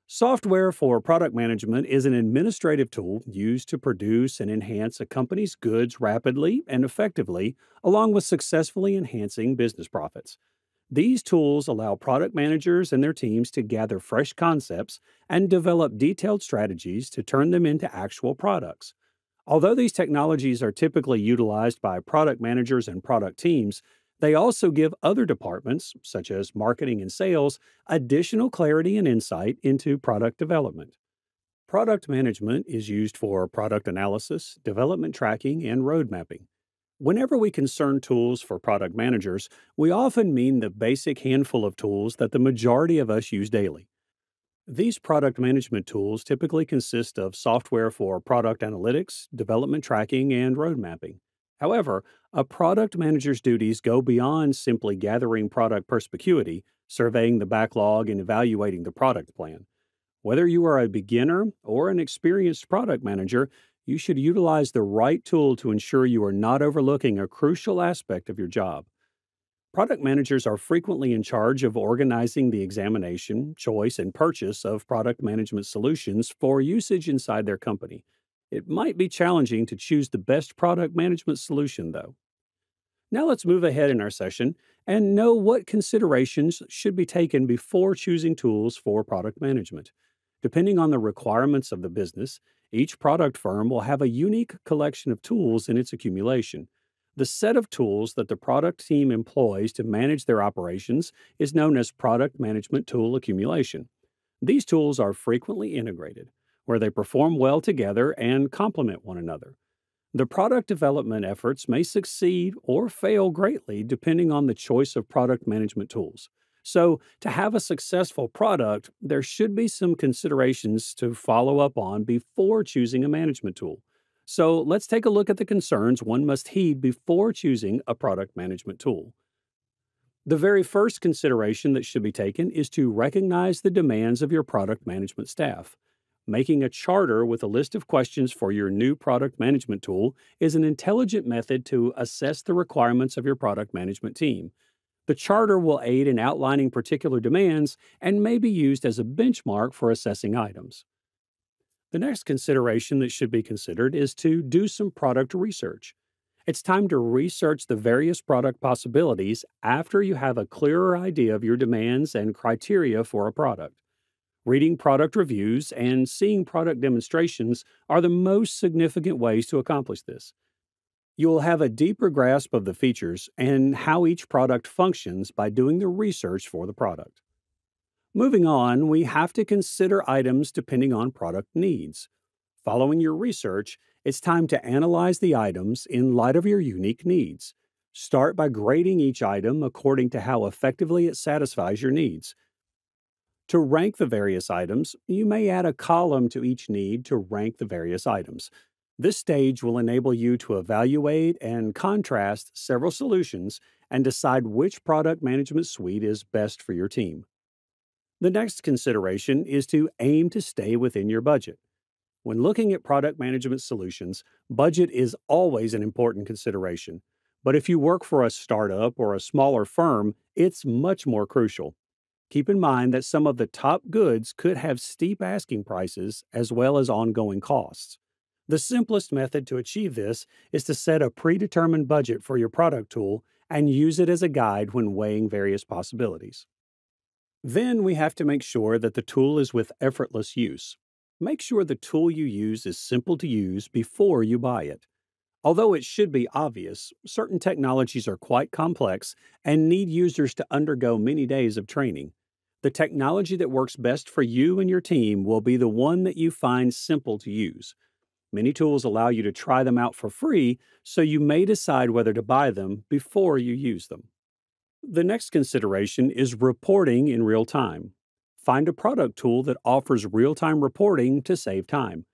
Software for product management is an administrative tool used to produce and enhance a company's goods rapidly and effectively, along with successfully enhancing business profits. These tools allow product managers and their teams to gather fresh concepts and develop detailed strategies to turn them into actual products. Although these technologies are typically utilized by product managers and product teams, they also give other departments, such as marketing and sales, additional clarity and insight into product development. Product management is used for product analysis, development tracking, and road mapping. Whenever we concern tools for product managers, we often mean the basic handful of tools that the majority of us use daily. These product management tools typically consist of software for product analytics, development tracking, and road mapping. However, a product manager's duties go beyond simply gathering product perspicuity, surveying the backlog, and evaluating the product plan. Whether you are a beginner or an experienced product manager, you should utilize the right tool to ensure you are not overlooking a crucial aspect of your job. Product managers are frequently in charge of organizing the examination, choice, and purchase of product management solutions for usage inside their company. It might be challenging to choose the best product management solution, though. Now let's move ahead in our session and know what considerations should be taken before choosing tools for product management. Depending on the requirements of the business, each product firm will have a unique collection of tools in its accumulation. The set of tools that the product team employs to manage their operations is known as product management tool accumulation. These tools are frequently integrated, where they perform well together and complement one another. The product development efforts may succeed or fail greatly depending on the choice of product management tools. So, to have a successful product, there should be some considerations to follow up on before choosing a management tool. So, let's take a look at the concerns one must heed before choosing a product management tool. The very first consideration that should be taken is to recognize the demands of your product management staff. Making a charter with a list of questions for your new product management tool is an intelligent method to assess the requirements of your product management team. The charter will aid in outlining particular demands and may be used as a benchmark for assessing items. The next consideration that should be considered is to do some product research. It's time to research the various product possibilities after you have a clearer idea of your demands and criteria for a product. Reading product reviews and seeing product demonstrations are the most significant ways to accomplish this. You'll have a deeper grasp of the features and how each product functions by doing the research for the product. Moving on, we have to consider items depending on product needs. Following your research, it's time to analyze the items in light of your unique needs. Start by grading each item according to how effectively it satisfies your needs. To rank the various items, you may add a column to each need to rank the various items. This stage will enable you to evaluate and contrast several solutions and decide which product management suite is best for your team. The next consideration is to aim to stay within your budget. When looking at product management solutions, budget is always an important consideration. But if you work for a startup or a smaller firm, it's much more crucial. Keep in mind that some of the top goods could have steep asking prices as well as ongoing costs. The simplest method to achieve this is to set a predetermined budget for your product tool and use it as a guide when weighing various possibilities. Then we have to make sure that the tool is with effortless use. Make sure the tool you use is simple to use before you buy it. Although it should be obvious, certain technologies are quite complex and need users to undergo many days of training. The technology that works best for you and your team will be the one that you find simple to use. Many tools allow you to try them out for free, so you may decide whether to buy them before you use them. The next consideration is reporting in real time. Find a product tool that offers real-time reporting to save time.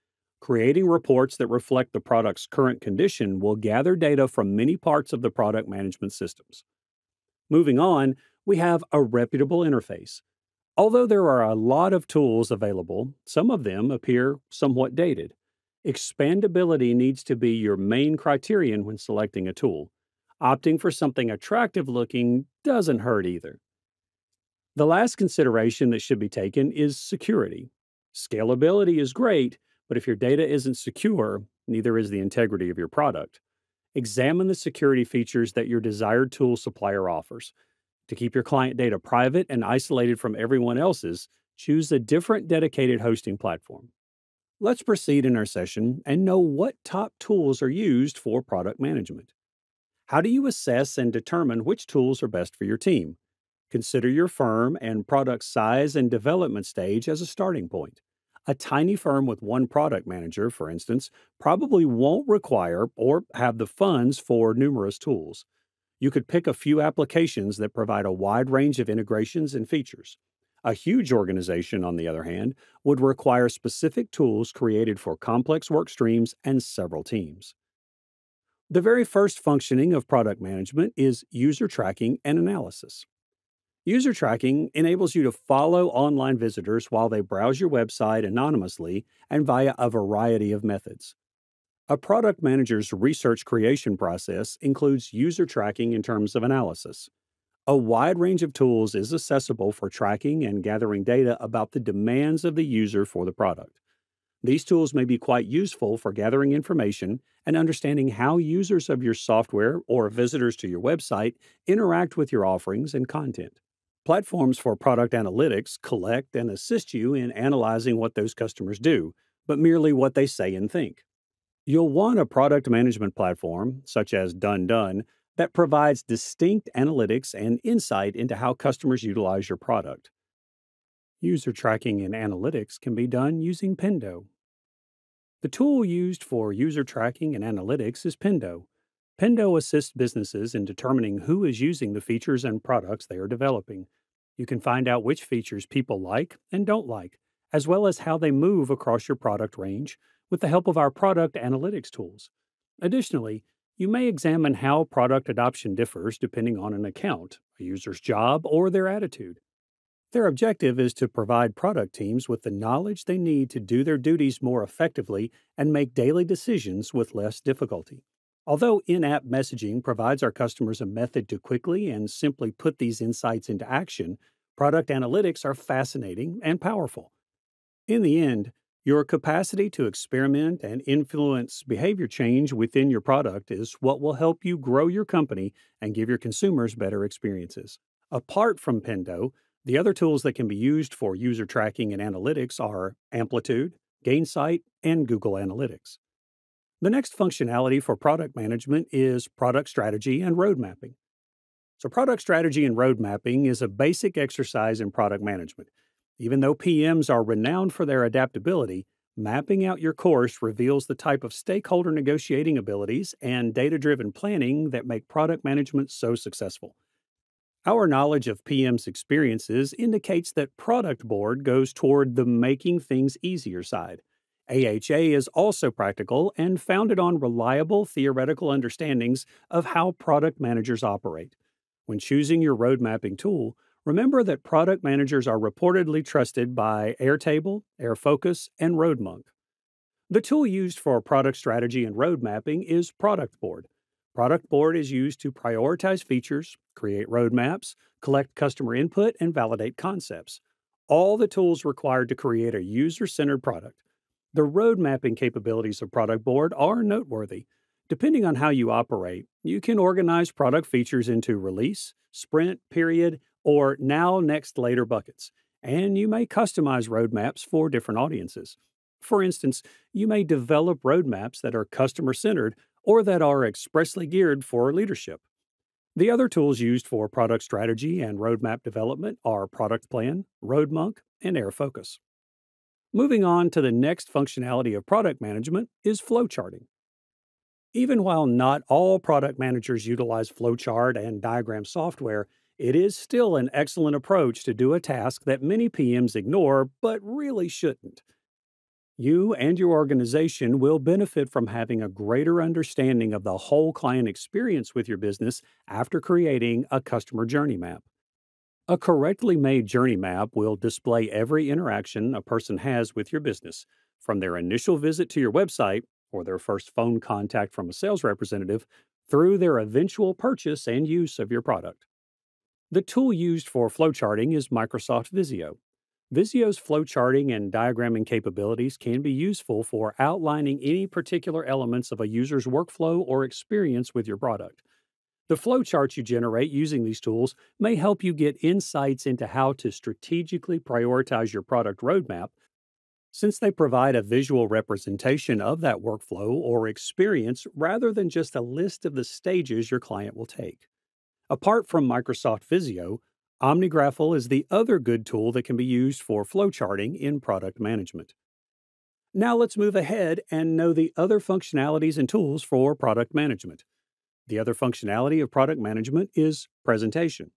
Creating reports that reflect the product's current condition will gather data from many parts of the product management systems. Moving on, we have a reputable interface. Although there are a lot of tools available, some of them appear somewhat dated. Expandability needs to be your main criterion when selecting a tool. Opting for something attractive looking doesn't hurt either. The last consideration that should be taken is security. Scalability is great, but if your data isn't secure, neither is the integrity of your product. Examine the security features that your desired tool supplier offers. To keep your client data private and isolated from everyone else's, choose a different dedicated hosting platform. Let's proceed in our session and know what top tools are used for product management. How do you assess and determine which tools are best for your team? Consider your firm and product size and development stage as a starting point. A tiny firm with one product manager, for instance, probably won't require or have the funds for numerous tools. You could pick a few applications that provide a wide range of integrations and features. A huge organization, on the other hand, would require specific tools created for complex work streams and several teams. The very first functioning of product management is user tracking and analysis. User tracking enables you to follow online visitors while they browse your website anonymously and via a variety of methods. A product manager's research creation process includes user tracking in terms of analysis. A wide range of tools is accessible for tracking and gathering data about the demands of the user for the product. These tools may be quite useful for gathering information and understanding how users of your software or visitors to your website interact with your offerings and content. Platforms for product analytics collect and assist you in analyzing what those customers do, but merely what they say and think. You'll want a product management platform, such as Done, that provides distinct analytics and insight into how customers utilize your product. User tracking and analytics can be done using Pendo. The tool used for user tracking and analytics is Pendo. Pendo assists businesses in determining who is using the features and products they are developing. You can find out which features people like and don't like, as well as how they move across your product range with the help of our product analytics tools. Additionally, you may examine how product adoption differs depending on an account, a user's job, or their attitude. Their objective is to provide product teams with the knowledge they need to do their duties more effectively and make daily decisions with less difficulty. Although in-app messaging provides our customers a method to quickly and simply put these insights into action, product analytics are fascinating and powerful. In the end, your capacity to experiment and influence behavior change within your product is what will help you grow your company and give your consumers better experiences. Apart from Pendo, the other tools that can be used for user tracking and analytics are Amplitude, Gainsight, and Google Analytics. The next functionality for product management is product strategy and road mapping. So, product strategy and road mapping is a basic exercise in product management. Even though PMs are renowned for their adaptability, mapping out your course reveals the type of stakeholder negotiating abilities and data-driven planning that make product management so successful. Our knowledge of PM's experiences indicates that Product Board goes toward the making things easier side. AHA is also practical and founded on reliable theoretical understandings of how product managers operate. When choosing your road mapping tool, remember that product managers are reportedly trusted by Airtable, Airfocus, and RoadMonk. The tool used for product strategy and road mapping is Product Board. Product Board is used to prioritize features, create roadmaps, collect customer input, and validate concepts. All the tools required to create a user-centered product. The road mapping capabilities of Product Board are noteworthy. Depending on how you operate, you can organize product features into release, sprint, period, or now, next, later buckets, and you may customize roadmaps for different audiences. For instance, you may develop roadmaps that are customer-centered or that are expressly geared for leadership. The other tools used for product strategy and roadmap development are Product Plan, RoadMonk, and Airfocus. Moving on to the next functionality of product management is flowcharting. Even while not all product managers utilize flowchart and diagram software, it is still an excellent approach to do a task that many PMs ignore but really shouldn't. You and your organization will benefit from having a greater understanding of the whole client experience with your business after creating a customer journey map. A correctly made journey map will display every interaction a person has with your business, from their initial visit to your website or their first phone contact from a sales representative through their eventual purchase and use of your product. The tool used for flowcharting is Microsoft Visio. Visio's flowcharting and diagramming capabilities can be useful for outlining any particular elements of a user's workflow or experience with your product. The flowcharts you generate using these tools may help you get insights into how to strategically prioritize your product roadmap, since they provide a visual representation of that workflow or experience rather than just a list of the stages your client will take. Apart from Microsoft Visio, OmniGraffle is the other good tool that can be used for flowcharting in product management. Now let's move ahead and know the other functionalities and tools for product management. The other functionality of product management is presentation.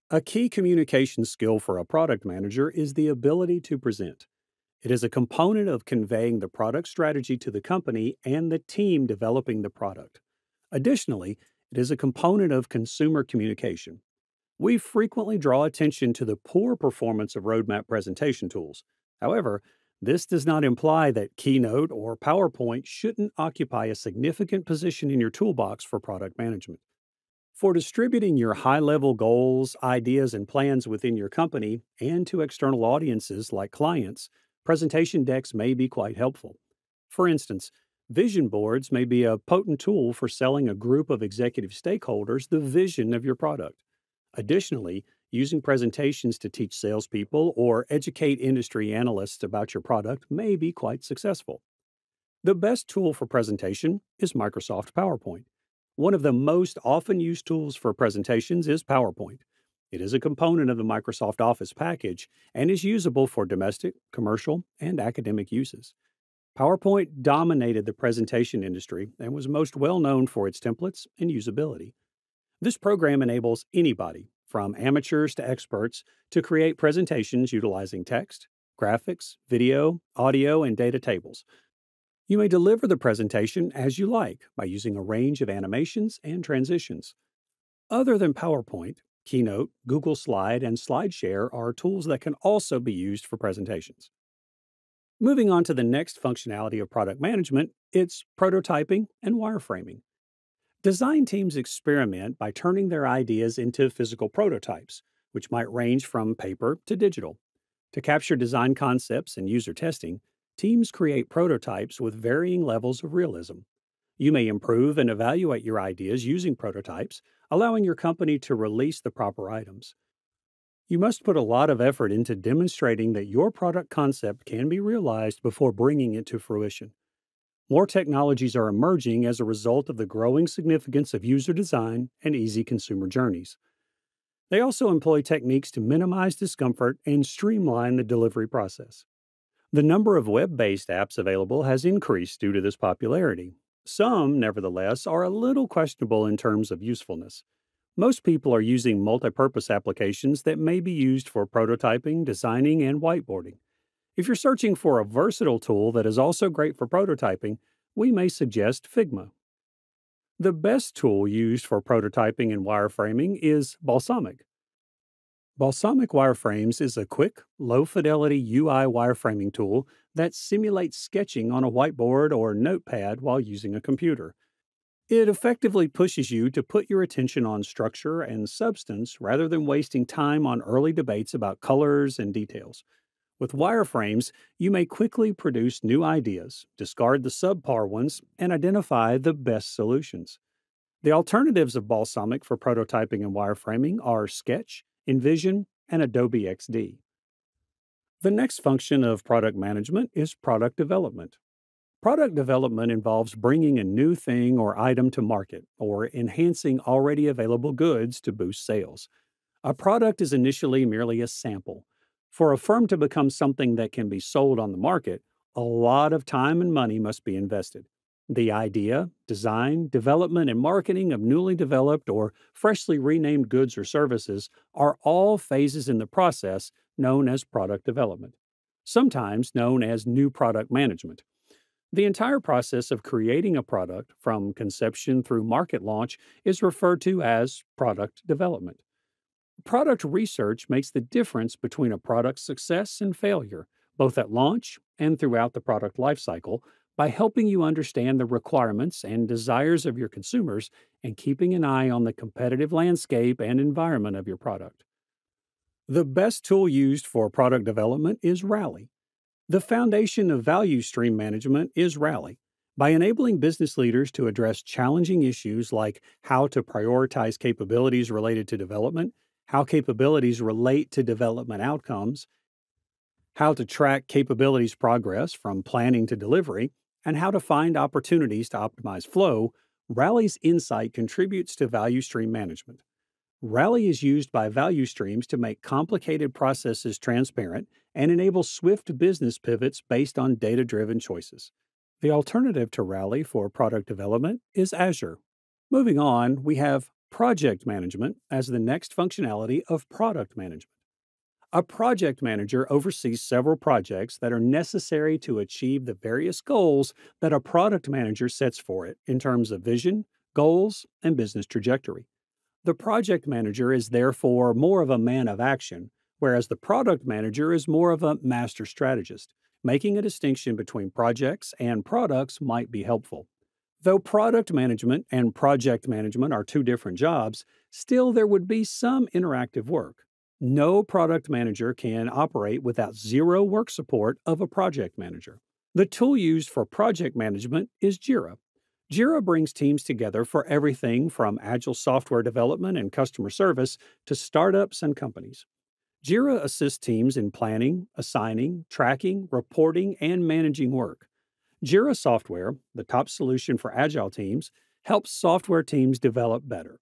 A key communication skill for a product manager is the ability to present. It is a component of conveying the product strategy to the company and the team developing the product. Additionally, it is a component of consumer communication. We frequently draw attention to the poor performance of roadmap presentation tools. However, this does not imply that Keynote or PowerPoint shouldn't occupy a significant position in your toolbox for product management. For distributing your high-level goals, ideas, and plans within your company and to external audiences like clients, presentation decks may be quite helpful. For instance, vision boards may be a potent tool for selling a group of executive stakeholders the vision of your product. Additionally, using presentations to teach salespeople or educate industry analysts about your product may be quite successful. The best tool for presentation is Microsoft PowerPoint. One of the most often used tools for presentations is PowerPoint. It is a component of the Microsoft Office package and is usable for domestic, commercial, and academic uses. PowerPoint dominated the presentation industry and was most well known for its templates and usability. This program enables anybody, from amateurs to experts, to create presentations utilizing text, graphics, video, audio, and data tables. You may deliver the presentation as you like by using a range of animations and transitions. Other than PowerPoint, Keynote, Google Slide, and SlideShare are tools that can also be used for presentations. Moving on to the next functionality of product management, it's prototyping and wireframing. Design teams experiment by turning their ideas into physical prototypes, which might range from paper to digital. To capture design concepts and user testing, teams create prototypes with varying levels of realism. You may improve and evaluate your ideas using prototypes, allowing your company to release the proper items. You must put a lot of effort into demonstrating that your product concept can be realized before bringing it to fruition. More technologies are emerging as a result of the growing significance of user design and easy consumer journeys. They also employ techniques to minimize discomfort and streamline the delivery process. The number of web-based apps available has increased due to this popularity. Some, nevertheless, are a little questionable in terms of usefulness. Most people are using multipurpose applications that may be used for prototyping, designing, and whiteboarding. If you're searching for a versatile tool that is also great for prototyping, we may suggest Figma. The best tool used for prototyping and wireframing is Balsamiq. Balsamiq Wireframes is a quick, low-fidelity UI wireframing tool that simulates sketching on a whiteboard or notepad while using a computer. It effectively pushes you to put your attention on structure and substance rather than wasting time on early debates about colors and details. With wireframes, you may quickly produce new ideas, discard the subpar ones, and identify the best solutions. The alternatives of Balsamiq for prototyping and wireframing are Sketch, InVision, and Adobe XD. The next function of product management is product development. Product development involves bringing a new thing or item to market or enhancing already available goods to boost sales. A product is initially merely a sample. For a firm to become something that can be sold on the market, a lot of time and money must be invested. The idea, design, development, and marketing of newly developed or freshly renamed goods or services are all phases in the process known as product development, sometimes known as new product management. The entire process of creating a product, from conception through market launch, is referred to as product development. Product research makes the difference between a product's success and failure, both at launch and throughout the product lifecycle, by helping you understand the requirements and desires of your consumers and keeping an eye on the competitive landscape and environment of your product. The best tool used for product development is Rally. The foundation of value stream management is Rally. By enabling business leaders to address challenging issues like how to prioritize capabilities related to development, how capabilities relate to development outcomes, how to track capabilities progress from planning to delivery, and how to find opportunities to optimize flow, Rally's insight contributes to value stream management. Rally is used by value streams to make complicated processes transparent and enable swift business pivots based on data driven choices. The alternative to Rally for product development is Azure. Moving on, we have project management as the next functionality of product management. A project manager oversees several projects that are necessary to achieve the various goals that a product manager sets for it in terms of vision, goals, and business trajectory. The project manager is therefore more of a man of action, whereas the product manager is more of a master strategist. Making a distinction between projects and products might be helpful. Though product management and project management are two different jobs, still there would be some interactive work. No product manager can operate without zero work support of a project manager. The tool used for project management is Jira. Jira brings teams together for everything from agile software development and customer service to startups and companies. Jira assists teams in planning, assigning, tracking, reporting, and managing work. Jira software, the top solution for agile teams, helps software teams develop better.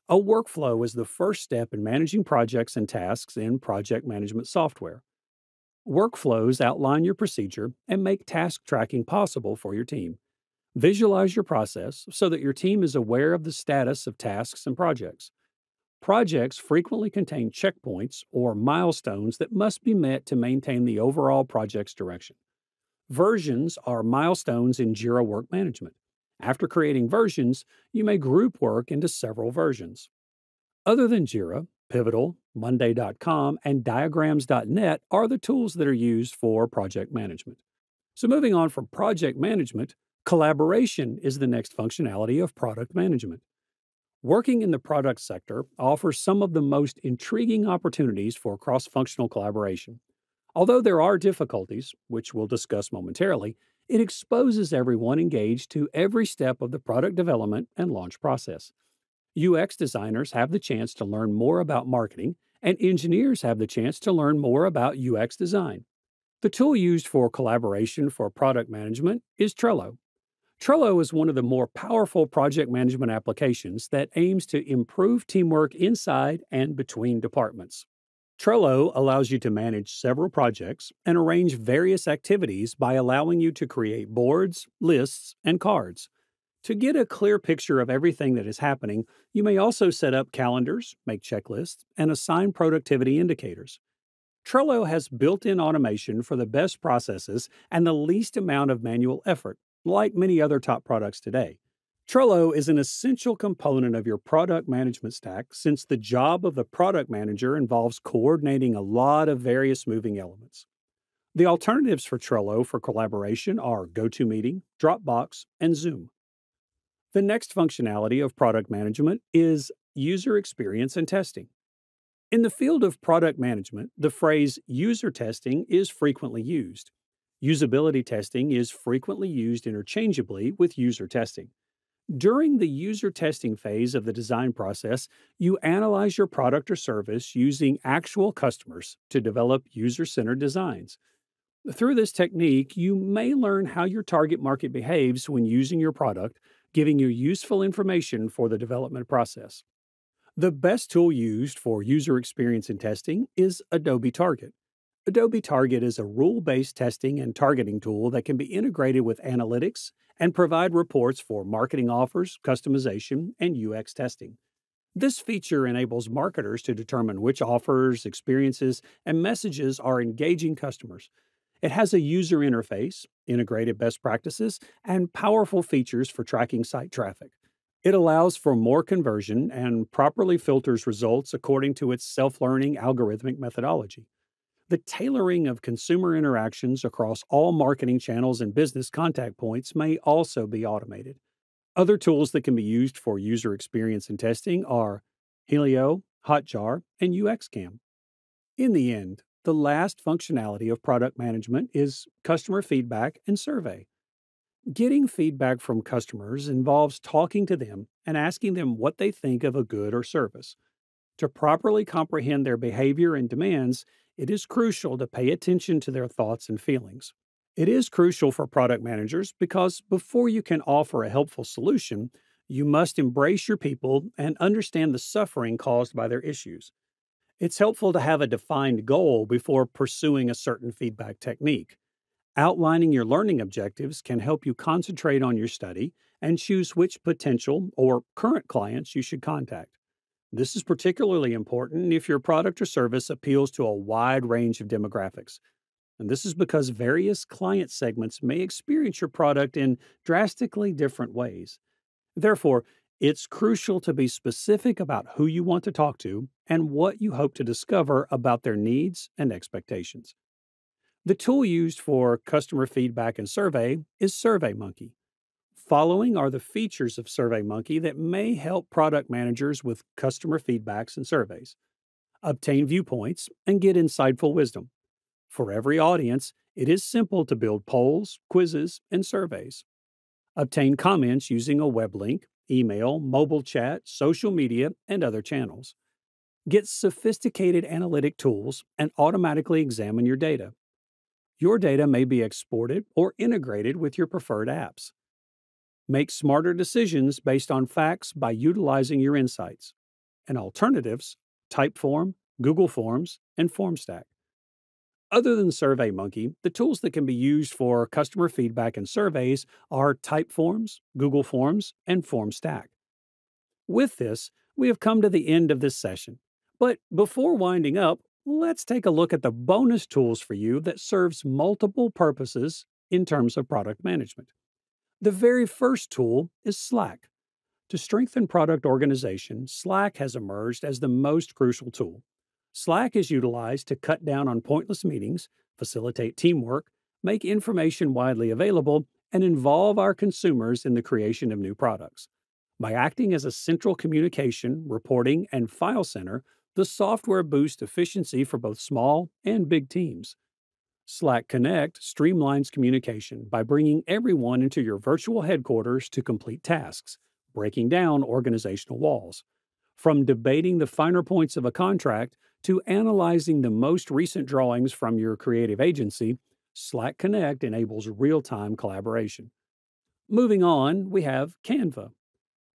A workflow is the first step in managing projects and tasks in project management software. Workflows outline your procedure and make task tracking possible for your team. Visualize your process so that your team is aware of the status of tasks and projects. Projects frequently contain checkpoints or milestones that must be met to maintain the overall project's direction. Versions are milestones in Jira Work Management. After creating versions, you may group work into several versions. Other than Jira, Pivotal, Monday.com, and Diagrams.net are the tools that are used for project management. So moving on from project management, collaboration is the next functionality of product management. Working in the product sector offers some of the most intriguing opportunities for cross-functional collaboration. Although there are difficulties, which we'll discuss momentarily, it exposes everyone engaged to every step of the product development and launch process. UX designers have the chance to learn more about marketing, and engineers have the chance to learn more about UX design. The tool used for collaboration for product management is Trello. Trello is one of the more powerful project management applications that aims to improve teamwork inside and between departments. Trello allows you to manage several projects and arrange various activities by allowing you to create boards, lists, and cards. To get a clear picture of everything that is happening, you may also set up calendars, make checklists, and assign productivity indicators. Trello has built-in automation for the best processes and the least amount of manual effort, like many other top products today. Trello is an essential component of your product management stack since the job of the product manager involves coordinating a lot of various moving elements. The alternatives for Trello for collaboration are GoToMeeting, Dropbox, and Zoom. The next functionality of product management is user experience and testing. In the field of product management, the phrase user testing is frequently used. Usability testing is frequently used interchangeably with user testing. During the user testing phase of the design process, you analyze your product or service using actual customers to develop user-centered designs. Through this technique, you may learn how your target market behaves when using your product, giving you useful information for the development process. The best tool used for user experience and testing is Adobe Target. Adobe Target is a rule-based testing and targeting tool that can be integrated with analytics and provide reports for marketing offers, customization, and UX testing. This feature enables marketers to determine which offers, experiences, and messages are engaging customers. It has a user interface, integrated best practices, and powerful features for tracking site traffic. It allows for more conversion and properly filters results according to its self-learning algorithmic methodology. The tailoring of consumer interactions across all marketing channels and business contact points may also be automated. Other tools that can be used for user experience and testing are Helio, Hotjar, and UXCam. In the end, the last functionality of product management is customer feedback and survey. Getting feedback from customers involves talking to them and asking them what they think of a good or service. To properly comprehend their behavior and demands, it is crucial to pay attention to their thoughts and feelings. It is crucial for product managers because before you can offer a helpful solution, you must embrace your people and understand the suffering caused by their issues. It's helpful to have a defined goal before pursuing a certain feedback technique. Outlining your learning objectives can help you concentrate on your study and choose which potential or current clients you should contact. This is particularly important if your product or service appeals to a wide range of demographics. And this is because various client segments may experience your product in drastically different ways. Therefore, it's crucial to be specific about who you want to talk to and what you hope to discover about their needs and expectations. The tool used for customer feedback and survey is SurveyMonkey. Following are the features of SurveyMonkey that may help product managers with customer feedbacks and surveys. Obtain viewpoints and get insightful wisdom. For every audience, it is simple to build polls, quizzes, and surveys. Obtain comments using a web link, email, mobile chat, social media, and other channels. Get sophisticated analytic tools and automatically examine your data. Your data may be exported or integrated with your preferred apps. Make smarter decisions based on facts by utilizing your insights. And alternatives, Typeform, Google Forms, and FormStack. Other than SurveyMonkey, the tools that can be used for customer feedback and surveys are Typeforms, Google Forms, and FormStack. With this, we have come to the end of this session. But before winding up, let's take a look at the bonus tools for you that serves multiple purposes in terms of product management. The very first tool is Slack. To strengthen product organization, Slack has emerged as the most crucial tool. Slack is utilized to cut down on pointless meetings, facilitate teamwork, make information widely available, and involve our consumers in the creation of new products. By acting as a central communication, reporting, and file center, the software boosts efficiency for both small and big teams. Slack Connect streamlines communication by bringing everyone into your virtual headquarters to complete tasks, breaking down organizational walls. From debating the finer points of a contract to analyzing the most recent drawings from your creative agency, Slack Connect enables real-time collaboration. Moving on, we have Canva.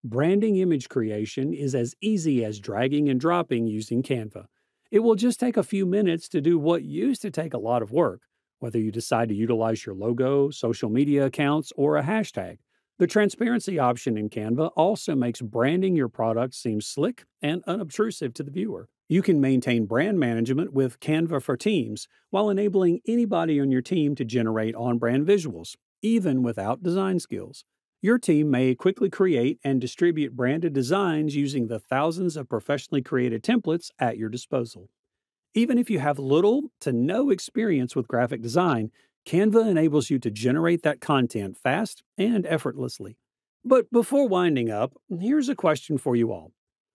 Branding image creation is as easy as dragging and dropping using Canva. It will just take a few minutes to do what used to take a lot of work, whether you decide to utilize your logo, social media accounts, or a hashtag. The transparency option in Canva also makes branding your product seem slick and unobtrusive to the viewer. You can maintain brand management with Canva for Teams while enabling anybody on your team to generate on-brand visuals, even without design skills. Your team may quickly create and distribute branded designs using the thousands of professionally created templates at your disposal. Even if you have little to no experience with graphic design, Canva enables you to generate that content fast and effortlessly. But before winding up, here's a question for you all.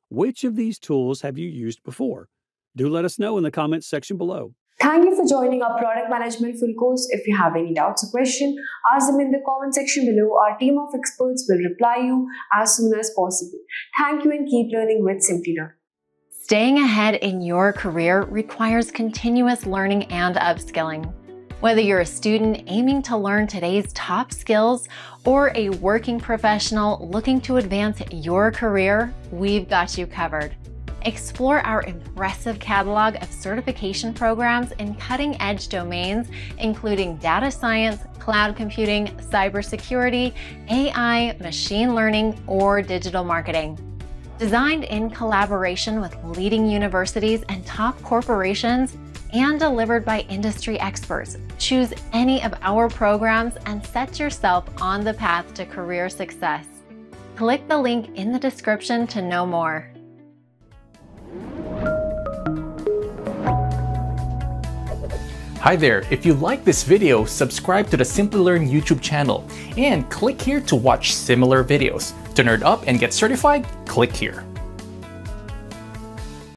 Which of these tools have you used before? Do let us know in the comments section below. Thank you for joining our product management full course. If you have any doubts or questions, ask them in the comment section below. Our team of experts will reply you as soon as possible. Thank you and keep learning with Simplilearn. Staying ahead in your career requires continuous learning and upskilling. Whether you're a student aiming to learn today's top skills or a working professional looking to advance your career, we've got you covered. Explore our impressive catalog of certification programs in cutting-edge domains, including data science, cloud computing, cybersecurity, AI, machine learning, or digital marketing. Designed in collaboration with leading universities and top corporations, and delivered by industry experts, choose any of our programs and set yourself on the path to career success. Click the link in the description to know more. Hi there, if you like this video, subscribe to the Simplilearn YouTube channel and click here to watch similar videos. To nerd up and get certified, click here.